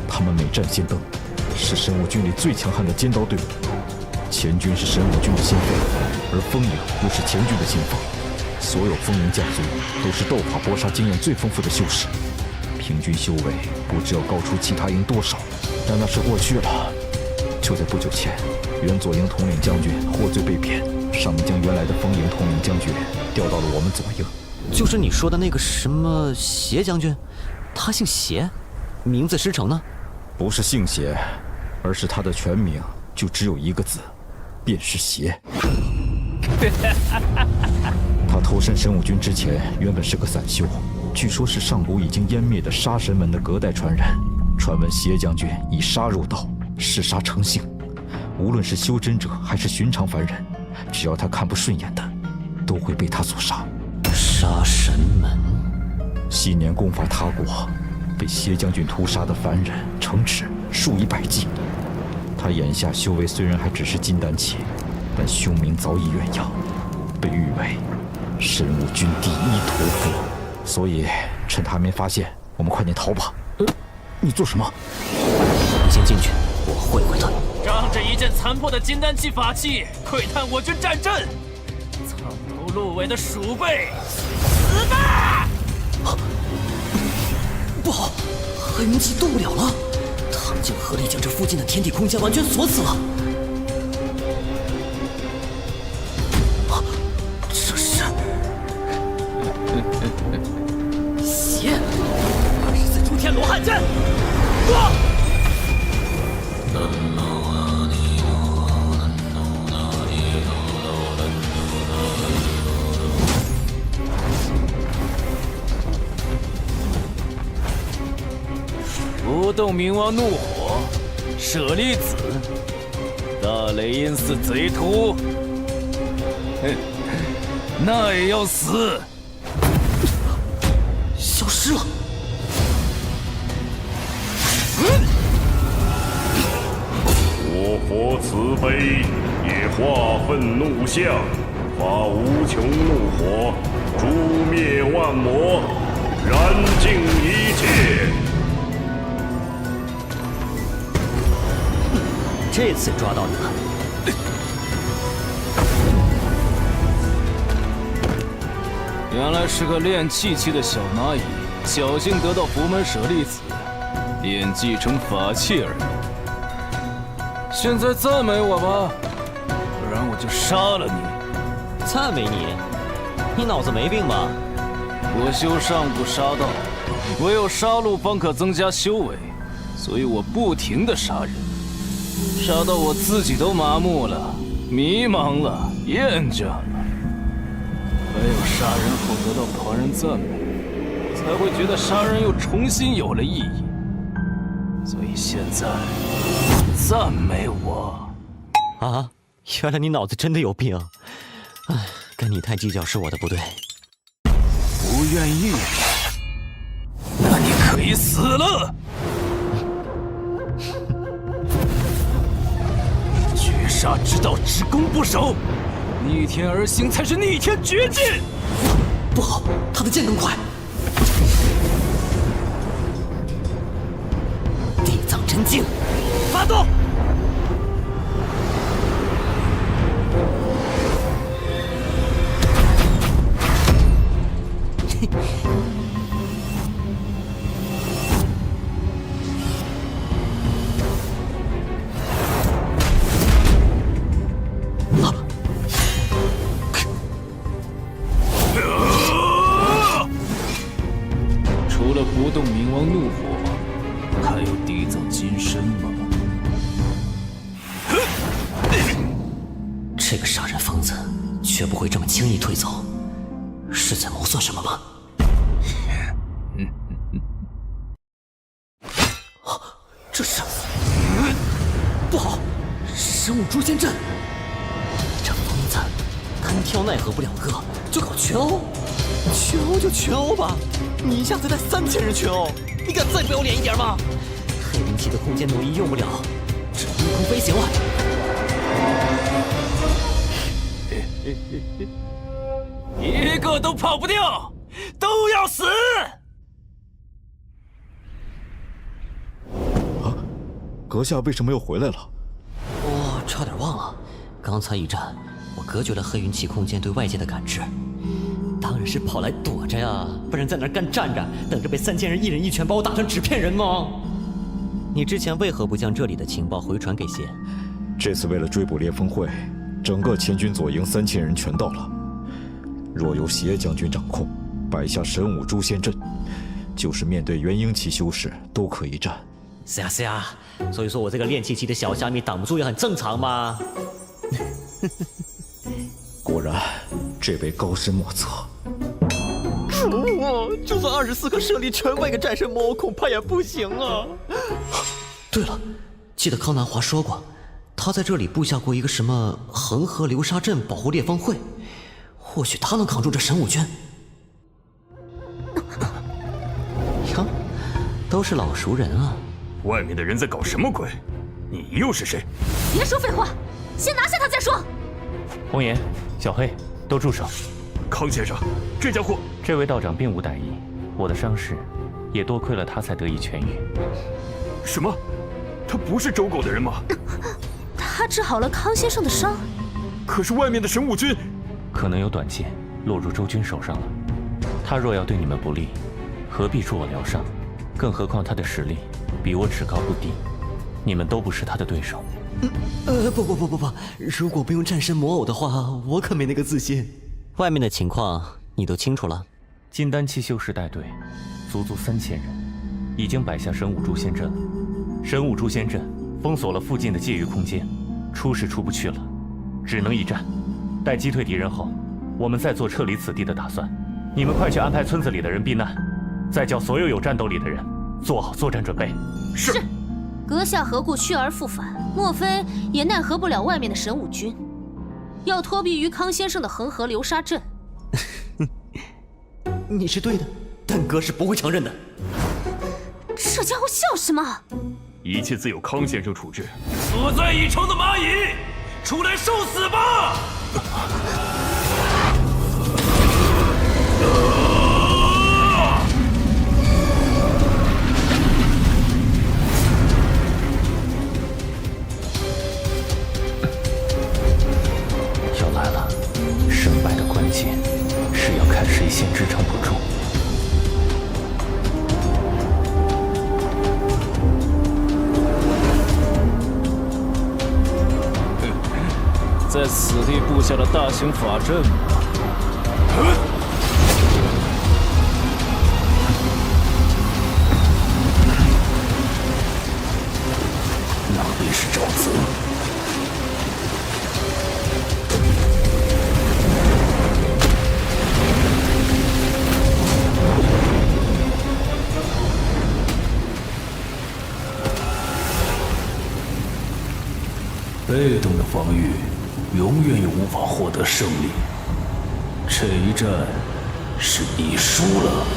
他们每战先登，是神武军里最强悍的尖刀队伍。前军是神武军的先锋，而风影又是前军的先锋。所有风影家族都是斗法搏杀经验最丰富的修士，平均修为不知要高出其他营多少。但那是过去了。就在不久前，原左营统领将军获罪被贬，上面将原来的风营统领将军调到了我们左营。就是你说的那个什么邪将军？他姓邪，名字师承呢？不是姓邪，而是他的全名就只有一个字，便是邪。他投身神武军之前，原本是个散修，据说是上古已经湮灭的杀神门的隔代传人。传闻邪将军以杀入道，嗜杀成性，无论是修真者还是寻常凡人，只要他看不顺眼的，都会被他所杀。杀神门，昔年攻伐他国，被邪将军屠杀的凡人成尺数以百计。他眼下修为虽然还只是金丹期，但凶名早已远扬，被誉为神武军第一屠夫。所以趁他还没发现，我们快点逃吧。你做什么？你先进去，我会会他。仗着一件残破的金丹期法器，窥探我军战阵，藏头露尾的鼠辈，死吧！不好，黑云旗动不了了，他们竟合力将这附近的天地空间完全锁死了。这是邪，24诸天罗汉阵。不动明王怒火，舍利子，大雷音寺贼徒，哼，那也要死！消失了。我佛慈悲，也化愤怒相，发无穷怒火，诛灭万魔，燃尽一切。这次抓到你了。原来是个练气器的小蚂蚁，侥幸得到佛门舍利子，便继承法器而已。现在赞美我吧，不然我就杀了你。赞美你？你脑子没病吧？我修上古杀道，唯有杀戮方可增加修为，所以我不停地杀人，杀到我自己都麻木了、迷茫了、厌倦了。唯有杀人后得到旁人赞美，才会觉得杀人又重新有了意义。所以现在赞美我啊！原来你脑子真的有病。唉，跟你太计较是我的不对。不愿意，那你可以死了。绝杀之道，只攻不守，逆天而行才是逆天绝技。不好，他的剑更快。地藏真经，发动！除了不动明王怒火，还有地藏金身吗？这个杀人疯子绝不会这么轻易退走，是在谋算什么吗？这是不好，神武诛仙阵！你这疯子，单挑奈何不了个，就搞群殴？群殴就群殴吧，你一下子带3000人群殴，你敢再不要脸一点吗？黑灵气的空间挪移用不了，只能凌空飞行了。一个都跑不掉，都要死！阁下为什么又回来了？差点忘了，刚才一战，我隔绝了黑云气空间对外界的感知，当然是跑来躲着呀，不然在那儿干站着，等着被3000人一人一拳把我打成纸片人吗？你之前为何不将这里的情报回传给邪？这次为了追捕烈风会，整个前军左营3000人全到了。若由邪将军掌控，摆下神武诛仙阵，就是面对元婴期修士都可以战。是呀，所以说我这个练气期的小虾米挡不住也很正常嘛。果然，这位高深莫测。主啊，就算24颗舍利全喂给战神魔，恐怕也不行啊。对了，记得康南华说过，他在这里布下过一个什么恒河流沙阵保护烈风会，或许他能扛住这神武军。哟，都是老熟人啊。外面的人在搞什么鬼？你又是谁？别说废话，先拿下他再说。红颜、小黑，都住手！康先生，这家伙……这位道长并无歹意，我的伤势也多亏了他才得以痊愈。什么？他不是周狗的人吗？他治好了康先生的伤。可是外面的神武军……可能有短剑落入周军手上了。他若要对你们不利，何必助我疗伤？更何况他的实力比我只高不低，你们都不是他的对手。不，如果不用战神魔偶的话，我可没那个自信。外面的情况你都清楚了？金丹期修士带队，足3000人，已经摆下神武诛仙阵了。神武诛仙阵封锁了附近的界域空间，出是出不去了，只能一战。待击退敌人后，我们再做撤离此地的打算。你们快去安排村子里的人避难，再叫所有有战斗力的人做好作战准备。是。阁下何故去而复返？莫非也奈何不了外面的神武军？要托庇于康先生的恒河流沙阵？你是对的，但哥是不会承认的。这家伙笑什么？一切自有康先生处置。死在一城的蚂蚁，出来受死吧！要来了，胜败的关键是要看谁先支撑不住。在此地布下了大型法阵吗？哪里是沼泽？被动的防御永远也无法获得胜利。这一战是你输了。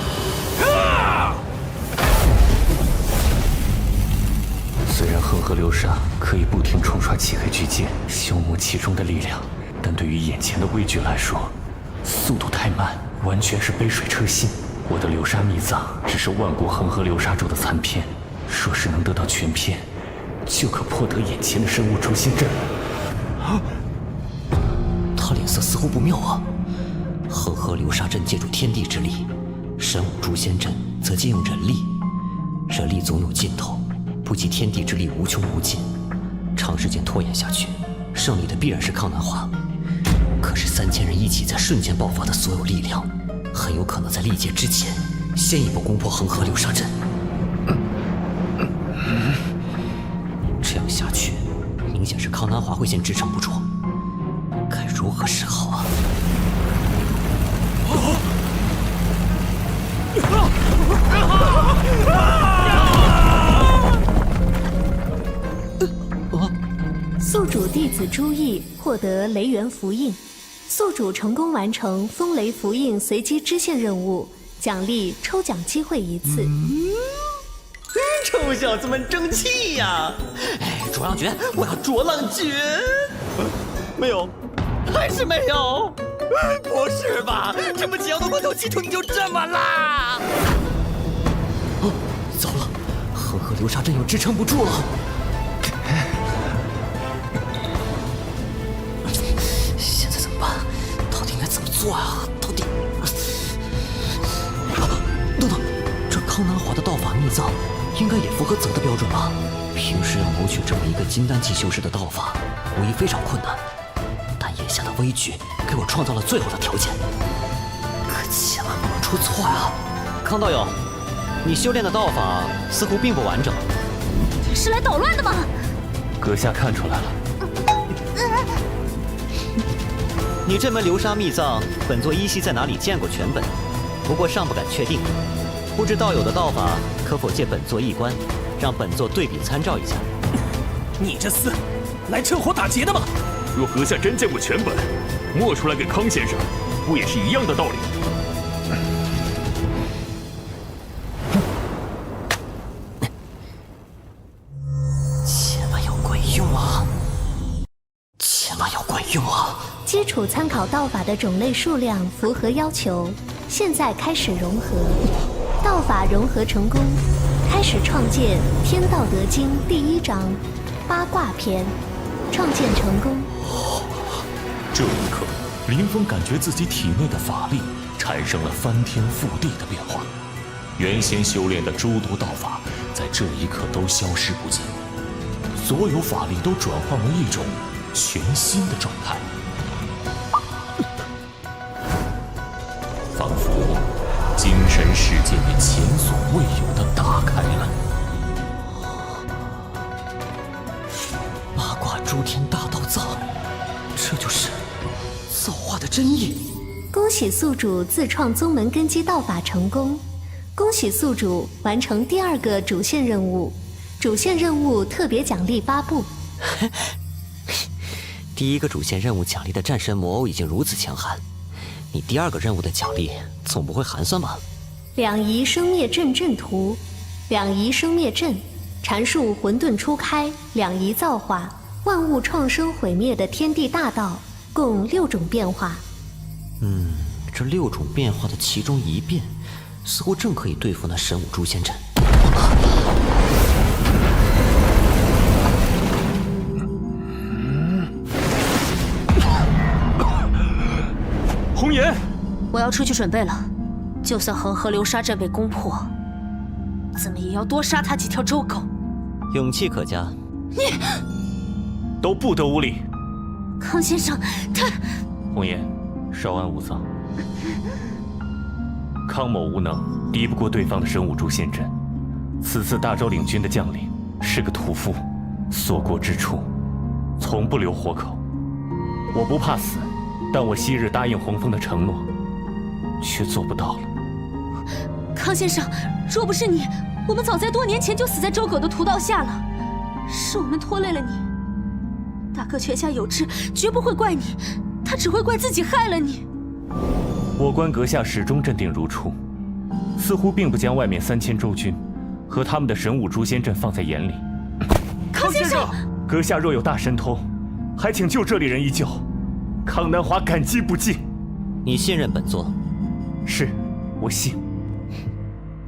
虽然恒河流沙可以不停冲刷漆黑巨剑，消磨其中的力量，但对于眼前的畏惧来说，速度太慢，完全是杯水车薪。我的流沙秘藏只是万国恒河流沙咒的残篇，若是能得到全篇，就可破得眼前的神武诛仙阵。他脸色似乎不妙啊！恒河流沙阵借助天地之力，神武诛仙阵则借用人力，人力总有尽头，不及天地之力无穷无尽。长时间拖延下去，胜利的必然是康南华。可是3000人一起在瞬间爆发的所有力量，很有可能在历劫之前先一步攻破恒河流沙阵。这样下去，明显是康南华会先支撑不住，该如何是好啊？宿主弟子朱毅获得雷元符印，宿主成功完成风雷符印随机支线任务，奖励抽奖机会1次。臭小子们争气呀！哎，卓浪诀，我要卓浪诀。没有，还是没有。不是吧？这么解药的光头基础你就这么啦？哦，糟了，恒河流沙阵又支撑不住了。现在怎么办？到底应该怎么做啊？到底……等等，这康南华的道法秘藏应该也符合泽的标准吧？平时要谋取这么一个金丹级修士的道法，无疑非常困难。但眼下的危局给我创造了最后的条件，可千万不能出错呀！康道友，你修炼的道法似乎并不完整，是来捣乱的吗？阁下看出来了。你这门流沙秘藏，本座依稀在哪里见过全本，不过尚不敢确定。不知道友的道法可否借本座一观，让本座对比参照一下？你这厮，来趁火打劫的吗？若阁下真见过全本，摸出来给康先生，不也是一样的道理？千万要管用啊！千万要管用啊！基础参考道法的种类数量符合要求，现在开始融合。道法融合成功，开始创建《天道德经》第1章八卦篇，创建成功。这一刻，林峰感觉自己体内的法力产生了翻天覆地的变化，原先修炼的诸多道法在这一刻都消失不见，所有法力都转换为一种全新的状态，仿佛精神世界也前所未有的打开了。八卦诸天大道藏，这就是造化的真意。恭喜宿主自创宗门根基道法成功，恭喜宿主完成第2个主线任务。主线任务特别奖励发布。第1个主线任务奖励的战神魔偶已经如此强悍，你第2个任务的奖励总不会寒酸吧？两仪生灭阵阵图，两仪生灭阵阐述混沌初开，两仪造化，万物创生毁灭的天地大道，共6种变化。这6种变化的其中一变，似乎正可以对付那神武诛仙阵。红颜，我要出去准备了。就算恒河流沙阵被攻破，怎么也要多杀他几条周狗。勇气可嘉。你都不得无礼。康先生，他……红颜，稍安勿躁。康某无能，敌不过对方的神武诛仙阵。此次大周领军的将领是个屠夫，所过之处，从不留活口。我不怕死，但我昔日答应洪峰的承诺，却做不到了。康先生，若不是你，我们早在多年前就死在周狗的屠刀下了。是我们拖累了你，大哥泉下有知，绝不会怪你，他只会怪自己害了你。我观阁下始终镇定如初，似乎并不将外面3000周军和他们的神武诛仙阵放在眼里。康先生，阁下若有大神通，还请救这里人一救。康南华感激不尽。你信任本座？是，我信。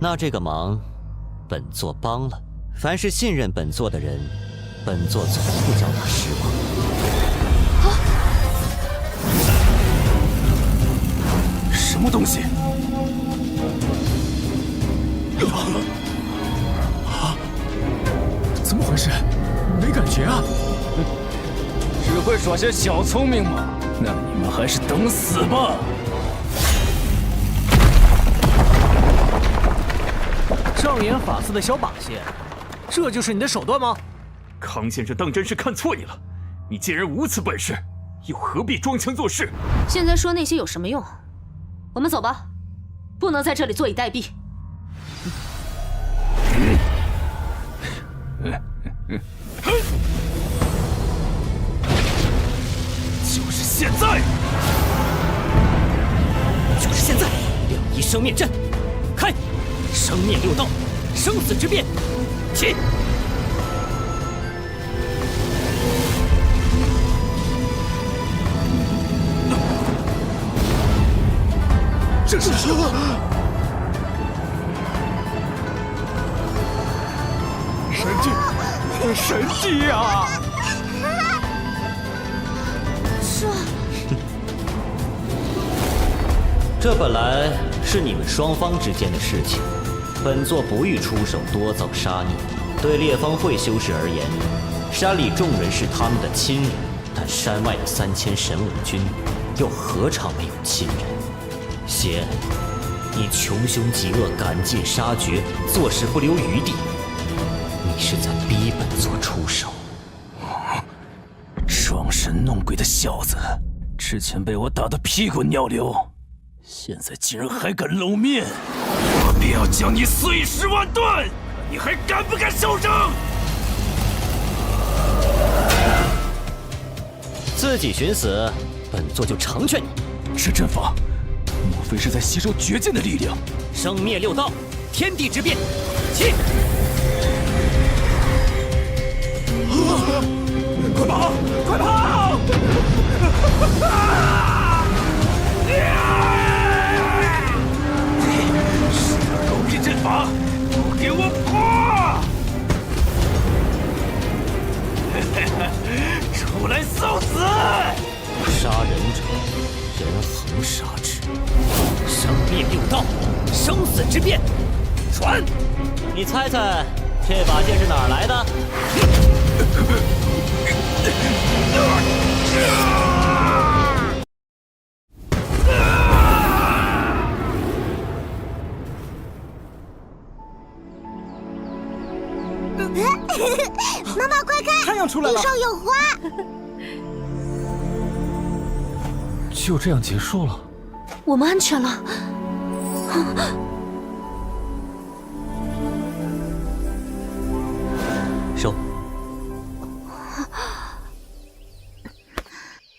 那这个忙，本座帮了。凡是信任本座的人，本座总不叫他失望。什么东西？怎么回事？没感觉啊！只会耍些小聪明吗？那你们还是等死吧！障眼法司的小把戏，这就是你的手段吗？康先生当真是看错你了。你既然无此本事，又何必装腔作势？现在说那些有什么用？我们走吧，不能在这里坐以待毙。现在！就是现在！两仪生灭阵，开！生灭六道，生死之变，起！这是什么？神迹呀！这本来是你们双方之间的事情，本座不欲出手多造杀孽。对烈风会修士而言，山里众人是他们的亲人，但山外的3000神武军又何尝没有亲人？邪，你穷凶极恶，赶尽杀绝，做事不留余地，你是在逼本座出手。装神弄鬼的小子，之前被我打得屁滚尿流，现在竟然还敢露面！我必要将你碎尸万段！你还敢不敢受伤？自己寻死，本座就成全你。这阵法，莫非是在吸收绝剑的力量？生灭六道，天地之变，起！快跑！快跑！十二楼壁阵法，都给我破！出来送死！杀人者，人恒杀之。生灭六道，生死之变，传！你猜猜，这把剑是哪儿来的？妈妈，快看，太阳出来了，地上有花。就这样结束了？我们安全了。收。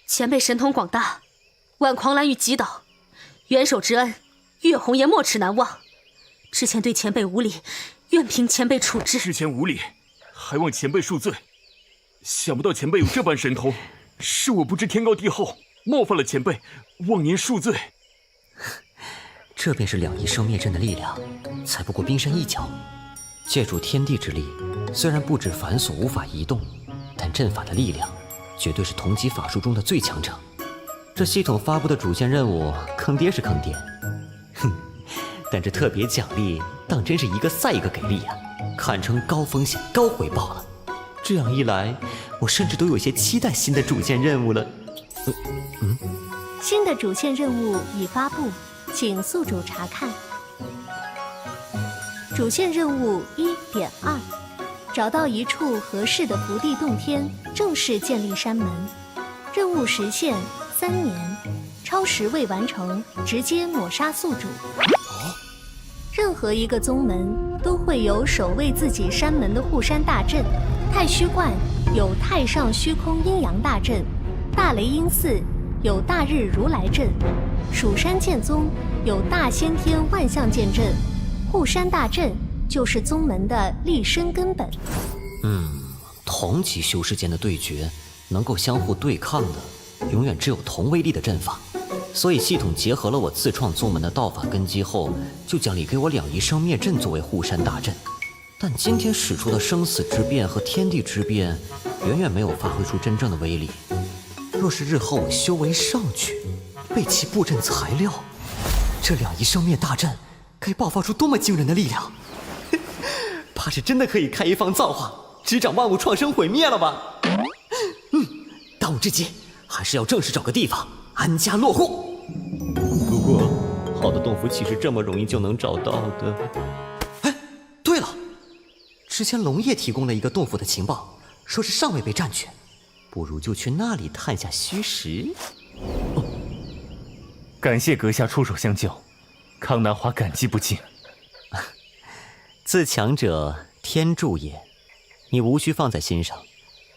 前辈神通广大，挽狂澜于极岛，元首之恩，岳红颜没齿难忘。之前对前辈无礼，愿凭前辈处置。之前无礼，还望前辈恕罪。想不到前辈有这般神通，是我不知天高地厚，冒犯了前辈，望您恕罪。这便是两仪生灭阵的力量，才不过冰山一角。借助天地之力，虽然布置繁琐无法移动，但阵法的力量绝对是同级法术中的最强者。这系统发布的主线任务坑爹是坑爹，哼！但这特别奖励当真是一个赛一个给力啊，堪称高风险高回报了。这样一来，我甚至都有些期待新的主线任务了。新的主线任务已发布，请宿主查看。主线任务 1.2， 找到一处合适的福地洞天，正式建立山门。任务时限3年，超时未完成，直接抹杀宿主。任何一个宗门都会有守卫自己山门的护山大阵。太虚观有太上虚空阴阳大阵，大雷音寺有大日如来阵，蜀山剑宗有大先天万象剑阵。护山大阵就是宗门的立身根本。同级修士间的对决，能够相互对抗的，永远只有同威力的阵法。所以系统结合了我自创宗门的道法根基后，就奖励给我两仪生灭阵作为护山大阵。但今天使出的生死之变和天地之变，远远没有发挥出真正的威力。若是日后我修为上去，备其布阵材料，这两仪生灭大阵该爆发出多么惊人的力量！怕是真的可以开一方造化，执掌万物创生毁灭了吧？当务之急还是要正式找个地方安家落户。不过，好的洞府岂是这么容易就能找到的？哎，对了，之前龙叶提供了一个洞府的情报，说是尚未被占据，不如就去那里探下虚实。感谢阁下出手相救，康南华感激不尽。自强者天助也，你无需放在心上。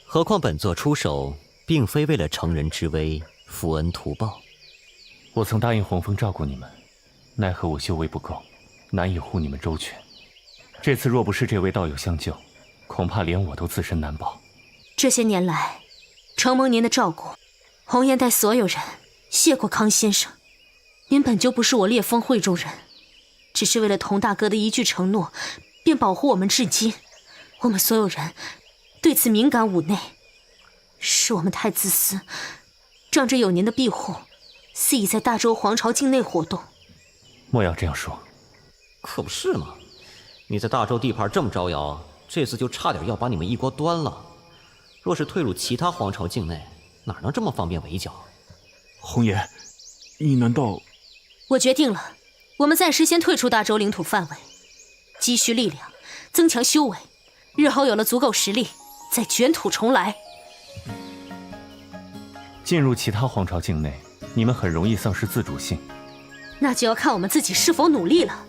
何况本座出手，并非为了成人之危，负恩图报。我曾答应洪峰照顾你们，奈何我修为不够，难以护你们周全。这次若不是这位道友相救，恐怕连我都自身难保。这些年来，承蒙您的照顾，红颜带所有人谢过康先生。您本就不是我烈风会中人，只是为了佟大哥的一句承诺，便保护我们至今。我们所有人对此敏感忤内，是我们太自私，仗着有您的庇护，肆意在大周皇朝境内活动。莫要这样说。可不是嘛，你在大周地盘这么招摇，这次就差点要把你们一锅端了。若是退入其他皇朝境内，哪能这么方便围剿？红颜，你难道……我决定了，我们暂时先退出大周领土范围，积蓄力量，增强修为，日后有了足够实力，再卷土重来。进入其他皇朝境内，你们很容易丧失自主性。那就要看我们自己是否努力了。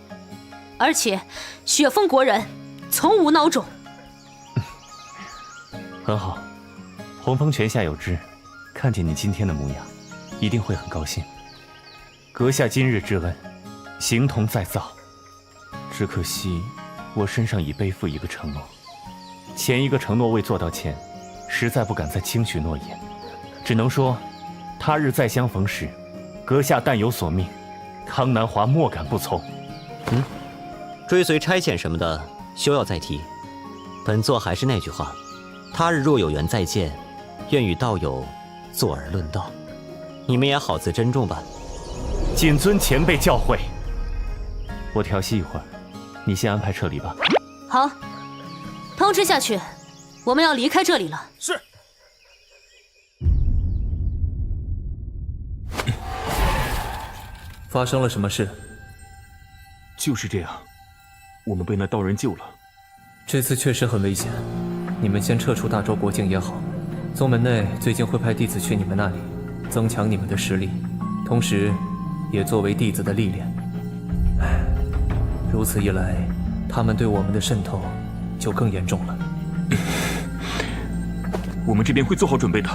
而且，雪峰国人从无孬种。很好，洪峰泉下有知，看见你今天的模样，一定会很高兴。阁下今日之恩，形同再造。只可惜，我身上已背负一个承诺，前一个承诺未做到前，实在不敢再轻许诺言，只能说，他日再相逢时，阁下但有所命，康南华莫敢不从。追随差遣什么的，休要再提。本座还是那句话，他日若有缘再见，愿与道友坐而论道。你们也好自珍重吧。谨遵前辈教诲。我调息一会儿，你先安排撤离吧。好，通知下去，我们要离开这里了。是。发生了什么事？就是这样，我们被那道人救了。这次确实很危险，你们先撤出大周国境也好。宗门内最近会派弟子去你们那里，增强你们的实力，同时也作为弟子的历练。如此一来，他们对我们的渗透就更严重了。我们这边会做好准备的。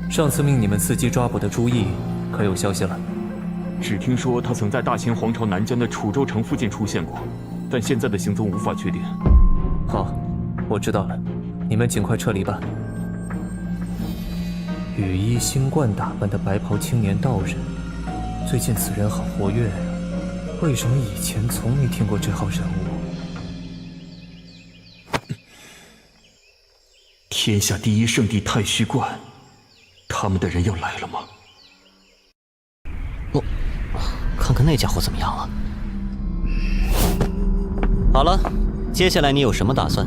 上次命你们伺机抓捕的朱毅，可有消息了？只听说他曾在大秦皇朝南疆的楚州城附近出现过，但现在的行踪无法确定。好，我知道了，你们尽快撤离吧。羽衣星冠打扮的白袍青年道人，最近此人好活跃呀，为什么以前从没听过这号人物？天下第一圣地太虚观，他们的人要来了吗？看看那家伙怎么样了。好了，接下来你有什么打算？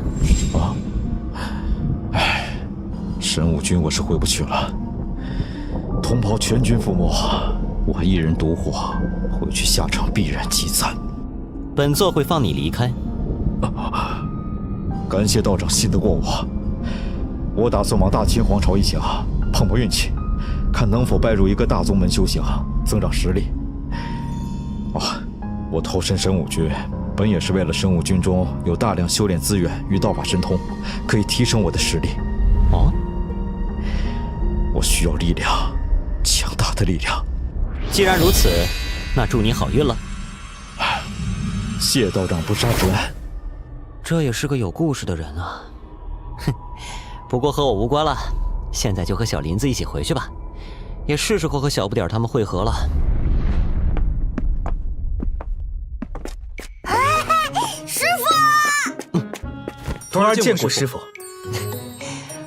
神武军我是回不去了，同袍全军覆没，我一人独活，回去下场必然极惨。本座会放你离开。感谢道长信得过我，我打算往大秦皇朝一行碰碰运气，看能否拜入一个大宗门修行，增长实力。我投身神武军，本也是为了神武军中有大量修炼资源与道法神通，可以提升我的实力。我需要力量，强大的力量。既然如此，那祝你好运了。谢道长不杀之恩。这也是个有故事的人啊。哼，不过和我无关了，现在就和小林子一起回去吧，也是时候和小不点他们会合了。师傅！徒儿见过师傅。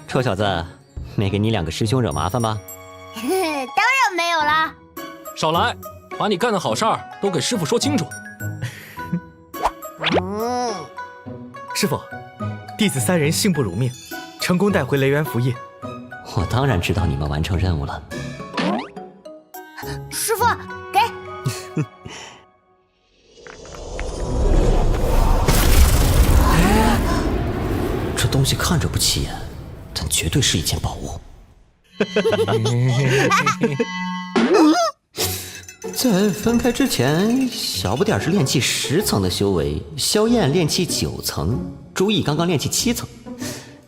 臭小子，没给你两个师兄惹麻烦吧？当然没有啦。少来，把你干的好事儿都给师傅说清楚。师傅，弟子3人幸不辱命，成功带回雷元符印。我当然知道你们完成任务了。师傅，给。这东西看着不起眼，但绝对是一件宝物。在分开之前，小不点是炼气10层的修为，萧燕炼气9层，朱毅刚刚炼气7层。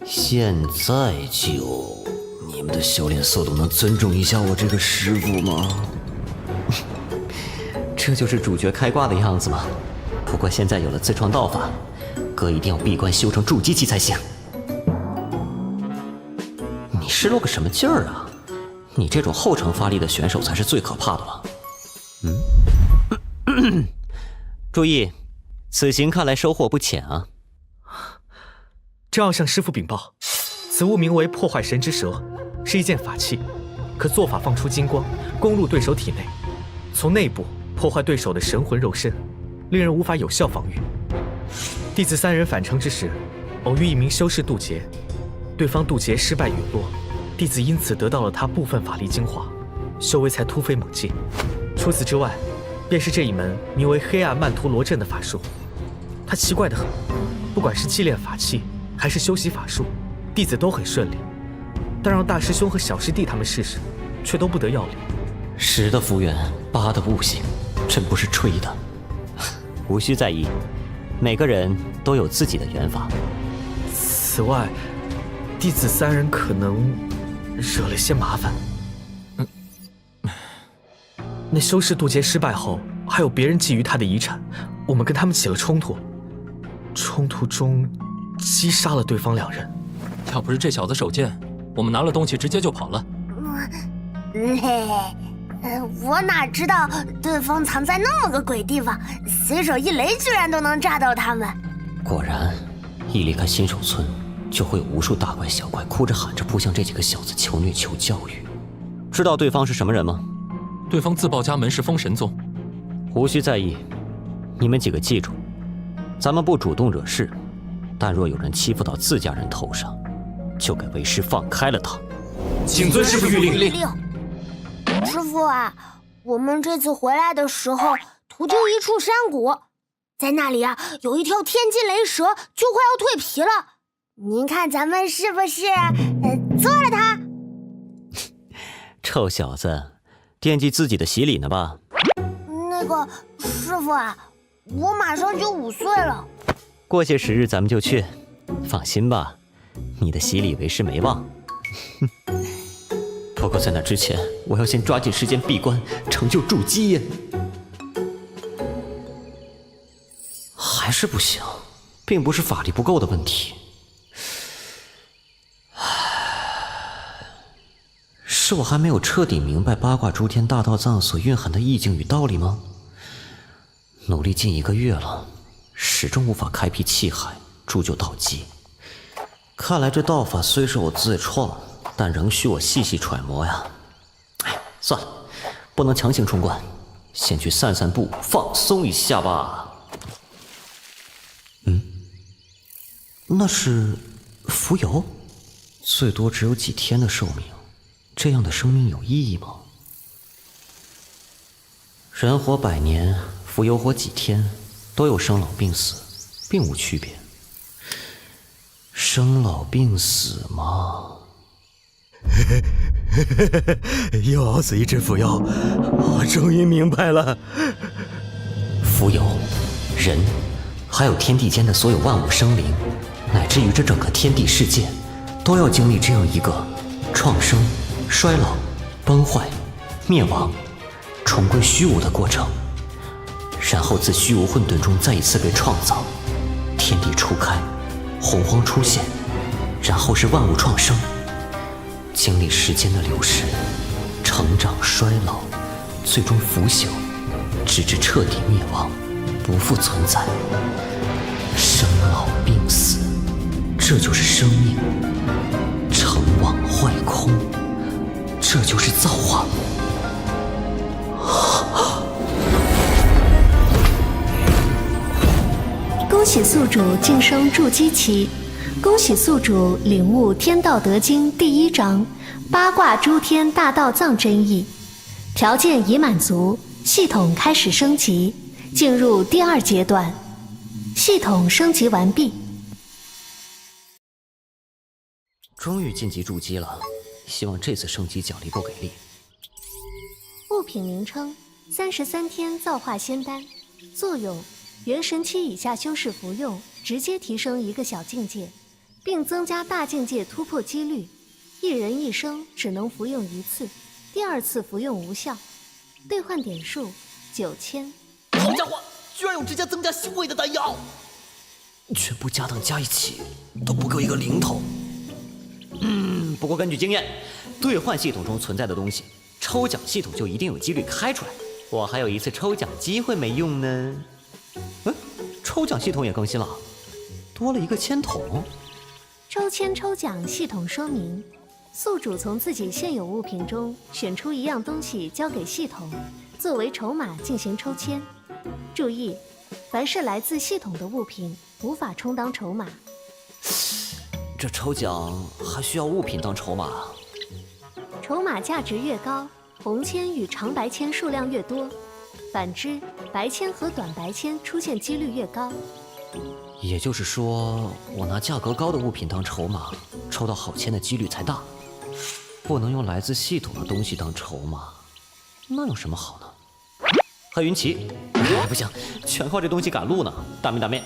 现在就你你们的修炼速度能尊重一下我这个师傅吗？这就是主角开挂的样子吗？不过现在有了自创道法，哥一定要闭关修成筑基期才行。你失落个什么劲儿啊？你这种后程发力的选手才是最可怕的了。注意，此行看来收获不浅啊。正要向师傅禀报，此物名为破坏神之蛇，是一件法器，可做法放出金光，攻入对手体内，从内部破坏对手的神魂肉身，令人无法有效防御。弟子3人返程之时，偶遇一名修士渡劫，对方渡劫失败陨落，弟子因此得到了他部分法力精华，修为才突飞猛进。除此之外，便是这一门名为黑暗曼陀罗阵的法术。它奇怪得很，不管是祭炼法器还是修习法术，弟子都很顺利。但让大师兄和小师弟他们试试，却都不得要领。10的福缘，8的悟性，真不是吹的。无需在意，每个人都有自己的缘法。此外，弟子3人可能惹了些麻烦。那修士渡劫失败后，还有别人觊觎他的遗产，我们跟他们起了冲突，冲突中击杀了对方2人。要不是这小子手贱，我们拿了东西直接就跑了。我哪知道对方藏在那么个鬼地方，随手一雷居然都能炸到他们。果然，一离开新手村，就会有无数大怪小怪哭着喊着扑向这几个小子求虐求教育。知道对方是什么人吗？对方自报家门是封神宗。无需在意，你们几个记住，咱们不主动惹事，但若有人欺负到自家人头上，就给为师放开了他。谨遵师傅谕令。师傅啊，我们这次回来的时候，途经一处山谷，在那里啊，有一条天际雷蛇，就快要蜕皮了。您看咱们是不是做了它？臭小子，惦记自己的洗礼呢吧？那个师傅啊，我马上就5岁了。过些时日咱们就去，放心吧，你的洗礼为师没忘。不过在那之前，我要先抓紧时间闭关，成就筑基呀。还是不行，并不是法力不够的问题，是我还没有彻底明白八卦诸天大道藏所蕴含的意境与道理吗？努力近1个月了，始终无法开辟气海，铸就道基。看来这道法虽是我自创，但仍需我细细揣摩呀。哎，算了，不能强行冲关，先去散散步，放松一下吧。那是蜉蝣，最多只有几天的寿命，这样的生命有意义吗？人活100年，蜉蝣活几天，都有生老病死，并无区别。生老病死吗？又熬死一只蜉蝣，我终于明白了。蜉蝣、人，还有天地间的所有万物生灵，乃至于这整个天地世界，都要经历这样一个创生、衰老、崩坏、灭亡、重归虚无的过程，然后自虚无混沌中再一次被创造，天地初开，洪荒出现，然后是万物创生，经历时间的流逝，成长衰老，最终腐朽，直至彻底灭亡，不复存在。生老病死，这就是生命；成王坏空，这就是造化。恭喜宿主晋升筑基期，恭喜宿主领悟《天道德经》第1章八卦诸天大道藏真意，条件已满足，系统开始升级，进入第2阶段。系统升级完毕。终于晋级筑基了，希望这次升级奖励够给力。物品名称：33天造化仙丹，作用：元神期以下修士服用，直接提升1个小境界，并增加大境界突破几率。一人一生只能服用1次，第2次服用无效。兑换点数9000。好家伙，居然有直接增加修为的丹药！全部家当加一起都不够一个零头。不过根据经验，兑换系统中存在的东西，抽奖系统就一定有几率开出来。我还有1次抽奖机会没用呢。抽奖系统也更新了，多了一个签筒。抽签抽奖系统说明：宿主从自己现有物品中选出一样东西交给系统，作为筹码进行抽签。注意，凡是来自系统的物品无法充当筹码。这抽奖还需要物品当筹码？筹码价值越高，红签与长白签数量越多，反之，白签和短白签出现几率越高。也就是说，我拿价格高的物品当筹码，抽到好签的几率才大。不能用来自系统的东西当筹码，那有什么好呢？黑云旗，不行，全靠这东西赶路呢。大面，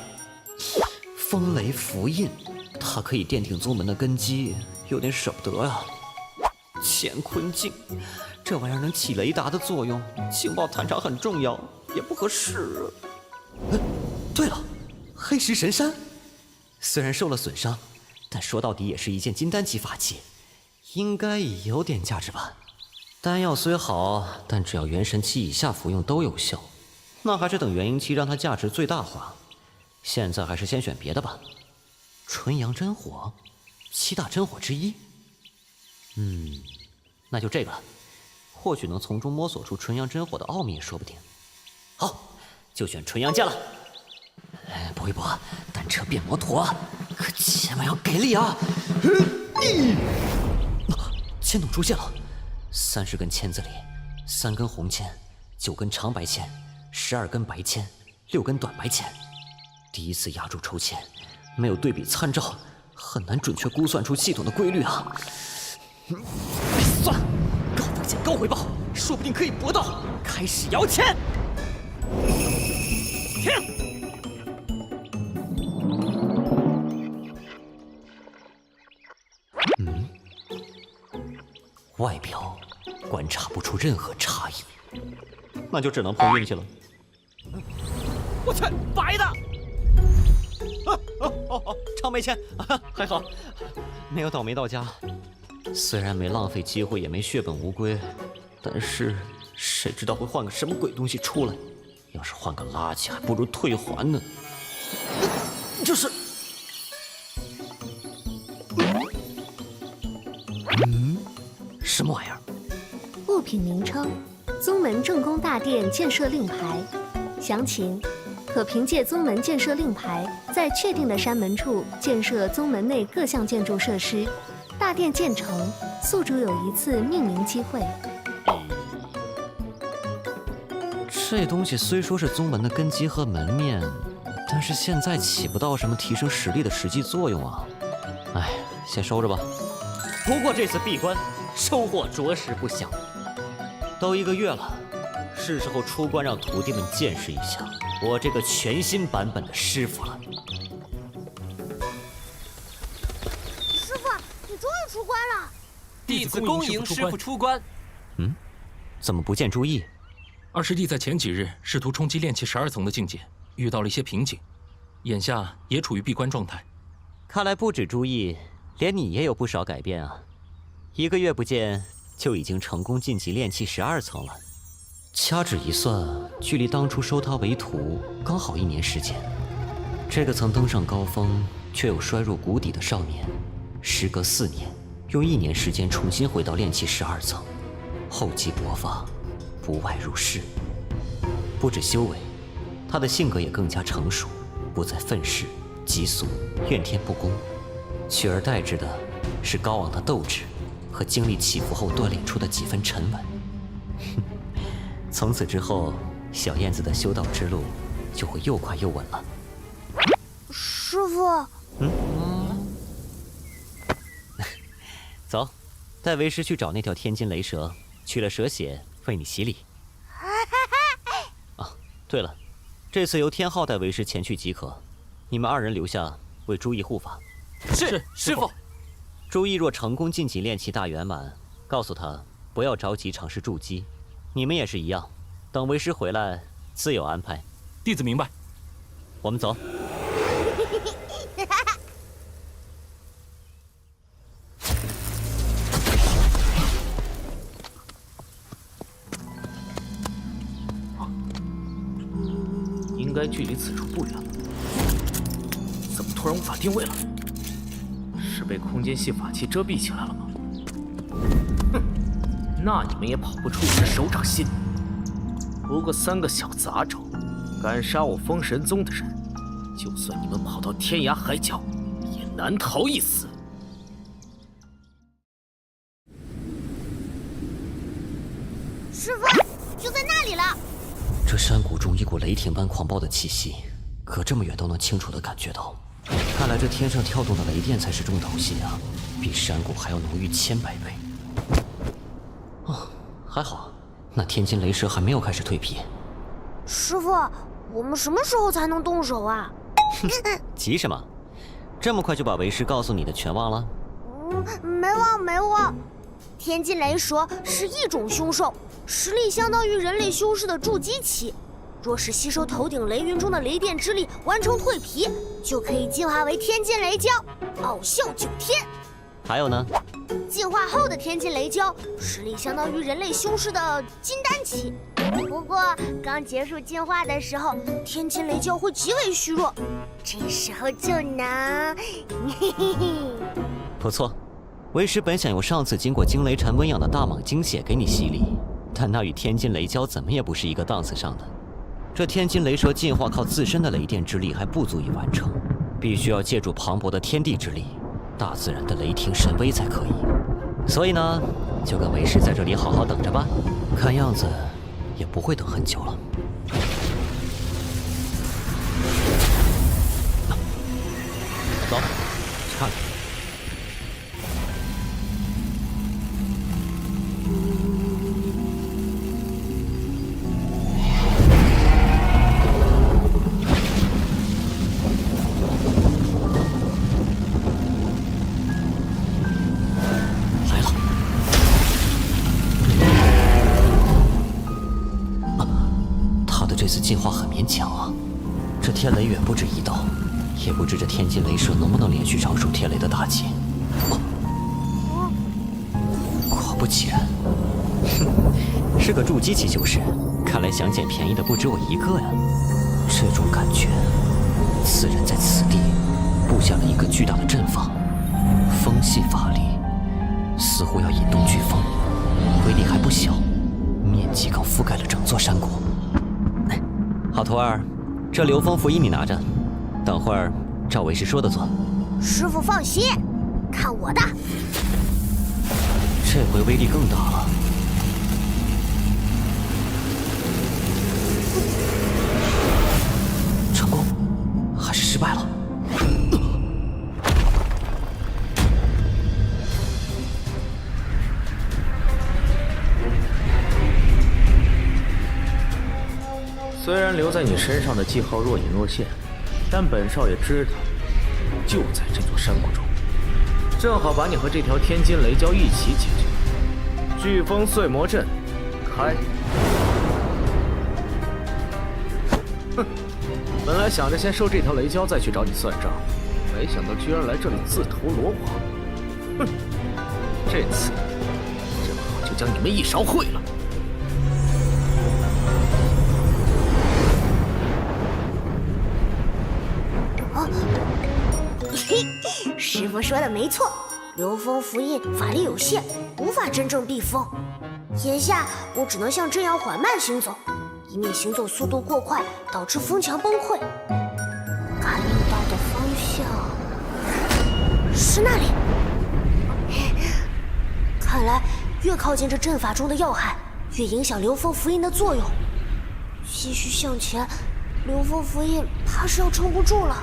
风雷符印，它可以奠定宗门的根基，有点舍不得呀。乾坤镜，这玩意儿能起雷达的作用，情报探查很重要，也不合适。对了，黑石神山，虽然受了损伤，但说到底也是一件金丹级法器，应该也有点价值吧。丹药虽好，但只要元神期以下服用都有效，那还是等元婴期让它价值最大化。现在还是先选别的吧。纯阳真火，7大真火之一。那就这个了，或许能从中摸索出纯阳真火的奥秘也说不定。好，就选纯阳剑了。搏一搏，单车变摩托，可千万要给力啊！签筒出现了，30根签子里，3根红签，9根长白签，12根白签，6根短白签。第一次压住抽签，没有对比参照，很难准确估算出系统的规律啊。算了，高风险高回报，说不定可以搏到。开始摇签，停！外表观察不出任何差异，那就只能碰运气了。我去，白的！长白签，还好，没有倒霉到家。虽然没浪费机会，也没血本无归，但是谁知道会换个什么鬼东西出来？要是换个垃圾，还不如退还呢。这是……什么玩意儿？物品名称：宗门正宫大殿建设令牌。详情：可凭借宗门建设令牌，在确定的山门处建设宗门内各项建筑设施。大殿建成，宿主有1次命名机会。这东西虽说是宗门的根基和门面，但是现在起不到什么提升实力的实际作用啊。先收着吧。不过这次闭关收获着实不小。都1个月了，是时候出关让徒弟们见识一下我这个全新版本的师傅了。师傅，你终于出关了！弟子恭迎师傅出关。怎么不见朱毅？二师弟在前几日试图冲击炼气12层的境界，遇到了一些瓶颈，眼下也处于闭关状态。看来不止朱毅，连你也有不少改变啊！1个月不见，就已经成功晋级炼气12层了。掐指一算，距离当初收他为徒刚好1年时间。这个曾登上高峰却又衰入谷底的少年，时隔4年，用1年时间重新回到炼气12层，厚积薄发，不外入世。不止修为，他的性格也更加成熟，不再愤世嫉俗、怨天不公，取而代之的是高昂的斗志和经历起伏后锻炼出的几分沉稳。从此之后，小燕子的修道之路就会又快又稳了。师傅，走，带为师去找那条天金雷蛇，取了蛇血为你洗礼。对了，这次由天昊带为师前去即可，你们2人留下为朱毅护法。是师傅。朱毅若成功晋级炼气大圆满，告诉他不要着急尝试筑基。你们也是一样，等为师回来自有安排。弟子明白。我们走。应该距离此处不远了，怎么突然无法定位了？是被空间系法器遮蔽起来了吗？哼，那你们也跑不出我的手掌心。不过3个小杂种，敢杀我封神宗的人，就算你们跑到天涯海角，也难逃一死。师傅，就在那里了。这山谷中一股雷霆般狂暴的气息，隔这么远都能清楚地感觉到。看来这天上跳动的雷电才是重头戏啊，比山谷还要浓郁1000倍。哦，还好，那天津雷蛇还没有开始蜕皮。师傅，我们什么时候才能动手啊？急什么？这么快就把为师告诉你的全忘了？没忘。天津雷蛇是一种凶兽，实力相当于人类修士的筑基期。若是吸收头顶雷云中的雷电之力，完成蜕皮，就可以进化为天津雷蛟，傲笑9天。还有呢？进化后的天津雷蛟实力相当于人类修士的金丹期，不过刚结束进化的时候，天津雷蛟会极为虚弱，这时候就能……不错，为师本想用上次经过惊雷禅温养的大蟒精血给你洗礼，但那与天津雷蛟怎么也不是一个档次上的。这天津雷蛇进化靠自身的雷电之力还不足以完成，必须要借助磅礴的天地之力，大自然的雷霆神威才可以。所以呢，就跟为师在这里好好等着吧，看样子也不会等很久了。走，去看看。这次进化很勉强啊，这天雷远不止1道，也不知这天津雷蛇能不能连续承受天雷的打击。果不其然，哼，是个筑基期修士，看来想捡便宜的不止我一个呀。这种感觉，此人在此地布下了一个巨大的阵法，风系法力，似乎要引动飓风，威力还不小，面积更覆盖了整座山谷。好徒儿，这流风符衣你拿着，等会儿照为师说的做。师傅放心，看我的！这回威力更大了。成功，还是失败了？虽然留在你身上的记号若隐若现，但本少爷知道，就在这座山谷中，正好把你和这条天津雷蛟一起解决。飓风碎魔阵，开！哼，本来想着先收这条雷蛟，再去找你算账，没想到居然来这里自投罗网。哼，这次正好就将你们一勺烩了。师傅说的没错，流风符印法力有限，无法真正避风。眼下我只能像这样缓慢行走，以免行走速度过快导致风墙崩溃。感应到的方向是那里，看来越靠近这阵法中的要害，越影响流风符印的作用。继续向前，流风符印怕是要撑不住了。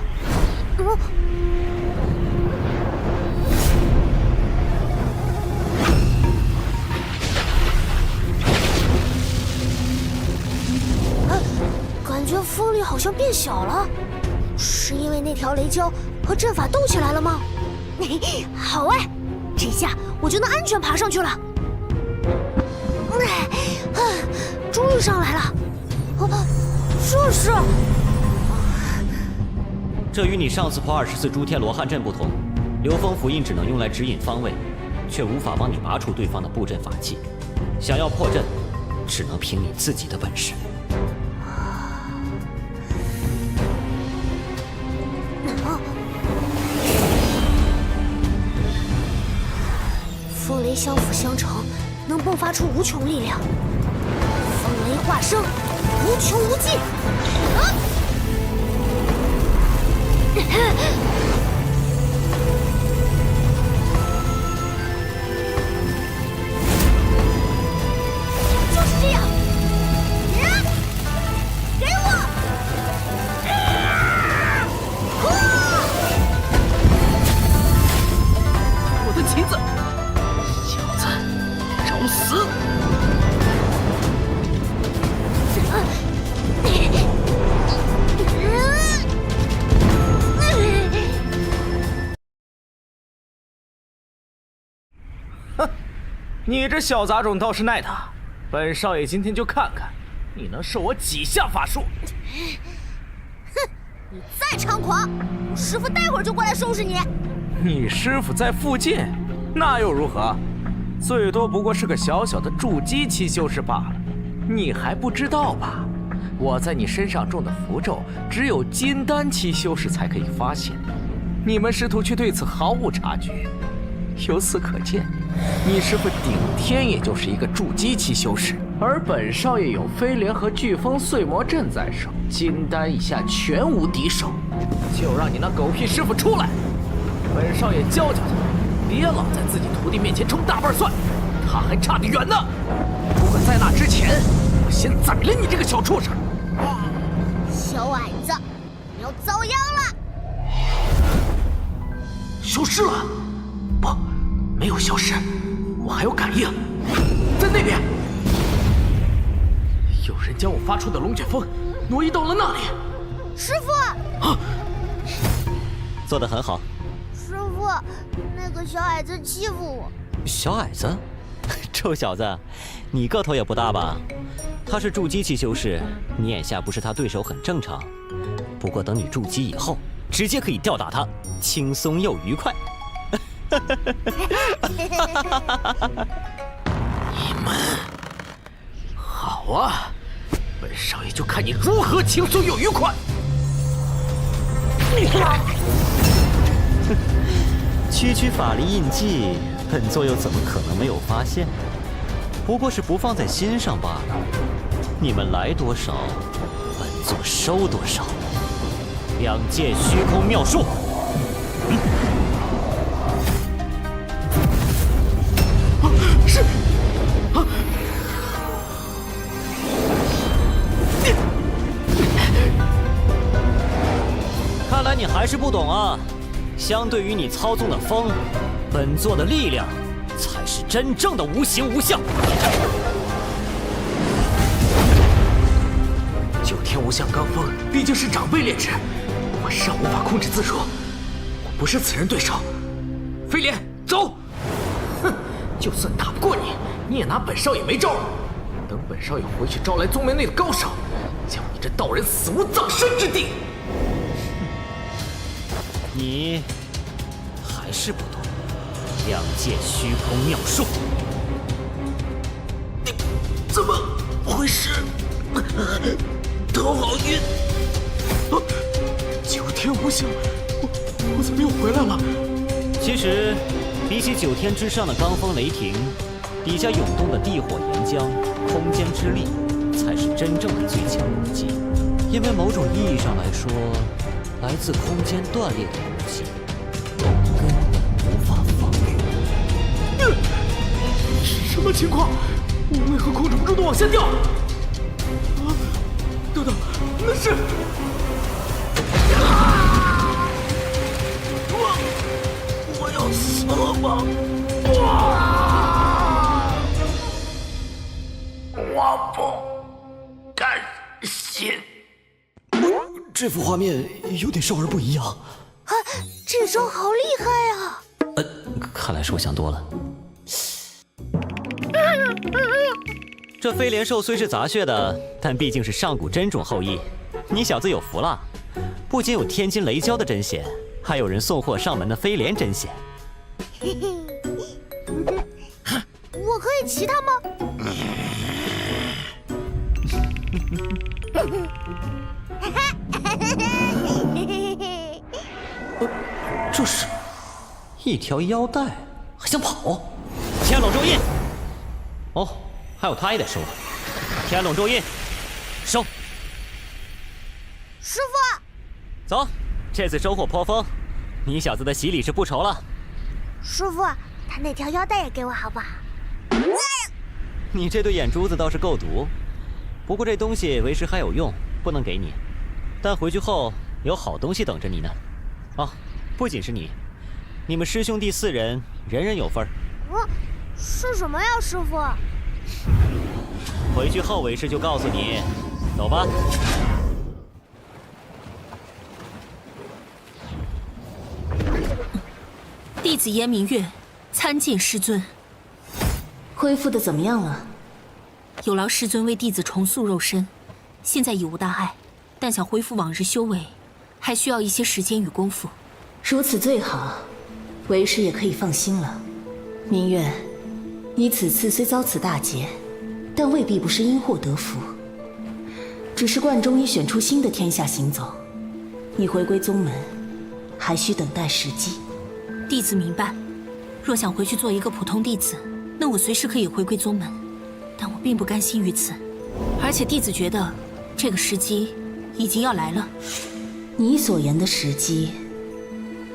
感觉风力好像变小了，是因为那条雷蛟和阵法斗起来了吗？好哎，这下我就能安全爬上去了。终于上来了。这是……这与你上次破24诸天罗汉阵不同，流风符印只能用来指引方位，却无法帮你拔出对方的布阵法器。想要破阵，只能凭你自己的本事。风雷相辅相成，能迸发出无穷力量。风雷化生，无穷无尽。就是这样。给我！我的琴子，小子，找死！哼，你这小杂种倒是耐打，本少爷今天就看看你能受我几下法术。哼，你再猖狂，我师傅待会儿就过来收拾你。你师傅在附近，那又如何？最多不过是个小小的筑基期修士罢了。你还不知道吧？我在你身上中的符咒，只有金丹期修士才可以发现。你们师徒却对此毫无察觉。由此可见，你师傅顶天也就是一个筑基期修士，而本少爷有飞莲和飓风碎魔阵在手，金丹以下全无敌手。就让你那狗屁师傅出来，本少爷教教他，别老在自己徒弟面前充大瓣蒜，他还差得远呢。不过在那之前，我先宰了你这个小畜生！小矮子，你要遭殃了！消失了？不，没有消失，我还有感应，在那边。有人将我发出的龙卷风挪移到了那里。师傅！啊！做得很好。师傅，那个小矮子欺负我。小矮子？臭小子，你个头也不大吧？他是筑基期修士，你眼下不是他对手很正常。不过等你筑基以后，直接可以吊打他，轻松又愉快。你们好啊，本少爷就看你如何轻松又愉快。区区法力印记，本座又怎么可能没有发现？不过是不放在心上罢了。你们来多少，本座收多少。两界虚空妙术。是。啊！看来你还是不懂啊。相对于你操纵的风，本座的力量才是真正的无形无相。九天无相罡风毕竟是长辈炼制，我尚无法控制自如，我不是此人对手。飞莲，走！哼，就算打不过你，你也拿本少爷没招。等本少爷回去招来宗门内的高手，将你这道人死无葬身之地。你还是不懂两界虚空妙术。你怎么回事？头好晕！啊，九天无相，我怎么又回来了？其实，比起九天之上的罡风雷霆，底下涌动的地火岩浆、空间之力，才是真正的最强武技。因为某种意义上来说，来自空间断裂的武器，根本无法防御。什么情况？我为何控制不住的往下掉？啊！等等，那是……我要死了吗？我不甘心。这幅画面有点少儿不宜啊！这招好厉害啊！看来是我想多了。这飞廉兽虽是杂血的，但毕竟是上古真种后裔。你小子有福了，不仅有天津雷蛟的真血，还有人送货上门的飞廉真血。我可以骑它吗？这是一条腰带，还想跑？天龙咒印。哦，还有他也得收了。天龙咒印，收。师傅，走，这次收获颇丰，你小子的洗礼是不愁了。师傅，他那条腰带也给我好不好？你这对眼珠子倒是够毒，不过这东西为师还有用，不能给你。但回去后有好东西等着你呢。哦，不仅是你，你们师兄弟4人，人人有份儿。是什么呀，师傅？回去后为师就告诉你。走吧。弟子燕明月参见师尊。恢复的怎么样了？有劳师尊为弟子重塑肉身，现在已无大碍，但想恢复往日修为，还需要一些时间与功夫。如此最好，为师也可以放心了。明月，你此次虽遭此大劫，但未必不是因祸得福，只是观中已选出新的天下行走，你回归宗门，还需等待时机。弟子明白，若想回去做一个普通弟子，那我随时可以回归宗门，但我并不甘心于此，而且弟子觉得这个时机已经要来了。你所言的时机，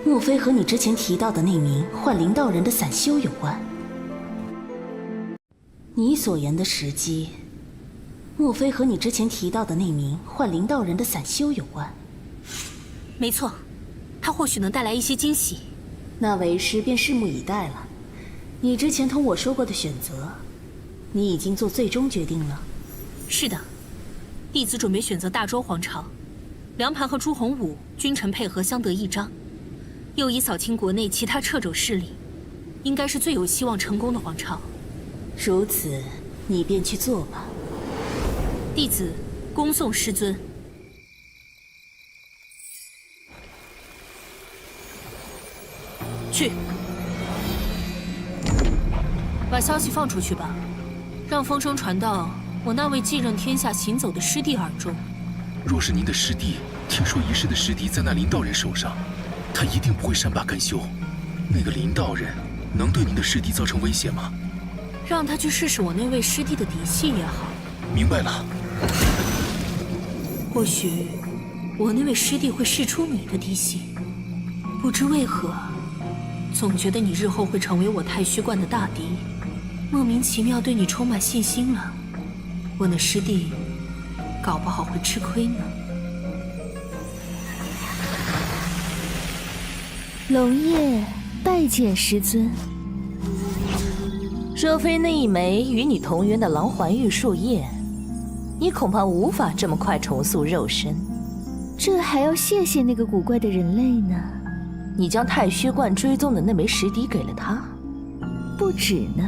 莫非和你之前提到的那名幻灵道人的散修有关？你所言的时机，莫非和你之前提到的那名幻灵道人的散修有关？没错，他或许能带来一些惊喜。那为师便拭目以待了。你之前同我说过的选择，你已经做最终决定了？是的，弟子准备选择大周皇朝，梁盘和朱洪武君臣配合相得益彰，又以扫清国内其他掣肘势力，应该是最有希望成功的皇朝。如此，你便去做吧。弟子恭送师尊。去，把消息放出去吧，让风声传到我那位继任天下行走的师弟耳中。若是您的师弟听说遗失的师弟在那林道人手上，他一定不会善罢甘休。那个林道人能对您的师弟造成威胁吗？让他去试试我那位师弟的底细也好。明白了。或许我那位师弟会试出你的底细，不知为何，总觉得你日后会成为我太虚观的大敌，莫名其妙对你充满信心了。我那师弟搞不好会吃亏呢。龙叶拜见师尊。若非那一枚与你同源的狼环玉树叶，你恐怕无法这么快重塑肉身。这还要谢谢那个古怪的人类呢。你将太虚观追踪的那枚石笛给了他？不止呢，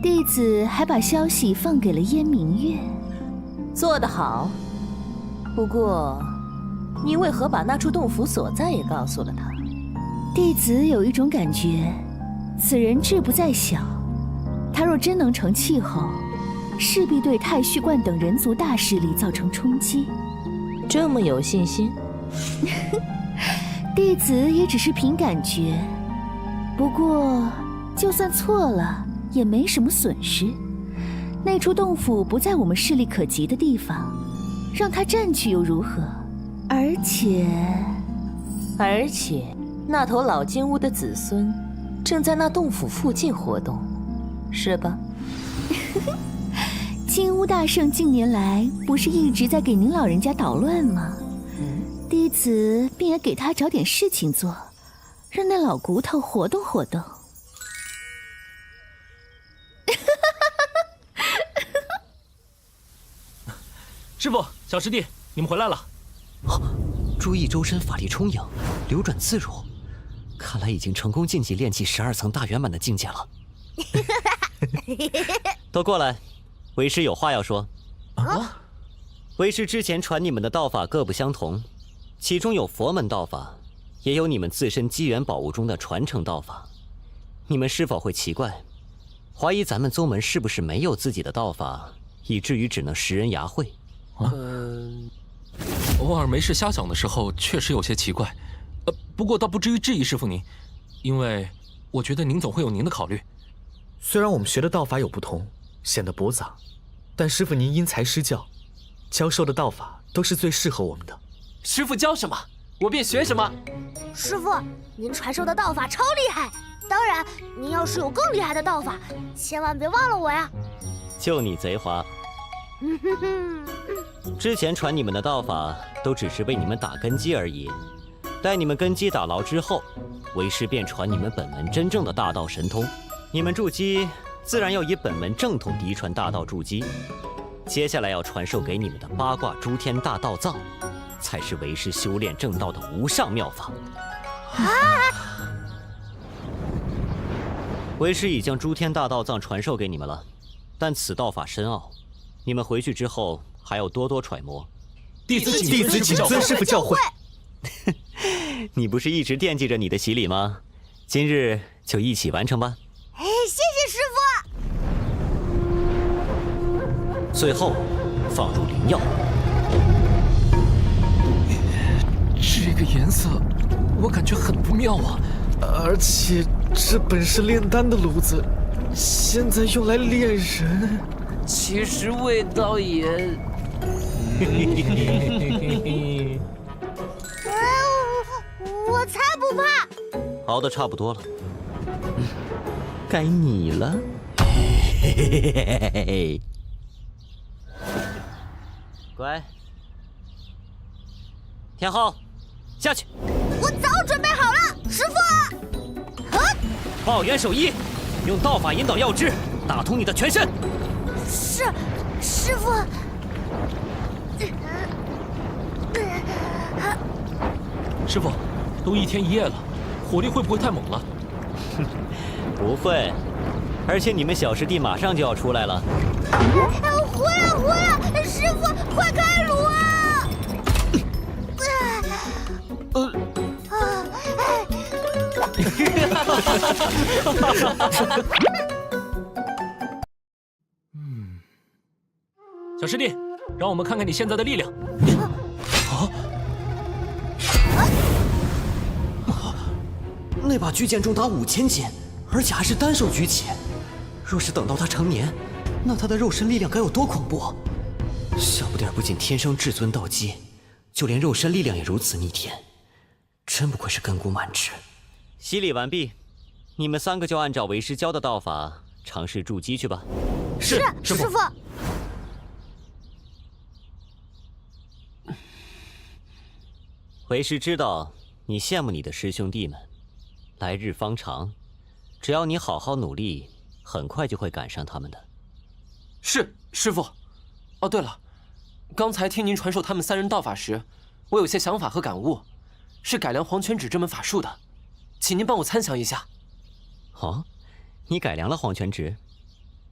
弟子还把消息放给了燕明月。做得好。不过，你为何把那处洞府所在也告诉了他？弟子有一种感觉，此人志不在小，他若真能成气候，势必对太虚观等人族大势力造成冲击。这么有信心？弟子也只是凭感觉，不过就算错了也没什么损失。那处洞府不在我们势力可及的地方，让他占据又如何？而且，那头老金乌的子孙正在那洞府附近活动，是吧？金乌大圣近年来不是一直在给您老人家捣乱吗？弟子便也给他找点事情做，让那老骨头活动活动。师傅，小师弟，你们回来了。注意周身法力充盈，流转自如，看来已经成功晋级炼气12层大圆满的境界了。都过来，为师有话要说。啊！为师之前传你们的道法各不相同，其中有佛门道法，也有你们自身机缘宝物中的传承道法。你们是否会奇怪，怀疑咱们宗门是不是没有自己的道法，以至于只能识人牙慧？偶尔没事瞎想的时候，确实有些奇怪。不过倒不至于质疑师傅您，因为我觉得您总会有您的考虑。虽然我们学的道法有不同，显得驳杂，但师傅您因材施教，教授的道法都是最适合我们的。师傅教什么，我便学什么。师傅，您传授的道法超厉害，当然，您要是有更厉害的道法，千万别忘了我呀。就你贼滑。之前传你们的道法都只是为你们打根基而已，待你们根基打牢之后，为师便传你们本门真正的大道神通。你们筑基自然要以本门正统嫡传大道筑基，接下来要传授给你们的八卦诸天大道藏，才是为师修炼正道的无上妙法。为师已将诸天大道藏传授给你们了，但此道法深奥，你们回去之后还要多多揣摩。弟子请遵师傅教诲。你不是一直惦记着你的洗礼吗？今日就一起完成吧。哎，谢谢师傅。最后，放入灵药。这个颜色，我感觉很不妙啊！而且这本是炼丹的炉子，现在用来炼人，其实味道也……我才不怕。熬得差不多了，该你了。乖，天昊，下去。我早准备好了，师傅。抱元守一，用道法引导药汁，打通你的全身。是，师傅。师傅，都1天1夜了，火力会不会太猛了？不会，而且你们小师弟马上就要出来了。火呀火呀！师傅，快开炉啊！小师弟，让我们看看你现在的力量。那把巨剑重达5000斤，而且还是单手举起。若是等到他成年，那他的肉身力量该有多恐怖！小不点儿不仅天生至尊道基，就连肉身力量也如此逆天，真不愧是根骨满枝。洗礼完毕，你们3个就按照为师教的道法尝试筑基去吧。是，师傅。为师知道你羡慕你的师兄弟们，来日方长，只要你好好努力，很快就会赶上他们的。是，师傅。哦，对了，刚才听您传授他们3人道法时，我有些想法和感悟，是改良黄泉指这门法术的，请您帮我参详一下。哦，你改良了黄泉指？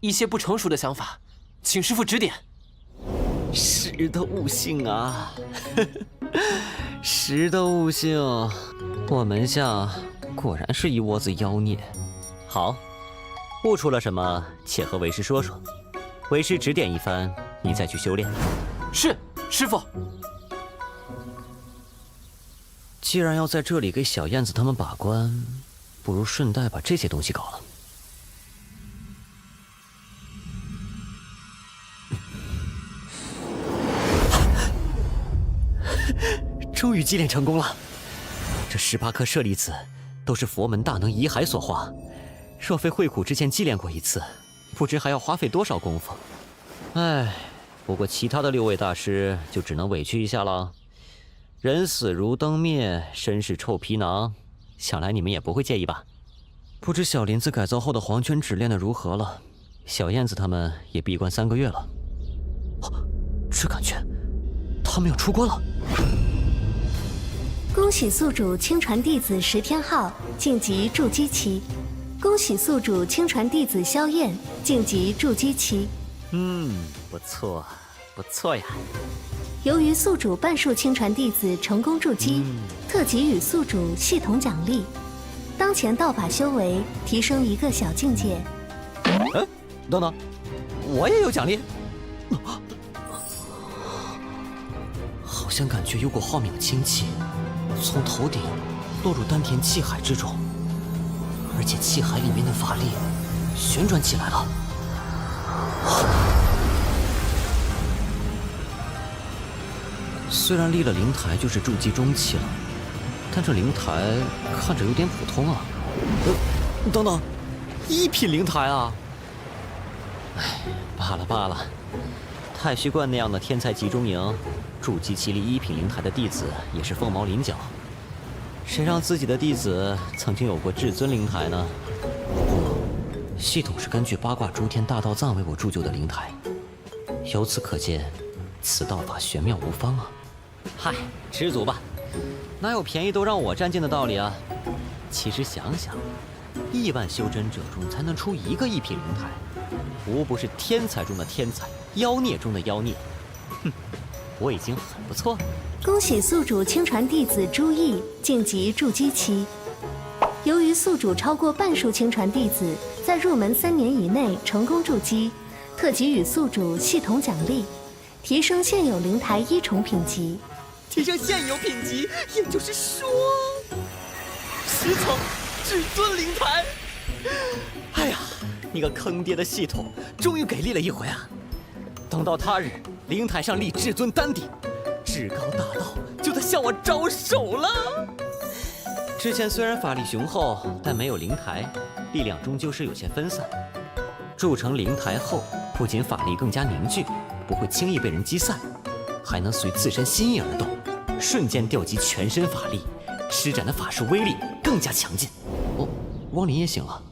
一些不成熟的想法，请师傅指点。时的悟性啊，时的悟性，我门下果然是一窝子妖孽。好，悟出了什么，且和为师说说，为师指点一番，你再去修炼。是，师傅。既然要在这里给小燕子他们把关，不如顺带把这些东西搞了。终于祭炼成功了！这18颗舍利子都是佛门大能遗骸所化，若非慧苦之前祭炼过一次，不知还要花费多少功夫。唉，不过其他的6位大师就只能委屈一下了。人死如灯灭，身是臭皮囊，想来你们也不会介意吧？不知小林子改造后的黄泉指练得如何了？小燕子他们也闭关3个月了。这感觉，他们要出关了。恭喜宿主亲传弟子石天浩晋级筑基期，恭喜宿主亲传弟子萧燕晋级筑基期。不错，不错呀。由于宿主半数亲传弟子成功筑基，特给予宿主系统奖励。当前道法修为提升1个小境界。等等，我也有奖励？好像感觉有股浩渺清气从头顶落入丹田气海之中，而且气海里面的法力旋转起来了。虽然立了灵台就是筑基中期了，但这灵台看着有点普通啊。等等，1品灵台啊！哎，罢了罢了，太虚观那样的天才集中营，筑基期立1品灵台的弟子也是凤毛麟角。谁让自己的弟子曾经有过至尊灵台呢？系统是根据八卦诸天大道藏为我铸就的灵台，由此可见，此道法玄妙无方啊！嗨，知足吧，哪有便宜都让我占尽的道理啊？其实想想，亿万修真者中才能出1个1品灵台，无不是天才中的天才，妖孽中的妖孽。哼，我已经很不错了。恭喜宿主亲传弟子朱毅晋级筑基期。由于宿主超过半数亲传弟子在入门3年以内成功筑基，特给予宿主系统奖励，提升现有灵台1重品级。提升现有品级，也就是说，10层至尊灵台。哎呀，你个坑爹的系统，终于给力了一回啊！等到他日灵台上立至尊丹顶，至高大道就得向我招手了。之前虽然法力雄厚，但没有灵台，力量终究是有些分散。铸成灵台后，不仅法力更加凝聚，不会轻易被人击散，还能随自身心意而动，瞬间调集全身法力，施展的法术威力更加强劲。哦，汪林也醒了，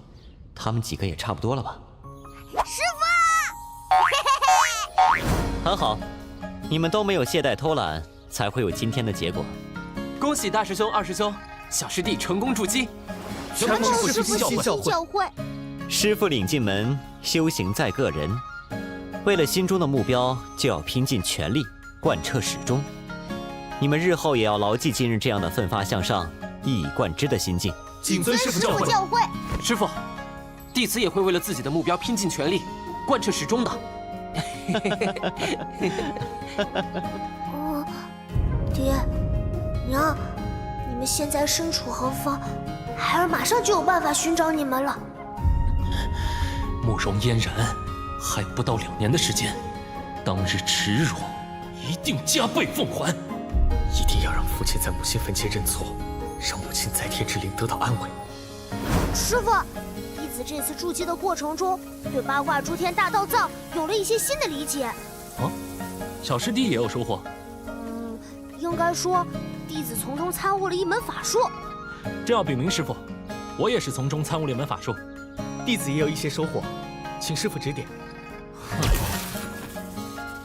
他们几个也差不多了吧？师傅，很好，你们都没有懈怠偷懒，才会有今天的结果。恭喜大师兄、二师兄，小师弟成功筑基，全部师傅新教诲。师傅领进门，修行在个人。为了心中的目标，就要拼尽全力，贯彻始终。你们日后也要牢记今日这样的奋发向上、一以贯之的心境。谨遵师傅教诲。师傅，弟子也会为了自己的目标拼尽全力，贯彻始终的。爹娘，你们现在身处何方？孩儿马上就有办法寻找你们了。慕容嫣然，还有不到2年的时间，当日耻辱一定加倍奉还。一定要让父亲在母亲坟前认错，让母亲在天之灵得到安慰。师傅，弟子这次筑基的过程中，对八卦诸天大道藏有了一些新的理解。哦，小师弟也有收获。应该说，弟子从中参悟了一门法术。这要禀明师傅，我也是从中参悟了一门法术。弟子也有一些收获，请师傅指点。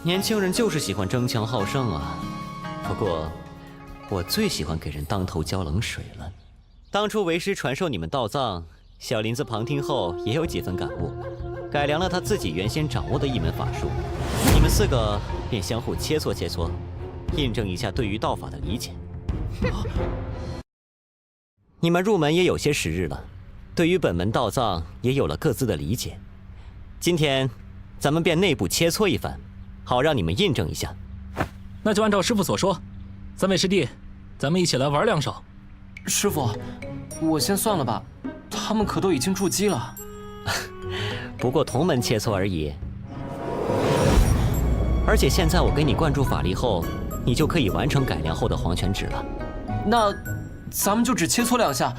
年轻人就是喜欢争强好胜啊。不过，我最喜欢给人当头浇冷水了。当初为师传授你们道藏，小林子旁听后也有几分感悟，改良了他自己原先掌握的一门法术。你们4个便相互切磋切磋，印证一下对于道法的理解。你们入门也有些时日了，对于本门道藏也有了各自的理解。今天，咱们便内部切磋一番，好让你们印证一下。那就按照师傅所说，3位师弟，咱们一起来玩2手。师傅，我先算了吧，他们可都已经筑基了。不过同门切磋而已。而且现在我给你灌注法力后，你就可以完成改良后的黄泉指了。那咱们就只切磋2下，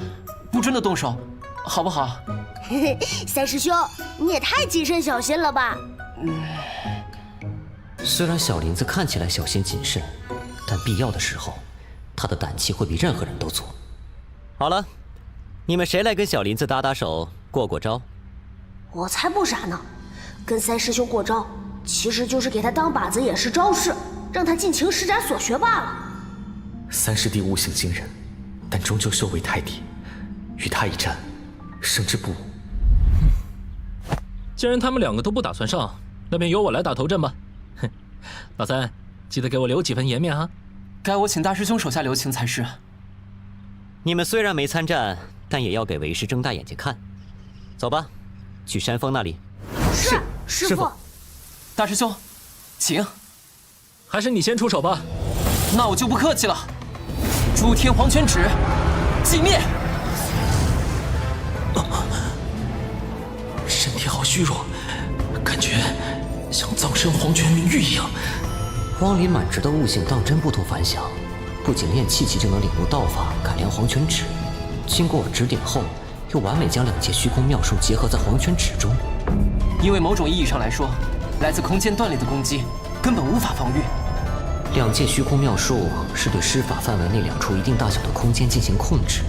不真的动手，好不好？嘿嘿，三师兄，你也太谨慎小心了吧？虽然小林子看起来小心谨慎，但必要的时候，他的胆气会比任何人都足。好了，你们谁来跟小林子搭手，过过招？我才不傻呢，跟三师兄过招，其实就是给他当靶子演示招式，让他尽情施展所学罢了。三师弟悟性惊人，但终究修为太低，与他一战，胜之不武。既然他们2个都不打算上，那便由我来打头阵吧。哼，老三，记得给我留几分颜面啊！该我请大师兄手下留情才是。你们虽然没参战，但也要给为师睁大眼睛看。走吧，去山峰那里。是，师父。大师兄，请。还是你先出手吧。那我就不客气了。诸天黄泉指，寂灭。身体好虚弱，感觉像葬身黄泉明玉一样。汪林满直的悟性当真不同凡响，不仅练气息就能领悟道法，改良黄泉指。经过我指点后，又完美将2界虚空妙术结合在黄泉指中。因为某种意义上来说，来自空间断裂的攻击根本无法防御。2界虚空妙术是对施法范围内2处一定大小的空间进行控制，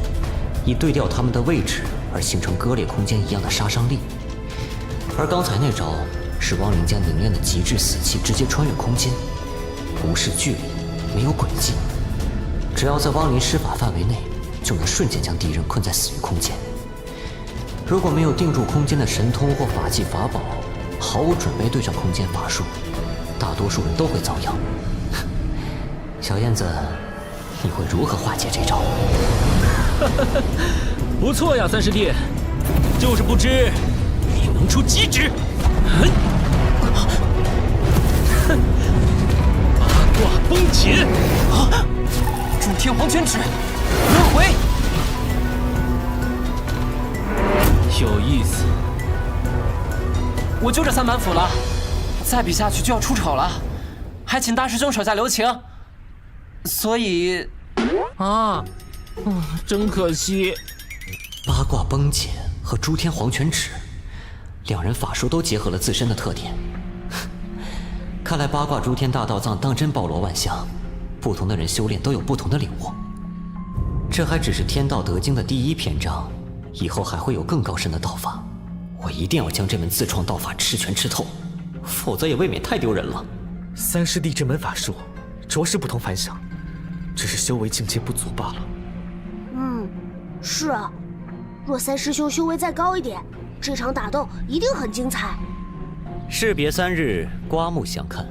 以对调它们的位置而形成割裂空间一样的杀伤力。而刚才那招是汪林将凝练的极致死气直接穿越空间，无视距离，没有轨迹，只要在汪林施法范围内，就能瞬间将敌人困在死于空间。如果没有定住空间的神通或法器法宝，毫无准备对上空间法术，大多数人都会遭殃。小燕子，你会如何化解这招？不错呀，三师弟，就是不知你能出几指。八卦崩解，诸天黄泉指，轮回。有意思。我就这3板斧了，再比下去就要出丑了，还请大师兄手下留情。所以，真可惜。八卦崩解和诸天黄泉指，2人法术都结合了自身的特点。看来八卦诸天大道藏当真包罗万象，不同的人修炼都有不同的领悟。这还只是天道德经的第1篇章，以后还会有更高深的道法。我一定要将这门自创道法吃全吃透，否则也未免太丢人了。三师弟这门法术着实不同凡响，只是修为境界不足罢了。是啊，若三师兄修为再高一点，这场打斗一定很精彩。士别3日，刮目相看。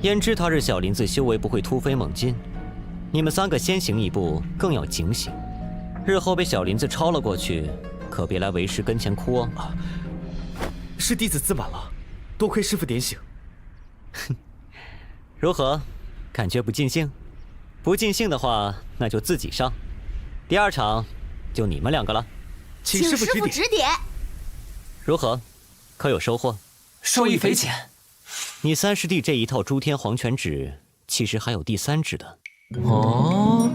焉知他日小林子修为不会突飞猛进？你们3个先行一步，更要警醒。日后被小林子超了过去，可别来为师跟前哭哦。是弟子自满了，多亏师父点醒。如何？感觉不尽兴？不尽兴的话，那就自己上。第2场就你们2个了。请师父指点。如何？可有收获？受益匪浅。你三师弟这一套诸天黄泉指，其实还有第3指的。哦，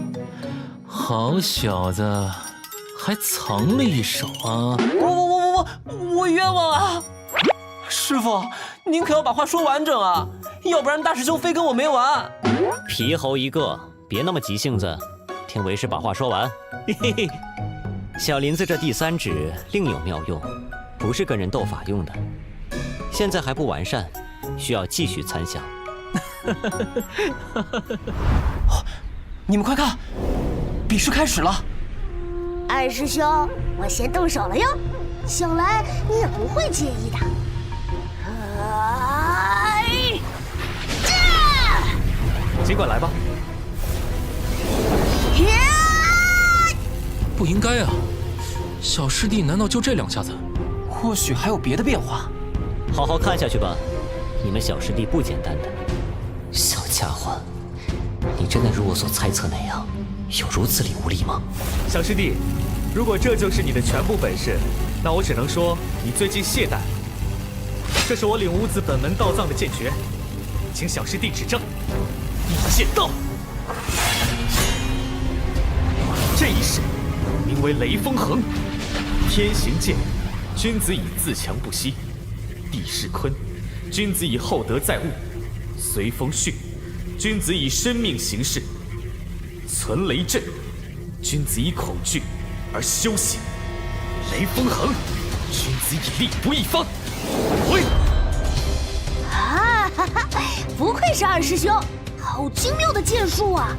好小子，还藏了一手啊！我冤枉啊！师父，您可要把话说完整啊，要不然大师兄非跟我没完。皮猴一个，别那么急性子，听为师把话说完。嘿嘿嘿，小林子这第3指另有妙用，不是跟人斗法用的，现在还不完善，需要继续参详。你们快看，比试开始了。二师兄，我先动手了哟，想来你也不会介意的。尽管来吧。不应该啊，小师弟难道就这2下子？或许还有别的变化。好好看下去吧，你们小师弟不简单的。小家伙，你真的如我所猜测那样，有如此领悟力吗？小师弟，如果这就是你的全部本事，那我只能说你最近懈怠。这是我领悟自本门道藏的剑诀，请小师弟指正。一剑道，这一式名为雷锋横，天行健，君子以自强不息；地势坤，君子以厚德载物；随风巽，君子以生命行事；存雷震，君子以恐惧而修行；雷锋横，君子以力不一方。回！啊，哈哈，不愧是二师兄，好精妙的剑术啊！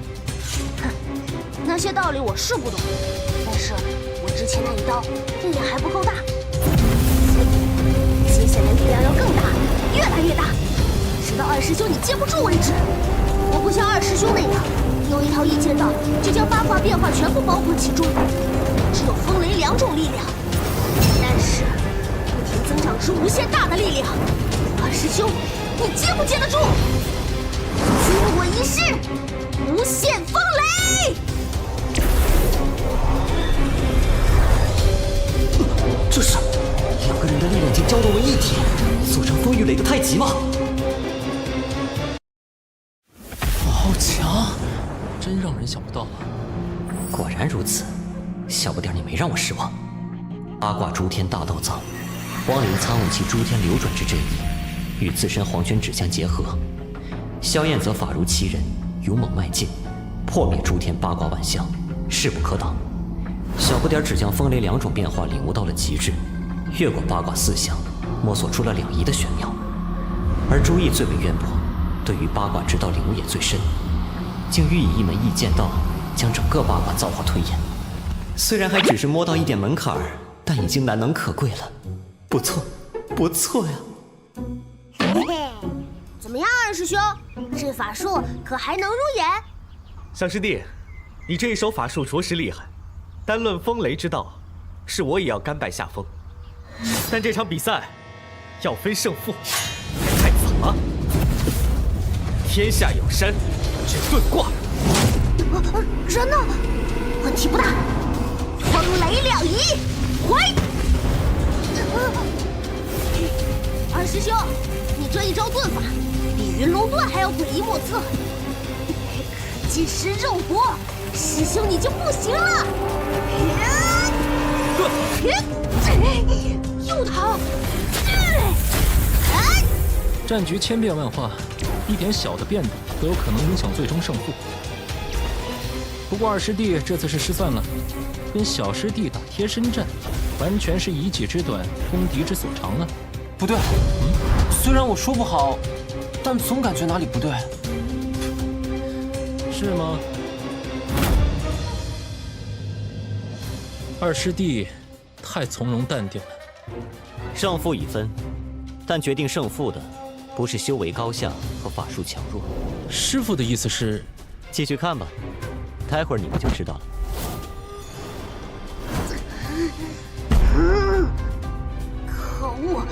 哼。那些道理我是不懂，但是我之前那一刀力量还不够大，所以接下来力量要更大，越来越大，直到二师兄你接不住为止。我不像二师兄那样用一套一剑道就将八卦变化全部包括其中，只有风雷2种力量，但是不停增长至无限大的力量。二师兄，你接不接得住？借我一试，无限风雷！这是2个人的力量竟交融为一体，组成风御雷的太极吗？好强，真让人想不到啊！果然如此，小不点你没让我失望。八卦诸天大道藏，荒灵参悟其诸天流转之真意，与自身黄泉指相结合。萧燕则法如其人，勇猛迈进，破灭诸天八卦万象，势不可挡。小不点只将风雷2种变化领悟到了极致，越过八卦4象，摸索出了2仪的玄妙。而朱毅最为渊博，对于八卦之道领悟也最深，竟欲以一门异剑道将整个八卦造化推演。虽然还只是摸到一点门槛儿，但已经难能可贵了。不错，不错呀。嘿嘿，怎么样，二师兄？这法术可还能入眼？小师弟，你这一手法术着实厉害，单论风雷之道，是我也要甘拜下风。但这场比赛要分胜负，还太早了。天下有山，只遁卦。真的？问题不大。风雷2仪，回！二师兄，你这一招遁法比云龙遁还要诡异莫测，可见食肉搏，师兄你就不行了。又逃！战局千变万化，一点小的变动都有可能影响最终胜负。不过二师弟这次是失算了，跟小师弟打贴身战，完全是以己之短攻敌之所长啊！不对，虽然我说不好，但总感觉哪里不对。是吗？二师弟太从容淡定了。胜负已分，但决定胜负的不是修为高下和法术强弱。师傅的意思是，继续看吧，待会儿你们就知道了。可恶，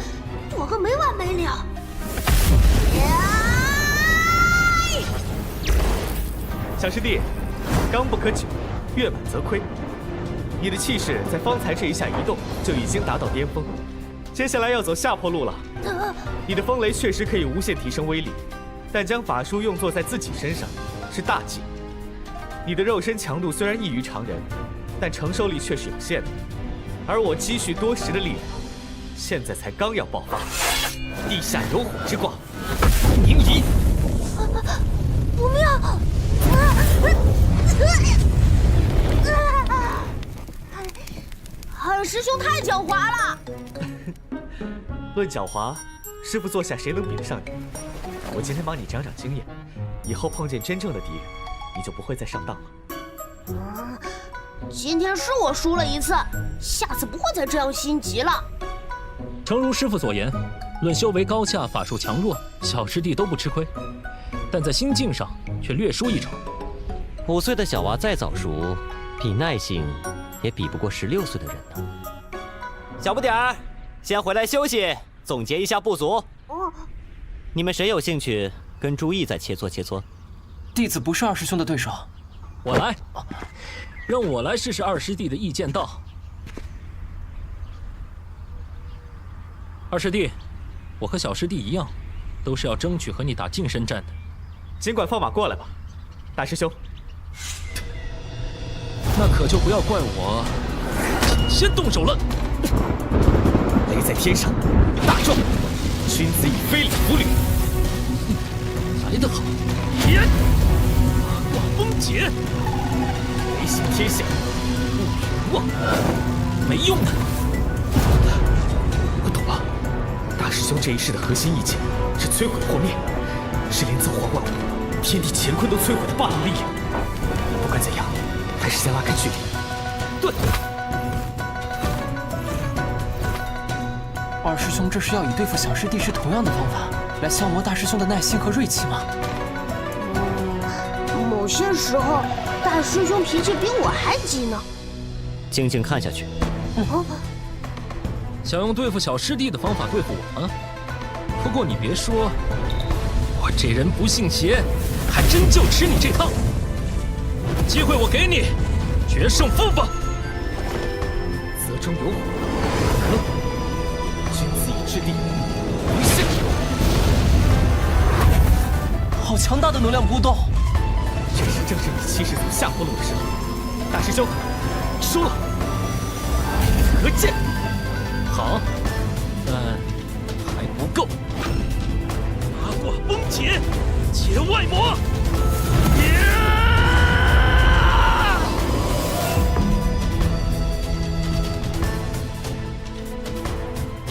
躲个没完没了！小师弟，刚不可久，月满则亏。你的气势在方才这一下一动就已经达到巅峰，接下来要走下坡路了。你的风雷确实可以无限提升威力，但将法术用作在自己身上是大忌。你的肉身强度虽然异于常人，但承受力却是有限的。而我积蓄多时的力量，现在才刚要爆发。地下有火之卦，凝仪。不妙！二师兄太狡猾了。论狡猾，师傅座下谁能比得上你？我今天帮你长长经验，以后碰见真正的敌人，你就不会再上当了。今天是我输了一次，下次不会再这样心急了。诚如师傅所言，论修为高下、法术强弱，小师弟都不吃亏，但在心境上却略输一筹。5岁的小娃再早熟，比耐性也比不过16岁的人呢。小不点儿，先回来休息，总结一下不足。你们谁有兴趣跟朱毅再切磋切磋？弟子不是二师兄的对手。我来，让我来试试二师弟的异剑道。二师弟，我和小师弟一样，都是要争取和你打近身战的。尽管放马过来吧，大师兄。那可就不要怪我先动手了。雷在天上，大壮，君子以非礼勿履。来得好！八卦风解，雷行天下，不远望，没用的。我懂了，大师兄这一世的核心意境是摧毁破灭，是连造化万物、天地乾坤都摧毁的霸道力量。不管怎样，还是先拉开距离。对。二师兄这是要以对付小师弟时同样的方法，来消磨大师兄的耐心和锐气吗？某些时候，大师兄脾气比我还急呢。静静看下去。想用对付小师弟的方法对付我吗？不过你别说，我这人不信邪，还真就吃你这套。机会我给你，决胜负吧！泽中有虎，君子以质地，无限。好强大的能量波动！这时正是你气势组下坡路的时候。大师兄，输了。何剑？好，但还不够。八卦崩解，切外魔。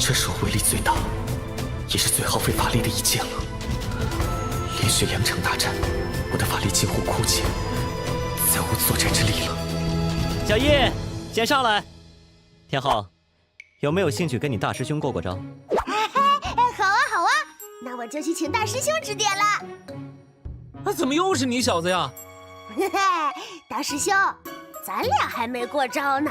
这是我威力最大，也是最耗费法力的一剑了。连续2场大战，我的法力几乎枯竭，再无作战之力了。小叶，先上来。天昊，有没有兴趣跟你大师兄过过招？好啊好啊，那我就去请大师兄指点了。怎么又是你小子呀？大师兄，咱俩还没过招呢。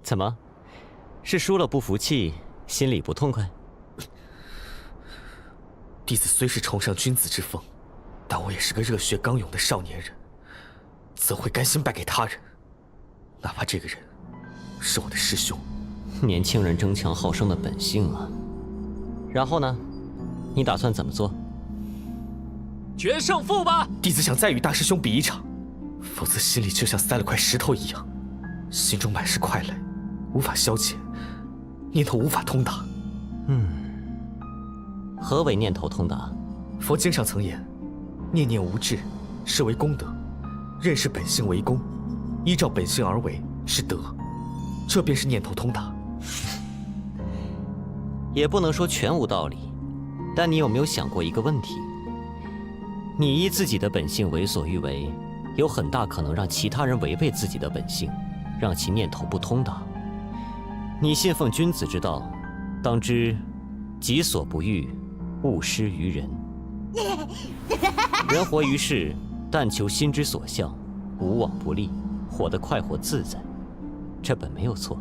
怎么？是输了不服气，心里不痛快？弟子虽是崇尚君子之风，但我也是个热血刚勇的少年人，怎会甘心败给他人？哪怕这个人是我的师兄。年轻人争强好胜的本性啊。然后呢？你打算怎么做？决胜负吧！弟子想再与大师兄比一场，否则心里就像塞了块石头一样，心中满是快乐，无法消解，念头无法通达。何为念头通达？佛经上曾言：念念无滞，是为功德；认识本性为功，依照本性而为是德。这便是念头通达。也不能说全无道理，但你有没有想过一个问题？你依自己的本性为所欲为，有很大可能让其他人违背自己的本性，让其念头不通达。你信奉君子之道，当知己所不欲，勿施于人。人活于世，但求心之所向，无往不利，活得快活自在，这本没有错。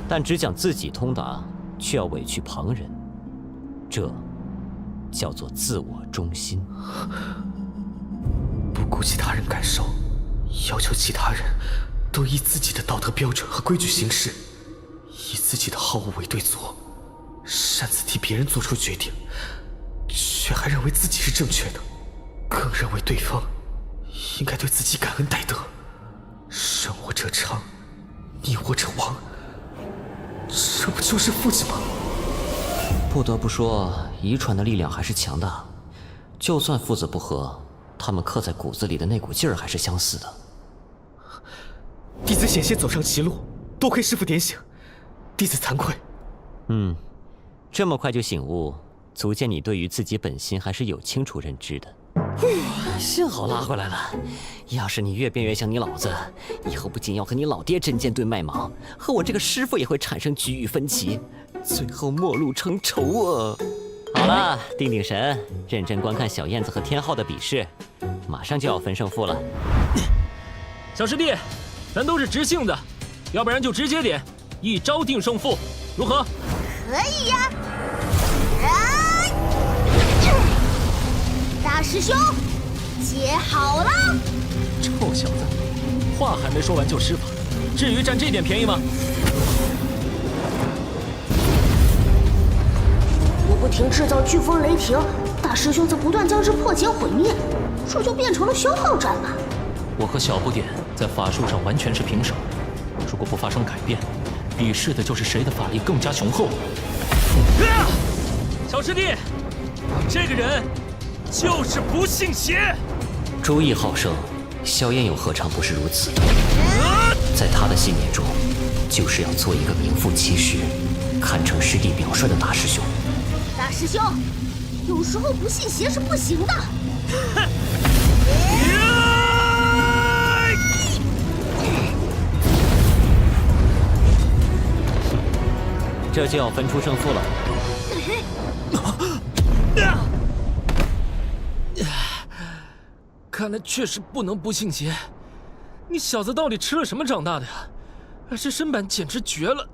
但只讲自己通达，却要委屈旁人，这叫做自我中心。不顾其他人感受，要求其他人都依自己的道德标准和规矩行事，以自己的好恶为对错，擅自替别人做出决定，却还认为自己是正确的，更认为对方应该对自己感恩戴德。生我者昌，逆我者亡，这不就是父亲吗？不得不说，遗传的力量还是强大。就算父子不和，他们刻在骨子里的那股劲儿还是相似的。弟子险些走上歧路，多亏师父点醒，弟子惭愧。这么快就醒悟，足见你对于自己本心还是有清楚认知的。幸好拉回来了，要是你越变越像你老子，以后不仅要和你老爹针尖对麦芒，和我这个师父也会产生局域分歧，最后陌路成仇啊！好了，定定神，认真观看小燕子和天昊的比试，马上就要分胜负了。小师弟，咱都是直性的，要不然就直接点，一招定胜负，如何？可以呀！大师兄，接好了！臭小子，话还没说完就施法，至于占这点便宜吗？我不停制造飓风雷霆，大师兄则不断将之破解毁灭，这就变成了消耗战了。我和小不点在法术上完全是平手，如果不发生改变，比试的就是谁的法力更加雄厚。小师弟，这个人就是不信邪。朱意好胜，萧燕又何尝不是如此？在他的信念中，就是要做一个名副其实、堪称师弟表率的大师兄。大师兄，有时候不信邪是不行的。这就要分出胜负了。看来确实不能不信邪。你小子到底吃了什么长大的呀？这身板简直绝了！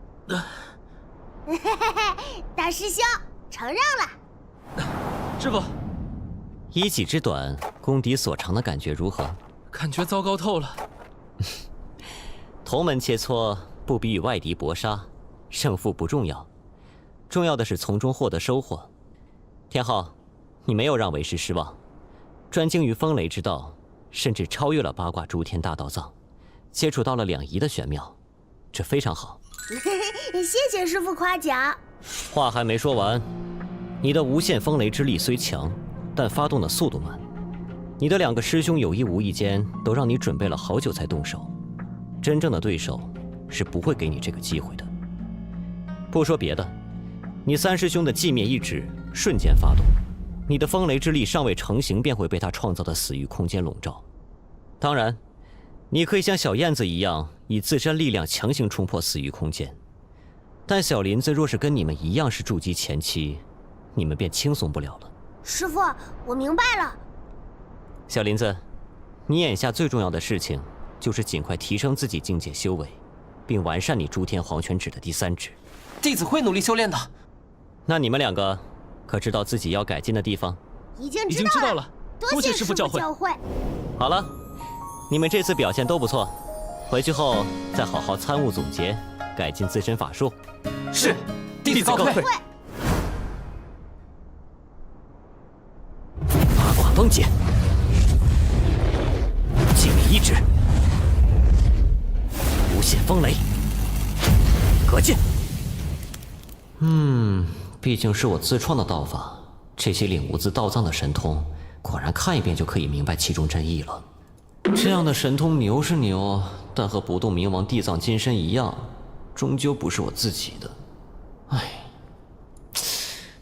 大师兄承让了。师傅，以己之短攻敌所长的感觉如何？感觉糟糕透了。同门切磋不比与外敌搏杀，胜负不重要，重要的是从中获得收获。天昊，你没有让为师失望，专精于风雷之道，甚至超越了八卦诸天大道藏，接触到了两仪的玄妙，这非常好。谢谢师傅夸奖。话还没说完，你的无限风雷之力虽强，但发动的速度慢。你的两个师兄有意无意间都让你准备了好久才动手，真正的对手是不会给你这个机会的。不说别的，你三师兄的寂灭一指瞬间发动，你的风雷之力尚未成型，便会被他创造的死域空间笼罩。当然，你可以像小燕子一样，以自身力量强行冲破死域空间。但小林子若是跟你们一样是筑基前期，你们便轻松不了了。师傅，我明白了。小林子，你眼下最重要的事情就是尽快提升自己境界修为，并完善你诸天黄泉指的第三指。弟子会努力修炼的。那你们两个可知道自己要改进的地方？已经知道了。多谢师傅教诲。好了，你们这次表现都不错，回去后再好好参悟总结，改进自身法术。是，弟子告退。八卦崩解，寂灭一指，无限风雷，隔剑。毕竟是我自创的道法，这些领悟自道藏的神通，果然看一遍就可以明白其中真意了。这样的神通牛是牛，但和不动明王地藏金身一样，终究不是我自己的。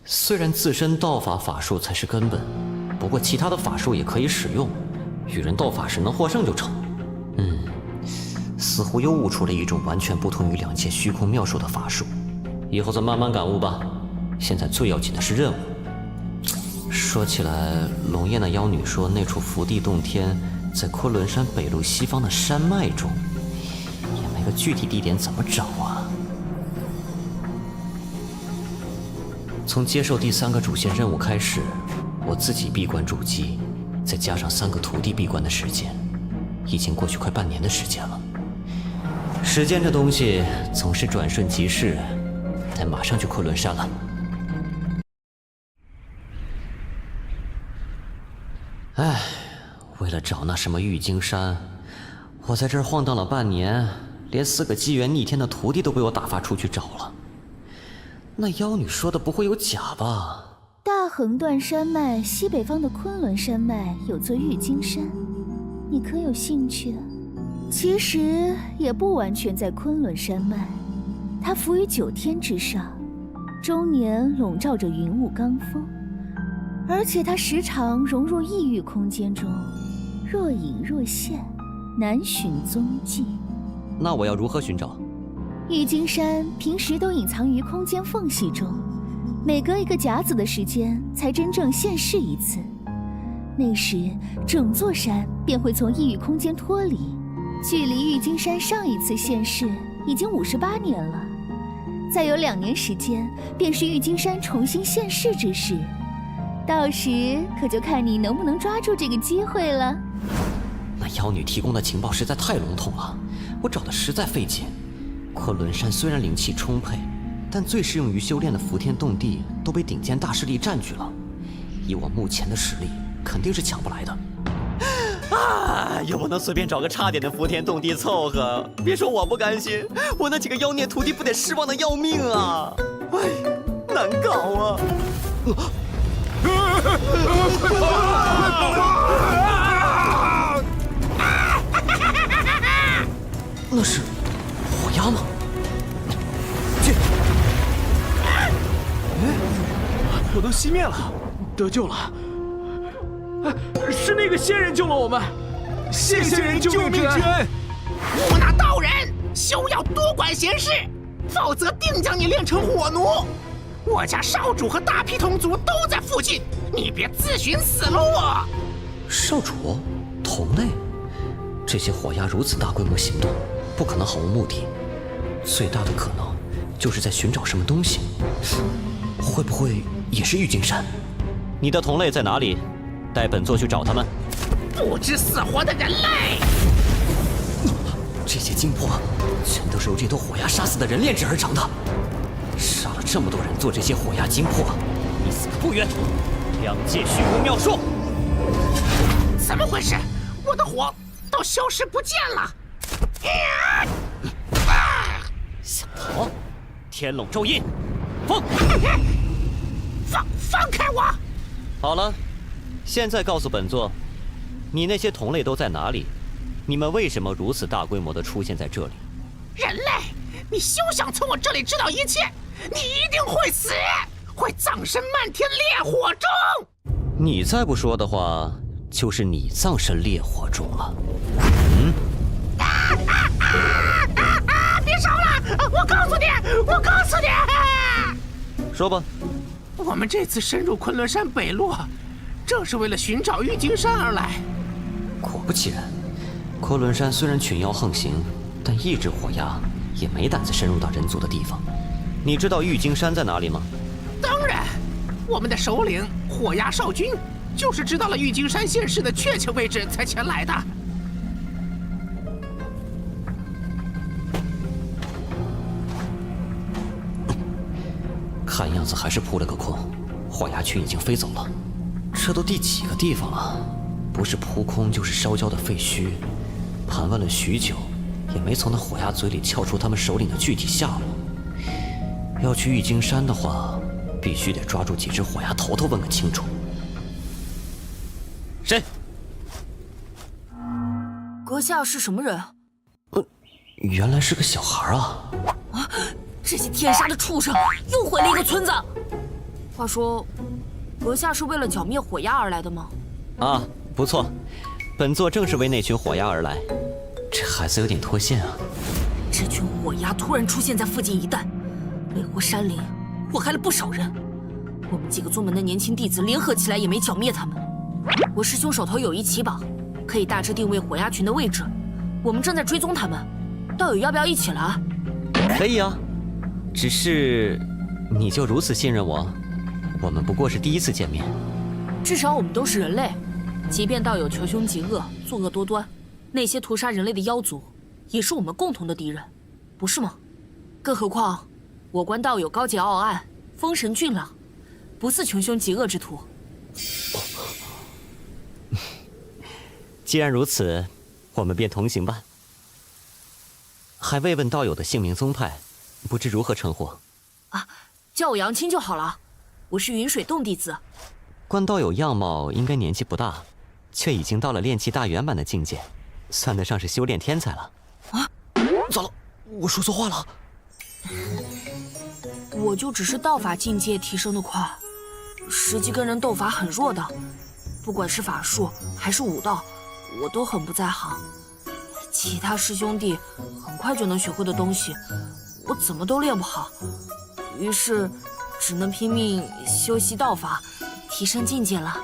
虽然自身道法法术才是根本，不过其他的法术也可以使用，与人斗法时能获胜就成。似乎又悟出了一种完全不同于两界虚空妙术的法术，以后再慢慢感悟吧。现在最要紧的是任务。说起来，龙焰的妖女说那处福地洞天在昆仑山北麓西方的山脉中，也没个具体地点，怎么找啊？从接受第3个主线任务开始，我自己闭关筑基，再加上3个徒弟闭关的时间，已经过去快半年的时间了。时间这东西总是转瞬即逝，得马上去昆仑山了。为了找那什么玉京山，我在这儿晃荡了半年，连4个机缘逆天的徒弟都被我打发出去找了。那妖女说的不会有假吧？大横断山脉西北方的昆仑山脉有座玉京山，你可有兴趣？其实也不完全在昆仑山脉，它浮于9天之上，终年笼罩着云雾罡风，而且它时常融入异域空间中，若隐若现，难寻踪迹。那我要如何寻找？玉京山平时都隐藏于空间缝隙中，每隔1个甲子的时间才真正现世一次。那时，整座山便会从异域空间脱离。距离玉京山上一次现世已经58年了，再有2年时间，便是玉京山重新现世之时。到时可就看你能不能抓住这个机会了。那妖女提供的情报实在太笼统了，我找的实在费解。昆仑山虽然灵气充沛，但最适用于修炼的福天动地都被顶尖大势力占据了，以我目前的实力，肯定是抢不来的。又不能随便找个差点的福天动地凑合，别说我不甘心，我那几个妖孽徒弟不得失望的要命啊！难搞啊！那是火鸦吗？我都熄灭了，得救了！是那个仙人救了我们，谢仙人救命之恩！我那道人，休要多管闲事，否则定将你炼成火奴。我家少主和大批同族都在附近，你别自寻死路啊！少主，同类，这些火鸦如此大规模行动，不可能毫无目的。最大的可能就是在寻找什么东西，会不会也是郁金山？你的同类在哪里？带本座去找他们。不知死活的人类！这些精魄全都是由这头火鸦杀死的人炼制而成的。杀了这么多人做这些火鸦精魄，离死不远。两界虚空妙术，怎么回事？我的火都消失不见了！想逃？天笼咒印，放开我！好了，现在告诉本座，你那些同类都在哪里？你们为什么如此大规模地出现在这里？人类，你休想从我这里知道一切！你一定会死，会葬身漫天烈火中！你再不说的话，就是你葬身烈火中了。别吵了！我告诉你！说吧。我们这次深入昆仑山北落，正是为了寻找郁金山而来。果不其然，昆仑山虽然群妖横行，但一只火鸦也没胆子深入到人族的地方。你知道郁金山在哪里吗？当然，我们的首领火鸦少君就是知道了郁金山县市的确切位置才前来的。看样子还是扑了个空，火鸦群已经飞走了。这都第几个地方了？不是扑空就是烧焦的废墟。盘问了许久，也没从那火鸦嘴里撬出他们首领的具体下落。要去郁金山的话，必须得抓住几只火鸦头头问个清楚。谁？阁下是什么人？原来是个小孩啊！这些天杀的畜生又毁了一个村子。话说，阁下是为了剿灭火鸦而来的吗？啊，不错，本座正是为那群火鸦而来。这孩子有点脱线啊！这群火鸦突然出现在附近一带，为祸山林，祸害了不少人。我们几个宗门的年轻弟子联合起来也没剿灭他们。我师兄手头有一奇宝，可以大致定位火鸦群的位置。我们正在追踪他们，道友要不要一起来？可以啊，只是你就如此信任我？我们不过是第一次见面。至少我们都是人类，即便道友求凶极恶，作恶多端，那些屠杀人类的妖族，也是我们共同的敌人，不是吗？更何况，我观道友高洁傲岸，风神俊朗，不似穷凶极恶之徒。既然如此，我们便同行吧。还未问道友的姓名宗派，不知如何称呼？啊，叫我杨青就好了。我是云水洞弟子。观道友样貌应该年纪不大，却已经到了炼气大圆满的境界，算得上是修炼天才了。啊，糟了，我说错话了。我就只是道法境界提升得快，实际跟人斗法很弱的，不管是法术还是武道，我都很不在行。其他师兄弟很快就能学会的东西，我怎么都练不好，于是只能拼命修习道法，提升境界了。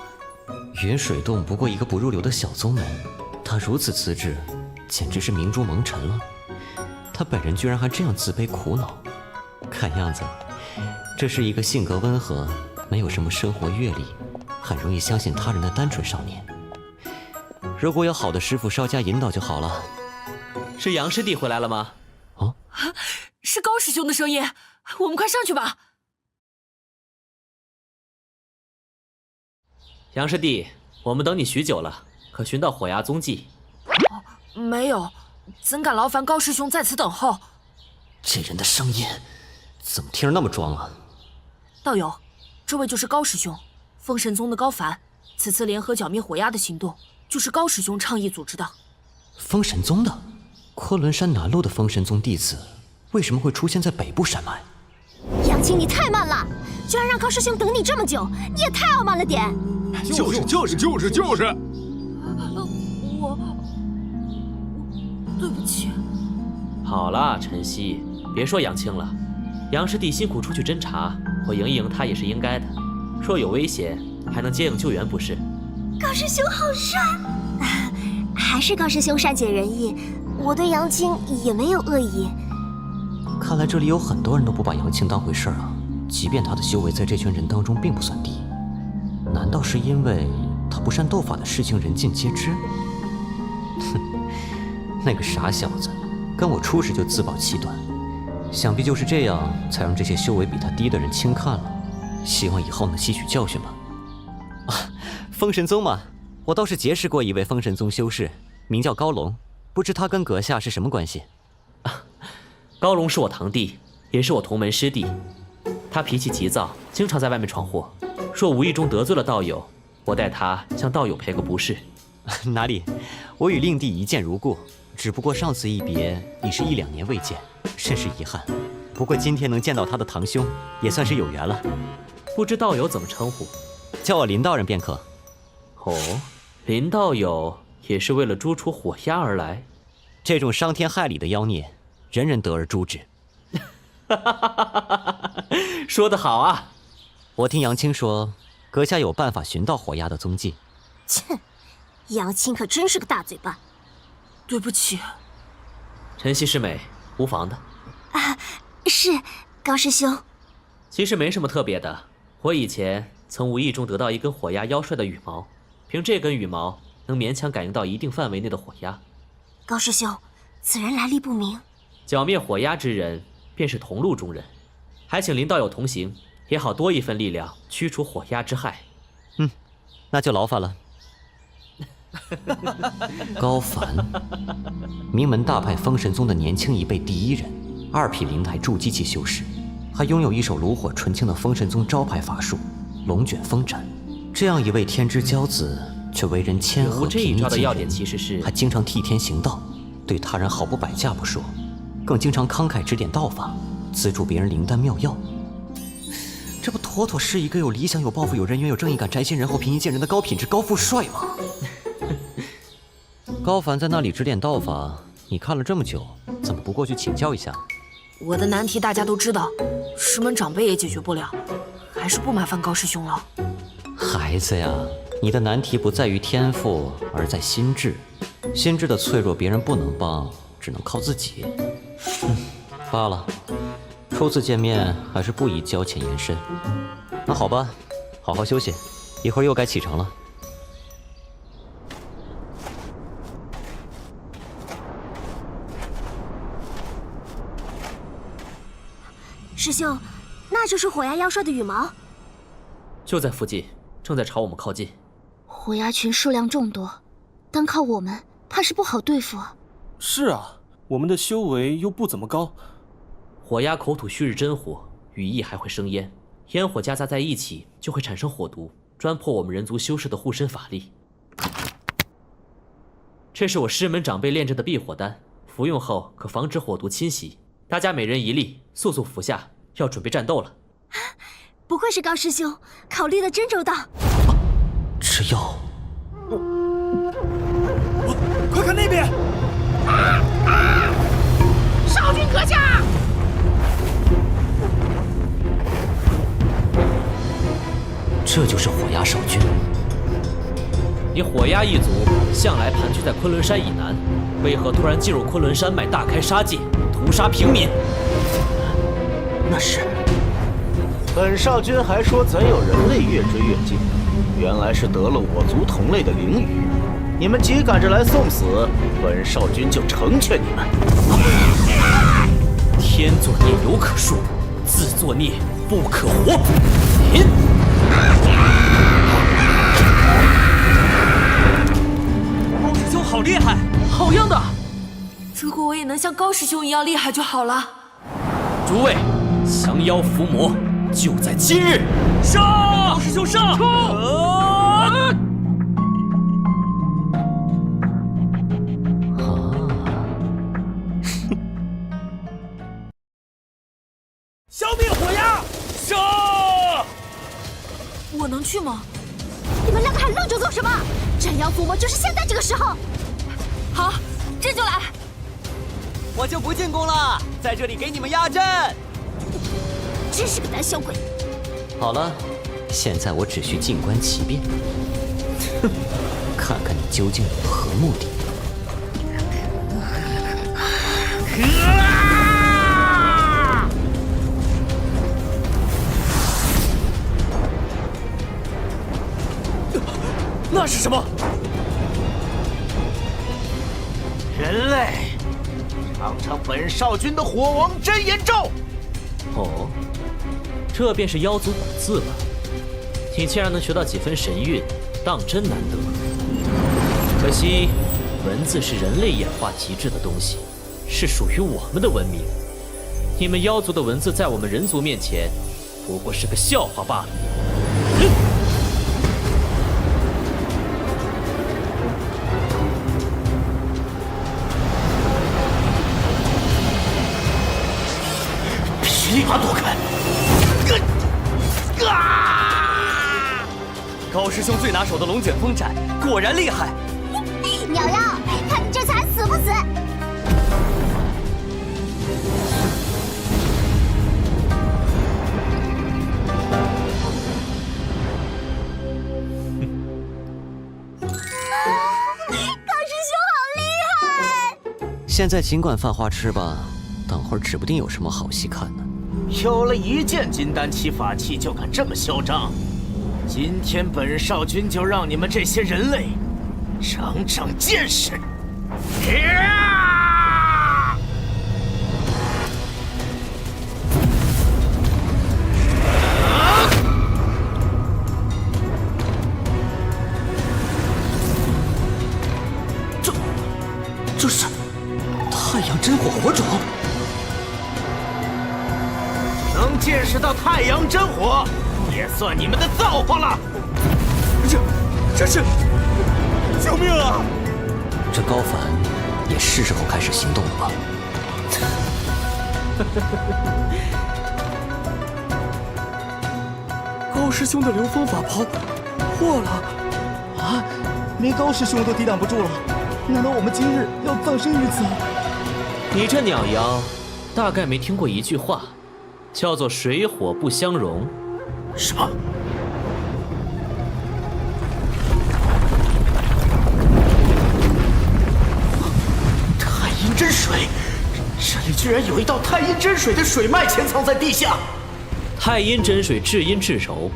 云水洞不过一个不入流的小宗门，他如此资质，简直是明珠蒙尘了。他本人居然还这样自卑苦恼，看样子这是一个性格温和、没有什么生活阅历、很容易相信他人的单纯少年。如果有好的师傅稍加引导就好了。是杨师弟回来了吗？啊，是高师兄的声音，我们快上去吧。杨师弟，我们等你许久了，可寻到火鸦踪迹？没有，怎敢劳烦高师兄在此等候？这人的声音怎么听着那么装啊？道友，这位就是高师兄，风神宗的高凡。此次联合剿灭火鸦的行动，就是高师兄倡议组织的。风神宗的？昆仑山南路的风神宗弟子，为什么会出现在北部山脉？呀！杨青，你太慢了，居然让高师兄等你这么久，你也太傲慢了点。就是。我对不起。好了，晨曦，别说杨青了。杨师弟辛苦出去侦查，我赢一赢他也是应该的。若有危险，还能接应救援，不是？高师兄好帅！还是高师兄善解人意，我对杨青也没有恶意。看来这里有很多人都不把杨青当回事啊，即便他的修为在这群人当中并不算低。难道是因为他不善斗法的事情人尽皆知？哼，那个傻小子，跟我初时就自暴其短，想必就是这样才让这些修为比他低的人轻看了。希望以后能吸取教训吧。啊，封神宗嘛，我倒是结识过一位封神宗修士，名叫高龙，不知他跟阁下是什么关系？高龙是我堂弟，也是我同门师弟。他脾气急躁，经常在外面闯祸。若无意中得罪了道友，我代他向道友赔个不是。哪里，我与令弟一见如故，只不过上次一别已是1、2年未见，甚是遗憾。不过今天能见到他的堂兄，也算是有缘了。不知道友怎么称呼？叫我林道人便可。哦，林道友也是为了诛除火鸦而来。这种伤天害理的妖孽，人人得而诛之。说得好啊！我听杨青说，阁下有办法寻到火鸦的踪迹。切，杨青可真是个大嘴巴。对不起。晨曦师妹，无妨的。啊，是高师兄。其实没什么特别的，我以前曾无意中得到一根火鸦妖帅的羽毛，凭这根羽毛能勉强感应到一定范围内的火鸦。高师兄，此人来历不明。剿灭火鸦之人便是同路中人，还请林道友同行，也好多一份力量驱除火鸦之害。那就劳烦了。高凡，名门大派封神宗的年轻一辈第一人，2匹灵台筑基期修士，还拥有一手炉火纯青的封神宗招牌法术龙卷风斩。这样一位天之骄子，却为人谦和这一招的要点其实是，还经常替天行道，对他人毫不摆架不说，更经常慷慨指点道法，资助别人灵丹妙药。这不妥妥是一个有理想、有抱负、有人缘、有正义感、宅心仁厚、平易近人的高品质高富帅吗？高凡在那里指点道法，你看了这么久，怎么不过去请教一下？我的难题大家都知道，师门长辈也解决不了，还是不麻烦高师兄了。孩子呀，你的难题不在于天赋，而在心智。心智的脆弱，别人不能帮，只能靠自己。罢了，初次见面还是不宜交浅言深。那好吧，好好休息，一会儿又该启程了。师兄，那就是火鸦妖帅的羽毛。就在附近，正在朝我们靠近。火鸦群数量众多，单靠我们怕是不好对付啊。是啊，我们的修为又不怎么高。火鸦口吐旭日真火，羽翼还会生烟，烟火夹杂在一起就会产生火毒，专破我们人族修士的护身法力。这是我师门长辈炼制的避火丹，服用后可防止火毒侵袭。大家每人1粒，速速服下，要准备战斗了。不愧是高师兄，考虑的真周到。吃药。快看那边！少君阁下！这就是火鸦少君。你火鸦一族向来盘踞在昆仑山以南，为何突然进入昆仑山脉，大开杀戒，屠杀平民？那是……本少君还说怎有人类越追越近，原来是得了我族同类的灵羽。你们急赶着来送死，本少君就成全你们。天作孽犹可恕，自作孽不可活。高师兄好厉害，好样的！如果我也能像高师兄一样厉害就好了。诸位，降妖伏魔，就在今日！上！高师兄上！消灭火鸦！我能去吗？你们两个还愣着做什么？斩妖伏魔就是现在这个时候。好，这就来。我就不进攻了，在这里给你们压阵。真是个胆小鬼！好了，现在我只需静观其变，哼，看看你究竟有何目的。那是什么？人类，尝尝本少君的火王真言咒。哦，这便是妖族古字了。你竟然能学到几分神韵，当真难得。可惜，文字是人类演化极致的东西，是属于我们的文明。你们妖族的文字在我们人族面前，不过是个笑话罢了。必须立马躲开！高师兄最拿手的龙卷风斩果然厉害。鸟妖，看你这次还死不死！高师兄好厉害！现在尽管犯花痴吧，等会儿指不定有什么好戏看呢。有了一件金丹期法器就敢这么嚣张？今天本少君就让你们这些人类长长见识！这是太阳真火火种。能见识到太阳真火，也算你们的造化了。这是，救命啊！这高凡也是时候开始行动了吧？高师兄的流风法袍破了啊！连高师兄都抵挡不住了，难道我们今日要葬身于此？你这鸟妖，大概没听过一句话，叫做水火不相容。什么？太阴真水，这里居然有一道太阴真水的水脉潜藏在地下。太阴真水至阴至柔，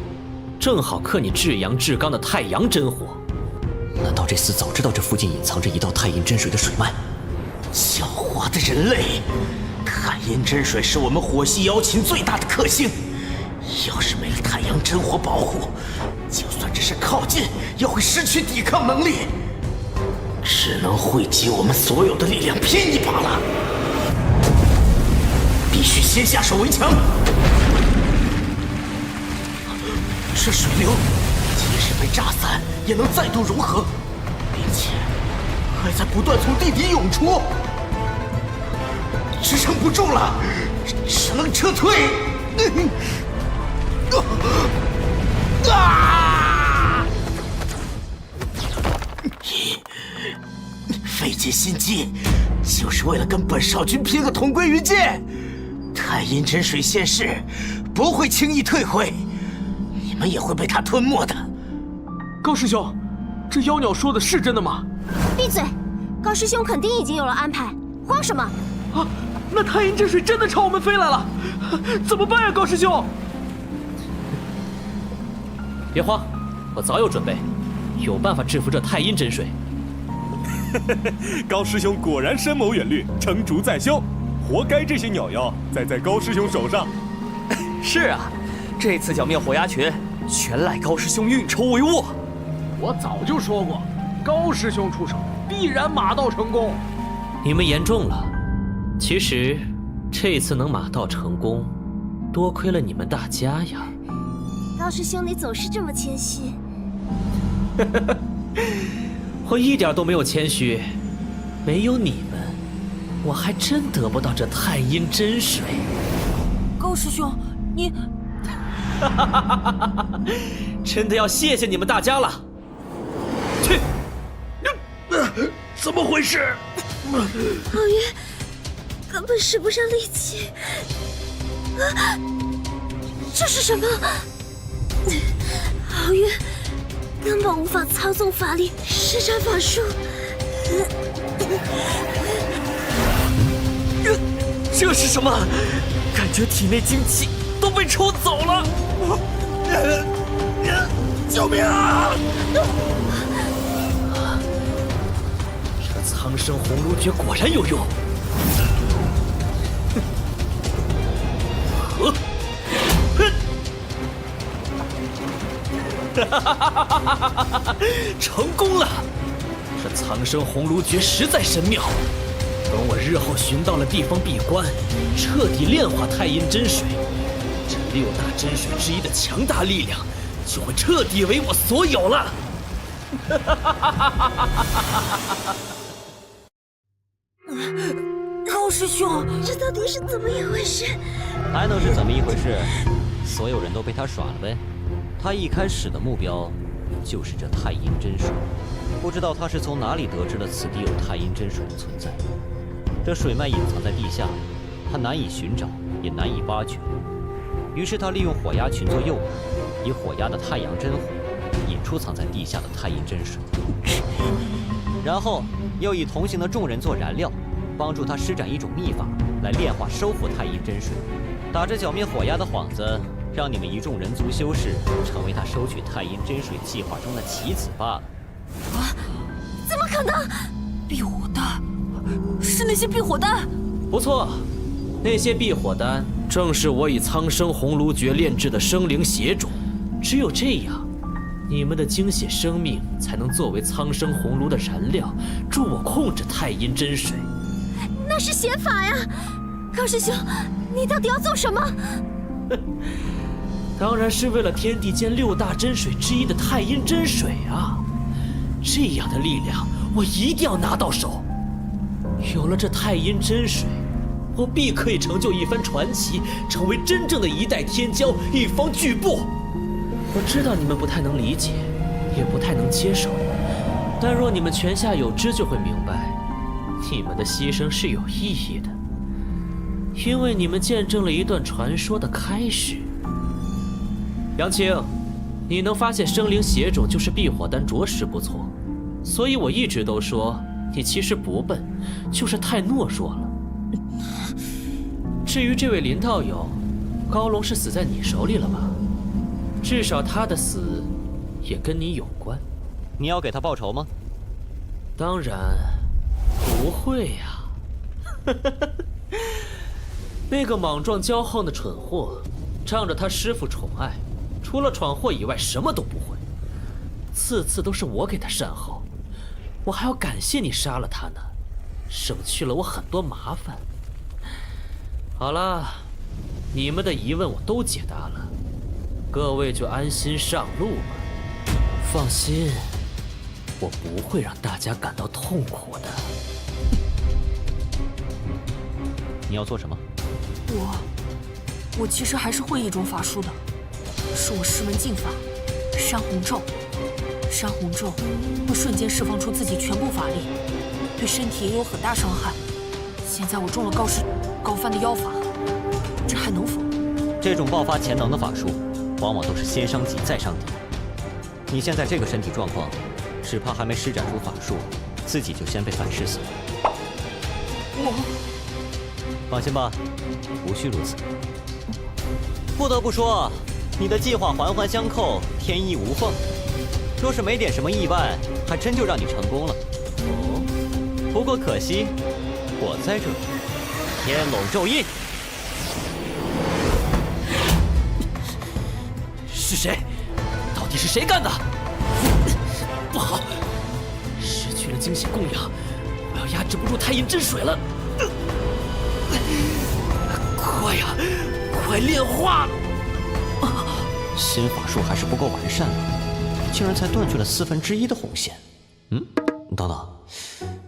正好克你至阳至刚的太阳真火。难道这厮早知道这附近隐藏着一道太阴真水的水脉？狡猾的人类！太阴真水是我们火系妖禽最大的克星，要是没了太阳真火保护，就算只是靠近，也会失去抵抗能力。只能汇集我们所有的力量拼一把了。必须先下手为强。这水流，即使被炸散，也能再度融合，并且还在不断从地底涌出。支撑不住了，只能撤退。费尽心机，就是为了跟本少君拼个同归于尽。太阴真水现世，不会轻易退回，你们也会被他吞没的。高师兄，这妖鸟说的是真的吗？闭嘴！高师兄肯定已经有了安排，慌什么？啊，那太阴真水真的朝我们飞来了，怎么办呀，高师兄？别慌，我早有准备，有办法制服这太阴真水。高师兄果然深谋远虑，成竹在胸，活该这些鸟妖栽在高师兄手上。是啊，这次剿灭火鸦群，全赖高师兄运筹帷幄。我早就说过，高师兄出手，必然马到成功。你们言重了。其实，这次能马到成功，多亏了你们大家呀。高师兄，你总是这么谦虚。我一点都没有谦虚，没有你们，我还真得不到这太阴真水。高师兄，你……真的要谢谢你们大家了。去，怎么回事？皓月根本使不上力气。啊，这是什么？皓月根本无法操纵法力，施展法术。这是什么？感觉体内精气都被抽走了！救命啊！这苍生红炉诀果然有用。成功了！这苍生红炉诀实在神妙。等我日后寻到了地方闭关，彻底炼化太阴真水，这6大真水之一的强大力量就会彻底为我所有了。高师兄，这到底是怎么一回事？还能是怎么一回事？所有人都被他耍了呗。他一开始的目标就是这太阴真水，不知道他是从哪里得知了此地有太阴真水的存在。这水脉隐藏在地下，他难以寻找，也难以挖掘。于是他利用火鸦群做诱饵，以火鸦的太阳真火引出藏在地下的太阴真水，然后又以同行的众人做燃料，帮助他施展一种秘法来炼化收复太阴真水，打着剿灭火鸦的幌子，让你们一众人族修士成为他收取太阴真水计划中的棋子罢了。啊！怎么可能？避火丹，是那些避火丹？不错，那些避火丹正是我以苍生红炉诀炼制的生灵血种。只有这样，你们的精血生命才能作为苍生红炉的燃料，助我控制太阴真水。那是邪法呀！高师兄，你到底要做什么？当然是为了天地间6大真水之一的太阴真水啊！这样的力量，我一定要拿到手。有了这太阴真水，我必可以成就一番传奇，成为真正的一代天骄，一方巨擘。我知道你们不太能理解，也不太能接受，但若你们泉下有知，就会明白，你们的牺牲是有意义的，因为你们见证了一段传说的开始。杨青，你能发现生灵血种就是避火丹，着实不错。所以我一直都说你其实不笨，就是太懦弱了。至于这位林道友，高龙是死在你手里了吧？至少他的死也跟你有关。你要给他报仇吗？当然不会呀。那个莽撞骄横的蠢货，仗着他师父宠爱，除了闯祸以外什么都不会，次次都是我给他善后，我还要感谢你杀了他呢，省去了我很多麻烦。好了，你们的疑问我都解答了，各位就安心上路吧。放心，我不会让大家感到痛苦的。你要做什么？我其实还是会一种法术的，是我师门禁法山洪咒。山洪咒会瞬间释放出自己全部法力，对身体也有很大伤害。现在我中了高帆的妖法，这还能否？这种爆发潜能的法术，往往都是先伤己再伤敌。你现在这个身体状况，只怕还没施展出法术，自己就先被反噬死了。放心吧，无需如此。不得不说，你的计划环环相扣，天衣无缝。若是没点什么意外，还真就让你成功了。哦，不过可惜，我在这里。天龙咒印。是谁？到底是谁干的？不好，失去了精血供养，我要压制不住太阴真水了。快呀，快炼化！新法术还是不够完善的，竟然才断去了1/4的红线。等等，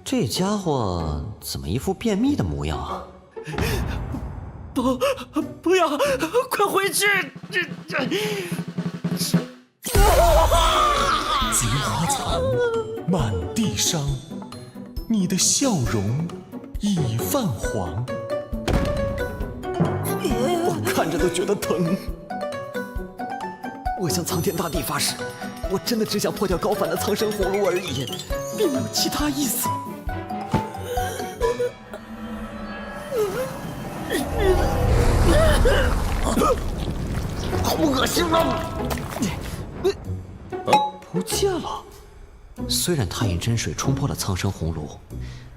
这家伙怎么一副便秘的模样啊？不要，快回去！残，满地伤，你的笑容已泛黄。我看着都觉得疼。我向苍天大地发誓，我真的只想破掉高凡的苍生红炉而已，并没有其他意思。好恶心啊！不见了。虽然太阴真水冲破了苍生红炉，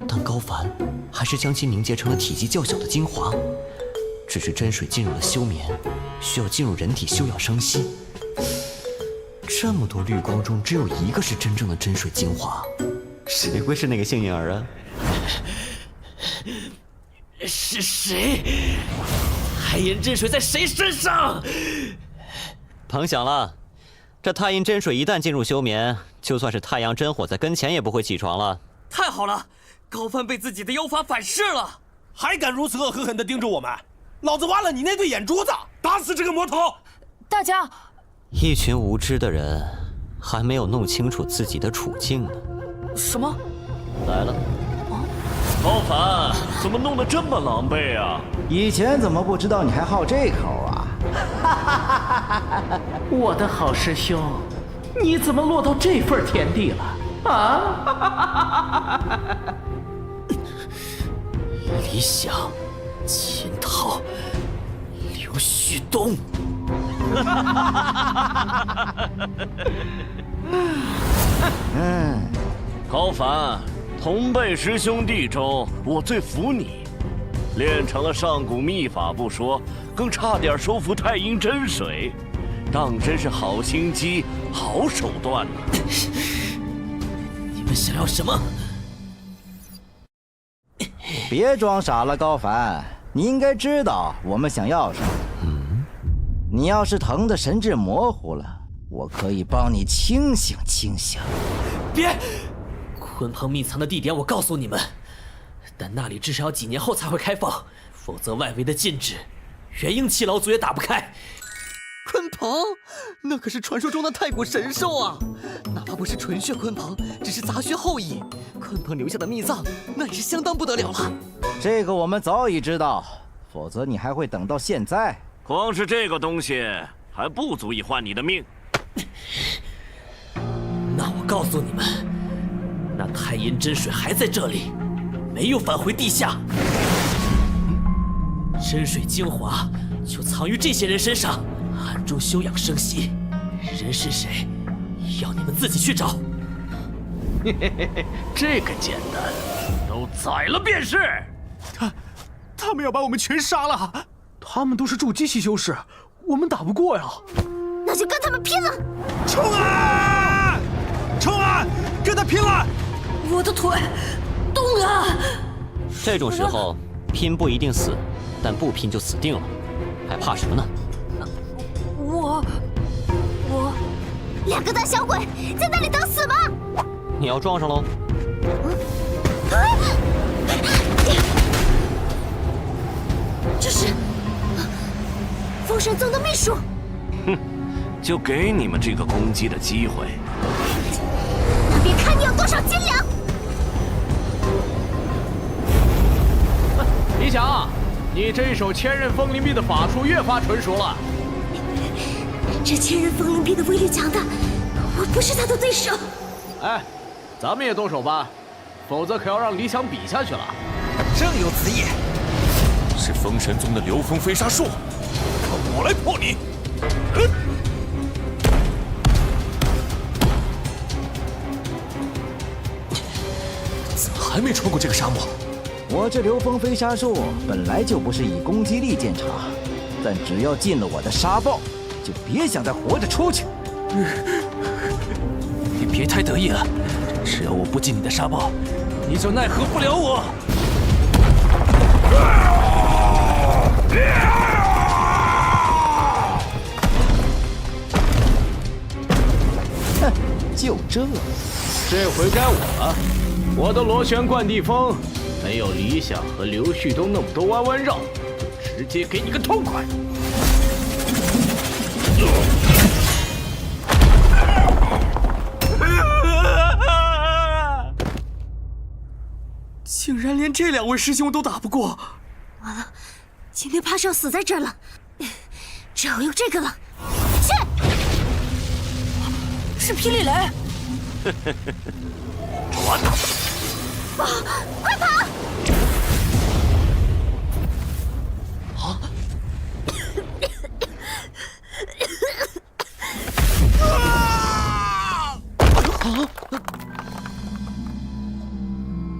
但高凡还是将其凝结成了体积较小的精华。只是真水进入了休眠，需要进入人体休养生息。这么多绿光中，只有一个是真正的真水精华，谁会是那个幸运儿啊？是谁？太阴真水在谁身上？甭想了，这太阴真水一旦进入休眠，就算是太阳真火在跟前也不会起床了。太好了，高帆被自己的妖法反噬了，还敢如此恶狠狠地盯着我们！老子挖了你那对眼珠子，打死这个魔头！大家，一群无知的人，还没有弄清楚自己的处境呢。什么？来了。高凡，怎么弄得这么狼狈啊？以前怎么不知道你还好这口啊？我的好师兄，你怎么落到这份田地了啊？李想、秦涛、刘旭东。高凡，同辈师兄弟中，我最服你。练成了上古秘法不说，更差点收服太阴真水，当真是好心机、好手段呢。你们想要什么？别装傻了，高凡，你应该知道我们想要什么。你要是疼得神志模糊了，我可以帮你清醒清醒。别！鲲鹏秘藏的地点我告诉你们，但那里至少要几年后才会开放，否则外围的禁制，元婴期老祖也打不开。鲲鹏，那可是传说中的太古神兽啊！哪怕不是纯血鲲鹏，只是杂血后裔，鲲鹏留下的秘藏，那也是相当不得了了。这个我们早已知道，否则你还会等到现在。光是这个东西还不足以换你的命。那我告诉你们，那太阴真水还在这里，没有返回地下。真水精华就藏于这些人身上，暗中休养生息。人是谁，要你们自己去找。这个简单，都宰了便是。他们要把我们全杀了！他们都是筑基期修士，我们打不过呀。那就跟他们拼了！冲啊！冲啊！跟他拼了！我的腿，动啊！这种时候，拼不一定死，但不拼就死定了，还怕什么呢？我两个大小鬼在那里等死吗？你要撞上喽！这是封神宗的秘术。哼，就给你们这个攻击的机会。那别看你有多少斤两。李想，你这一手千仞风灵臂的法术越发纯熟了。这千仞风灵臂的威力强大，我不是他的对手。哎，咱们也动手吧，否则可要让李想比下去了。正有此意。是封神宗的流风飞沙术，看我来破你！怎么还没穿过这个沙漠？我这流风飞沙术本来就不是以攻击力见长，但只要进了我的沙暴，就别想再活着出去。你别太得意了，只要我不进你的沙暴，你就奈何不了我。哼，就这回该我了。我的螺旋贯地风没有李想和刘旭东那么多弯弯绕，就直接给你个痛快。这2位师兄都打不过，完了，今天怕是要死在这儿了。只好用这个了。去！是霹雳雷！抓他！啊！快跑！啊！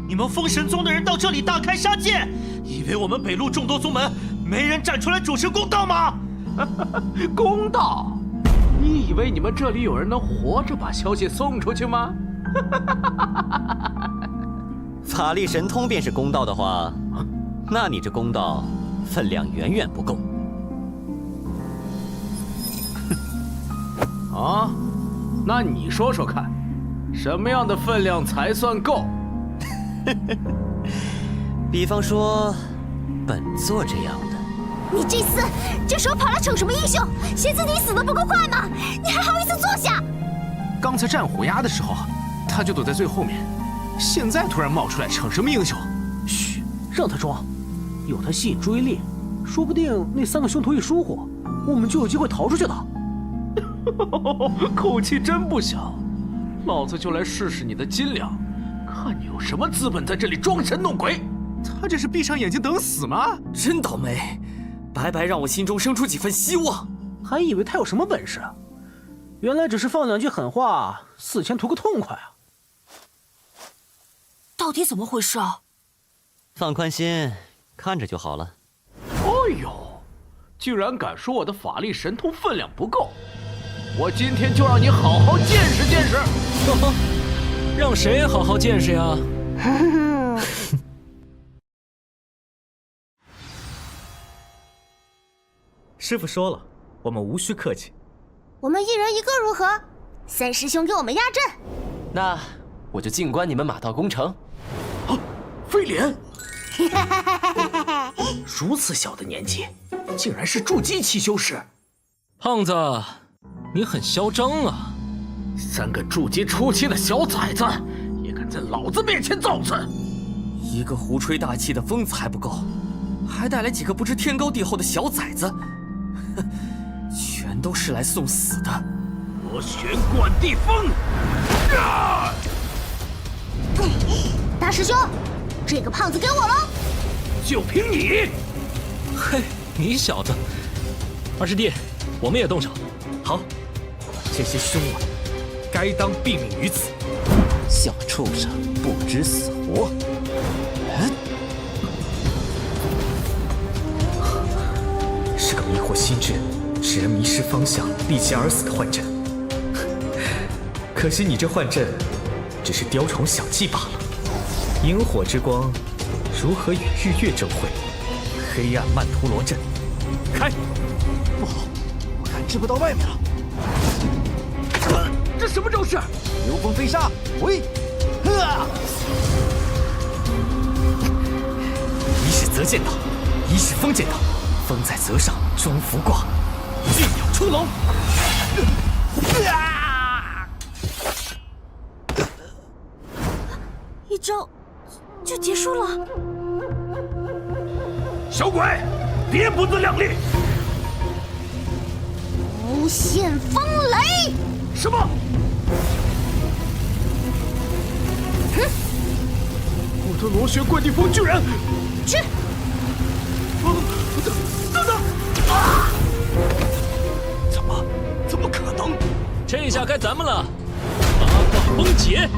你们封神宗的人到这里大开杀戒，以为我们北路众多宗门没人站出来主持公道吗？公道？你以为你们这里有人能活着把消息送出去吗？法力神通便是公道的话，那你这公道分量远远不够。啊？那你说说看，什么样的分量才算够？比方说，本座这样的。你这厮这时候跑来逞什么英雄？嫌自己死得不够快吗？你还好意思坐下？刚才战虎鸦的时候，他就躲在最后面，现在突然冒出来逞什么英雄？嘘，让他装，有他吸引注意力，说不定那3个凶徒一疏忽，我们就有机会逃出去了。口气真不小，老子就来试试你的斤两，看你有什么资本在这里装神弄鬼。他这是闭上眼睛等死吗？真倒霉，白白让我心中生出几分希望。还以为他有什么本事，原来只是放2句狠话，死前图个痛快啊！到底怎么回事啊？放宽心，看着就好了。哎呦，居然敢说我的法力神通分量不够！我今天就让你好好见识见识。让谁好好见识呀？师傅说了，我们无需客气。我们1人1个如何？3师兄给我们压阵。那我就静观你们马到功成。啊，飞廉！如此小的年纪，竟然是筑基期修士。胖子，你很嚣张啊！3个筑基初期的小崽子，也敢在老子面前造次！一个胡吹大气的疯子还不够，还带来几个不知天高地厚的小崽子，全都是来送死的！螺旋贯地风！大师兄，这个胖子给我了！就凭你！嘿，你小子！二师弟，我们也动手。好，这些凶娃该当毙命于此。小畜生，不知死活！是个迷惑心智、使人迷失方向、立即而死的幻阵。可惜你这幻阵只是雕虫小技罢了。萤火之光如何与日月争辉？黑暗曼陀罗阵，开！不好，我感知不到外面了。这什么招式？流风飞沙，喂！一是则见道，一是风见道。风在泽上，装伏卦，巨鸟出笼。一招就结束了。小鬼，别不自量力！无限风雷！什么？我的螺旋贯地风居然……去！等等！怎么可能？这下该咱们了！八卦风解，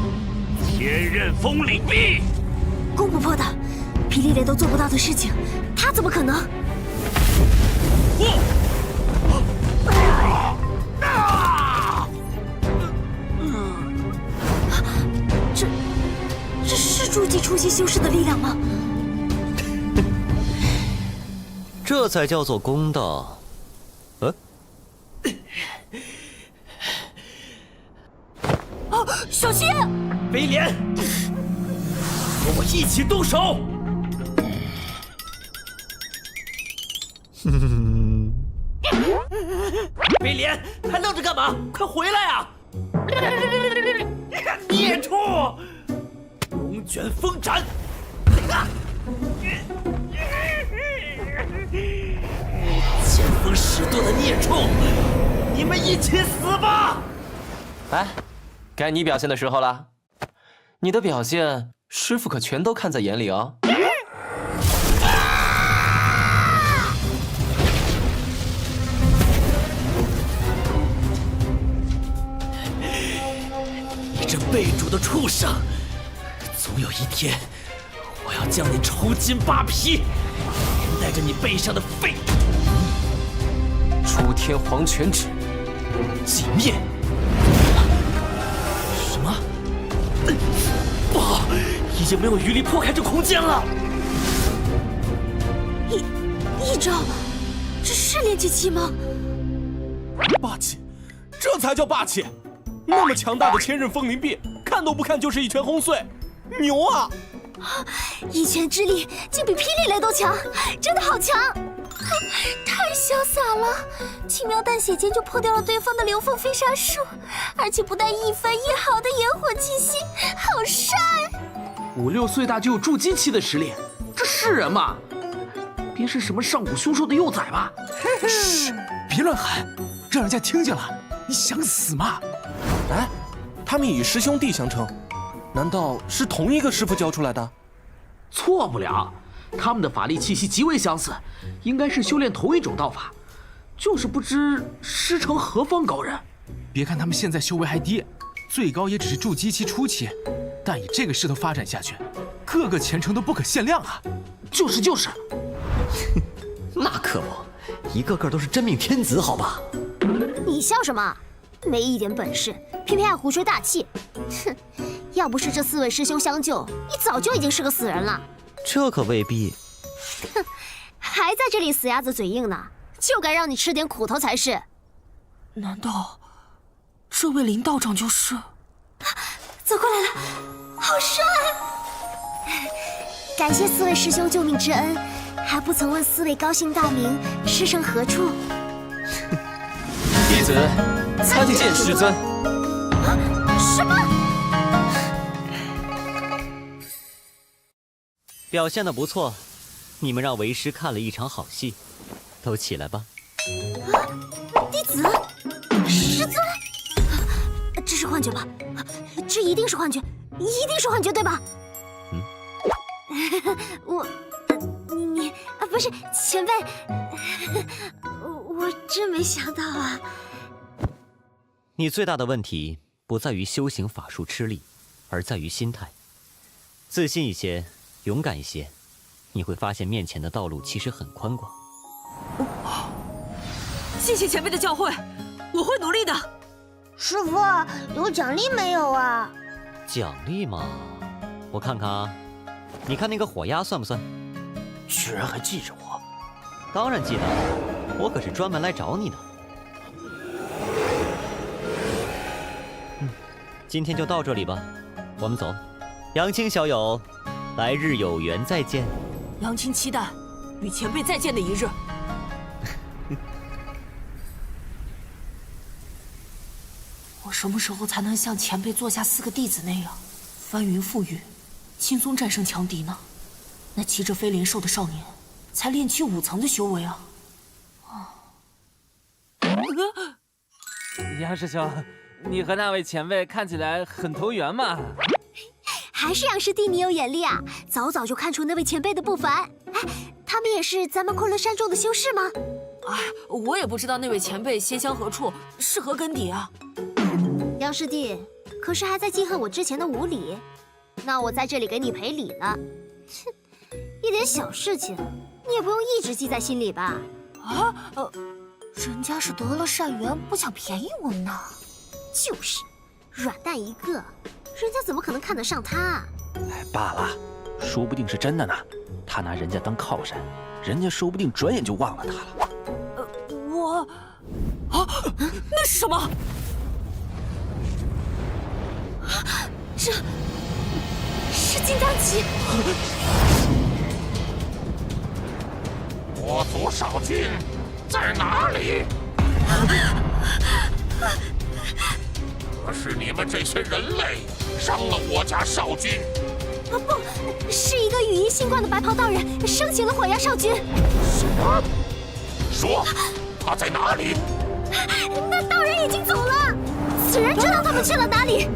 天刃风领壁，攻不破的，霹雳雷都做不到的事情，他怎么可能？这是筑基初期修士的力量吗？这才叫做公道。小心！飞廉，和我一起动手！飞廉，还愣着干嘛？快回来啊！孽畜！龙卷风斩！见风使舵的孽畜，你们一起死吧！哎，该你表现的时候了。你的表现，师傅可全都看在眼里哦。你这背主的畜生，总有一天，我要将你抽筋扒皮，连带着你背上的肺。出天黄泉指，寂灭。什么？不好，已经没有余力破开这空间了。一招，这是炼气期吗？霸气，这才叫霸气！那么强大的千仞风灵臂，看都不看就是一拳轰碎，牛啊！一拳之力竟比霹雳雷都强，真的好强！太潇洒了，轻描淡写间就破掉了对方的流凤飞沙术，而且不带一分一毫的烟火气息，好帅！5、6岁大就有筑基期的实力，这是人吗？别是什么上古凶兽的幼崽吧？嘘，别乱喊，让人家听见了。你想死吗？哎，他们以师兄弟相称，难道是同一个师傅教出来的？错不了，他们的法力气息极为相似，应该是修炼同一种道法，就是不知师承何方高人。别看他们现在修为还低，最高也只是筑基期初期，但以这个势头发展下去，各个前程都不可限量啊！就是，那可不，一个个都是真命天子，好吧？你笑什么？没一点本事，偏偏爱胡吹大气。哼，要不是这4位师兄相救，你早就已经是个死人了。这可未必。哼，还在这里死鸭子嘴硬呢，就该让你吃点苦头才是。难道这位林道长就是？走过来了，好帅！感谢4位师兄救命之恩，还不曾问4位高姓大名，师承何处？弟子参见师尊。什么？表现得不错，你们让为师看了一场好戏，都起来吧。弟子，师尊，这是幻觉吧？这一定是幻觉，一定是幻觉，对吧？你不是前辈，我真没想到啊。你最大的问题不在于修行法术吃力，而在于心态。自信一些，勇敢一些，你会发现面前的道路其实很宽广。谢谢前辈的教诲，我会努力的。师傅，有奖励没有啊？奖励嘛，我看看啊。你看那个火鸭算不算？居然还记着我？当然记得，我可是专门来找你的。今天就到这里吧，我们走。杨青小友，来日有缘再见。杨青期待与前辈再见的一日。我什么时候才能像前辈座下4个弟子那样翻云覆雨，轻松战胜强敌呢？那骑着飞莲兽的少年，才炼气5层的修为啊！杨师兄，你和那位前辈看起来很投缘嘛。还是杨师弟你有眼力啊，早早就看出那位前辈的不凡。哎，他们也是咱们昆仑山中的修士吗？哎，我也不知道那位前辈仙乡何处，是何根底啊？杨师弟，可是还在记恨我之前的无礼？那我在这里给你赔礼了。哼，一点小事情，你也不用一直记在心里吧？啊，人家是得了善缘，不想便宜我们呢。就是，软蛋一个，人家怎么可能看得上他啊？哎，罢了，说不定是真的呢。他拿人家当靠山，人家说不定转眼就忘了他了。那是什么？这是金刚戟。我族少君在哪里？可是你们这些人类伤了我家少君，不，是一个羽衣星冠的白袍道人生擒了火焰少君。什么？说他在哪里？那道人已经走了，此人知道他们去了哪里。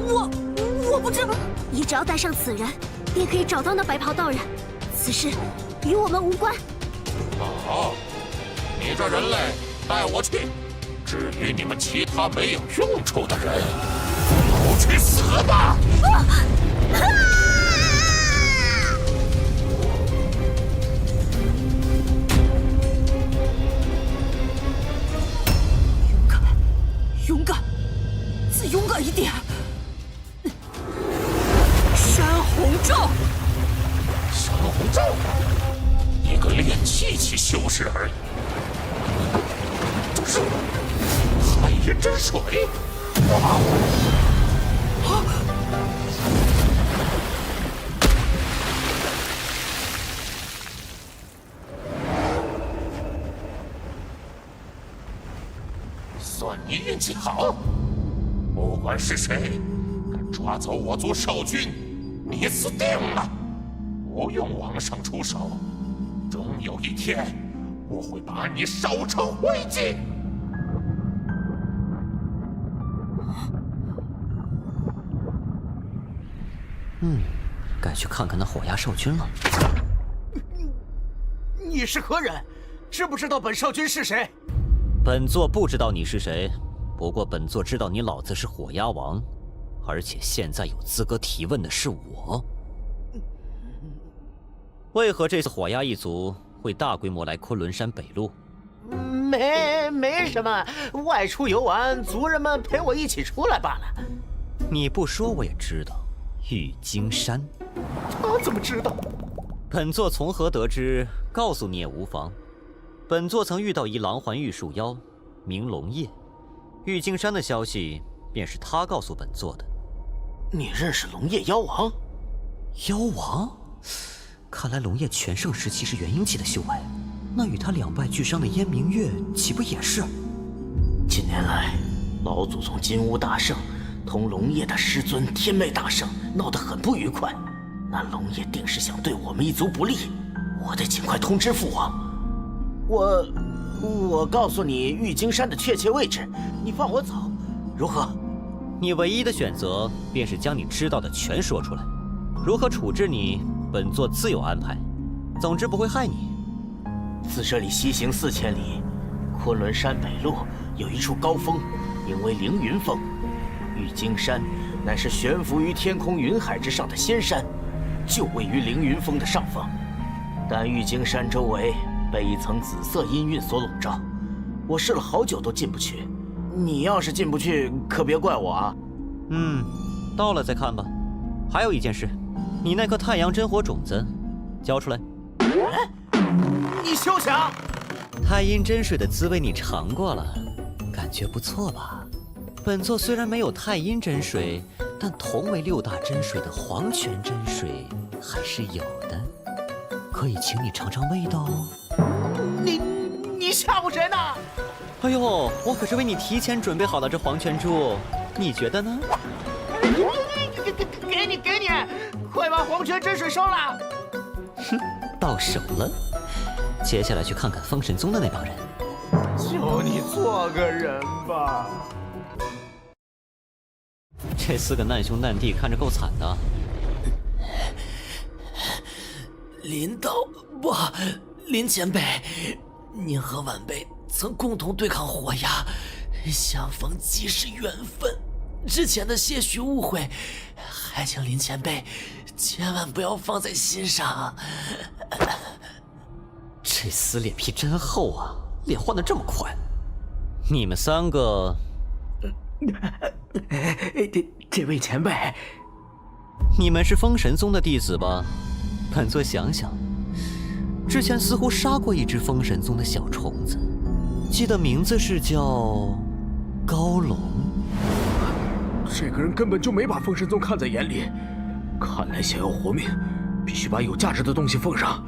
我不知道。你只要带上此人，便可以找到那白袍道人。此事与我们无关。好，你这人类带我去。至于你们其他没有用处的人，都去死吧！勇敢，再勇敢一点！山洪咒，山洪咒，一个炼气期修士而已。这是太阴真水！算你运气好，不管是谁敢抓走我族少君，你死定了！不用往上出手，终有一天我会把你烧成灰烬。该去看看那火鸦少君了。你是何人？知不知道本少君是谁？本座不知道你是谁，不过本座知道你老子是火鸦王，而且现在有资格提问的是我。为何这次火鸦一族会大规模来昆仑山北路？没什么，外出游玩，族人们陪我一起出来罢了。你不说我也知道，玉京山。他怎么知道？本座从何得知？告诉你也无妨。本座曾遇到一狼环玉树妖，名龙叶。玉京山的消息便是他告诉本座的。你认识龙叶妖王？妖王？看来龙叶全盛时期是元婴期的修为，那与他两败俱伤的燕明月岂不也是？近年来，老祖宗金乌大圣同龙叶的师尊天魅大圣闹得很不愉快，那龙叶定是想对我们一族不利，我得尽快通知父王。我告诉你玉京山的确切位置，你放我走，如何？你唯一的选择便是将你知道的全说出来，如何处置你，本座自有安排。总之不会害你。自这里西行4000里，昆仑山北路有一处高峰，名为凌云峰。玉京山乃是悬浮于天空云海之上的仙山，就位于凌云峰的上方。但玉京山周围被一层紫色阴晕所笼罩，我试了好久都进不去。你要是进不去，可别怪我啊。到了再看吧。还有一件事，你那颗太阳真火种子交出来。你休想！太阴真水的滋味你尝过了，感觉不错吧？本座虽然没有太阴真水，但同为6大真水的黄泉真水还是有的，可以请你尝尝味道哦。你吓唬谁呢？哎呦，我可是为你提前准备好了这黄泉珠，你觉得呢？给你，快把黄泉真水收了！哼，到手了。接下来去看看封神宗的那帮人。求你做个人吧。这4个难兄难弟看着够惨的。林前辈，您和晚辈曾共同对抗火鸦，相逢即是缘分。之前的些许误会，还请林前辈千万不要放在心上。这厮脸皮真厚啊，脸换得这么快。你们3个，这位前辈，你们是封神宗的弟子吧？本座想想，之前似乎杀过一只封神宗的小虫子，记得名字是叫高龙。这个人根本就没把封神宗看在眼里，看来想要活命，必须把有价值的东西奉上。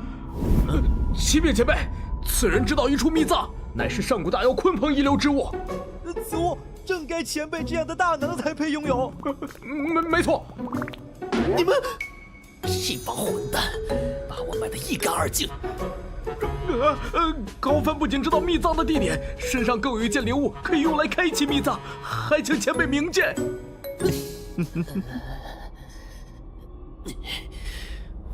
启禀前辈，此人知道一处秘藏，乃是上古大妖鲲鹏遗留之物。此物正该前辈这样的大能才配拥有。没错。这帮混蛋把我卖得一干二净。高帆不仅知道秘藏的地点，身上更有一件灵物可以用来开启秘藏，还请前辈明鉴。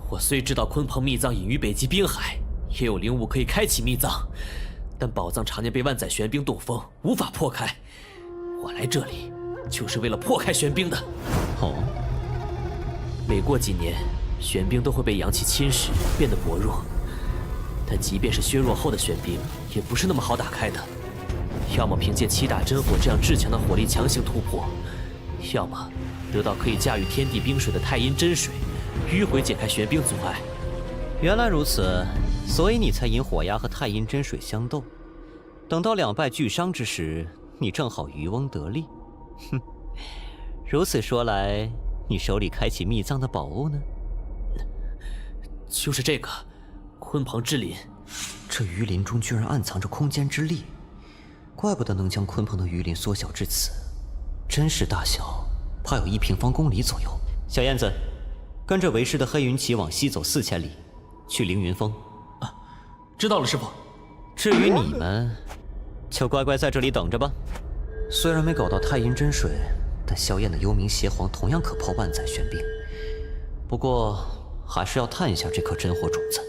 我虽知道鲲鹏秘藏隐于北极冰海，也有灵物可以开启秘藏，但宝藏常年被万载玄冰冻封，无法破开。我来这里就是为了破开玄冰的。哦，每过几年，玄冰都会被阳气侵蚀，变得薄弱。但即便是削弱后的玄冰，也不是那么好打开的。要么凭借七大真火这样至强的火力强行突破，要么得到可以驾驭天地冰水的太阴真水，迂回解开玄冰阻碍。原来如此，所以你才引火鸦和太阴真水相斗。等到两败俱伤之时，你正好渔翁得利。哼，如此说来，你手里开启秘藏的宝物呢？就是这个。鲲鹏之鳞，这鱼鳞中居然暗藏着空间之力，怪不得能将鲲鹏的鱼鳞缩小至此，真实大小怕有1平方公里左右。小燕子，跟着为师的黑云旗往西走4000里，去凌云峰。啊，知道了，师傅。至于你们，就乖乖在这里等着吧。虽然没搞到太阴真水，但萧燕的幽冥邪皇同样可破万载玄冰。不过，还是要探一下这颗真火种子。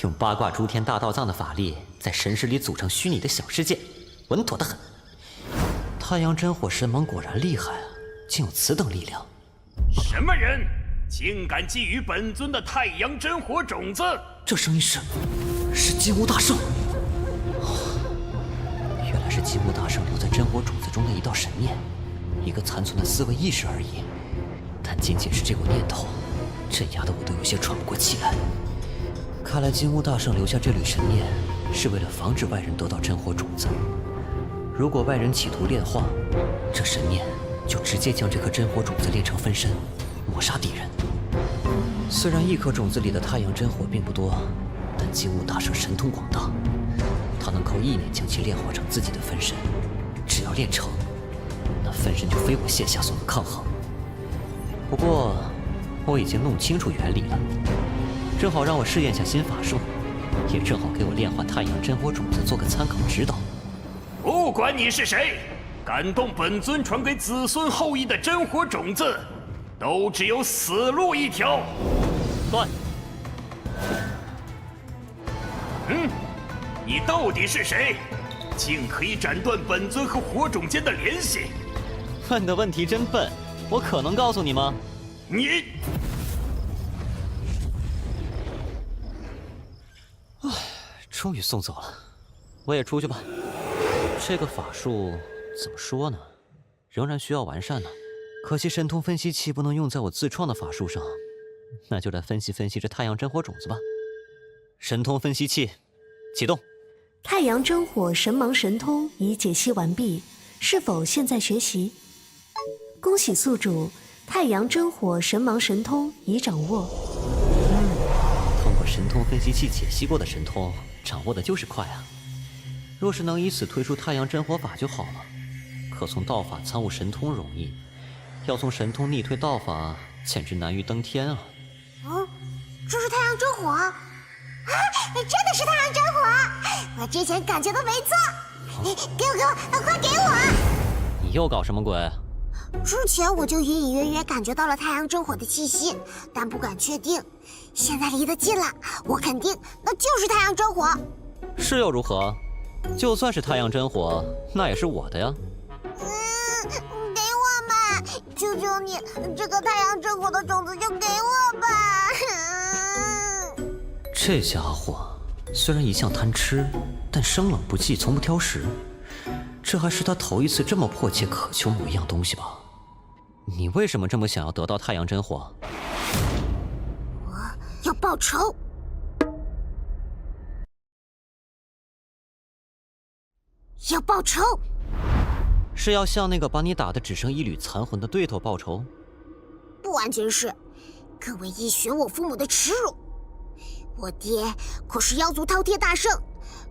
用八卦诸天大道藏的法力，在神识里组成虚拟的小世界，稳妥得很。太阳真火神芒果然厉害啊，竟有此等力量。什么人竟敢觊觎本尊的太阳真火种子？这声音是金乌大圣。原来是金乌大圣留在真火种子中的一道神念，一个残存的思维意识而已。但仅仅是这股念头，镇压得我都有些喘不过气来。看来金乌大圣留下这缕神念，是为了防止外人得到真火种子。如果外人企图炼化，这神念就直接将这颗真火种子炼成分身，抹杀敌人。虽然一颗种子里的太阳真火并不多，但金乌大圣神通广大，他能靠意念将其炼化成自己的分身。只要炼成，那分身就非我线下所能抗衡。不过，我已经弄清楚原理了。正好让我试验下新法术，也正好给我炼化太阳真火种子做个参考指导。不管你是谁，敢动本尊传给子孙后裔的真火种子，都只有死路一条。断。你到底是谁？竟可以斩断本尊和火种间的联系？问的问题真笨，我可能告诉你吗？你。终于送走了，我也出去吧。这个法术怎么说呢，仍然需要完善呢。可惜神通分析器不能用在我自创的法术上，那就来分析分析这太阳真火种子吧。神通分析器启动。太阳真火神芒神通已解析完毕，是否现在学习？恭喜宿主，太阳真火神芒神通已掌握。通过神通分析器解析过的神通，掌握的就是快啊！若是能以此推出太阳真火法就好了。可从道法参悟神通容易，要从神通逆推道法，简直难于登天啊！这是太阳真火啊！真的是太阳真火！我之前感觉都没错。给我，快给我！你又搞什么鬼？之前我就隐隐约约感觉到了太阳真火的气息，但不敢确定。现在离得近了，我肯定那就是太阳真火。是又如何？就算是太阳真火，那也是我的呀。给我吧，求求你，这个太阳真火的种子就给我吧。这家伙虽然一向贪吃，但生冷不忌，从不挑食。这还是他头一次这么迫切渴求某一样东西吧？你为什么这么想要得到太阳真火？我要报仇！要报仇！是要向那个把你打得只剩一缕残魂的对头报仇？不完全是，更为一寻我父母的耻辱。我爹可是妖族饕餮大圣，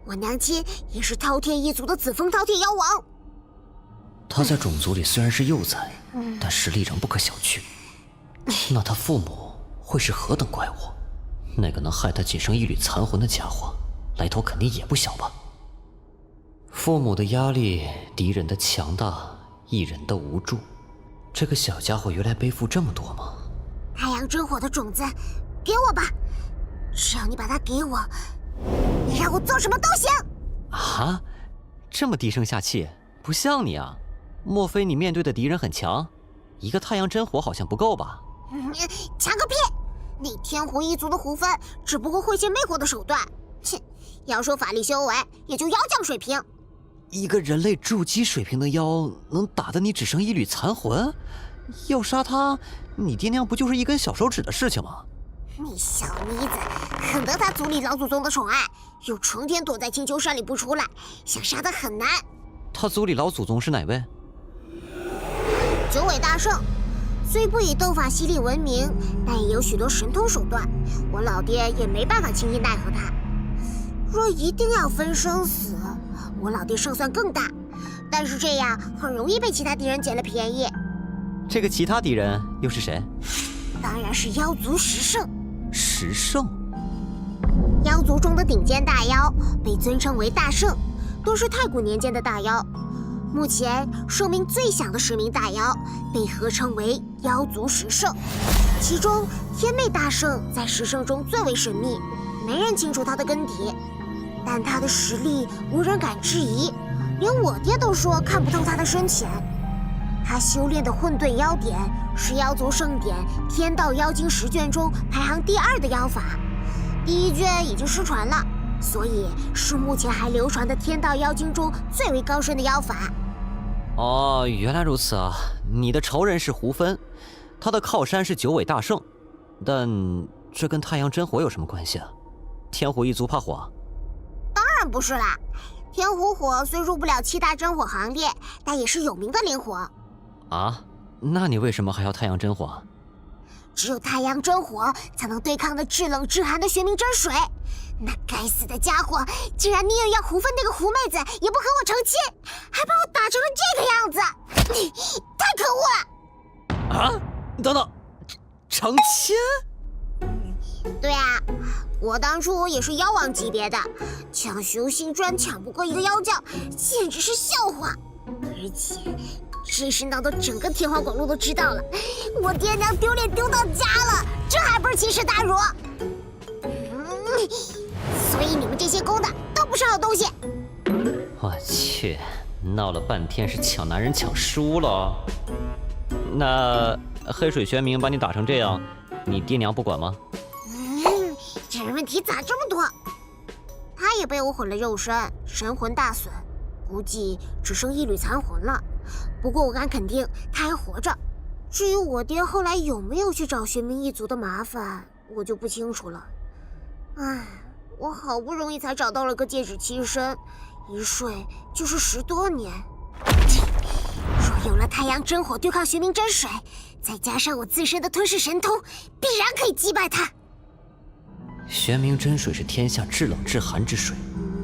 我娘亲也是饕餮一族的紫峰饕餮妖王。他在种族里虽然是幼崽，但实力仍不可小觑。那他父母会是何等怪物？那个能害他仅剩一缕残魂的家伙，来头肯定也不小吧？父母的压力，敌人的强大，一人的无助，这个小家伙原来背负这么多吗？太阳真火的种子，给我吧！只要你把它给我，你让我做什么都行。啊，这么低声下气，不像你啊！莫非你面对的敌人很强？一个太阳真火好像不够吧？强个屁！你天狐一族的胡芬只不过会些魅火的手段，切！要说法力修为，也就妖将水平。一个人类筑基水平的妖，能打得你只剩一缕残魂？要杀他，你爹娘不就是一根小手指的事情吗？你小妮子，很得他族里老祖宗的宠爱，又成天躲在青丘山里不出来，想杀他很难。他族里老祖宗是哪位？九尾大圣，虽不以斗法犀利闻名，但也有许多神通手段，我老爹也没办法轻易奈何他。若一定要分生死，我老爹胜算更大，但是这样很容易被其他敌人捡了便宜。这个其他敌人又是谁？当然是妖族十圣。十圣？妖族中的顶尖大妖，被尊称为大圣，都是太古年间的大妖。目前寿命最响的10名大妖，被合称为妖族十圣。其中天魅大圣在10圣中最为神秘，没人清楚他的根底，但他的实力无人敢质疑，连我爹都说看不透他的深浅。他修炼的混沌妖典是妖族圣典《天道妖经10卷》中排行第2的妖法，第1卷已经失传了，所以是目前还流传的天道妖经中最为高深的妖法。哦，原来如此啊！你的仇人是胡芬，他的靠山是九尾大圣，但这跟太阳真火有什么关系啊？天狐一族怕火？当然不是啦，天狐火虽入不了7大真火行列，但也是有名的灵火。啊，那你为什么还要太阳真火？只有太阳真火才能对抗那至冷至寒的玄冥真水。那该死的家伙竟然宁愿要胡芬那个狐妹子，也不和我成亲，还把我打成了这个样子，太可恶了！啊，等等，成亲？对啊，我当初也是妖王级别的，抢雄星居然抢不过一个妖将，简直是笑话。而且这事闹得整个天花广路都知道了，我爹娘丢脸丢到家了，这还不是奇耻大辱？所以你们这些公的都不是好东西。我去，闹了半天是抢男人抢输了。那黑水玄冥把你打成这样，你爹娘不管吗？这人问题咋这么多？他也被我毁了肉身，神魂大损，估计只剩一缕残魂了。不过我敢肯定他还活着。至于我爹后来有没有去找玄冥一族的麻烦，我就不清楚了。唉，我好不容易才找到了个戒指栖身，一睡就是10多年。若有了太阳真火对抗玄冥真水，再加上我自身的吞噬神通，必然可以击败他。玄冥真水是天下至冷至寒之水，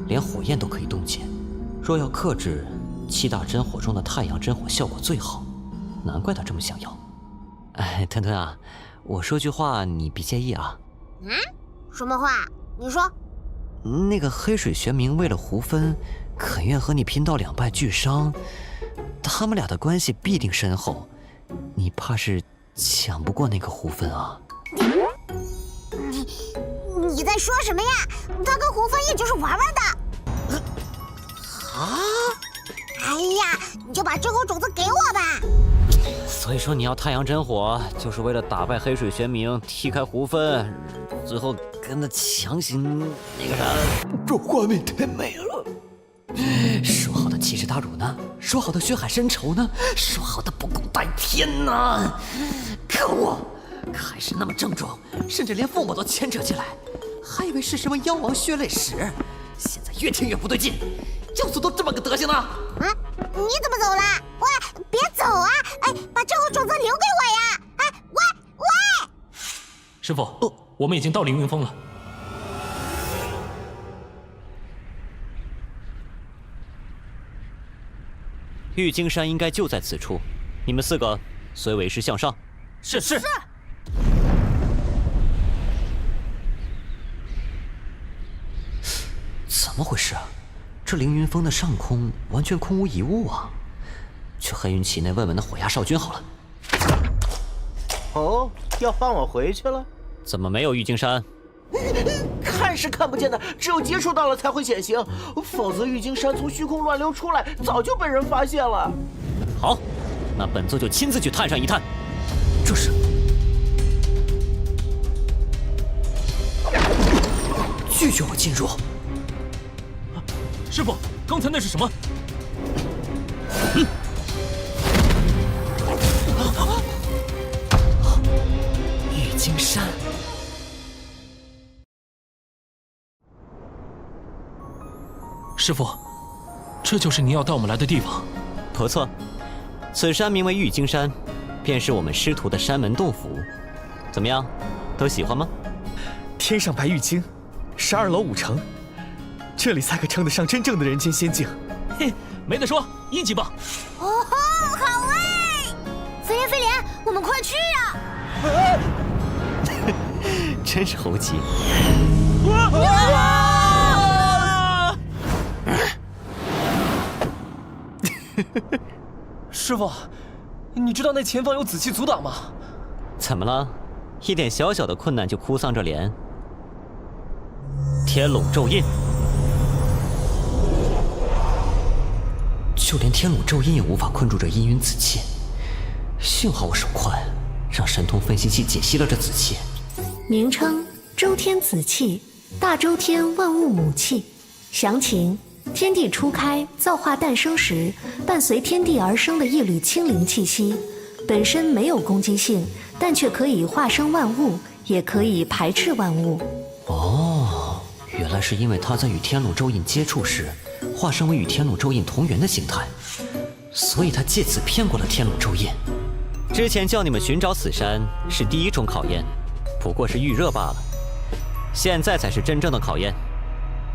连火焰都可以冻结。若要克制7大真火中的太阳真火，效果最好，难怪他这么想要。哎，吞吞啊，我说句话你别介意啊。什么话？你说。那个黑水玄冥为了胡芬，肯愿和你拼到2败俱伤，他们俩的关系必定深厚，你怕是抢不过那个胡芬啊？你在说什么呀？他跟胡芬也就是玩玩的。啊！哎呀，你就把真火种子给我吧。所以说你要太阳真火，就是为了打败黑水玄冥，踢开胡芬，最后跟他强行那个啥。这画面太美了。说好的奇耻大辱呢？说好的血海深仇呢？说好的不共戴天呢？可恶！还是那么郑重，甚至连父母都牵扯起来，还以为是什么妖王血泪史，现在越听越不对劲。妖族都这么个德行呢？啊！你怎么走了？喂，别走啊！哎，把真火种子留给我呀！哎，喂！师傅，我们已经到凌云峰了。玉京山应该就在此处，你们4个随为师向上。是。怎么回事啊？这凌云峰的上空完全空无一物啊！去黑云旗内问问那火焰少君好了。哦，要放我回去了？怎么没有玉京山？看是看不见的，只有接触到了才会显形，否则玉京山从虚空乱流出来，早就被人发现了。好，那本座就亲自去探上一探。这是拒绝我进入。师傅，刚才那是什么？玉京山。师傅，这就是您要带我们来的地方。不错，此山名为玉京山，便是我们师徒的山门洞府。怎么样，都喜欢吗？天上白玉京，12楼5城，这里才可称得上真正的人间仙境。嘿，没得说，1级棒。哦吼，好哎！飞廉，我们快去呀！真是猴急。师傅，你知道那前方有紫气阻挡吗？怎么了？一点小小的困难就哭丧着脸？天笼咒印，就连天笼咒印也无法困住这阴云紫气。幸好我手快，让神通分析器解析了这紫气。名称：周天紫气，大周天万物母气。详情：天地初开，造化诞生时，伴随天地而生的一缕清灵气息，本身没有攻击性，但却可以化生万物，也可以排斥万物。哦，原来是因为它在与天笼咒印接触时，化身为与天笼咒印同源的形态，所以它借此骗过了天笼咒印。之前叫你们寻找此山是第1种考验，不过是预热罢了。现在才是真正的考验。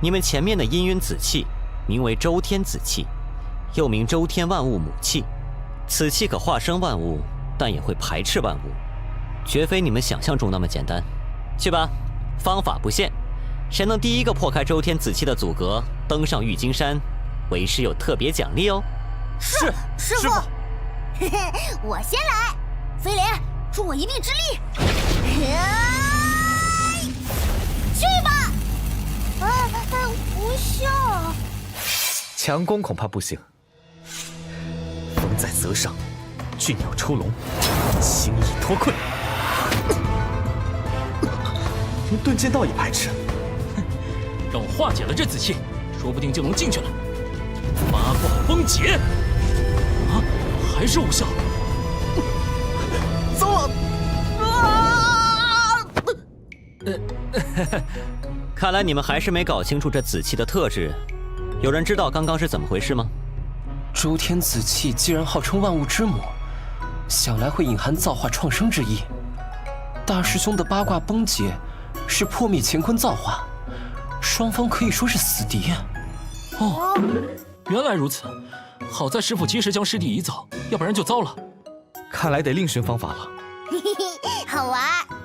你们前面的阴云紫气名为周天紫气，又名周天万物母气。此气可化生万物，但也会排斥万物，绝非你们想象中那么简单。去吧，方法不限，谁能第1个破开周天紫气的阻隔，登上玉京山，为师有特别奖励哦。是，师傅。嘿嘿，我先来。飞廉，助我一臂之力。去吧。无效。强攻恐怕不行。风在泽上，俊鸟出笼，轻易脱困。盾剑道也排斥。让我化解了这紫气，说不定就能进去了。八卦崩解。啊，还是无效。糟了！看来你们还是没搞清楚这紫气的特质。有人知道刚刚是怎么回事吗？周天紫气既然号称万物之母，想来会隐含造化创生之意。大师兄的八卦崩解是破灭乾坤造化，双方可以说是死敌啊。哦，原来如此。好在师傅及时将师弟移走，要不然就糟了。看来得另寻方法了。嘿嘿，好玩。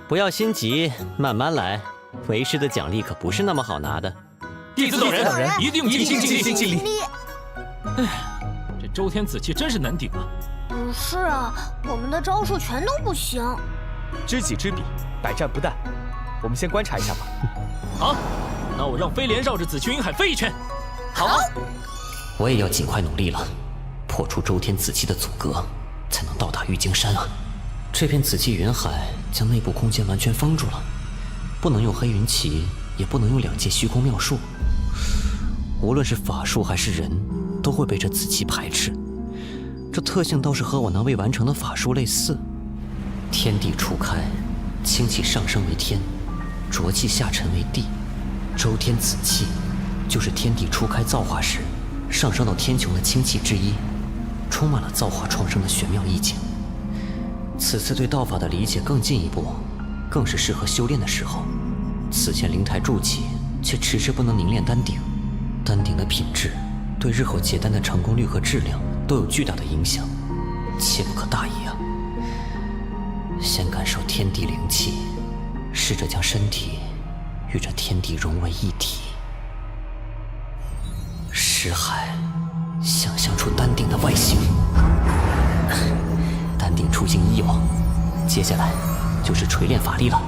不要心急，慢慢来。为师的奖励可不是那么好拿的。弟子等人一定尽力。哎，这周天紫气真是难顶啊！是啊，我们的招数全都不行。知己知彼，百战不殆。我们先观察一下吧。好，那我让飞廉绕着紫气云海飞一圈。好。我也要尽快努力了，破除周天紫气的阻隔，才能到达玉京山啊！这片紫气云海将内部空间完全封住了，不能用黑云旗，也不能用2阶虚空妙术。无论是法术还是人，都会被这紫气排斥。这特性倒是和我那未完成的法术类似。天地初开，清气上升为天，浊气下沉为地。周天紫气，就是天地初开造化时上升到天穹的清气之一，充满了造化创生的玄妙意境。此次对道法的理解更进一步，更是适合修炼的时候。此前灵台筑起，却迟迟不能凝练丹鼎，丹鼎的品质对日后结丹的成功率和质量都有巨大的影响，切不可大意啊！先感受天地灵气，试着将身体与这天地融为一体。识海，想象出丹鼎的外形。丹鼎雏形已有，接下来就是锤炼法力了。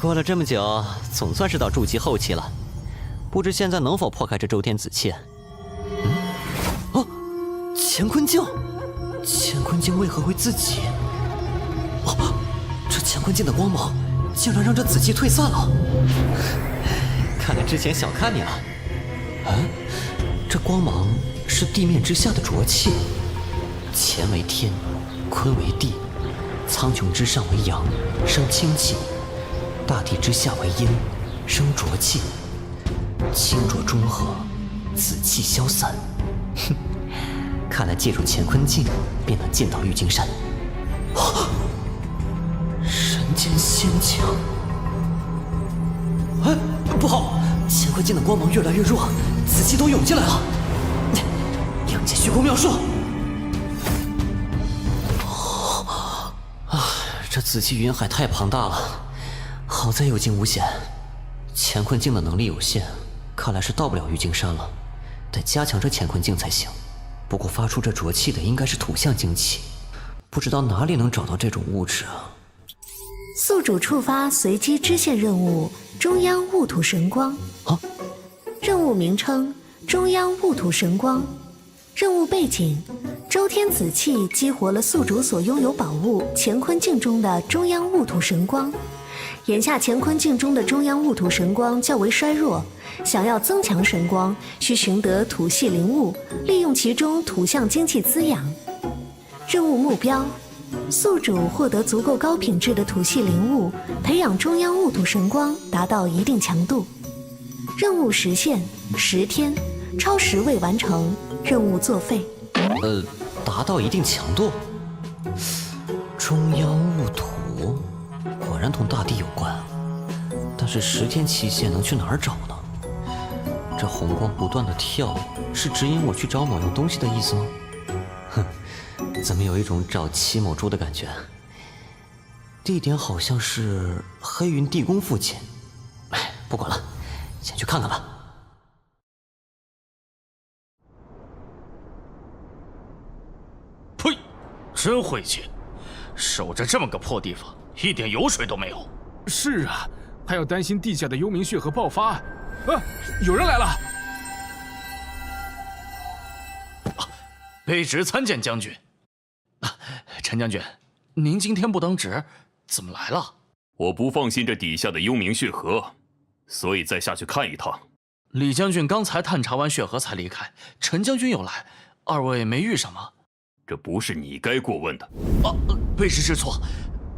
过了这么久，总算是到筑基后期了，不知现在能否破开这周天子气？乾坤镜，乾坤镜为何会自己？这乾坤镜的光芒竟然让这紫气退散了。看来之前小看你了。这光芒是地面之下的浊气，乾为天，坤为地，苍穹之上为阳，生清气。大地之下为阴，生浊气，清浊中和，紫气消散。看来借助乾坤镜便能进到玉京山。人间仙境！不好！乾坤镜的光芒越来越弱，紫气都涌进来了。两界虚空妙术！这紫气云海太庞大了。好在有惊无险，乾坤镜的能力有限，看来是到不了玉京山了，得加强这乾坤镜才行。不过发出这浊气的应该是土象精气，不知道哪里能找到这种物质啊。宿主触发随机支线任务中央雾土神光。任务名称中央雾土神光。任务背景：周天子气激活了宿主所拥有宝物乾坤镜中的中央雾土神光。眼下乾坤镜中的中央雾土神光较为衰弱，想要增强神光，需寻得土系灵物，利用其中土象精气滋养。任务目标：宿主获得足够高品质的土系灵物，培养中央雾土神光达到一定强度。任务时限10天，超时未完成，任务作废。达到一定强度。中央雾土。果然同大地有关，但是10天期限能去哪儿找呢？这红光不断的跳，是指引我去找某样东西的意思吗？怎么有一种找七某猪的感觉？地点好像是黑云地宫附近。不管了，先去看看吧。呸！真晦气，守着这么个破地方。一点油水都没有。是啊，还要担心地下的幽冥血河爆发。有人来了！卑职参见将军。陈将军，您今天不当值，怎么来了？我不放心这底下的幽冥血河，所以再下去看一趟。李将军刚才探查完血河才离开，陈将军有来，二位没遇上吗？这不是你该过问的。卑职知错。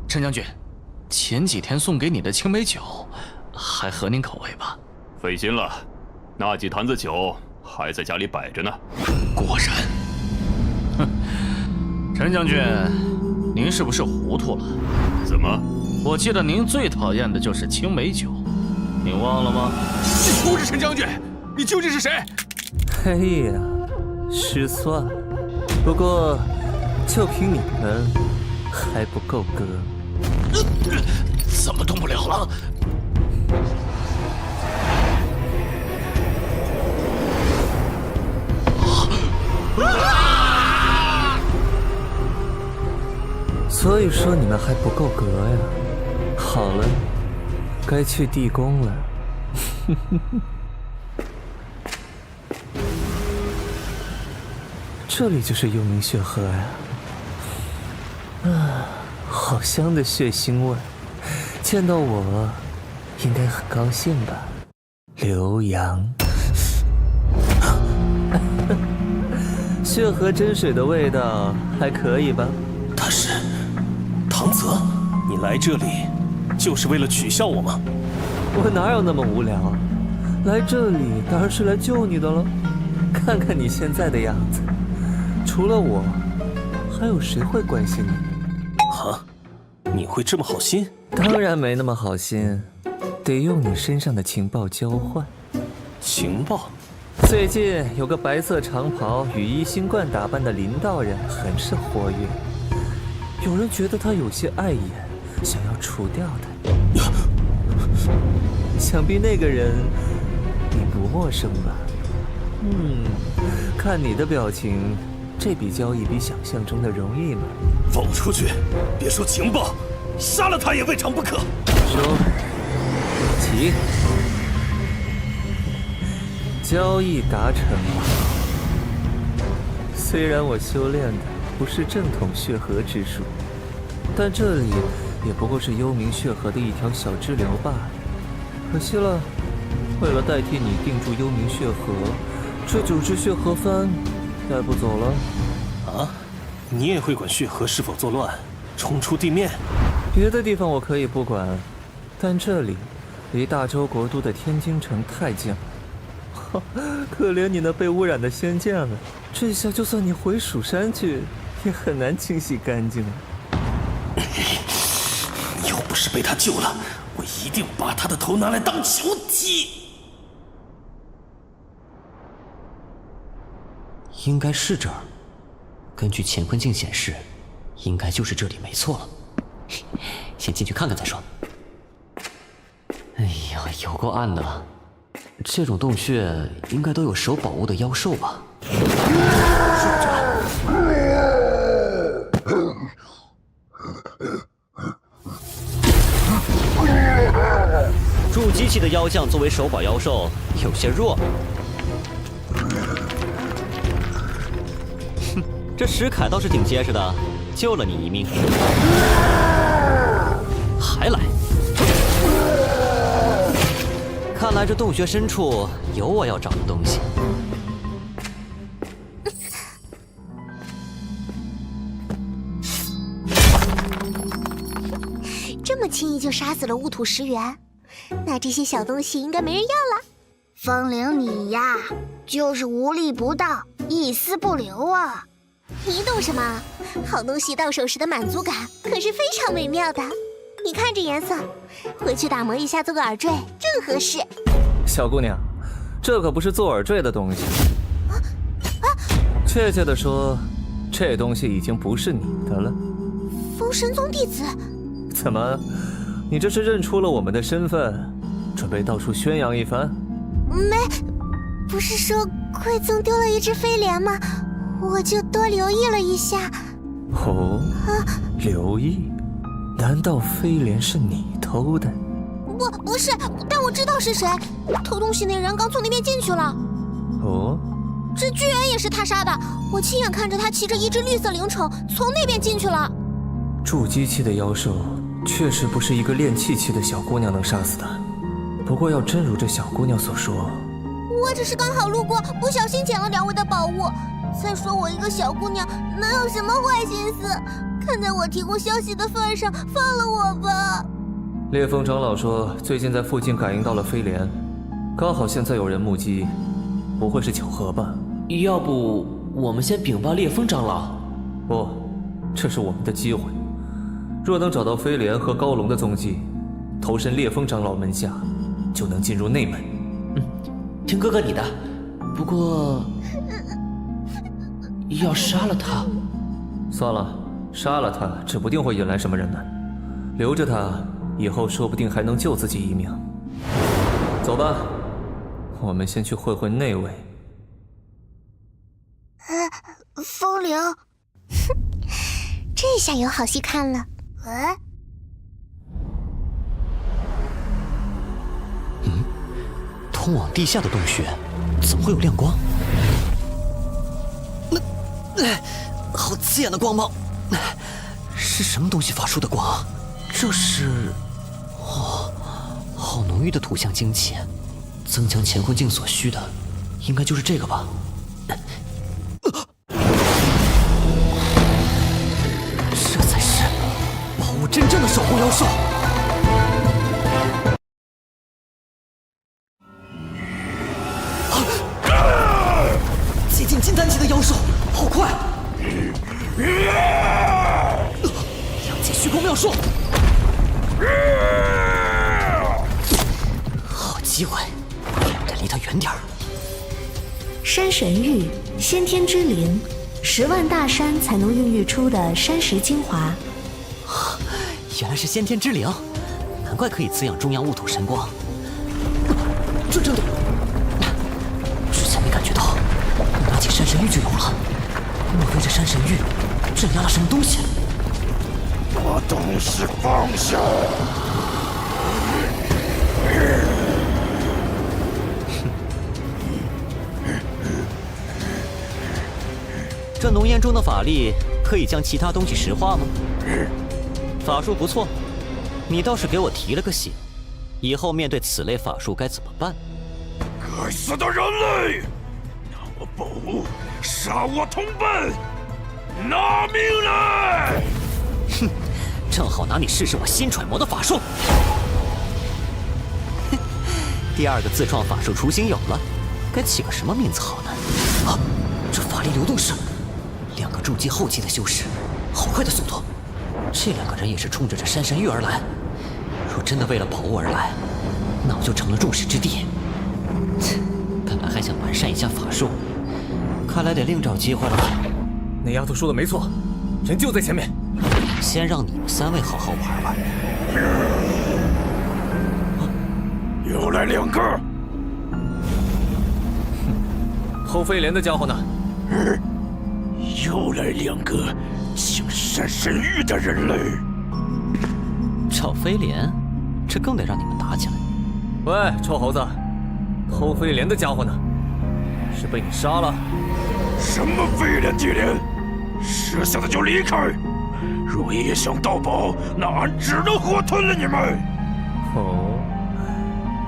陈将军，前几天送给你的青梅酒，还合您口味吧？费心了，那几坛子酒还在家里摆着呢。果然。陈将军，您是不是糊涂了？怎么？我记得您最讨厌的就是青梅酒，您忘了吗？你不是陈将军，你究竟是谁？哎呀，失算。不过，就凭你们，还不够格。怎么动不了了？所以说你们还不够格呀。好了，该去地宫了。这里就是幽冥血河呀。好香的血腥味，见到我应该很高兴吧？刘洋，血河真水的味道还可以吧？大师，唐泽，你来这里就是为了取笑我吗？我哪有那么无聊？来这里当然是来救你的了。看看你现在的样子，除了我，还有谁会关心你？啊？你会这么好心？当然没那么好心，得用你身上的情报交换。情报？最近有个白色长袍、羽衣新冠打扮的林道人很是活跃，有人觉得他有些碍眼，想要除掉他。想必那个人你不陌生吧？看你的表情，这笔交易比想象中的容易吗？放我出去！别说情报，杀了他也未尝不可。说，急。交易达成了。虽然我修炼的不是正统血河之术，但这里也不过是幽冥血河的一条小支流罢了。可惜了，为了代替你定住幽冥血河，这9只血河帆带不走了。啊？你也会管血河是否作乱，冲出地面？别的地方我可以不管，但这里离大周国都的天京城太近了。可怜你那被污染的仙剑了，这下就算你回蜀山去，也很难清洗干净了。要不是被他救了，我一定把他的头拿来当球踢。应该是这儿，根据乾坤镜显示，应该就是这里没错了。先进去看看再说。哎呀，有够暗的。这种洞穴应该都有守宝物的妖兽吧？筑基期的妖将作为守宝妖兽有些弱。哼，这石铠倒是挺结实的，救了你一命。还来？看来这洞穴深处有我要找的东西。这么轻易就杀死了雾土石原，那这些小东西应该没人要了。风铃，你呀，就是无利不道，一丝不留啊！你懂什么？好东西到手时的满足感可是非常美妙的。你看这颜色，回去打磨一下做个耳坠正合适。小姑娘，这可不是做耳坠的东西。确切的说，这东西已经不是你的了。风神宗弟子？怎么，你这是认出了我们的身份，准备到处宣扬一番？没，不是说贵宗丢了一只飞莲吗？我就多留意了一下。哦，留意？难道飞莲是你偷的？不是，但我知道是谁。偷东西那人刚从那边进去了。哦，这巨人也是他杀的，我亲眼看着他骑着一只绿色灵宠从那边进去了。筑基期的妖兽确实不是一个炼气期的小姑娘能杀死的。不过要真如这小姑娘所说，我只是刚好路过，不小心捡了2位的宝物。再说我一个小姑娘，能有什么坏心思？看在我提供消息的份上，放了我吧。烈风长老说，最近在附近感应到了飞莲，刚好现在有人目击，不会是巧合吧？要不我们先禀报烈风长老？不，这是我们的机会。若能找到飞莲和高龙的踪迹，投身烈风长老门下，就能进入内门。听哥哥你的。不过，要杀了他，算了，杀了他指不定会引来什么人呢。留着他，以后说不定还能救自己一命。走吧，我们先去会会那位。风铃，这下有好戏看了。通往地下的洞穴，怎么会有亮光？好刺眼的光芒，是什么东西发出的光？这是……好浓郁的土象精气，增强乾坤镜所需的，应该就是这个吧。这才是宝物真正的守护妖兽。接近金丹期的妖兽，好快！两界虚空妙术。好机会，得离他远点儿。山神玉，先天之灵，10万大山才能孕育出的山石精华。原来是先天之灵，难怪可以滋养中央雾土神光。这真的，之前没感觉到，拿起山神玉就有了。莫非这山神玉镇压了什么东西？把东西放下！这浓烟中的法力可以将其他东西石化吗？法术不错，你倒是给我提了个醒，以后面对此类法术该怎么办？该死的人类！拿我宝物，杀我同伴，拿命来！哼，正好拿你试试我新揣摩的法术。第2个自创法术雏形有了，该起个什么名字好呢？啊，这法力流动式，2个筑基后期的修士，好快的速度！这2个人也是冲着这山神玉而来。若真的为了宝物而来，那我就成了众矢之的。本来还想完善一下法术，看来得另找机会了。那丫头说的没错，人就在前面。先让你们3位好好玩玩。又来2个！后飞莲的家伙呢？又来2个姓山神玉的人类。找飞莲，这更得让你们打起来。喂，臭猴子，后飞莲的家伙呢？是被你杀了？什么飞莲地莲？识相的就离开！若也想盗宝，那俺只能活吞了你们！哦，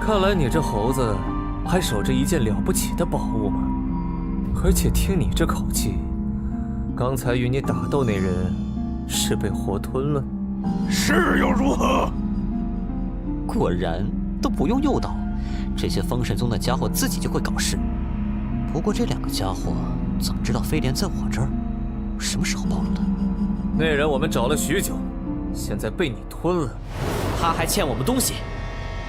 看来你这猴子还守着一件了不起的宝物嘛。而且听你这口气，刚才与你打斗那人是被活吞了。是又如何？果然都不用诱导，这些封神宗的家伙自己就会搞事。不过这2个家伙怎么知道飞莲在我这儿？什么时候暴露的？那人我们找了许久，现在被你吞了。他还欠我们东西，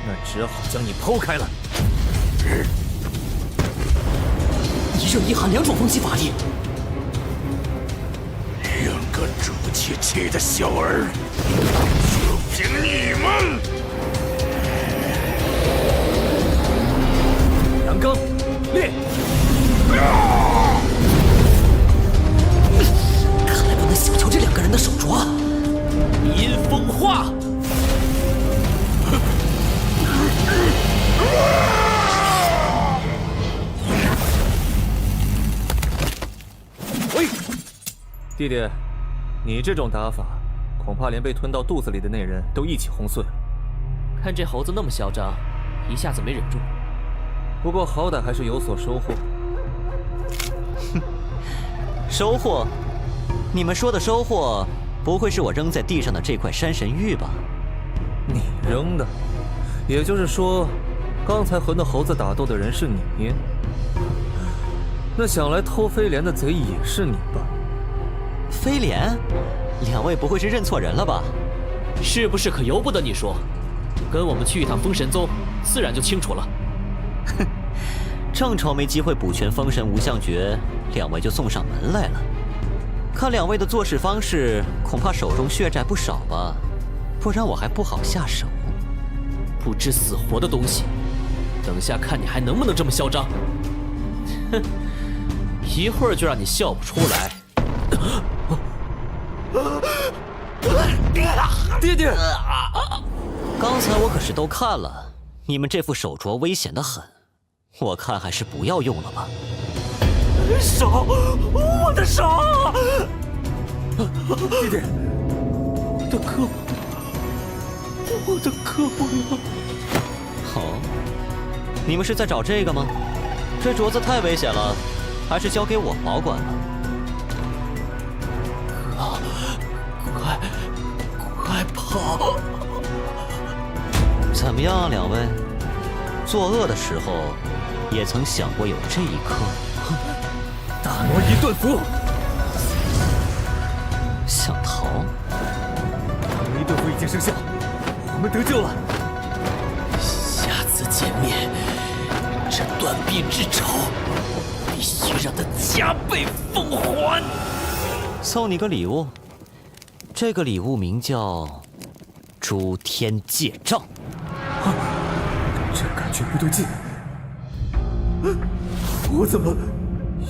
那只好将你剖开了。一热一寒2种风息法力，2个猪气气的小儿，就凭你们！阳刚烈！看来不能小瞧这2个人的手镯。阴风化！喂，弟弟，你这种打法，恐怕连被吞到肚子里的那人都一起轰碎了。看这猴子那么嚣张，一下子没忍住。不过好歹还是有所收获。哼，收获？你们说的收获，不会是我扔在地上的这块山神玉吧？你扔的？也就是说，刚才和那猴子打斗的人是你？那想来偷飞莲的贼也是你吧？飞莲？2位不会是认错人了吧？是不是可由不得你说？跟我们去一趟封神宗，自然就清楚了。哼，正愁没机会补全封神无相诀，2位就送上门来了。看2位的做事方式，恐怕手中血债不少吧？不然我还不好下手。不知死活的东西，等下看你还能不能这么嚣张！哼，一会儿就让你笑不出来。弟弟，刚才我可是都看了，你们这副手镯危险得很，我看还是不要用了吧。手，我的手！弟弟，我的胳膊，我的胳膊呀！哦，你们是在找这个吗？这镯子太危险了，还是交给我保管吧。快跑！怎么样，2位？作恶的时候，也曾想过有这一刻？大挪移遁符！想逃？大挪移遁符已经生效，我们得救了。下次见面，这断臂之仇必须让他加倍奉还。送你个礼物，这个礼物名叫诸天戒杖。这感觉不对劲，我怎么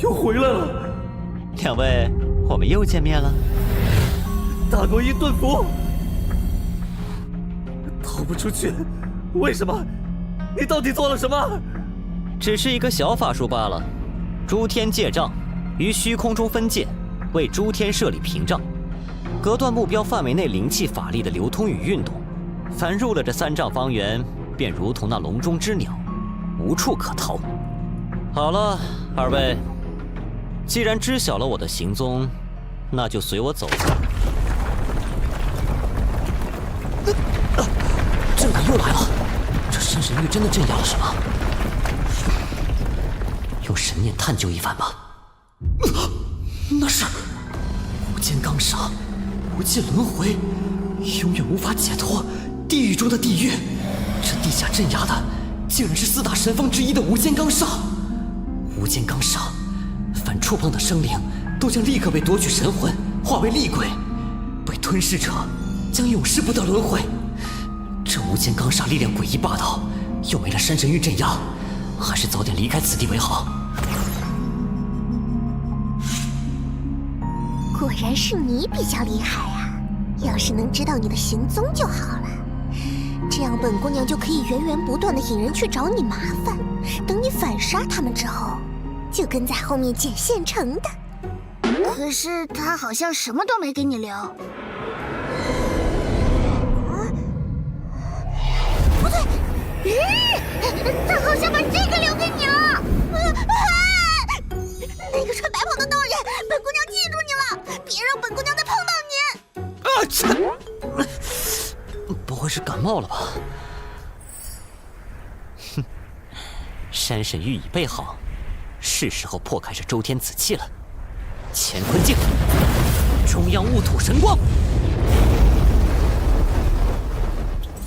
又回来了？两位，我们又见面了。大国一顿服，逃不出去，为什么？你到底做了什么？只是一个小法术罢了。诸天戒杖于虚空中分界，为诸天设立屏障，隔断目标范围内灵气法力的流通与运动。凡入了这3丈方圆，便如同那笼中之鸟，无处可逃。好了，二位，既然知晓了我的行踪，那就随我走吧。震感又来了，这山神域真的镇压了什么？用神念探究一番吧。那是无间钢砂，无尽轮回，永远无法解脱，地狱中的地狱。这地下镇压的，竟然是4大神方之一的无间钢砂。无间钢砂，凡触碰的生灵，都将立刻被夺取神魂，化为厉鬼。被吞噬者，将永世不得轮回。这无间钢砂力量诡异霸道，又没了山神域镇压，还是早点离开此地为好。果然是你比较厉害啊！要是能知道你的行踪就好了，这样本姑娘就可以源源不断的引人去找你麻烦，等你反杀他们之后，就跟在后面捡现成的。可是他好像什么都没给你留。不对，他好像把这个留给你了。那个穿白袍的道人，本姑娘记住你了，别让本姑娘再碰到你。不会是感冒了吧？哼，山神玉已备好，是时候破开这周天子气了。乾坤镜，中央雾土神光。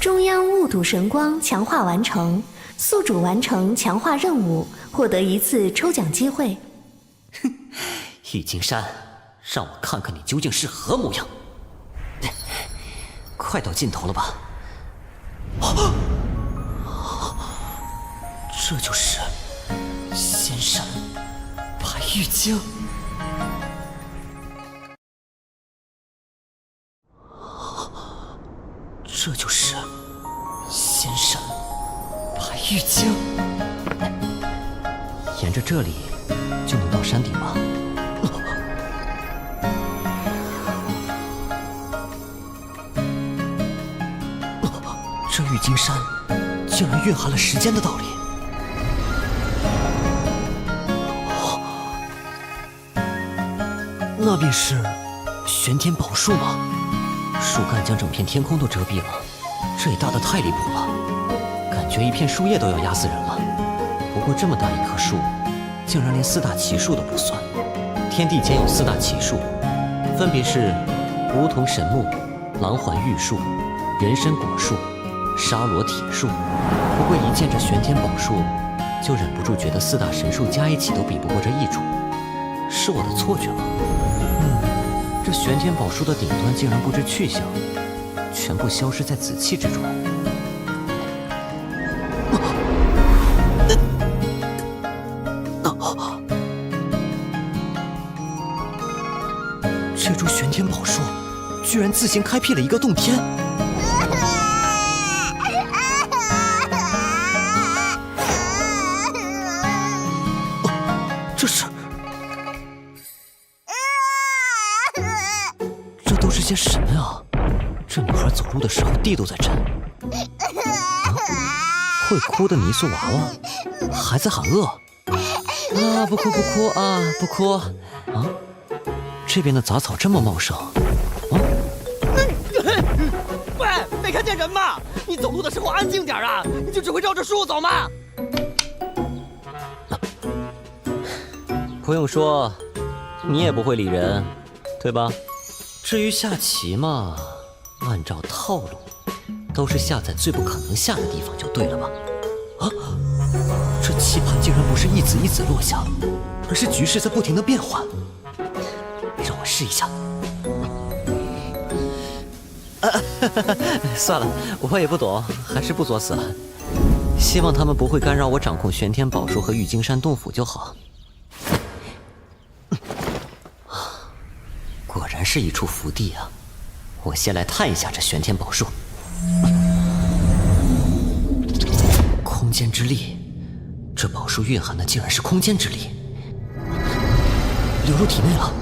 中央雾土神光强化完成，宿主完成强化任务，获得1次抽奖机会。哼，玉金山，让我看看你究竟是何模样。快到尽头了吧？这就是仙山白玉京。这就是仙山白玉京。沿着这里就能到山顶吗？这玉金山竟然蕴含了时间的道理。那便是玄天宝树吗？树干将整片天空都遮蔽了，这也大得太离谱了，感觉一片树叶都要压死人了。不过这么大一棵树，竟然连4大奇树都不算。天地间有4大奇树，分别是梧桐神木、狼环玉树、人参果树、沙罗铁树。不过一见这玄天宝树，就忍不住觉得4大神树加一起都比不过这一株，是我的错觉吗？这玄天宝树的顶端竟然不知去向，全部消失在紫气之中。这株玄天宝树居然自行开辟了一个洞天。这是。都是些什么啊？这女孩走路的时候地都在震。会哭的泥塑娃娃，还在喊饿。啊，不哭不哭啊，不哭啊！这边的杂草这么茂盛。喂，没看见人吗？你走路的时候安静点啊！你就只会绕着树走吗？不用说，你也不会理人，对吧？至于下棋嘛，按照套路，都是下在最不可能下的地方就对了吧？啊，这棋盘竟然不是一子一子落下，而是局势在不停的变换。让我试一下。算了，我也不懂，还是不作死了。希望他们不会干扰我掌控玄天宝树和玉京山洞府就好。果然是一处福地啊！我先来探一下这玄天宝树。空间之力，这宝树蕴含的竟然是空间之力，流入体内了。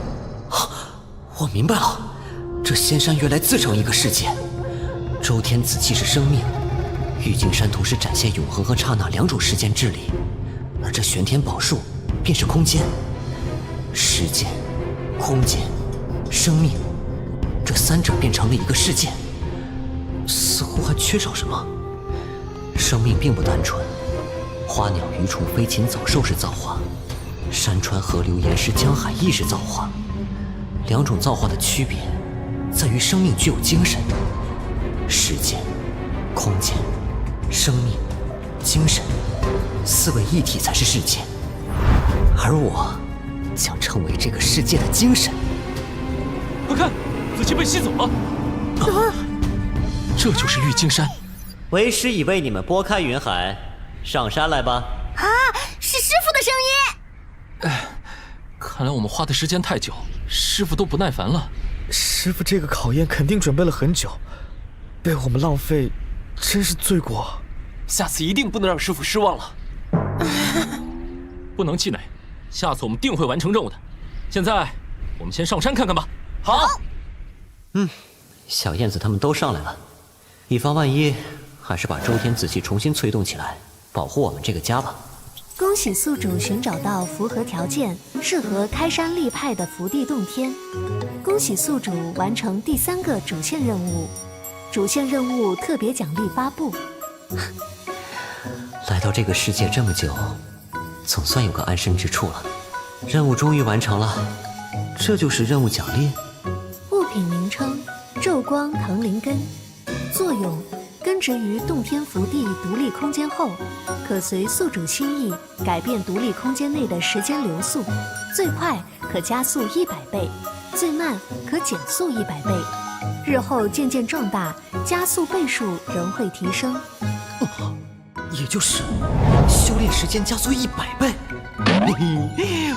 我明白了，这仙山原来自成一个世界，周天子气是生命，玉京山同时展现永恒和刹那两种时间之力，而这玄天宝树便是空间。时间、空间、生命，这三者变成了一个世界。似乎还缺少什么。生命并不单纯，花鸟鱼虫飞禽走兽是造化，山川河流岩石江海亦是造化。两种造化的区别在于生命具有精神，时间、空间、生命、精神四位一体才是世界，而我将成为这个世界的精神。快看，子期被吸走了！这就是玉京山。为师已为你们拨开云海，上山来吧。啊，是师傅的声音！看来我们花的时间太久，师傅都不耐烦了。师傅这个考验肯定准备了很久，被我们浪费，真是罪过。下次一定不能让师傅失望了。不能气馁，下次我们定会完成任务的。现在，我们先上山看看吧。好。小燕子他们都上来了，以防万一，还是把周天子气重新催动起来，保护我们这个家吧。恭喜宿主寻找到符合条件、适合开山立派的福地洞天。恭喜宿主完成第3个主线任务，主线任务特别奖励发布。来到这个世界这么久，总算有个安身之处了。任务终于完成了，这就是任务奖励。物品名称：昼光藤灵根，作用：根植于洞天福地独立空间后，可随宿主心意改变独立空间内的时间流速，最快可加速100倍，最慢可减速100倍。日后渐渐壮大，加速倍数仍会提升。也就是修炼时间加速100倍。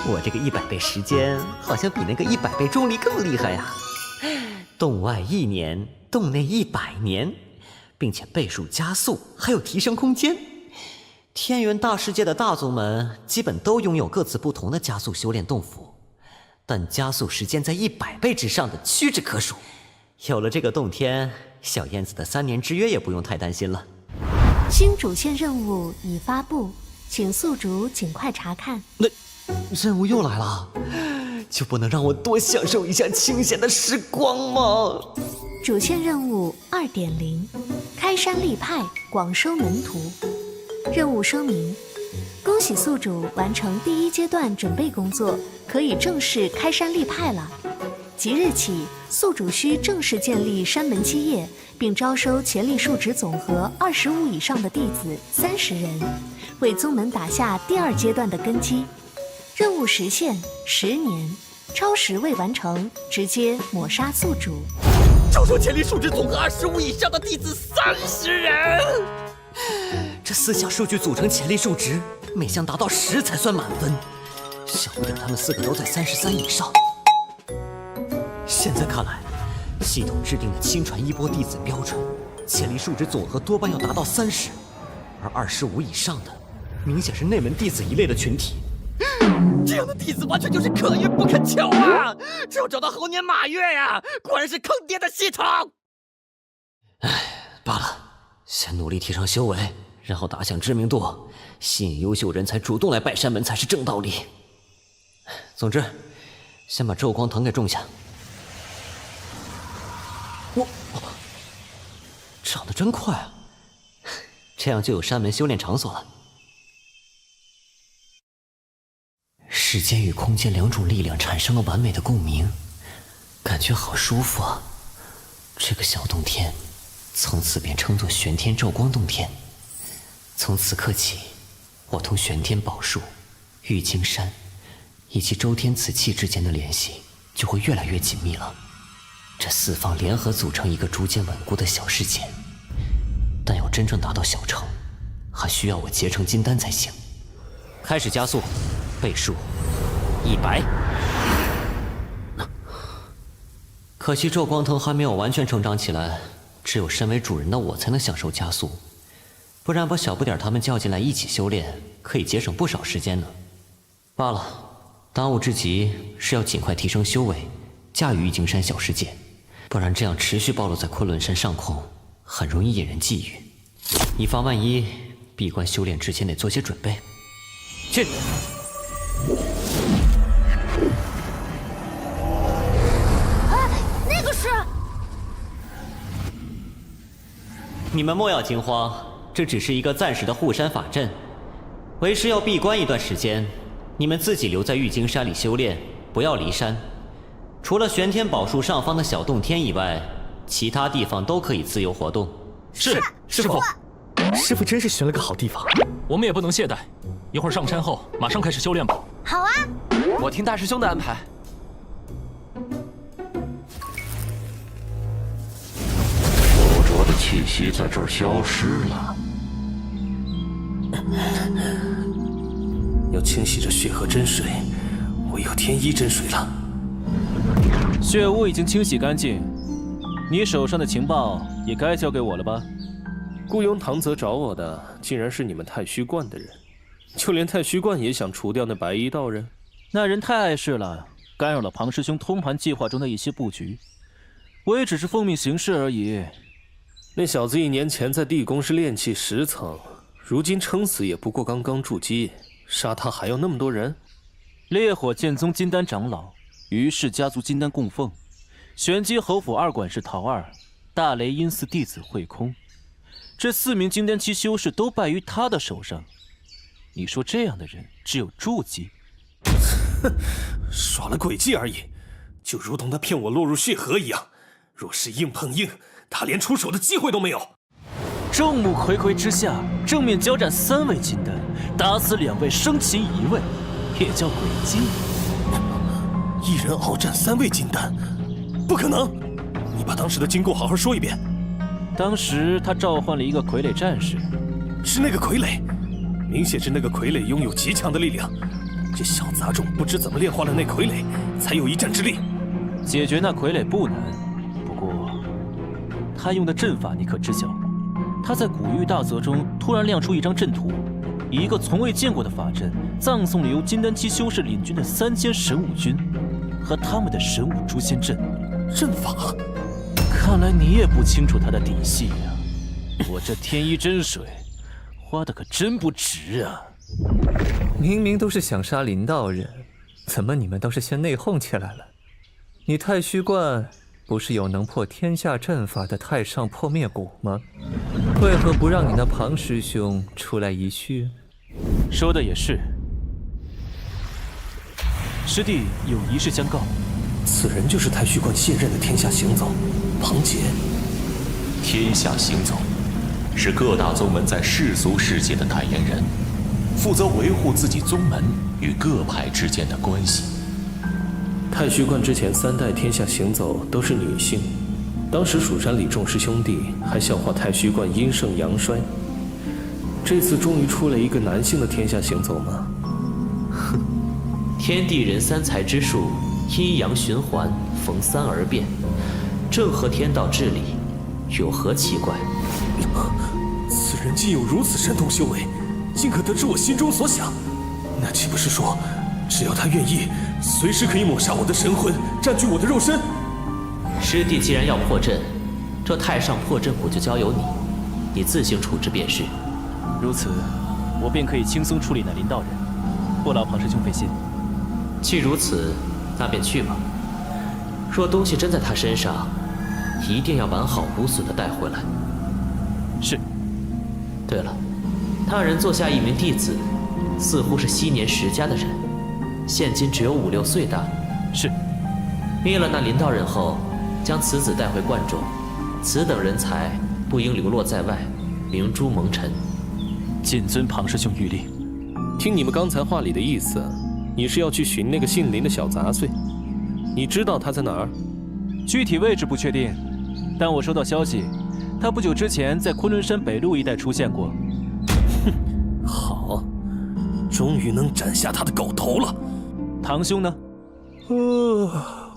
我这个100倍时间好像比那个100倍重力更厉害呀！洞外1年，洞内100年，并且倍数加速，还有提升空间。天元大世界的大宗们基本都拥有各自不同的加速修炼洞府，但加速时间在100倍之上的屈指可数。有了这个洞天，小燕子的3年之约也不用太担心了。新主线任务已发布，请宿主尽快查看。那任务又来了，就不能让我多享受一下清闲的时光吗？主线任务 2.0 开山立派，广收门徒。任务声明：恭喜宿主完成第1阶段准备工作，可以正式开山立派了。即日起，宿主需正式建立山门基业，并招收潜力数值总和25以上的弟子30人，为宗门打下第2阶段的根基。任务时限10年，超时未完成，直接抹杀宿主。招收潜力数值总和25以上的弟子30人。这4项数据组成潜力数值，每项达到10才算满分，想不到他们4个都在33以上。现在看来，系统制定的亲传衣钵弟子标准，潜力数值总和多半要达到30，而25以上的，明显是内门弟子一类的群体。这样的弟子完全就是可遇不可求啊！只有找到猴年马月呀，果然是坑爹的系统。罢了，先努力提升修为，然后打响知名度，吸引优秀人才主动来拜山门才是正道理。总之，先把昼光藤给种下。长得真快啊！这样就有山门修炼场所了。时间与空间2种力量产生了完美的共鸣，感觉好舒服啊！这个小洞天从此便称作玄天咒光洞天。从此刻起，我同玄天宝树、玉京山以及周天紫气之间的联系就会越来越紧密了。这四方联合组成一个逐渐稳固的小世界，但要真正达到小成，还需要我结成金丹才行。开始加速，倍数100。可惜咒光藤还没有完全成长起来，只有身为主人的我才能享受加速，不然把小不点他们叫进来一起修炼，可以节省不少时间呢。罢了，当务之急是要尽快提升修为，驾驭玉京山小世界，不然这样持续暴露在昆仑山上空，很容易引人觊觎。以防万一，闭关修炼之前得做些准备。去。那个是……你们莫要惊慌，这只是一个暂时的护山法阵，为师要闭关一段时间，你们自己留在玉京山里修炼，不要离山。除了玄天宝树上方的小洞天以外，其他地方都可以自由活动。是，师傅。师傅真是选了个好地方，我们也不能懈怠，一会儿上山后马上开始修炼吧。好啊，我听大师兄的安排。附着的气息在这儿消失了。要清洗这血河真水，唯有天一真水了。血污已经清洗干净，你手上的情报也该交给我了吧？雇佣唐泽找我的，竟然是你们太虚观的人，就连太虚观也想除掉那白衣道人。那人太碍事了，干扰了庞师兄通盘计划中的一些布局。我也只是奉命行事而已。那小子1年前在地宫是炼气10层，如今撑死也不过刚刚筑基，杀他还要那么多人？烈火剑宗金丹长老，于氏家族金丹供奉，玄机侯府二管事陶二，大雷音寺弟子慧空。这4名金丹期修士都败于他的手上，你说这样的人只有筑基？哼，耍了诡计而已，就如同他骗我落入血河一样。若是硬碰硬，他连出手的机会都没有。众目睽睽之下，正面交战3位金丹，打死2位，生擒1位，也叫诡计。一人鏖战3位金丹，不可能！你把当时的经过好好说一遍。当时他召唤了一个傀儡战士，是那个傀儡，明显是那个傀儡拥有极强的力量。这小杂种不知怎么炼化了那傀儡，才有一战之力。解决那傀儡不难，不过他用的阵法你可知晓？他在古玉大泽中突然亮出一张阵图，以一个从未见过的法阵，葬送了由金丹期修士领军的3000神武军和他们的神武诛仙阵。阵法？看来你也不清楚他的底细呀！我这天一真水花的可真不值啊！明明都是想杀林道人，怎么你们倒是先内讧起来了？你太虚观不是有能破天下阵法的太上破灭谷吗？为何不让你那庞师兄出来一叙？说的也是，师弟有一事相告。此人就是太虚观现任的天下行走庞杰。天下行走是各大宗门在世俗世界的代言人，负责维护自己宗门与各派之间的关系。太虚观之前3代天下行走都是女性，当时蜀山里众师兄弟还笑话太虚观阴盛阳衰。这次终于出了一个男性的天下行走吗？哼，天地人3才之术，阴阳循环，逢3而变，正合天道之理，有何奇怪？此人竟有如此神通修为，竟可得知我心中所想，那岂不是说，只要他愿意，随时可以抹杀我的神魂，占据我的肉身？师弟既然要破阵，这太上破阵谷就交由你，你自行处置便是。如此，我便可以轻松处理那林道人，不劳庞师兄费心。既如此，那便去吧。若东西真在他身上，一定要完好无损的带回来。是。对了，他人座下1名弟子，似乎是昔年石家的人，现今只有5、6岁大。是。灭了那林道人后，将此子带回观中，此等人才不应流落在外，明珠蒙尘。谨遵庞师兄谕令。听你们刚才话里的意思，你是要去寻那个姓林的小杂碎？你知道他在哪儿？具体位置不确定，但我收到消息，他不久之前在昆仑山北路一带出现过。哼，好，终于能斩下他的狗头了。堂兄呢？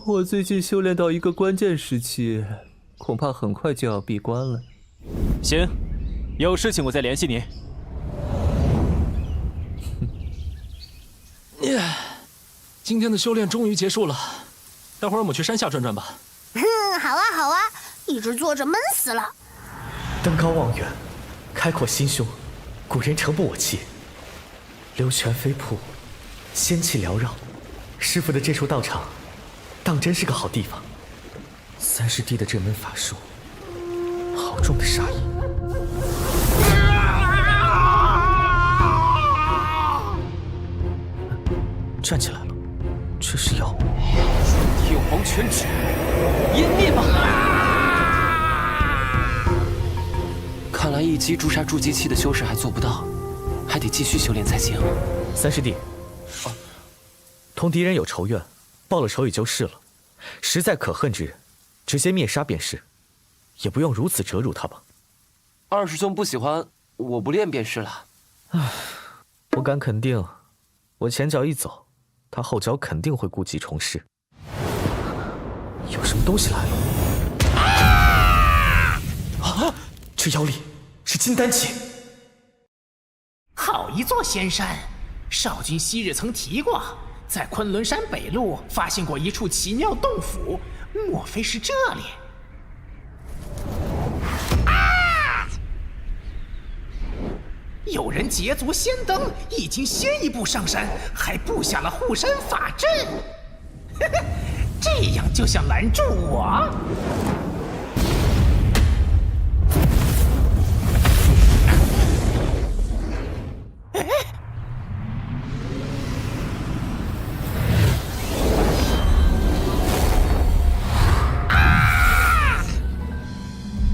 我最近修炼到一个关键时期，恐怕很快就要闭关了。行，有事情我再联系你。今天的修炼终于结束了，待会儿我们去山下转转吧。好啊好啊，一直坐着闷死了。登高望远，开阔心胸，古人诚不我欺。流泉飞瀑，仙气缭绕，师傅的这处道场，当真是个好地方。三师弟的这门法术，好重的杀意。站起来了，这是要天皇全指，湮灭吧！看来一击诛杀筑基期的修士还做不到，还得继续修炼才行。三师弟，同敌人有仇怨，报了仇也就是了。实在可恨之人，直接灭杀便是，也不用如此折辱他吧。二师兄不喜欢，我不练便是了。我敢肯定，我前脚一走，他后脚肯定会故技重施。有什么东西来了？啊！这妖力是金丹气。好一座仙山！少君昔日曾提过，在昆仑山北路发现过一处奇妙洞府，莫非是这里？有人捷足先登，已经先一步上山，还布下了护山法阵。这样就想拦住我？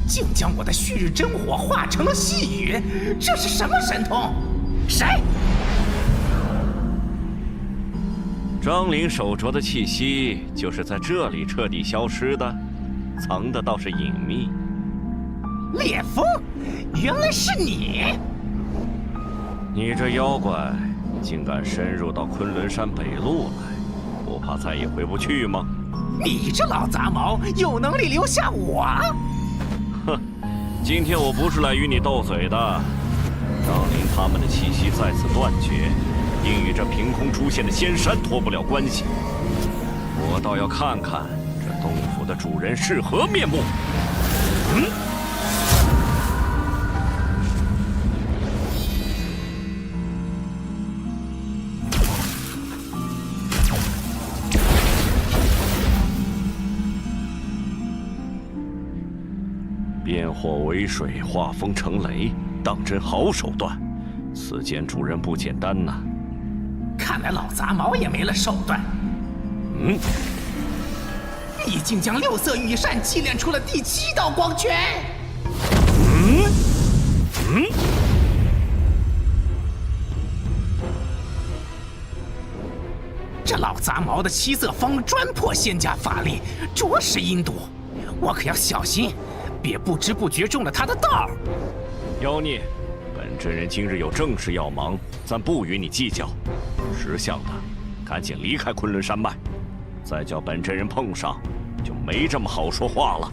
竟将我的旭日真火化成了细雨，这是什么神通？谁？张灵手镯的气息就是在这里彻底消失的，藏的倒是隐秘。烈风，原来是你！你这妖怪竟敢深入到昆仑山北路来，不怕再也回不去吗？你这老杂毛，有能力留下我？哼，今天我不是来与你斗嘴的。张灵他们的气息再次断绝，应与这凭空出现的仙山脱不了关系。我倒要看看这洞府的主人是何面目。变火为水，化风成雷，当真好手段。此间主人不简单呐。看来老杂毛也没了手段。你竟将六色羽扇祭炼出了第7道光圈。这老杂毛的7色方专破仙家法力，着实阴毒。我可要小心，别不知不觉中了他的道。妖孽，本真人今日有正事要忙，暂不与你计较。识相的，赶紧离开昆仑山脉，再叫本真人碰上，就没这么好说话了。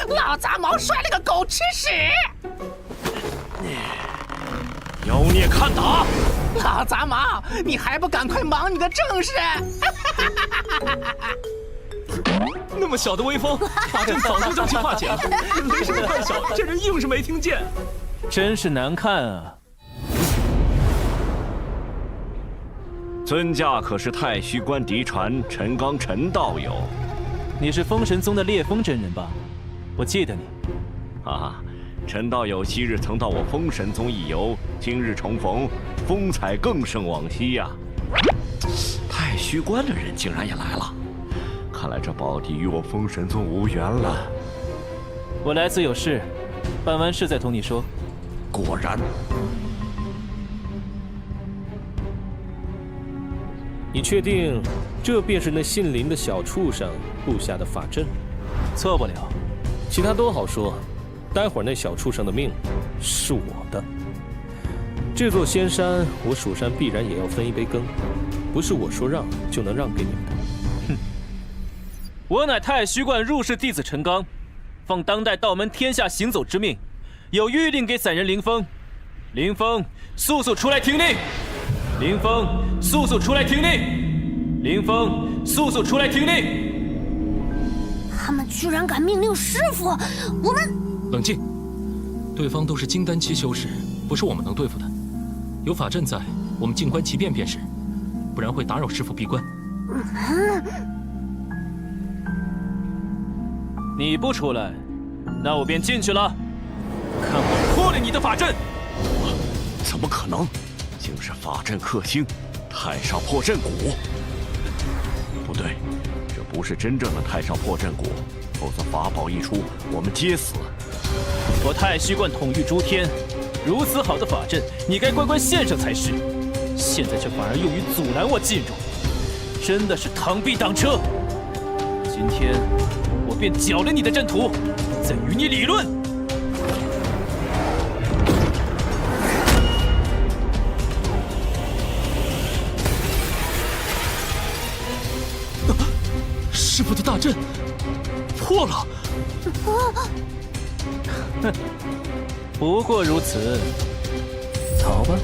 老杂毛摔了个狗吃屎！妖孽看打！老杂毛，你还不赶快忙你的正事！那么小的威风，法阵早就将其化解了。雷声太小，这人硬是没听见。真是难看啊！尊驾可是太虚观嫡传陈刚陈道友？你是封神宗的烈风真人吧？我记得你。啊，陈道友昔日曾到我封神宗一游，今日重逢，风采更胜往昔呀。太虚关的人竟然也来了，看来这宝地与我封神宗无缘了。我来此有事，办完事再同你说。果然。你确定这便是那姓林的小畜生布下的法阵？错不了。其他都好说，待会儿那小畜生的命是我的。这座仙山，我蜀山必然也要分一杯羹，不是我说让就能让给你们的。哼！我乃太虚观入世弟子陈刚，奉当代道门天下行走之命，有谕令给散人林峰。林峰，速速出来听令！林峰，速速出来听令！林峰，速速出来听令！他们居然敢命令师傅，我们冷静，对方都是金丹期修士，不是我们能对付的。有法阵在，我们静观其变便是，不然会打扰师傅闭关。你不出来，那我便进去了，看我破了你的法阵！怎么可能？竟是法阵克星，太上破阵蛊。不对，这不是真正的太上破阵蛊，否则法宝一出，我们皆死。我太虚观统御诸天，如此好的法阵，你该乖乖献上才是。现在却反而用于阻拦我进入，真的是螳臂挡车。今天我便搅了你的阵图，再与你理论。师傅的大阵破了！哼，不过如此。逃吧，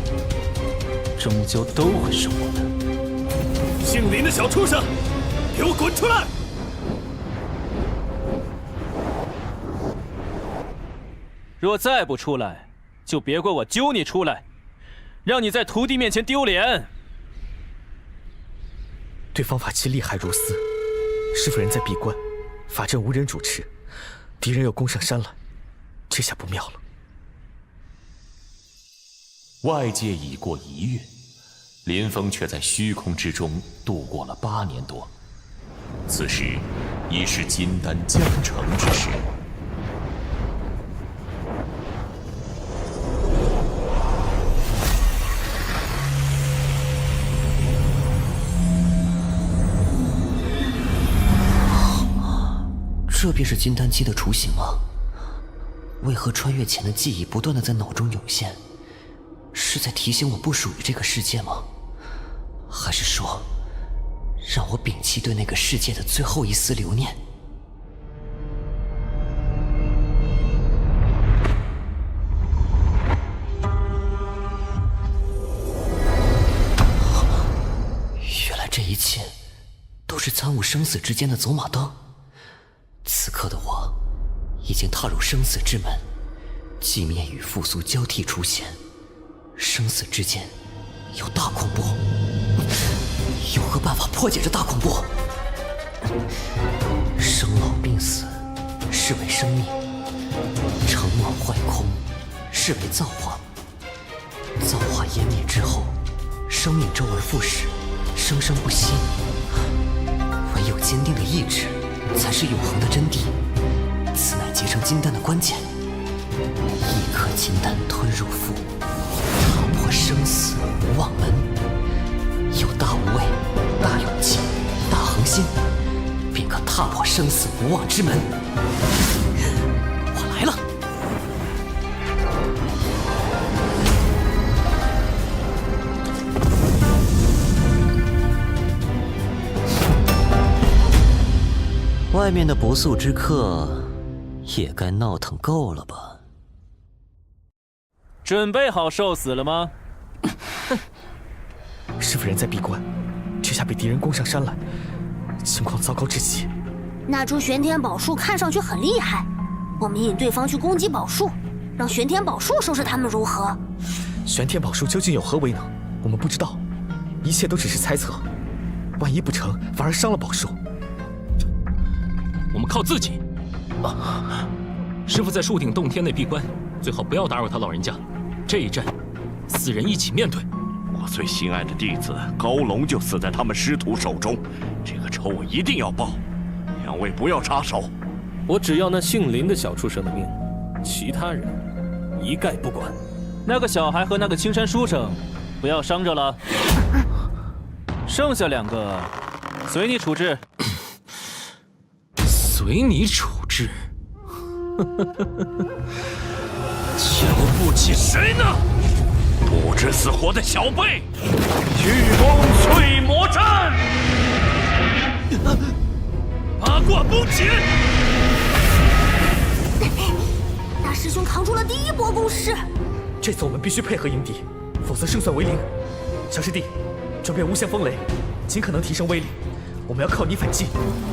终究都会是我的。姓林的小畜生，给我滚出来！若再不出来，就别怪我揪你出来，让你在徒弟面前丢脸。对方法器厉害如斯。师傅人在闭关，法阵无人主持，敌人又攻上山来，这下不妙了。外界已过1月，林峰却在虚空之中度过了8年多。此时已是金丹将成之时。这便是金丹期的雏形吗？为何穿越前的记忆不断的在脑中涌现？是在提醒我不属于这个世界吗？还是说，让我摒弃对那个世界的最后一丝留念？原来这一切都是参悟生死之间的走马灯。此刻的我，已经踏入生死之门，寂灭与复苏交替出现，生死之间有大恐怖，有何办法破解这大恐怖？生老病死，是为生命；成妄坏空，是为造化。造化湮灭之后，生命周而复始，生生不息。唯有坚定的意志，才是永恒的真谛，此乃结成金丹的关键。一颗金丹吞入腹，踏破生死无望门。有大无畏、大勇气、大恒心，便可踏破生死无望之门。我来了。外面的不速之客，也该闹腾够了吧？准备好受死了吗？师傅人在闭关，这下被敌人攻上山来，情况糟糕至极。那株玄天宝树看上去很厉害，我们引对方去攻击宝树，让玄天宝树收拾他们如何？玄天宝树究竟有何为能？我们不知道，一切都只是猜测。万一不成，反而伤了宝树。我们靠自己。师傅在树顶洞天内闭关，最好不要打扰他老人家。这一战，4人一起面对。我最心爱的弟子高龙就死在他们师徒手中，这个仇我一定要报。两位不要插手，我只要那姓林的小畜生的命，其他人一概不管。那个小孩和那个青山书生，不要伤着了。剩下2个，随你处置。随你处置。瞧不起谁呢？不知死活的小辈！巨光淬魔斩，八卦崩解。大师兄扛住了第1波攻势。这次我们必须配合迎敌，否则胜算为零。小师弟，准备无限风雷，尽可能提升威力。我们要靠你反击。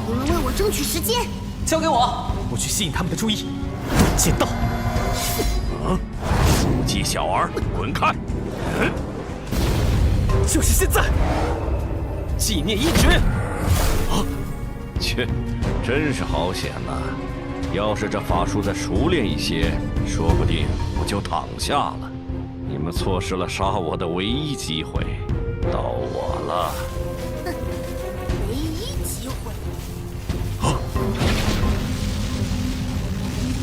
你们为我争取时间。交给我，我去吸引他们的注意。剑道。属鸡小儿，滚开！就是现在！纪念一指。切，真是好险呐！要是这法术再熟练一些，说不定我就躺下了。你们错失了杀我的唯一机会，到我了。唯一机会。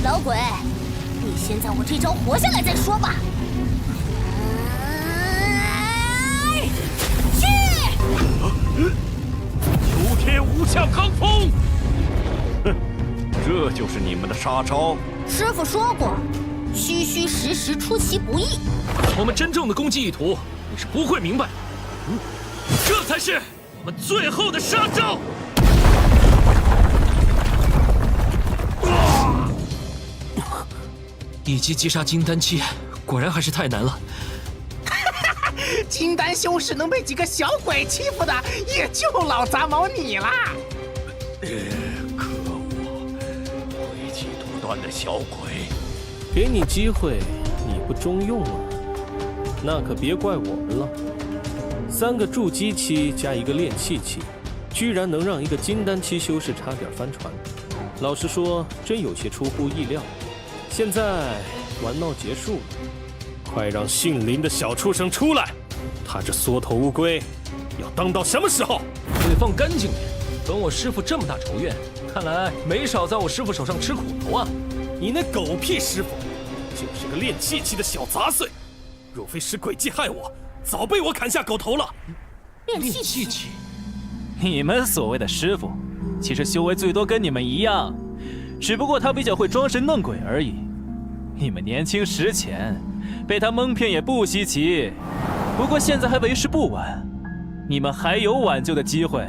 老鬼，你先在我这招活下来再说吧。九天无相罡风。哼，这就是你们的杀招。师傅说过，虚虚实实出其不意。我们真正的攻击意图，你是不会明白。这才是我们最后的杀招。一击击杀金丹期，果然还是太难了。金丹修士能被几个小鬼欺负的，也就老杂毛你啦！可恶，诡计多端的小鬼！给你机会，你不中用啊，那可别怪我们了。3个筑基期加1个炼气期，居然能让一个金丹期修士差点翻船。老实说，真有些出乎意料。现在玩闹结束了，快让姓林的小畜生出来！他这缩头乌龟要当到什么时候？得放干净点，跟我师父这么大仇怨，看来没少在我师父手上吃苦头啊！你那狗屁师父，就是个炼气期的小杂碎，若非是诡计害我，早被我砍下狗头了。炼气期，你们所谓的师父，其实修为最多跟你们一样，只不过他比较会装神弄鬼而已。你们年轻识浅，被他蒙骗也不稀奇。不过现在还为时不晚，你们还有挽救的机会。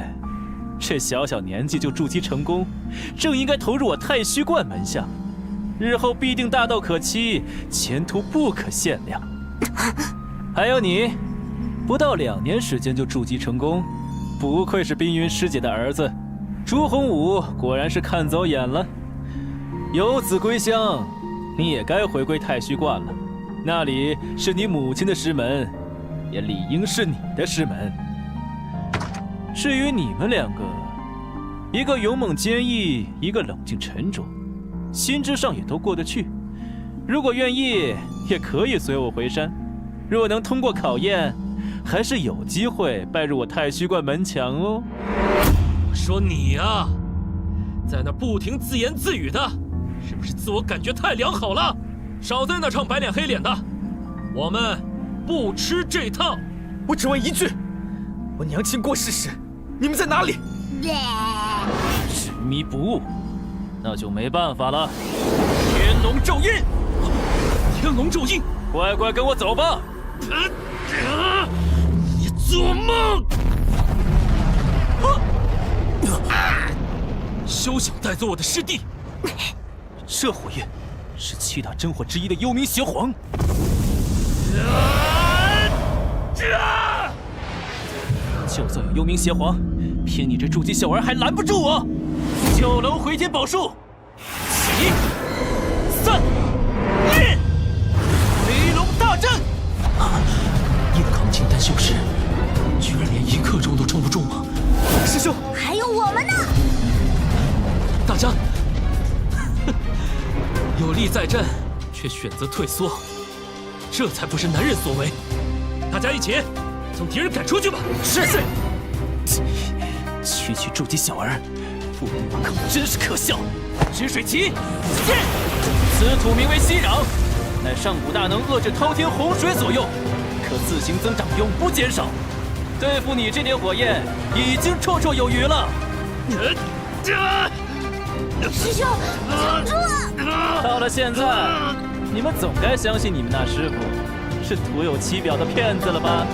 这小小年纪就筑基成功，正应该投入我太虚观门下，日后必定大道可期，前途不可限量。还有你，不到2年时间就筑基成功，不愧是冰云师姐的儿子。朱洪武果然是看走眼了。游子归乡，你也该回归太虚观了，那里是你母亲的师门，也理应是你的师门。至于你们2个，一个勇猛坚毅，一个冷静沉着，心智上也都过得去。如果愿意，也可以随我回山。若能通过考验，还是有机会拜入我太虚观门墙哦。我说你呀，在那不停自言自语的，是不是自我感觉太良好了？少在那唱白脸黑脸的，我们不吃这套。我只问一句，我娘亲过世时，你们在哪里？执迷不悟，那就没办法了。天龙咒印，天龙咒印，乖乖跟我走吧。你做梦！休想带走我的师弟！这火焰是7大真火之一的幽冥邪皇。就算有幽冥邪皇，凭你这筑基小儿还拦不住我！9楼回天宝术，起，3、1，飞龙大阵！硬扛金丹修士，居然连1刻钟都撑不住吗？师兄，还有我们呢！大家有力在阵，却却选择退缩，这才不是男人所为。大家一起将敌人赶出去吧！是。区区筑基小儿，不比我更真是可笑。止水旗，现！此土名为息壤，乃上古大能遏制滔天洪水左右，可自行增长，永不减少。对付你这点火焰，已经绰绰有余了。师兄，撑住啊！到了现在，你们总该相信你们那师傅是徒有其表的骗子了吧？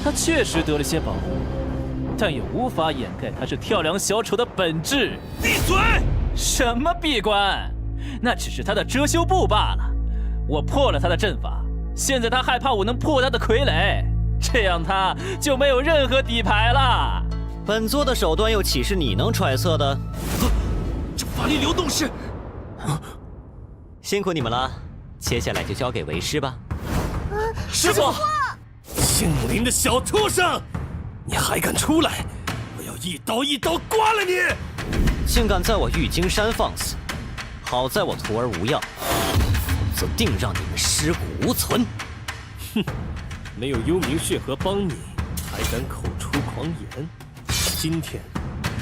他确实得了些宝物，但也无法掩盖他是跳梁小丑的本质。闭嘴！什么闭关？那只是他的遮羞布罢了。我破了他的阵法，现在他害怕我能破他的傀儡，这样他就没有任何底牌了。本座的手段又岂是你能揣测的？这法力流动是……辛苦你们了，接下来就交给为师吧。师傅，姓林的小畜生，你还敢出来？我要一刀一刀刮了你！竟敢在我玉京山放肆！好在我徒儿无恙，否则定让你们尸骨无存！哼，没有幽冥血河帮你，还敢口出狂言？今天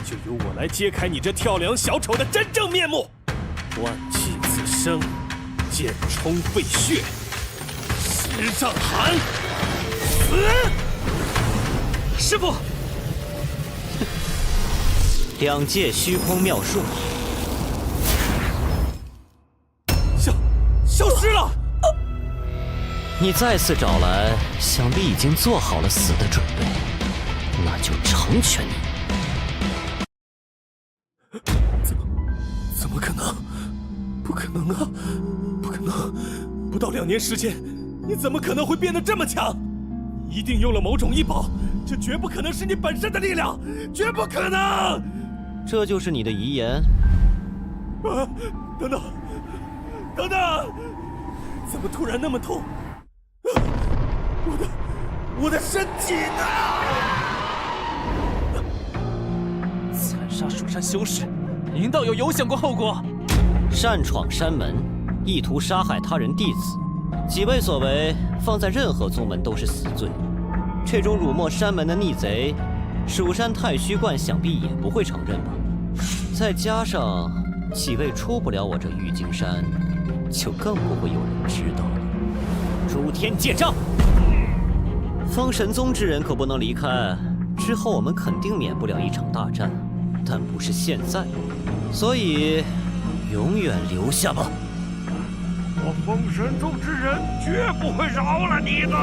就由我来揭开你这跳梁小丑的真正面目！万气自生，剑冲废血，石上寒，死！师傅，两界虚空妙术，消失了。你再次找来，想必已经做好了死的准备，那就成全你。怎么可能？不可能啊！不可能！不到2年时间，你怎么可能会变得这么强？一定用了某种异宝，这绝不可能是你本身的力量，绝不可能！这就是你的遗言？啊！等等，等等！怎么突然那么痛？我的身体呢？残杀蜀山修士，林道友有想过后果？擅闯山门，意图杀害他人弟子，几位所为放在任何宗门都是死罪。这种辱没山门的逆贼，蜀山太虚观想必也不会承认吧？再加上几位出不了我这玉京山，就更不会有人知道了。诸天戒障！封神宗之人可不能离开，之后我们肯定免不了一场大战，但不是现在，所以永远留下吧。我封神宗之人绝不会饶了你的。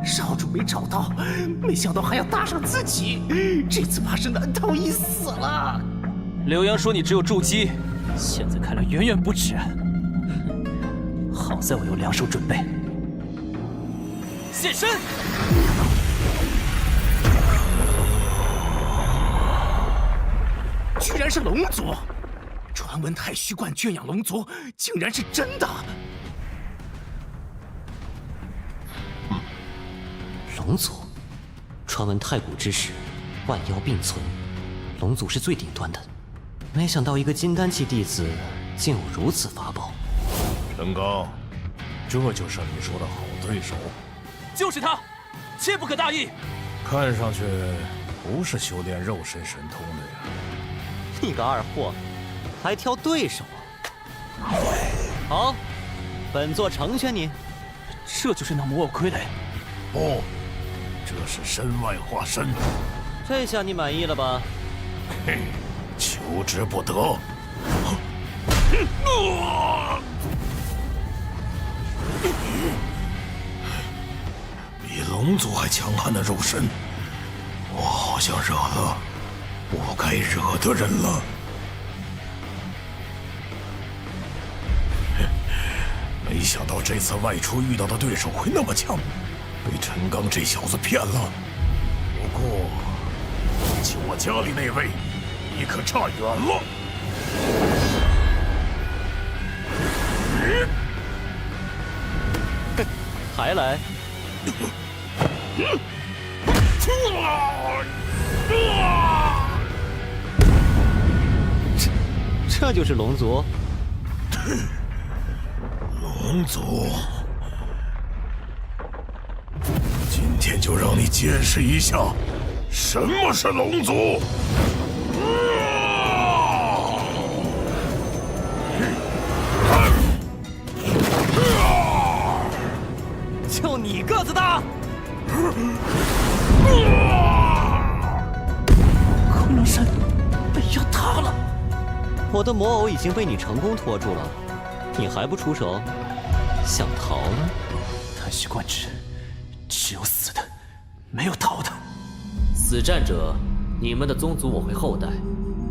少主没找到，没想到还要搭上自己，这次怕是难逃一死了。刘洋说你只有筑基，现在看来远远不止。好在我有2手准备。现身！居然是龙族！传闻太虚观圈养龙族，竟然是真的！龙族，传闻太古之时，万妖并存，龙族是最顶端的。没想到一个金丹期弟子竟有如此法宝。陈刚，这就是你说的好对手。就是他，切不可大意。看上去不是修炼肉身神通的呀。你个二货，还挑对手啊？好，本座成全你。这就是那魔偶傀儡？不，这是身外化身。这下你满意了吧？嘿，求之不得。比龙族还强悍的肉身，我好像惹了不该惹的人了。没想到这次外出遇到的对手会那么强，被陈刚这小子骗了。不过，比起我家里那位，你可差远了。还来？这就是龙族。龙族，今天就让你见识一下什么是龙族。就你个子大！昆仑山被要塌了。我的魔偶已经被你成功拖住了，你还不出手？想逃呢？太虚幻之，只有死的，没有逃的。死战者，你们的宗族我会厚待；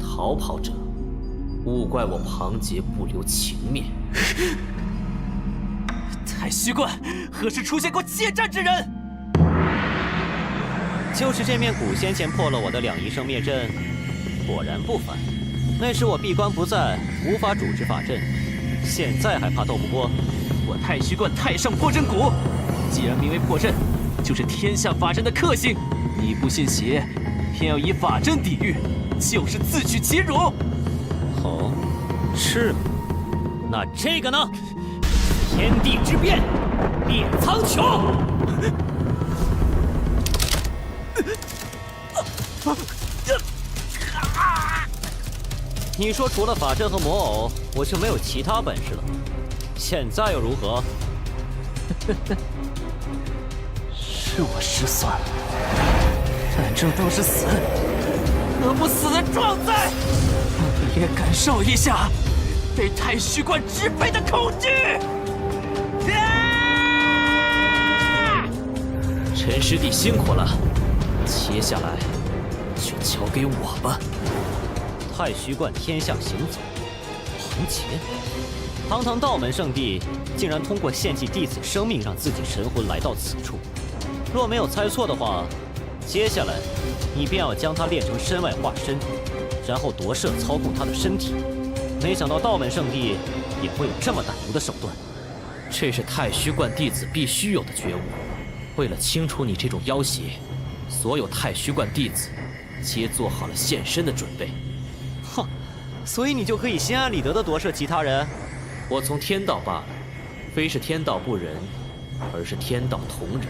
逃跑者，勿怪我庞杰不留情面。太虚幻何时出现过借战之人？就是这面古先前破了我的2仪生灭阵，果然不凡。那时我闭关不在，无法主持法阵，现在还怕斗不过？我太虚幻太上破阵谷，既然名为破阵，就是天下法阵的克星。你不信邪，偏要以法阵抵御，就是自取其辱。哦，是吗？那这个呢？天地之变，灭苍穹。你说除了法阵和魔偶，我就没有其他本事了。现在又如何？是我失算了，反正都是死，何不死的壮哉？让你也感受一下被太虚幻支配的恐惧！陈师弟辛苦了，接下来就交给我吧。太虚幻天象行走，庞杰，堂堂道门圣地，竟然通过献祭弟子生命让自己神魂来到此处。若没有猜错的话，接下来你便要将他炼成身外化身，然后夺舍操控他的身体。没想到道门圣地也会有这么胆毒的手段。这是太虚幻弟子必须有的觉悟。为了清除你这种妖邪，所有太虚幻弟子皆做好了献身的准备。哼，所以你就可以心安理得地夺舍其他人？我从天道罢了，非是天道不仁，而是天道同仁。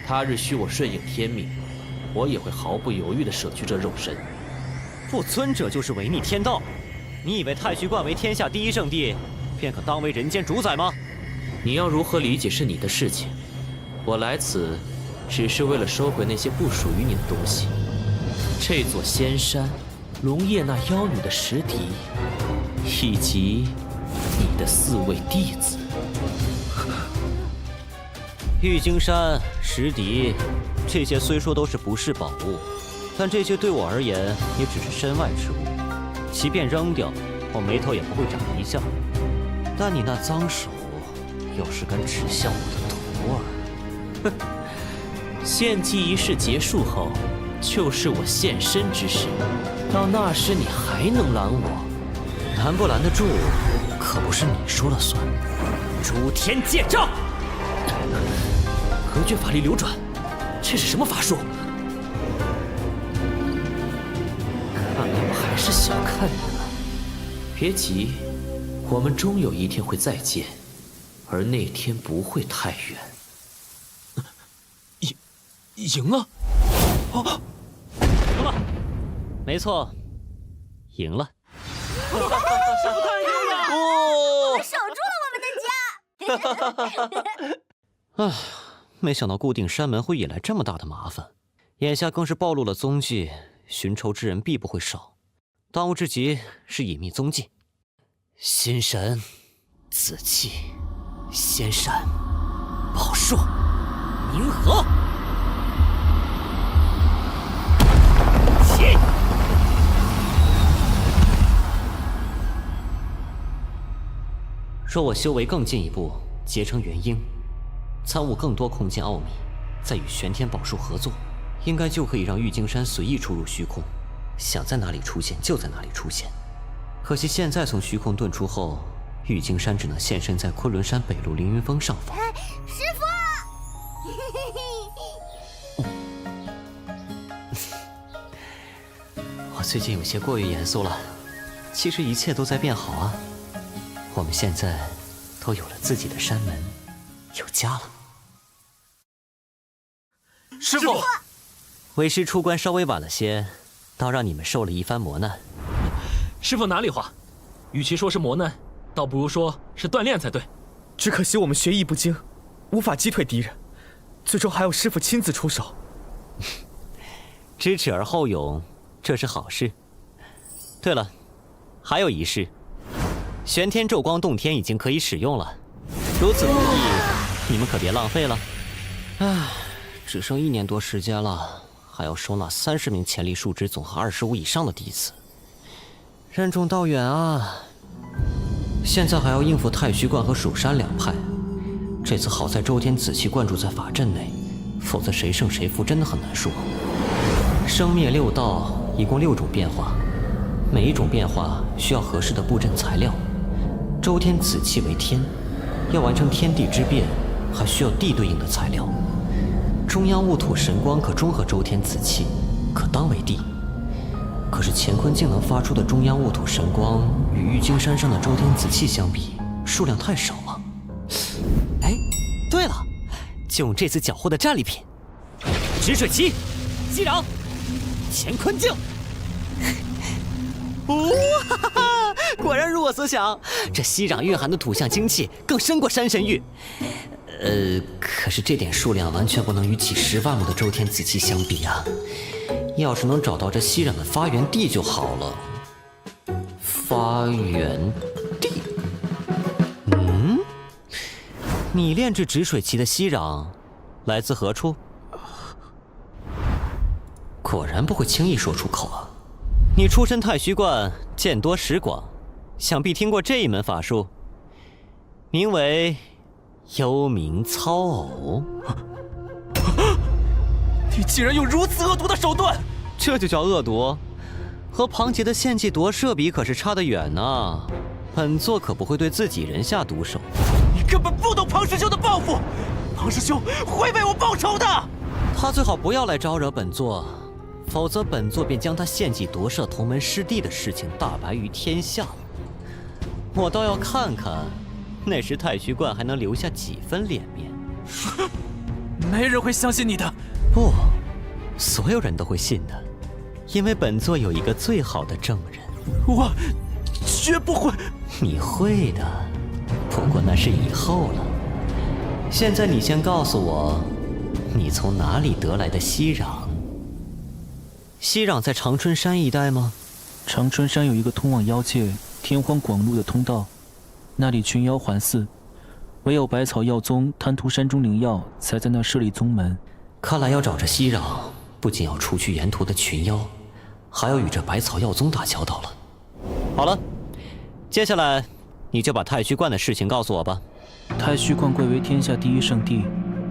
他日需我顺应天命，我也会毫不犹豫地舍去这肉身。不尊者就是违逆天道。你以为太虚幻为天下第一圣地，便可当为人间主宰吗？你要如何理解是你的事情。我来此，只是为了收回那些不属于你的东西。这座仙山，龙叶那妖女的石笛，以及你的4位弟子。玉京山、石笛，这些虽说都是不是宝物，但这些对我而言也只是身外之物。即便扔掉，我眉头也不会长一下。但你那脏手，要是敢指向我的徒儿，哼！献祭仪式结束后，就是我现身之时。到那时，你还能拦我？拦不拦得住，可不是你说了算。诸天戒障，隔绝法力流转，这是什么法术？看来我还是小看你了。别急，我们终有一天会再见，而那天不会太远。赢了！哦，赢了！没错，赢了！太牛了！我们守住了我们的家！唉，没想到固定山门会引来这么大的麻烦，眼下更是暴露了踪迹，寻仇之人必不会少。当务之急是隐秘踪迹。心神、紫气、仙山、宝树、银河。若我修为更进一步，结成元婴，参悟更多空间奥秘，再与玄天宝树合作，应该就可以让玉京山随意出入虚空，想在哪里出现就在哪里出现。可惜现在从虚空遁出后，玉京山只能现身在昆仑山北麓凌云峰上方。师父，我最近有些过于严肃了。其实一切都在变好啊。我们现在都有了自己的山门，有家了。师傅，为师出关稍微晚了些，倒让你们受了一番磨难。师傅哪里话？与其说是磨难，倒不如说是锻炼才对。只可惜我们学艺不精，无法击退敌人，最终还要师傅亲自出手。知耻而后勇，这是好事。对了，还有一事，玄天咒光洞天已经可以使用了。如此不易，你们可别浪费了。唉，只剩1年多时间了，还要收纳30名潜力数值总和25以上的弟子，任重道远啊！现在还要应付太虚观和蜀山两派。这次好在周天紫气灌注在法阵内，否则谁胜谁负真的很难说。生灭6道一共6种变化，每一种变化需要合适的布阵材料。周天紫气为天，要完成天地之变，还需要地对应的材料。中央雾土神光可中和周天紫气，可当为地。可是乾坤境能发出的中央雾土神光与玉京山上的周天紫气相比，数量太少了。哎，对了，就用这次缴获的战利品——止水旗、息壤、乾坤镜。哇哈哈！果然如我所想，这息壤蕴含的土象精气更深过山神玉。可是这点数量完全不能与几10万亩的周天紫气相比啊！要是能找到这息壤的发源地就好了。发源地？你炼制止水旗的息壤来自何处？果然不会轻易说出口啊！你出身太虚观，见多识广，想必听过这一门法术，名为幽冥操偶。你竟然用如此恶毒的手段！这就叫恶毒？和庞杰的献祭夺舍比可是差得远呢。本座可不会对自己人下毒手。你根本不懂庞师兄的抱负，庞师兄会为我报仇的。他最好不要来招惹本座，否则本座便将他献祭夺舍同门师弟的事情大白于天下。我倒要看看，那时太虚观还能留下几分脸面。没人会相信你的。不，所有人都会信的，因为本座有一个最好的证人。我绝不会。你会的，不过那是以后了。现在你先告诉我，你从哪里得来的息壤？息壤在长春山一带吗？长春山有一个通往妖界天荒广路的通道，那里群妖环伺，唯有百草药宗贪图山中灵药，才在那设立宗门。看来要找着息壤，不仅要除去沿途的群妖，还要与这百草药宗打交道了。好了，接下来你就把太虚观的事情告诉我吧。太虚观贵为天下第一圣地，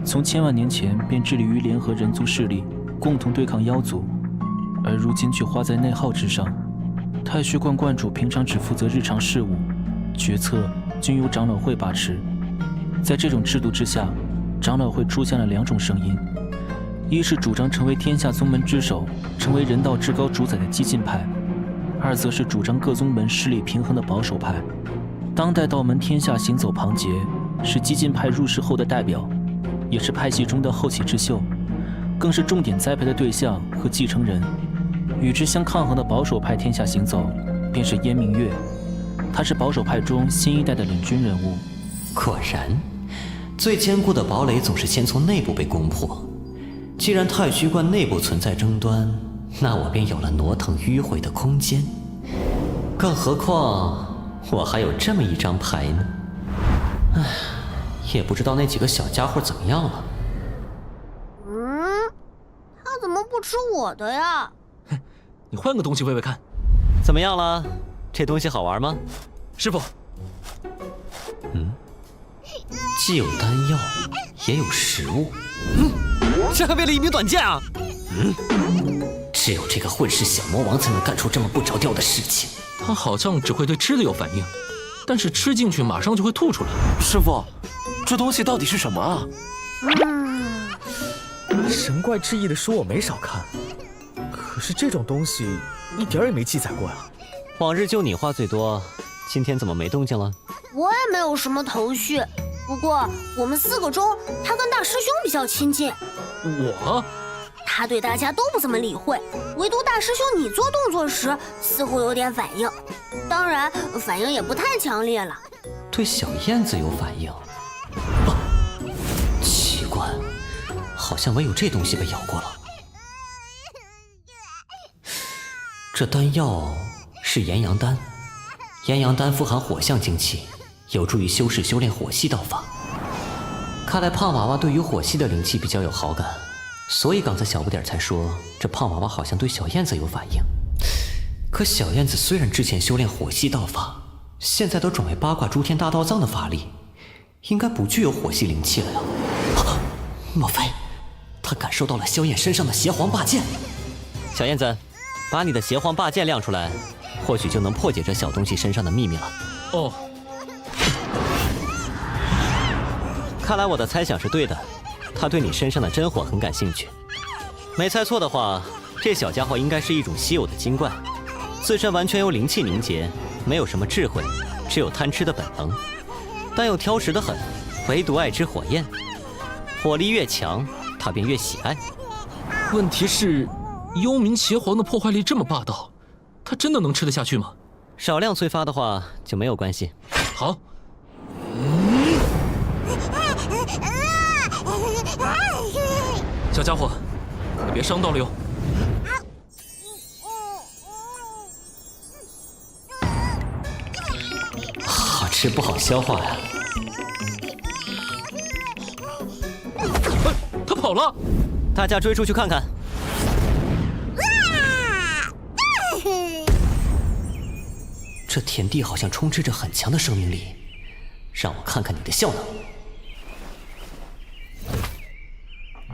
从千万年前便致力于联合人族势力，共同对抗妖族，而如今却花在内耗之上。太虚观观主平常只负责日常事务，决策均由长老会把持。在这种制度之下，长老会出现了2种声音：一是主张成为天下宗门之首，成为人道至高主宰的激进派；二则是主张各宗门势力平衡的保守派。当代道门天下行走庞杰是激进派入世后的代表，也是派系中的后起之秀，更是重点栽培的对象和继承人。与之相抗衡的保守派天下行走便是燕明月，他是保守派中新一代的领军人物。果然，最坚固的堡垒总是先从内部被攻破。既然太虚观内部存在争端，那我便有了挪腾迂回的空间。更何况我还有这么一张牌呢。唉，也不知道那几个小家伙怎么样了。他怎么不吃我的呀？你换个东西喂喂看。怎么样了？这东西好玩吗？师傅。既有丹药，也有食物。这还为了一名短剑啊！只有这个混世小魔王才能干出这么不着调的事情。他好像只会对吃的有反应，但是吃进去马上就会吐出来。师傅，这东西到底是什么啊？神怪志异的书我没少看，可是这种东西一点也没记载过呀。往日就你话最多，今天怎么没动静了？我也没有什么头绪，不过我们4个中，他跟大师兄比较亲近。我？他对大家都不怎么理会，唯独大师兄你做动作时似乎有点反应，当然反应也不太强烈了。对小燕子有反应？奇怪，好像唯有这东西被咬过了。这丹药是炎阳丹，炎阳丹富含火象精气，有助于修士修炼火系道法。看来胖娃娃对于火系的灵气比较有好感，所以刚才小不点才说这胖娃娃好像对小燕子有反应。可小燕子虽然之前修炼火系道法，现在都转为八卦诸天大道藏的法力，应该不具有火系灵气了呀。莫非他感受到了萧燕身上的邪皇霸剑？小燕子，把你的邪皇霸剑亮出来，或许就能破解这小东西身上的秘密了。哦，看来我的猜想是对的，他对你身上的真火很感兴趣。没猜错的话，这小家伙应该是一种稀有的精怪，自身完全由灵气凝结，没有什么智慧，只有贪吃的本能，但又挑食得很，唯独爱吃火焰。火力越强，他便越喜爱。问题是，幽冥邪皇的破坏力这么霸道，他真的能吃得下去吗？少量催发的话就没有关系。好。小家伙，你别伤到了哟。好吃不好消化呀。他跑了，大家追出去看看。这田地好像充斥着很强的生命力，让我看看你的效能。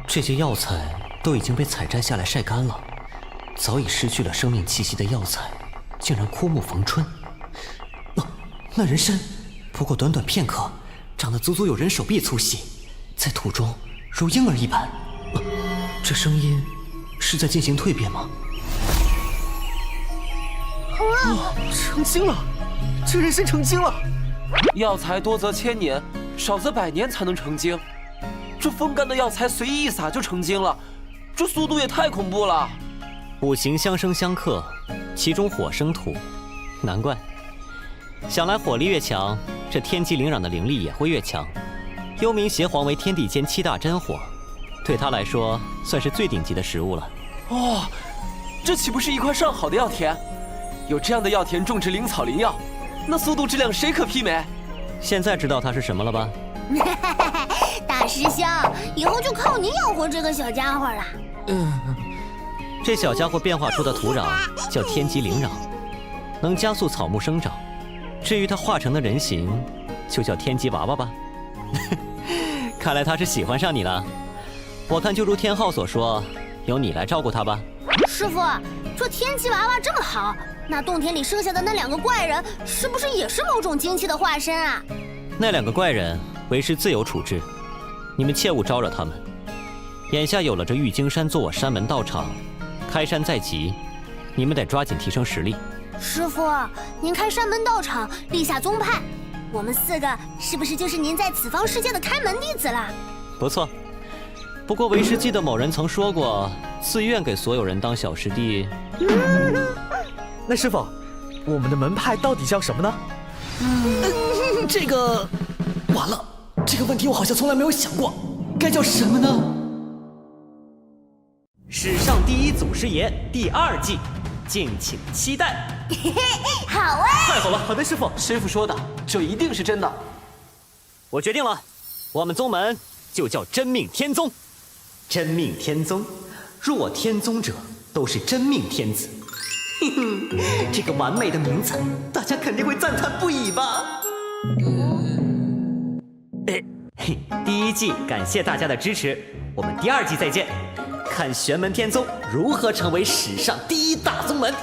这些药材都已经被采摘下来晒干了，早已失去了生命气息的药材，竟然枯木逢春。那人参，不过短短片刻，长得足足有人手臂粗细，在土中如婴儿一般。这声音是在进行蜕变吗？成精了！这人参成精了！药材多则千年，少则100年才能成精。这风干的药材随意一撒就成精了，这速度也太恐怖了。五行相生相克，其中火生土，难怪。想来火力越强，这天机灵壤的灵力也会越强。幽冥邪皇为天地间7大真火，对他来说算是最顶级的食物了。哦，这岂不是一块上好的药田？有这样的药田种植灵草灵药，那速度质量谁可媲美？现在知道它是什么了吧？大师兄，以后就靠你养活这个小家伙了。这小家伙变化出的土壤叫天机灵壤，能加速草木生长。至于它化成的人形，就叫天机娃娃吧。看来他是喜欢上你了。我看就如天昊所说，由你来照顾他吧。师傅，这天机娃娃这么好，那洞天里剩下的那2个怪人，是不是也是某种精气的化身啊？那2个怪人，为师自有处置，你们切勿招惹他们。眼下有了这玉京山做我山门道场，开山在即，你们得抓紧提升实力。师傅，您开山门道场，立下宗派，我们4个是不是就是您在此方世界的开门弟子了？不错，不过为师记得某人曾说过，自愿给所有人当小师弟。那师傅，我们的门派到底叫什么呢？这个完了，这个问题我好像从来没有想过，该叫什么呢？史上第一祖师爷第2季，敬请期待。好啊！太好了，好的，师傅，师傅说的，这一定是真的。我决定了，我们宗门就叫真命天宗。真命天宗，入我天宗者都是真命天子。这个完美的名字，大家肯定会赞叹不已吧？第1季感谢大家的支持，我们第2季再见，看玄门天宗如何成为史上第1大宗门。